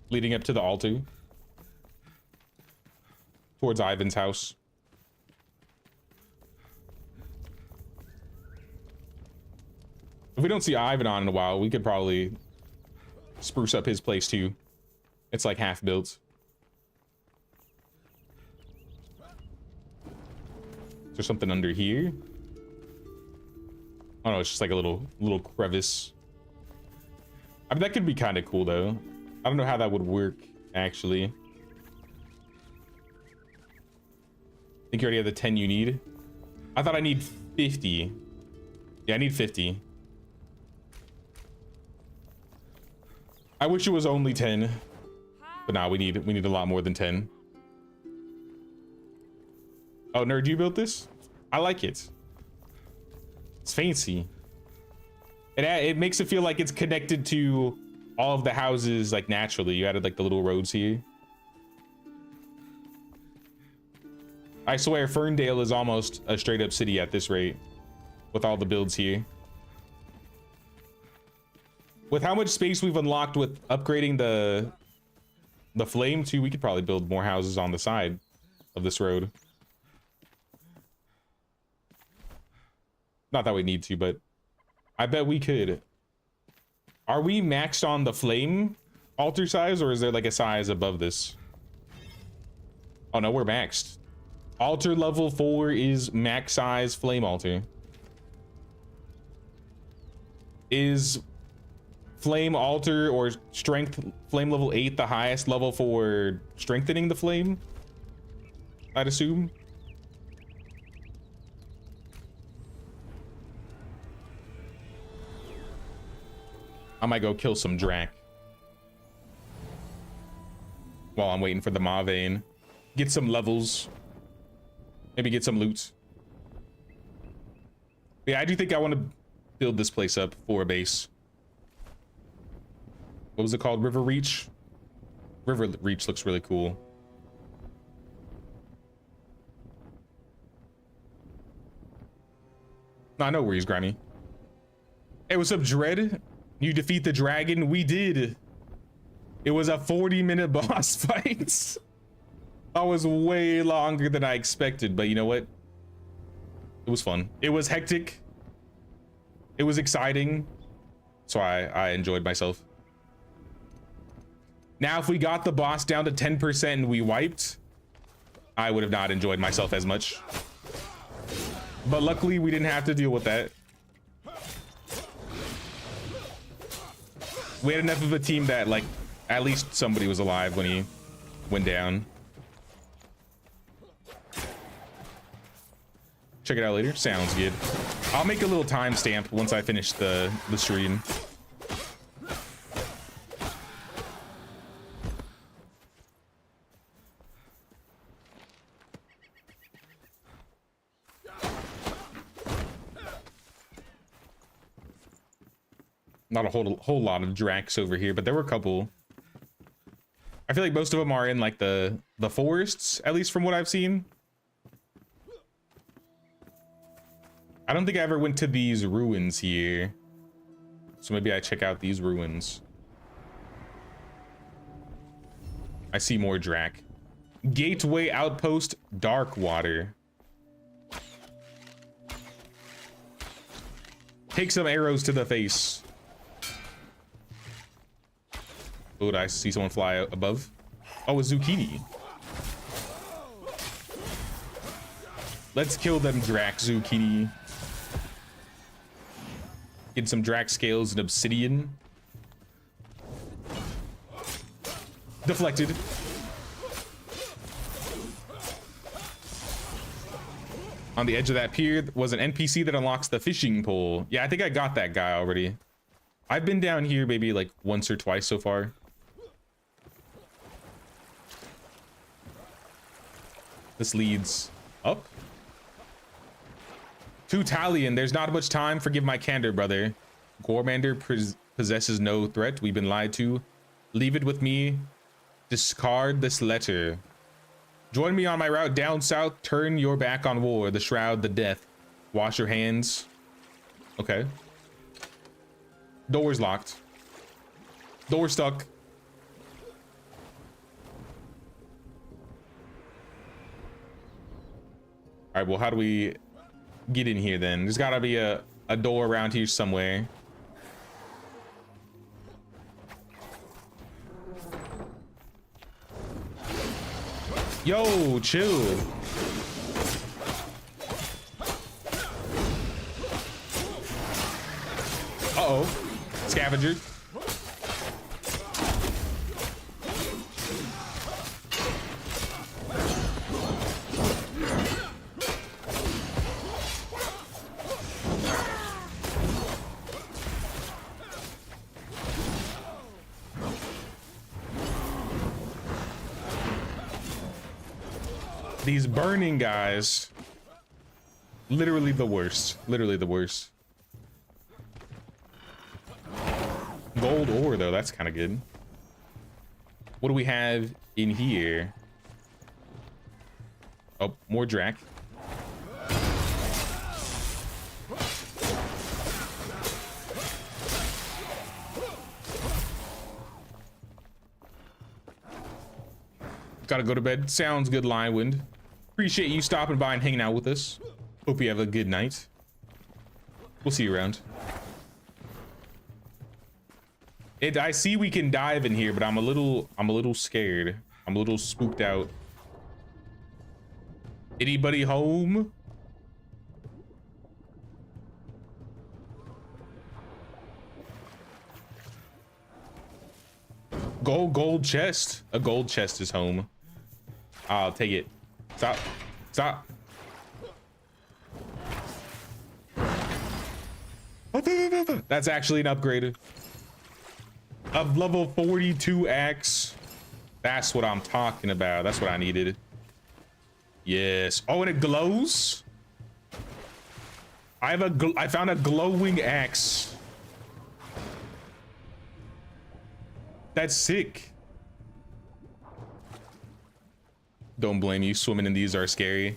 leading up to the altar towards Ivan's house. If we don't see Ivan on in a while, we could probably spruce up his place too. It's like half built. Is there something under here? Oh no, it's just like a little crevice. I mean, that could be kind of cool though. I don't know how that would work actually. Think you already have the 10 you need? I thought I need 50. Yeah, I need 50. I wish it was only 10. But nah, we need a lot more than 10. Oh, nerd, you built this? I like it. It's fancy. It makes it feel like it's connected to all of the houses like naturally. You added like the little roads here. I swear Ferndale is almost a straight up city at this rate with all the builds here. With how much space we've unlocked with upgrading the flame too, we could probably build more houses on the side of this road. Not that we need to, but I bet we could. Are we maxed on the flame altar size, or is there like a size above this? Oh no, we're maxed. Altar level 4 is max size flame altar. Is flame altar or strength flame level 8 the highest level for strengthening the flame? I'd assume. I might go kill some Drac while I'm waiting for the maw vein. Get some levels. Maybe get some loot. Yeah, I do think I want to build this place up for a base. What was it called? River Reach? River Reach looks really cool. No, I know where he's grimy. Hey, what's up, Dread? You defeat the dragon? We did. It was a 40-minute boss fight. That was way longer than I expected, but you know what? It was fun. It was hectic. It was exciting. So I enjoyed myself. Now, if we got the boss down to 10% and we wiped, I would have not enjoyed myself as much. But luckily, we didn't have to deal with that. We had enough of a team that, like, at least somebody was alive when he went down. Check it out later. Sounds good. I'll make a little timestamp once I finish the stream. Not a whole lot of Dracs over here, but there were a couple. I feel like most of them are in like the forests, at least from what I've seen. I don't think I ever went to these ruins here, so maybe I check out these ruins. I see more Drac. Gateway Outpost, Dark Water. Take some arrows to the face. Oh, did I see someone fly above? Oh, a zucchini. Let's kill them Drax zucchini. Get some Drax scales and obsidian. Deflected. On the edge of that pier was an NPC that unlocks the fishing pole. Yeah, I think I got that guy already. I've been down here maybe like once or twice so far. This leads up. To Talion, there's not much time. Forgive my candor, brother. Gormander possesses no threat. We've been lied to. Leave it with me. Discard this letter. Join me on my route down south. Turn your back on war, the shroud, the death. Wash your hands. Okay. Door's locked. Door stuck. All right, well, how do we get in here then? There's gotta be a door around here somewhere. Yo, chill. Uh-oh. Scavenger. These burning guys, literally the worst. Literally the worst. Gold ore though, that's kind of good. What do we have in here? Oh, more Drac. Gotta go to bed. Sounds good, Lionwind. Appreciate you stopping by and hanging out with us. Hope you have a good night. We'll see you around. I see we can dive in here, but I'm a little scared. I'm a little spooked out. Anybody home? Gold chest. A gold chest is home. I'll take it. Stop. Stop. That's actually an upgrade. Of level 42 axe. That's what I'm talking about. That's what I needed. Yes. Oh, and it glows. I found a glowing axe. That's sick. Don't blame you. Swimming in these are scary.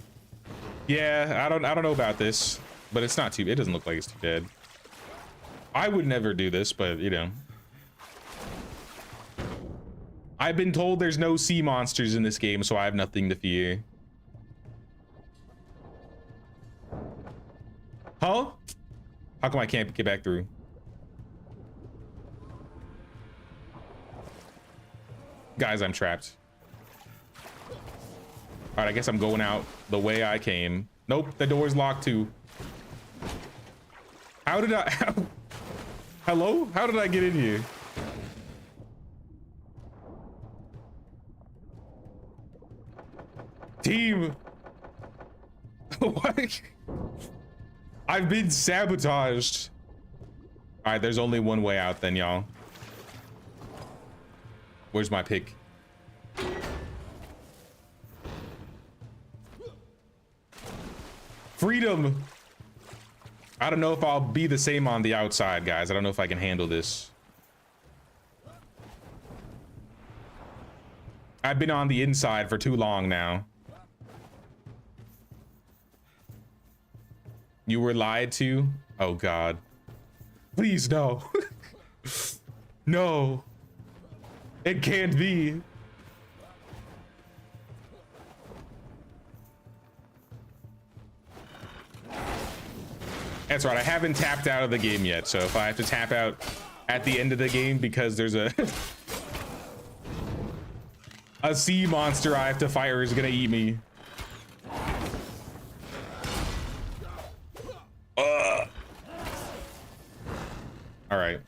Yeah, I don't know about this, but it's not too. It doesn't look like it's too bad. I would never do this, but you know. I've been told there's no sea monsters in this game, so I have nothing to fear. Huh? How come I can't get back through? Guys, I'm trapped. All right, I guess I'm going out the way I came. Nope, the door's locked too. How did I... Hello? How did I get in here? Team! What? I've been sabotaged. All right, there's only one way out then, y'all. Where's my pick? Freedom! I don't know if I'll be the same on the outside, guys. I don't know if I can handle this. I've been on the inside for too long now. You were lied to? Oh, God. Please, no. No. It can't be. That's right. I haven't tapped out of the game yet. So if I have to tap out at the end of the game because there's a a sea monster I have to fight or is gonna eat me. All right.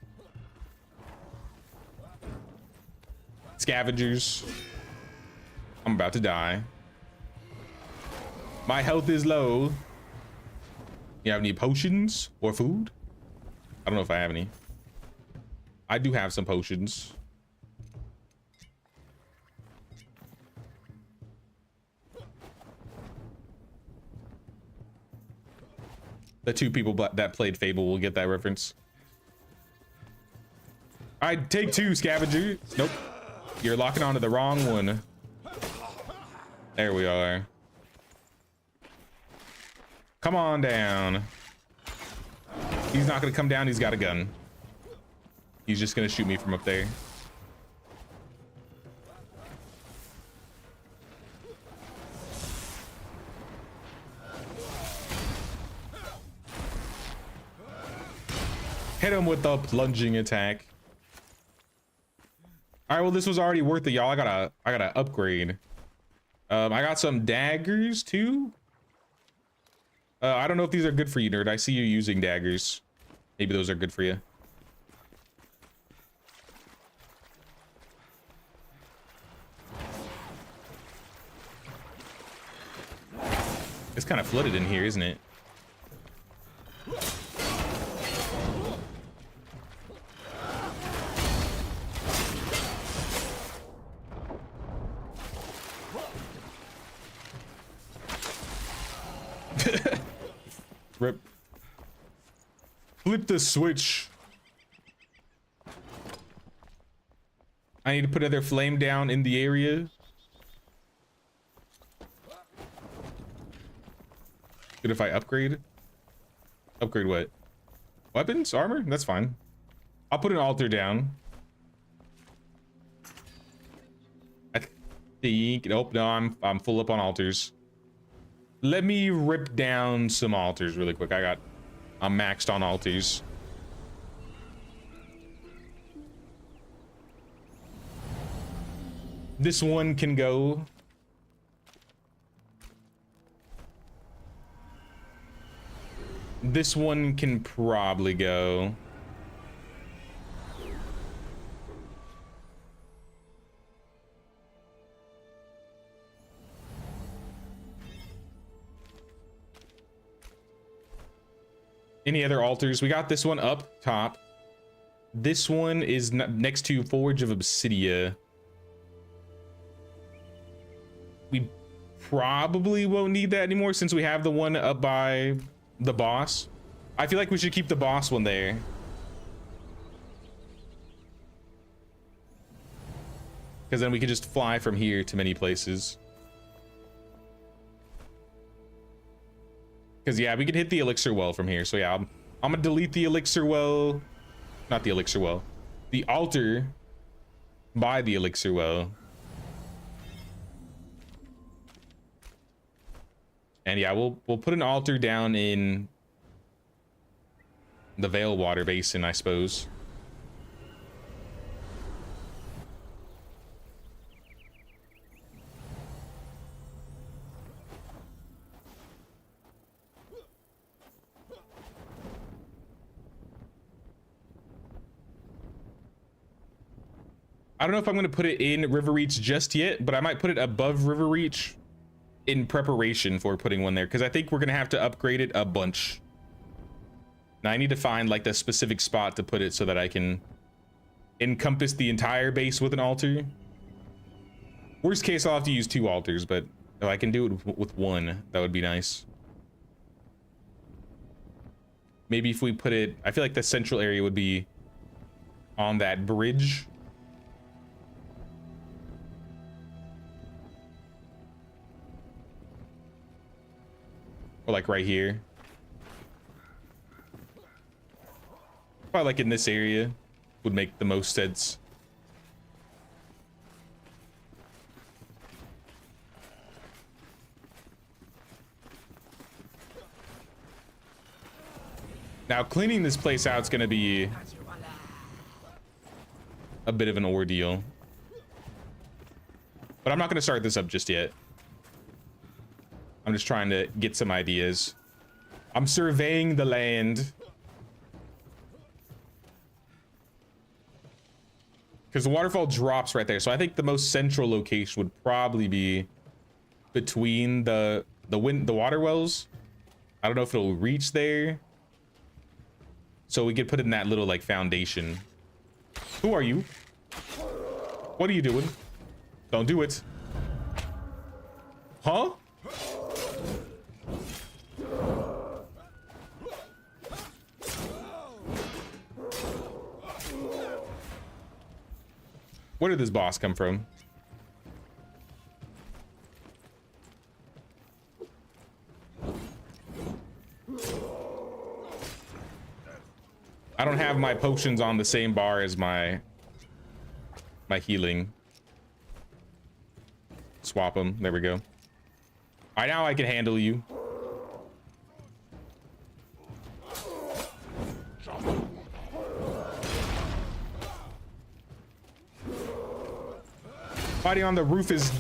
Scavengers. I'm about to die. My health is low. You have any potions or food? I don't know if I have any. I do have some potions. The two people that played Fable will get that reference. All right, take two, scavenger. Nope. You're locking onto the wrong one. There we are. Come on down. He's not gonna come down. He's got a gun. He's just gonna shoot me from up there. Hit him with the plunging attack. All right, well, this was already worth it, y'all. I gotta upgrade. I got some daggers too. I don't know if these are good for you, nerd. I see you using daggers. Maybe those are good for you. It's kind of flooded in here, isn't it? Rip. Flip the switch. I need to put another flame down in the area. Good if I upgrade? Upgrade what? Weapons? Armor? That's fine. I'll put an altar down. I think... Nope, no, I'm full up on altars. Let me rip down some altars really quick. I'm maxed on altars. This one can go. This one can probably go. Any other altars? We got this one up top. This one is next to Forge of Obsidia. We probably won't need that anymore since we have the one up by the boss. I feel like we should keep the boss one there. Because then we can just fly from here to many places. Because, yeah, we can hit the elixir well from here. So, yeah, I'm going to delete the elixir well. Not the elixir well. The altar by the elixir well. And, yeah, we'll put an altar down in the Veil Water Basin, I suppose. I don't know if I'm going to put it in River Reach just yet, but I might put it above River Reach in preparation for putting one there, because I think we're going to have to upgrade it a bunch. Now I need to find like the specific spot to put it so that I can encompass the entire base with an altar. Worst case, I'll have to use 2 altars, but if I can do it with 1, that would be nice. Maybe if we put it, I feel like the central area would be on that bridge. Or like right here. Probably like in this area would make the most sense. Now cleaning this place out is going to be a bit of an ordeal. But I'm not going to start this up just yet. I'm just trying to get some ideas. I'm surveying the land. Because the waterfall drops right there. So I think the most central location would probably be between the water wells. I don't know if it'll reach there. So we could put in that little like foundation. Who are you? What are you doing? Don't do it. Huh? Where did this boss come from? I don't have my potions on the same bar as my healing. Swap them. There we go. All right, now I can handle you. Fighting on the roof is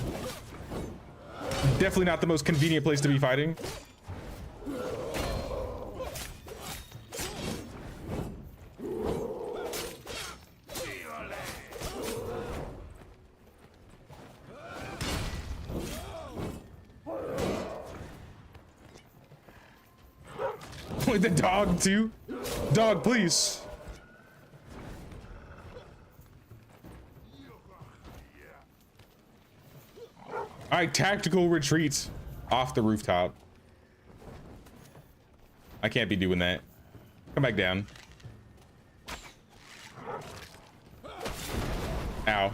definitely not the most convenient place to be fighting. With the dog too? Dog, please. All right, tactical retreat off the rooftop. I can't be doing that. Come back down. Ow.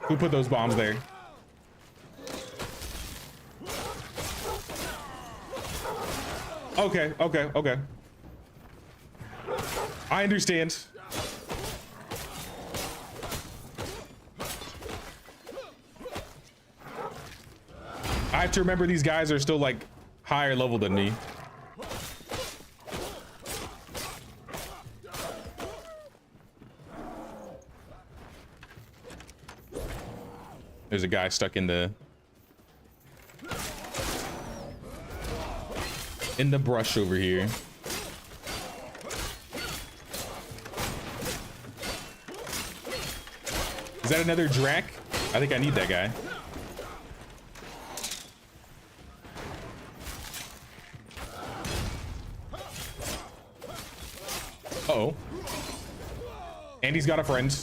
Who put those bombs there? Okay, okay, okay. I understand. I have to remember these guys are still like higher level than me. There's a guy stuck in the brush over here. Is that another Drac? I think I need that guy. Uh-oh. And he's got a friend.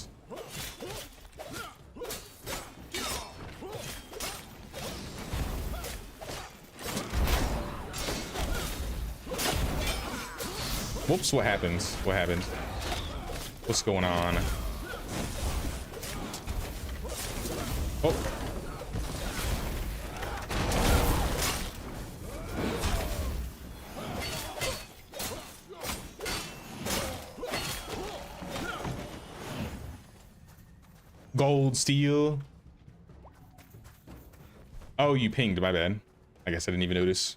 Whoops, what happened? What happened? What's going on? Oh. Gold, steel. Oh, you pinged, my bad. I guess I didn't even notice.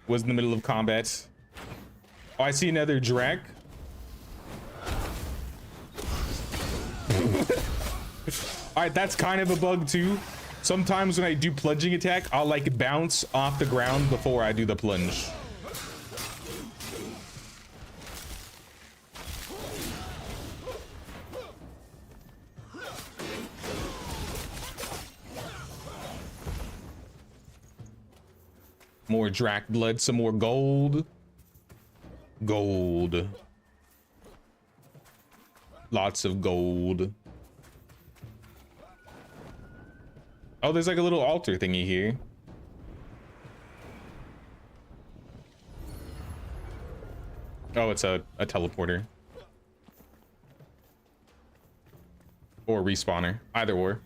Was in the middle of combat. Oh, I see another Drac. All right, that's kind of a bug too. Sometimes when I do plunging attack, I'll like bounce off the ground before I do the plunge. More Drac blood, some more gold. Gold. Lots of gold. Oh, there's like a little altar thingy here. Oh, it's a teleporter. Or a respawner. Either or.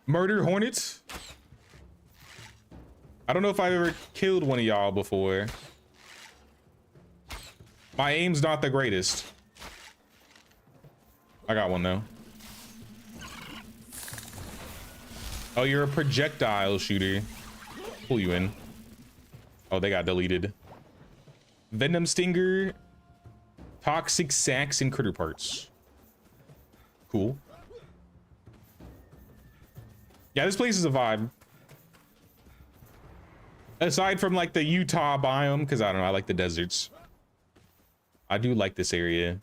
Murder hornets? I don't know if I've ever killed one of y'all before. My aim's not the greatest. I got one though. Oh, you're a projectile shooter. Pull you in. Oh, they got deleted. Venom stinger, toxic sacks, and critter parts. Cool. Yeah, this place is a vibe. Aside from like the Utah biome, because I don't know, I like the deserts. I do like this area.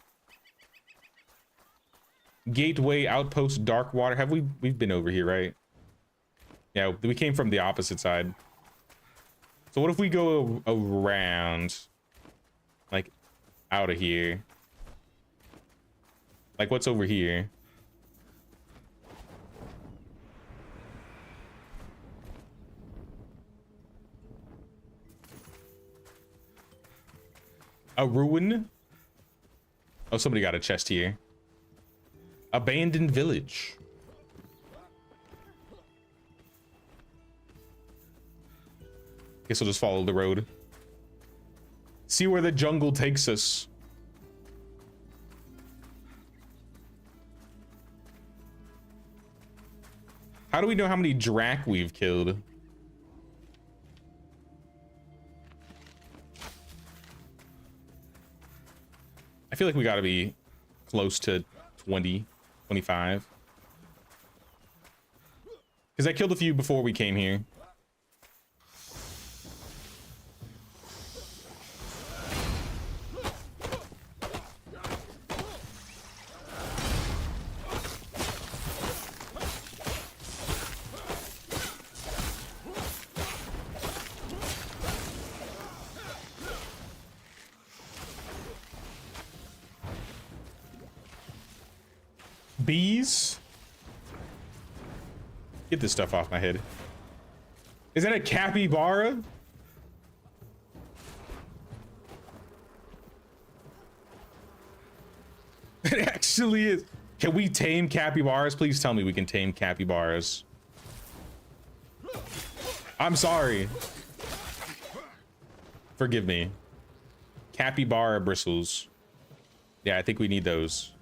Gateway, outpost, dark water. Have we've been over here, right? Yeah, we came from the opposite side. So what if we go around, like out of here? Like what's over here? A ruin? Oh, somebody got a chest here. Abandoned village. Guess we'll just follow the road. See where the jungle takes us. How do we know how many Drac we've killed? I feel like we gotta be close to 20, 25. Because I killed a few before we came here. Bees? Get this stuff off my head. Is that a capybara? It actually is. Can we tame capybaras? Please tell me we can tame capybaras. I'm sorry. Forgive me. Capybara bristles. Yeah, I think we need those.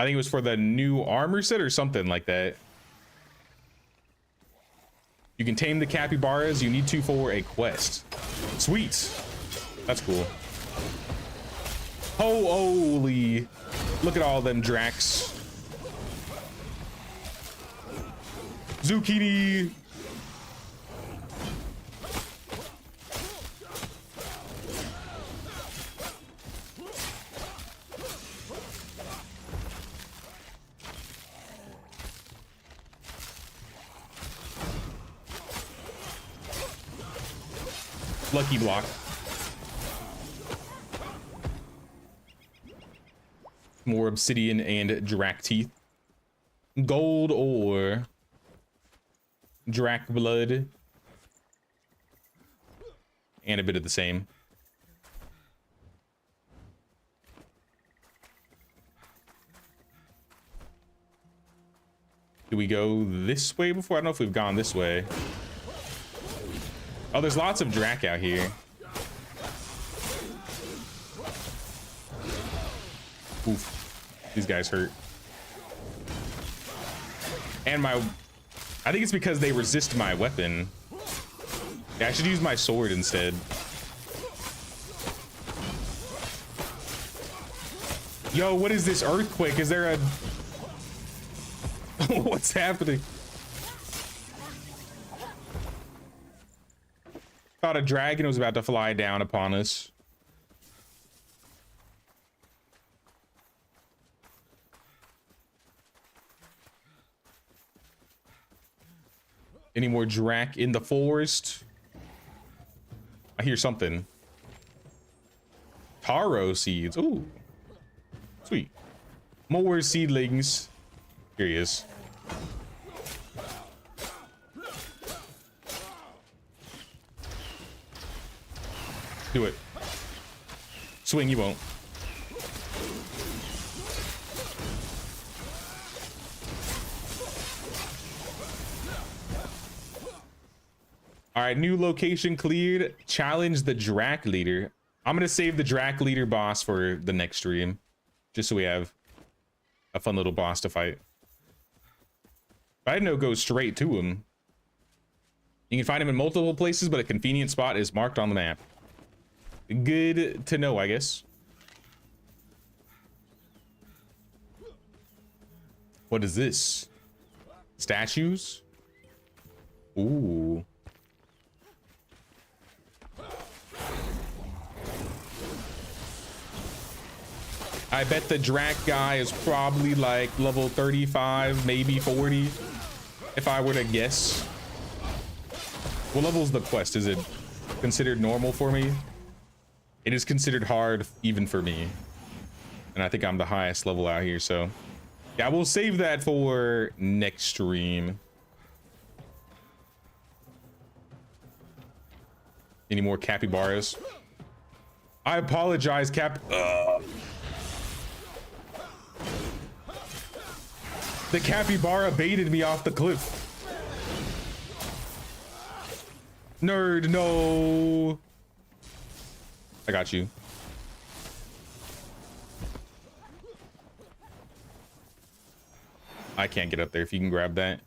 I think it was for the new armor set or something like that. You can tame the capybaras. You need to for a quest. Sweet. That's cool. Holy. Look at all them Dracs. Zucchini. Lucky block. More obsidian and Drac teeth. Gold ore. Drac blood. And a bit of the same. Do we go this way before? I don't know if we've gone this way. Oh, there's lots of Drac out here. Oof. These guys hurt. And I think it's because they resist my weapon. Yeah, I should use my sword instead. Yo, what is this earthquake? Is there a... What's happening? Thought a dragon was about to fly down upon us. Any more Drac in the forest? I hear something. Taro seeds. Ooh. Sweet. More seedlings. Here he is. Do it. Swing, you won't. All right, new location cleared. Challenge the Drac leader. I'm gonna save the Drac leader boss for the next stream, just so we have a fun little boss to fight. I didn't know it goes straight to him. You can find him in multiple places, but a convenient spot is marked on the map. Good to know, I guess. What is this? Statues? Ooh. I bet the Drac guy is probably like level 35, maybe 40, if I were to guess. What level is the quest? Is it considered normal for me? It is considered hard even for me. And I think I'm the highest level out here, so. Yeah, we'll save that for next stream. Any more capybaras? I apologize, The capybara baited me off the cliff. Nerd, no. I got you. I can't get up there if you can grab that.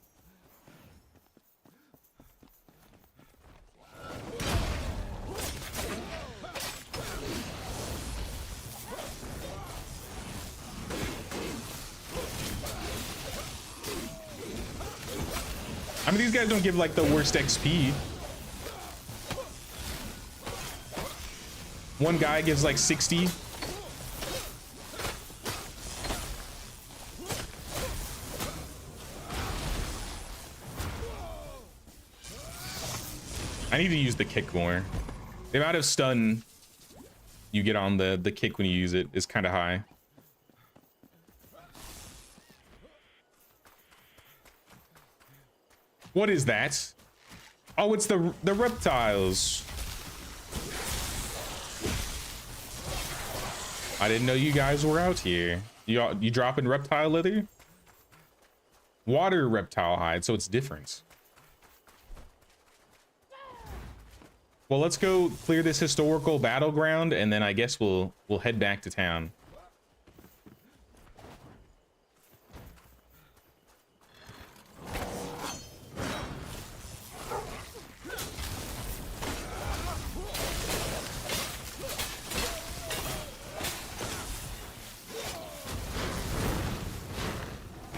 I mean, these guys don't give like the worst XP. One guy gives like 60. I need to use the kick more. The amount of stun you get on the kick when you use it is kind of high. What is that? Oh, it's the reptiles. I didn't know you guys were out here. You dropping reptile leather? Water reptile hide, so it's different. Well, let's go clear this historical battleground, and then I guess we'll head back to town.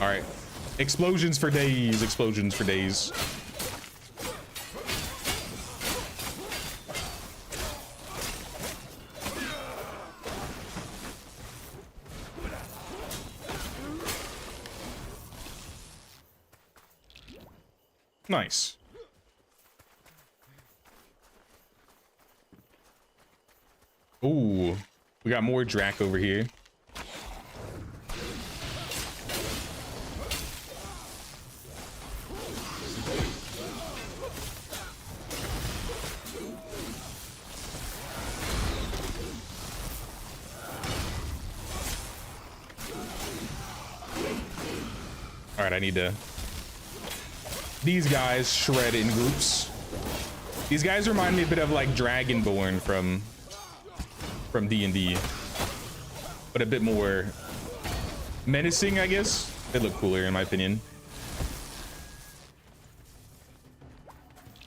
All right, explosions for days, explosions for days. Nice. Ooh, we got more Drac over here. All right, I need to. These guys shred in groups. These guys remind me a bit of like Dragonborn from D&D, but a bit more menacing, I guess. They look cooler in my opinion.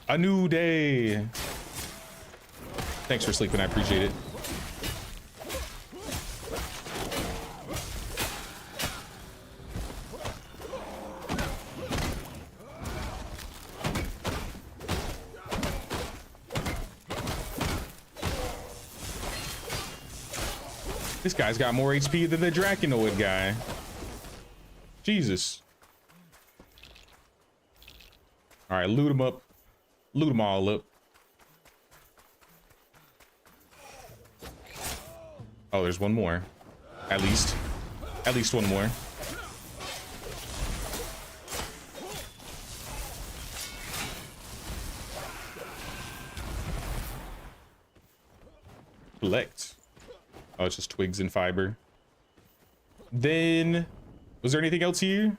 A new day. Thanks for sleeping, I appreciate it. This guy's got more HP than the Draconoid guy. Jesus. All right, loot him up. Loot them all up. Oh, there's one more. At least one more. Collect. Oh, it's just twigs and fiber. Then, was there anything else here?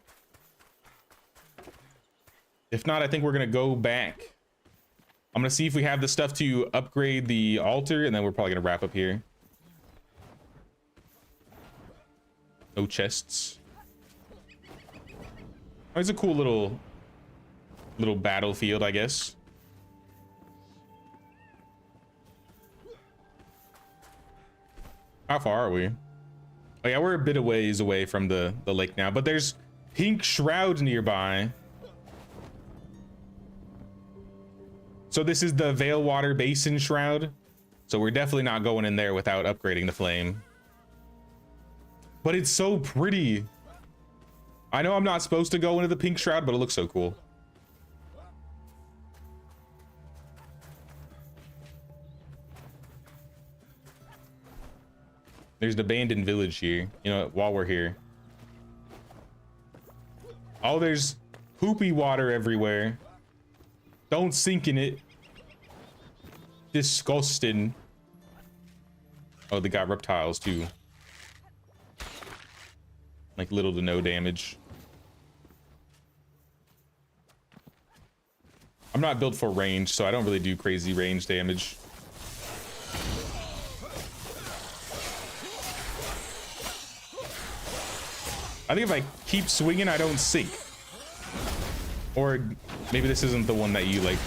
If not, I think we're gonna go back. I'm gonna see if we have the stuff to upgrade the altar, and then we're probably gonna wrap up here. No chests. Oh, it's a cool little little battlefield, I guess. How far are we? Oh yeah, we're a bit of ways away from the lake now, but there's pink shroud nearby. So this is the Veilwater Basin shroud. So we're definitely not going in there without upgrading the flame. But it's so pretty. I know I'm not supposed to go into the pink shroud, but it looks so cool. There's an abandoned village here, you know, while we're here. Oh, there's poopy water everywhere. Don't sink in it. Disgusting. Oh, they got reptiles too. Like little to no damage. I'm not built for range, so I don't really do crazy range damage. I think if I keep swinging, I don't sink. Or maybe this isn't the one that you like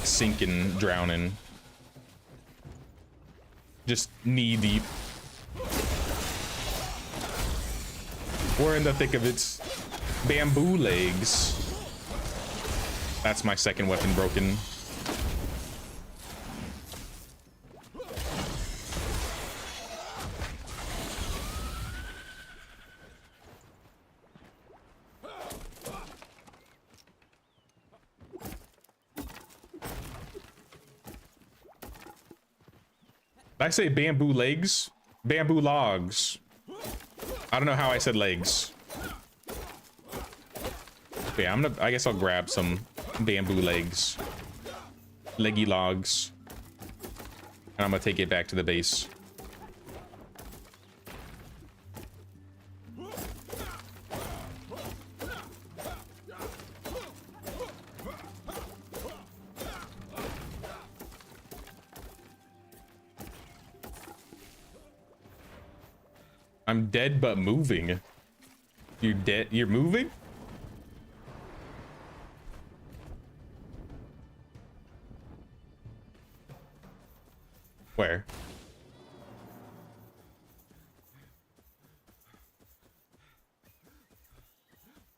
sink and drown in. Just knee deep. We're in the thick of its bamboo legs. That's my second weapon broken. Did I say bamboo legs? Bamboo logs. I don't know how I said legs. Okay, I guess I'll grab some bamboo legs. Leggy logs. And I'm gonna take it back to the base. I'm dead but moving. You're dead? You're moving? Where?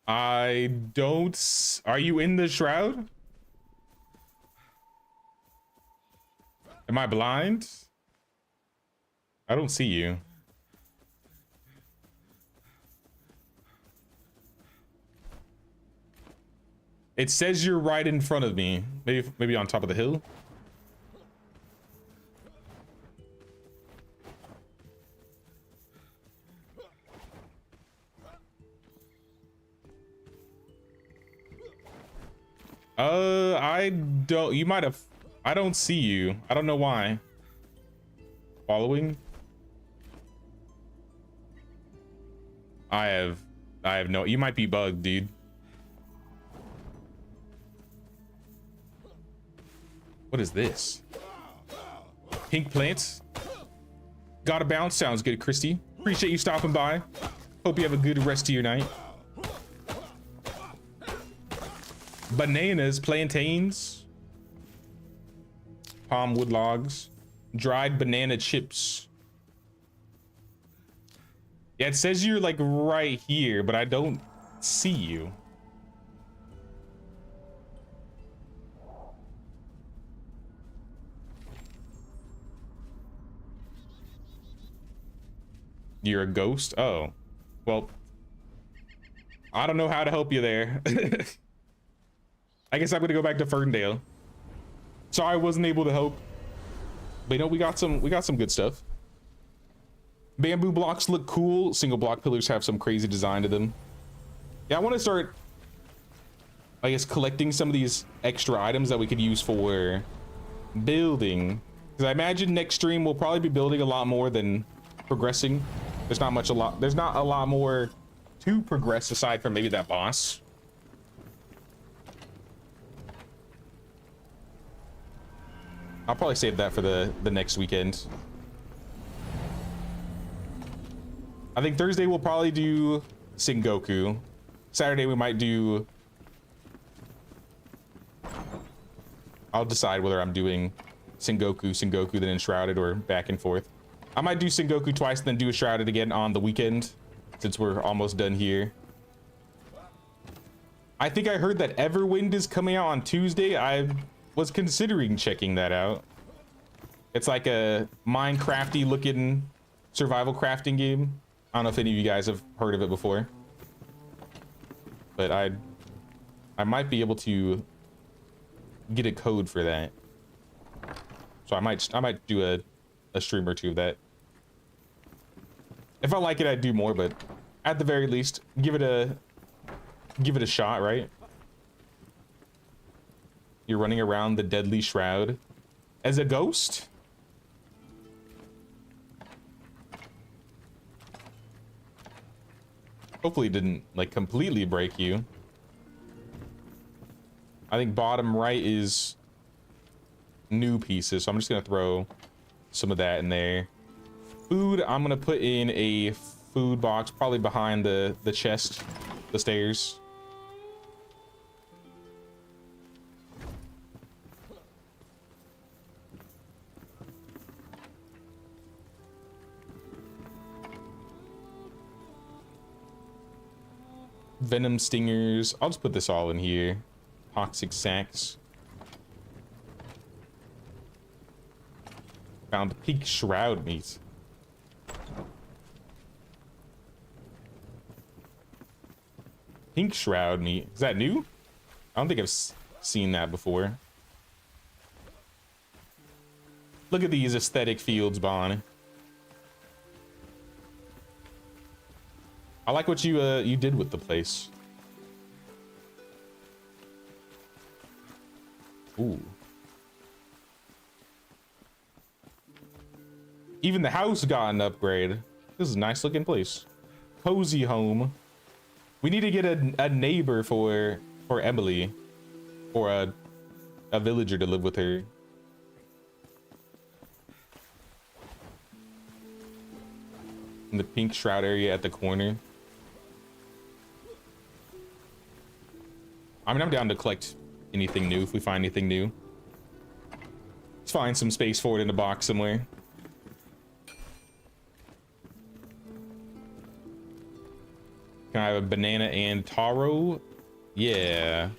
I don't... Are you in the shroud? Am I blind? I don't see you. It says you're right in front of me. Maybe on top of the hill. I don't. You might have. I don't see you. I don't know why. Following. I have no. You might be bugged, dude. What is this? Pink plants. Gotta bounce. Sounds good, Christy. Appreciate you stopping by. Hope you have a good rest of your night. Bananas, plantains, palm wood logs, dried banana chips. Yeah, it says you're like right here, but I don't see you. You're a ghost? Oh, well, I don't know how to help you there. I guess I'm gonna go back to Ferndale. Sorry I wasn't able to help. But you know, we got some good stuff. Bamboo blocks look cool. Single block pillars have some crazy design to them. Yeah, I want to start, I guess, collecting some of these extra items that we could use for building. Because I imagine next stream we'll probably be building a lot more than progressing. There's not a lot more to progress aside from maybe that boss. I'll probably save that for the next weekend. I think Thursday we'll probably do Sengoku. Saturday we might do I'll decide whether I'm doing Sengoku, then Enshrouded, or back and forth. I might do Sengoku twice, then do Enshrouded again on the weekend, since we're almost done here. I think I heard that Everwind is coming out on Tuesday. I was considering checking that out. It's like a Minecrafty looking survival crafting game. I don't know if any of you guys have heard of it before, but I might be able to get a code for that. So I might do a stream or two of that. If I like it, I'd do more, but at the very least, give it a shot, right? You're running around the deadly shroud as a ghost? Hopefully it didn't like completely break you. I think bottom right is new pieces, so I'm just gonna throw some of that in there. Food, I'm gonna put in a food box, probably behind the chest, the stairs. Venom stingers. I'll just put this all in here. Toxic sacks. Found pink shroud meat. Pink shroud meat. Is that new? I don't think I've seen that before. Look at these aesthetic fields, Bon. I like what you did with the place. Ooh. Even the house got an upgrade. This is a nice looking place. Cozy home. We need to get a neighbor for Emily, or a villager to live with her. In the pink shroud area at the corner. I mean, I'm down to collect anything new if we find anything new. Let's find some space for it in a box somewhere. Can I have a banana and taro? Yeah.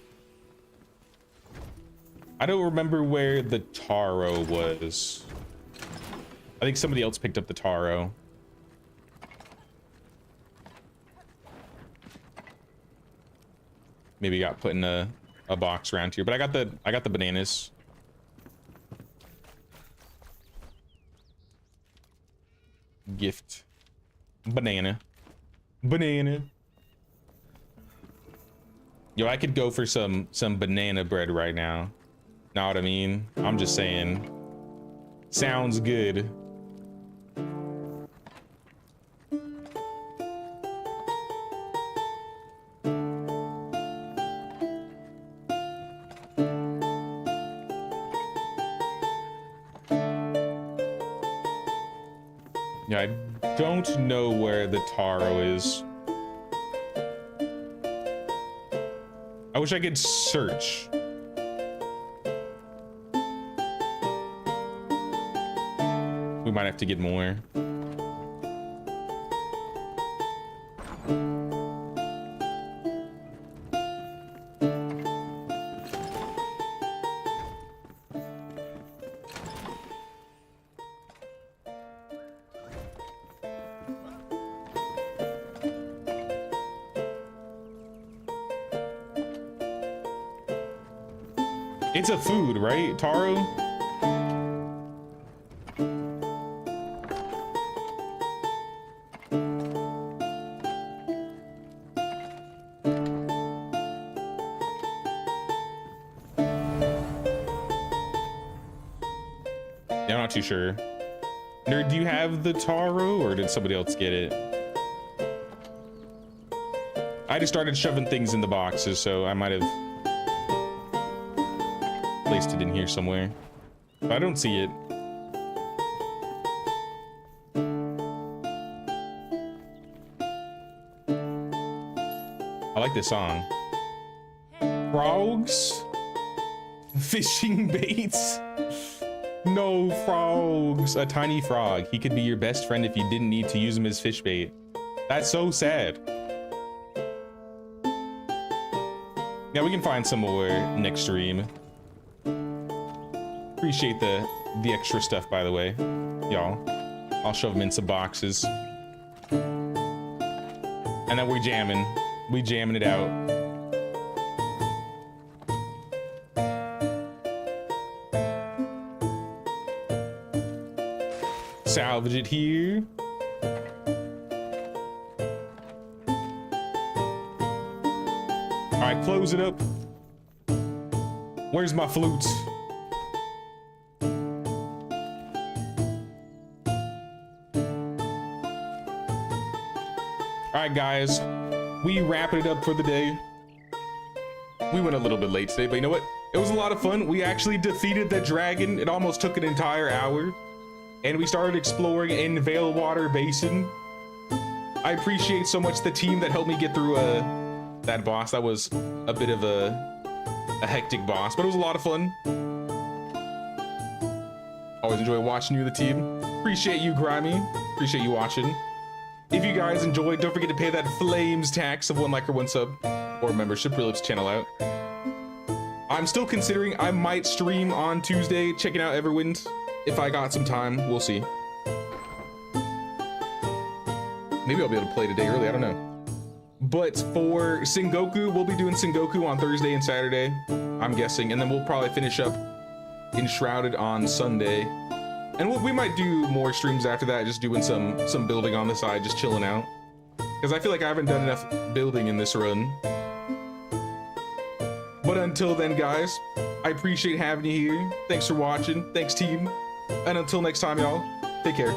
I don't remember where the taro was. I think somebody else picked up the taro. Maybe got put in a box around here, but I got the bananas. Gift. Banana. Yo, I could go for some banana bread right now. Know what I mean? I'm just saying. Sounds good. Yeah, I don't know where the taro is. I wish I could search. We might have to get more. It's a food, right? Taro? Yeah, I'm not too sure. Nerd, do you have the taro, or did somebody else get it? I just started shoving things in the boxes, so I might have placed it in here somewhere. But I don't see it. I like this song. Frogs? Fishing baits. No frogs. A tiny frog. He could be your best friend if you didn't need to use him as fish bait. That's so sad. Yeah, we can find some more next stream. Appreciate the extra stuff, by the way, y'all. I'll shove them in some boxes. And then we jamming it out. Salvage it here. All right, close it up. Where's my flutes? All right, guys, we wrapping it up for the day. We went a little bit late today, but you know what? It was a lot of fun. We actually defeated the dragon. It almost took an entire hour. And we started exploring in Veilwater Basin. I appreciate so much the team that helped me get through that boss. That was a bit of a hectic boss, but it was a lot of fun. Always enjoy watching you, the team. Appreciate you, Grimy. Appreciate you watching. If you guys enjoyed, don't forget to pay that Flames tax of 1 like or 1 sub or membership. Really helps the channel out. I'm still considering I might stream on Tuesday, checking out Everwind. If I got some time, we'll see. Maybe I'll be able to play today early, I don't know. But for Sengoku, we'll be doing Sengoku on Thursday and Saturday, I'm guessing. And then we'll probably finish up Enshrouded on Sunday. And we might do more streams after that, just doing some building on the side, just chilling out. Because I feel like I haven't done enough building in this run. But until then, guys, I appreciate having you here. Thanks for watching. Thanks, team. And until next time, y'all, take care.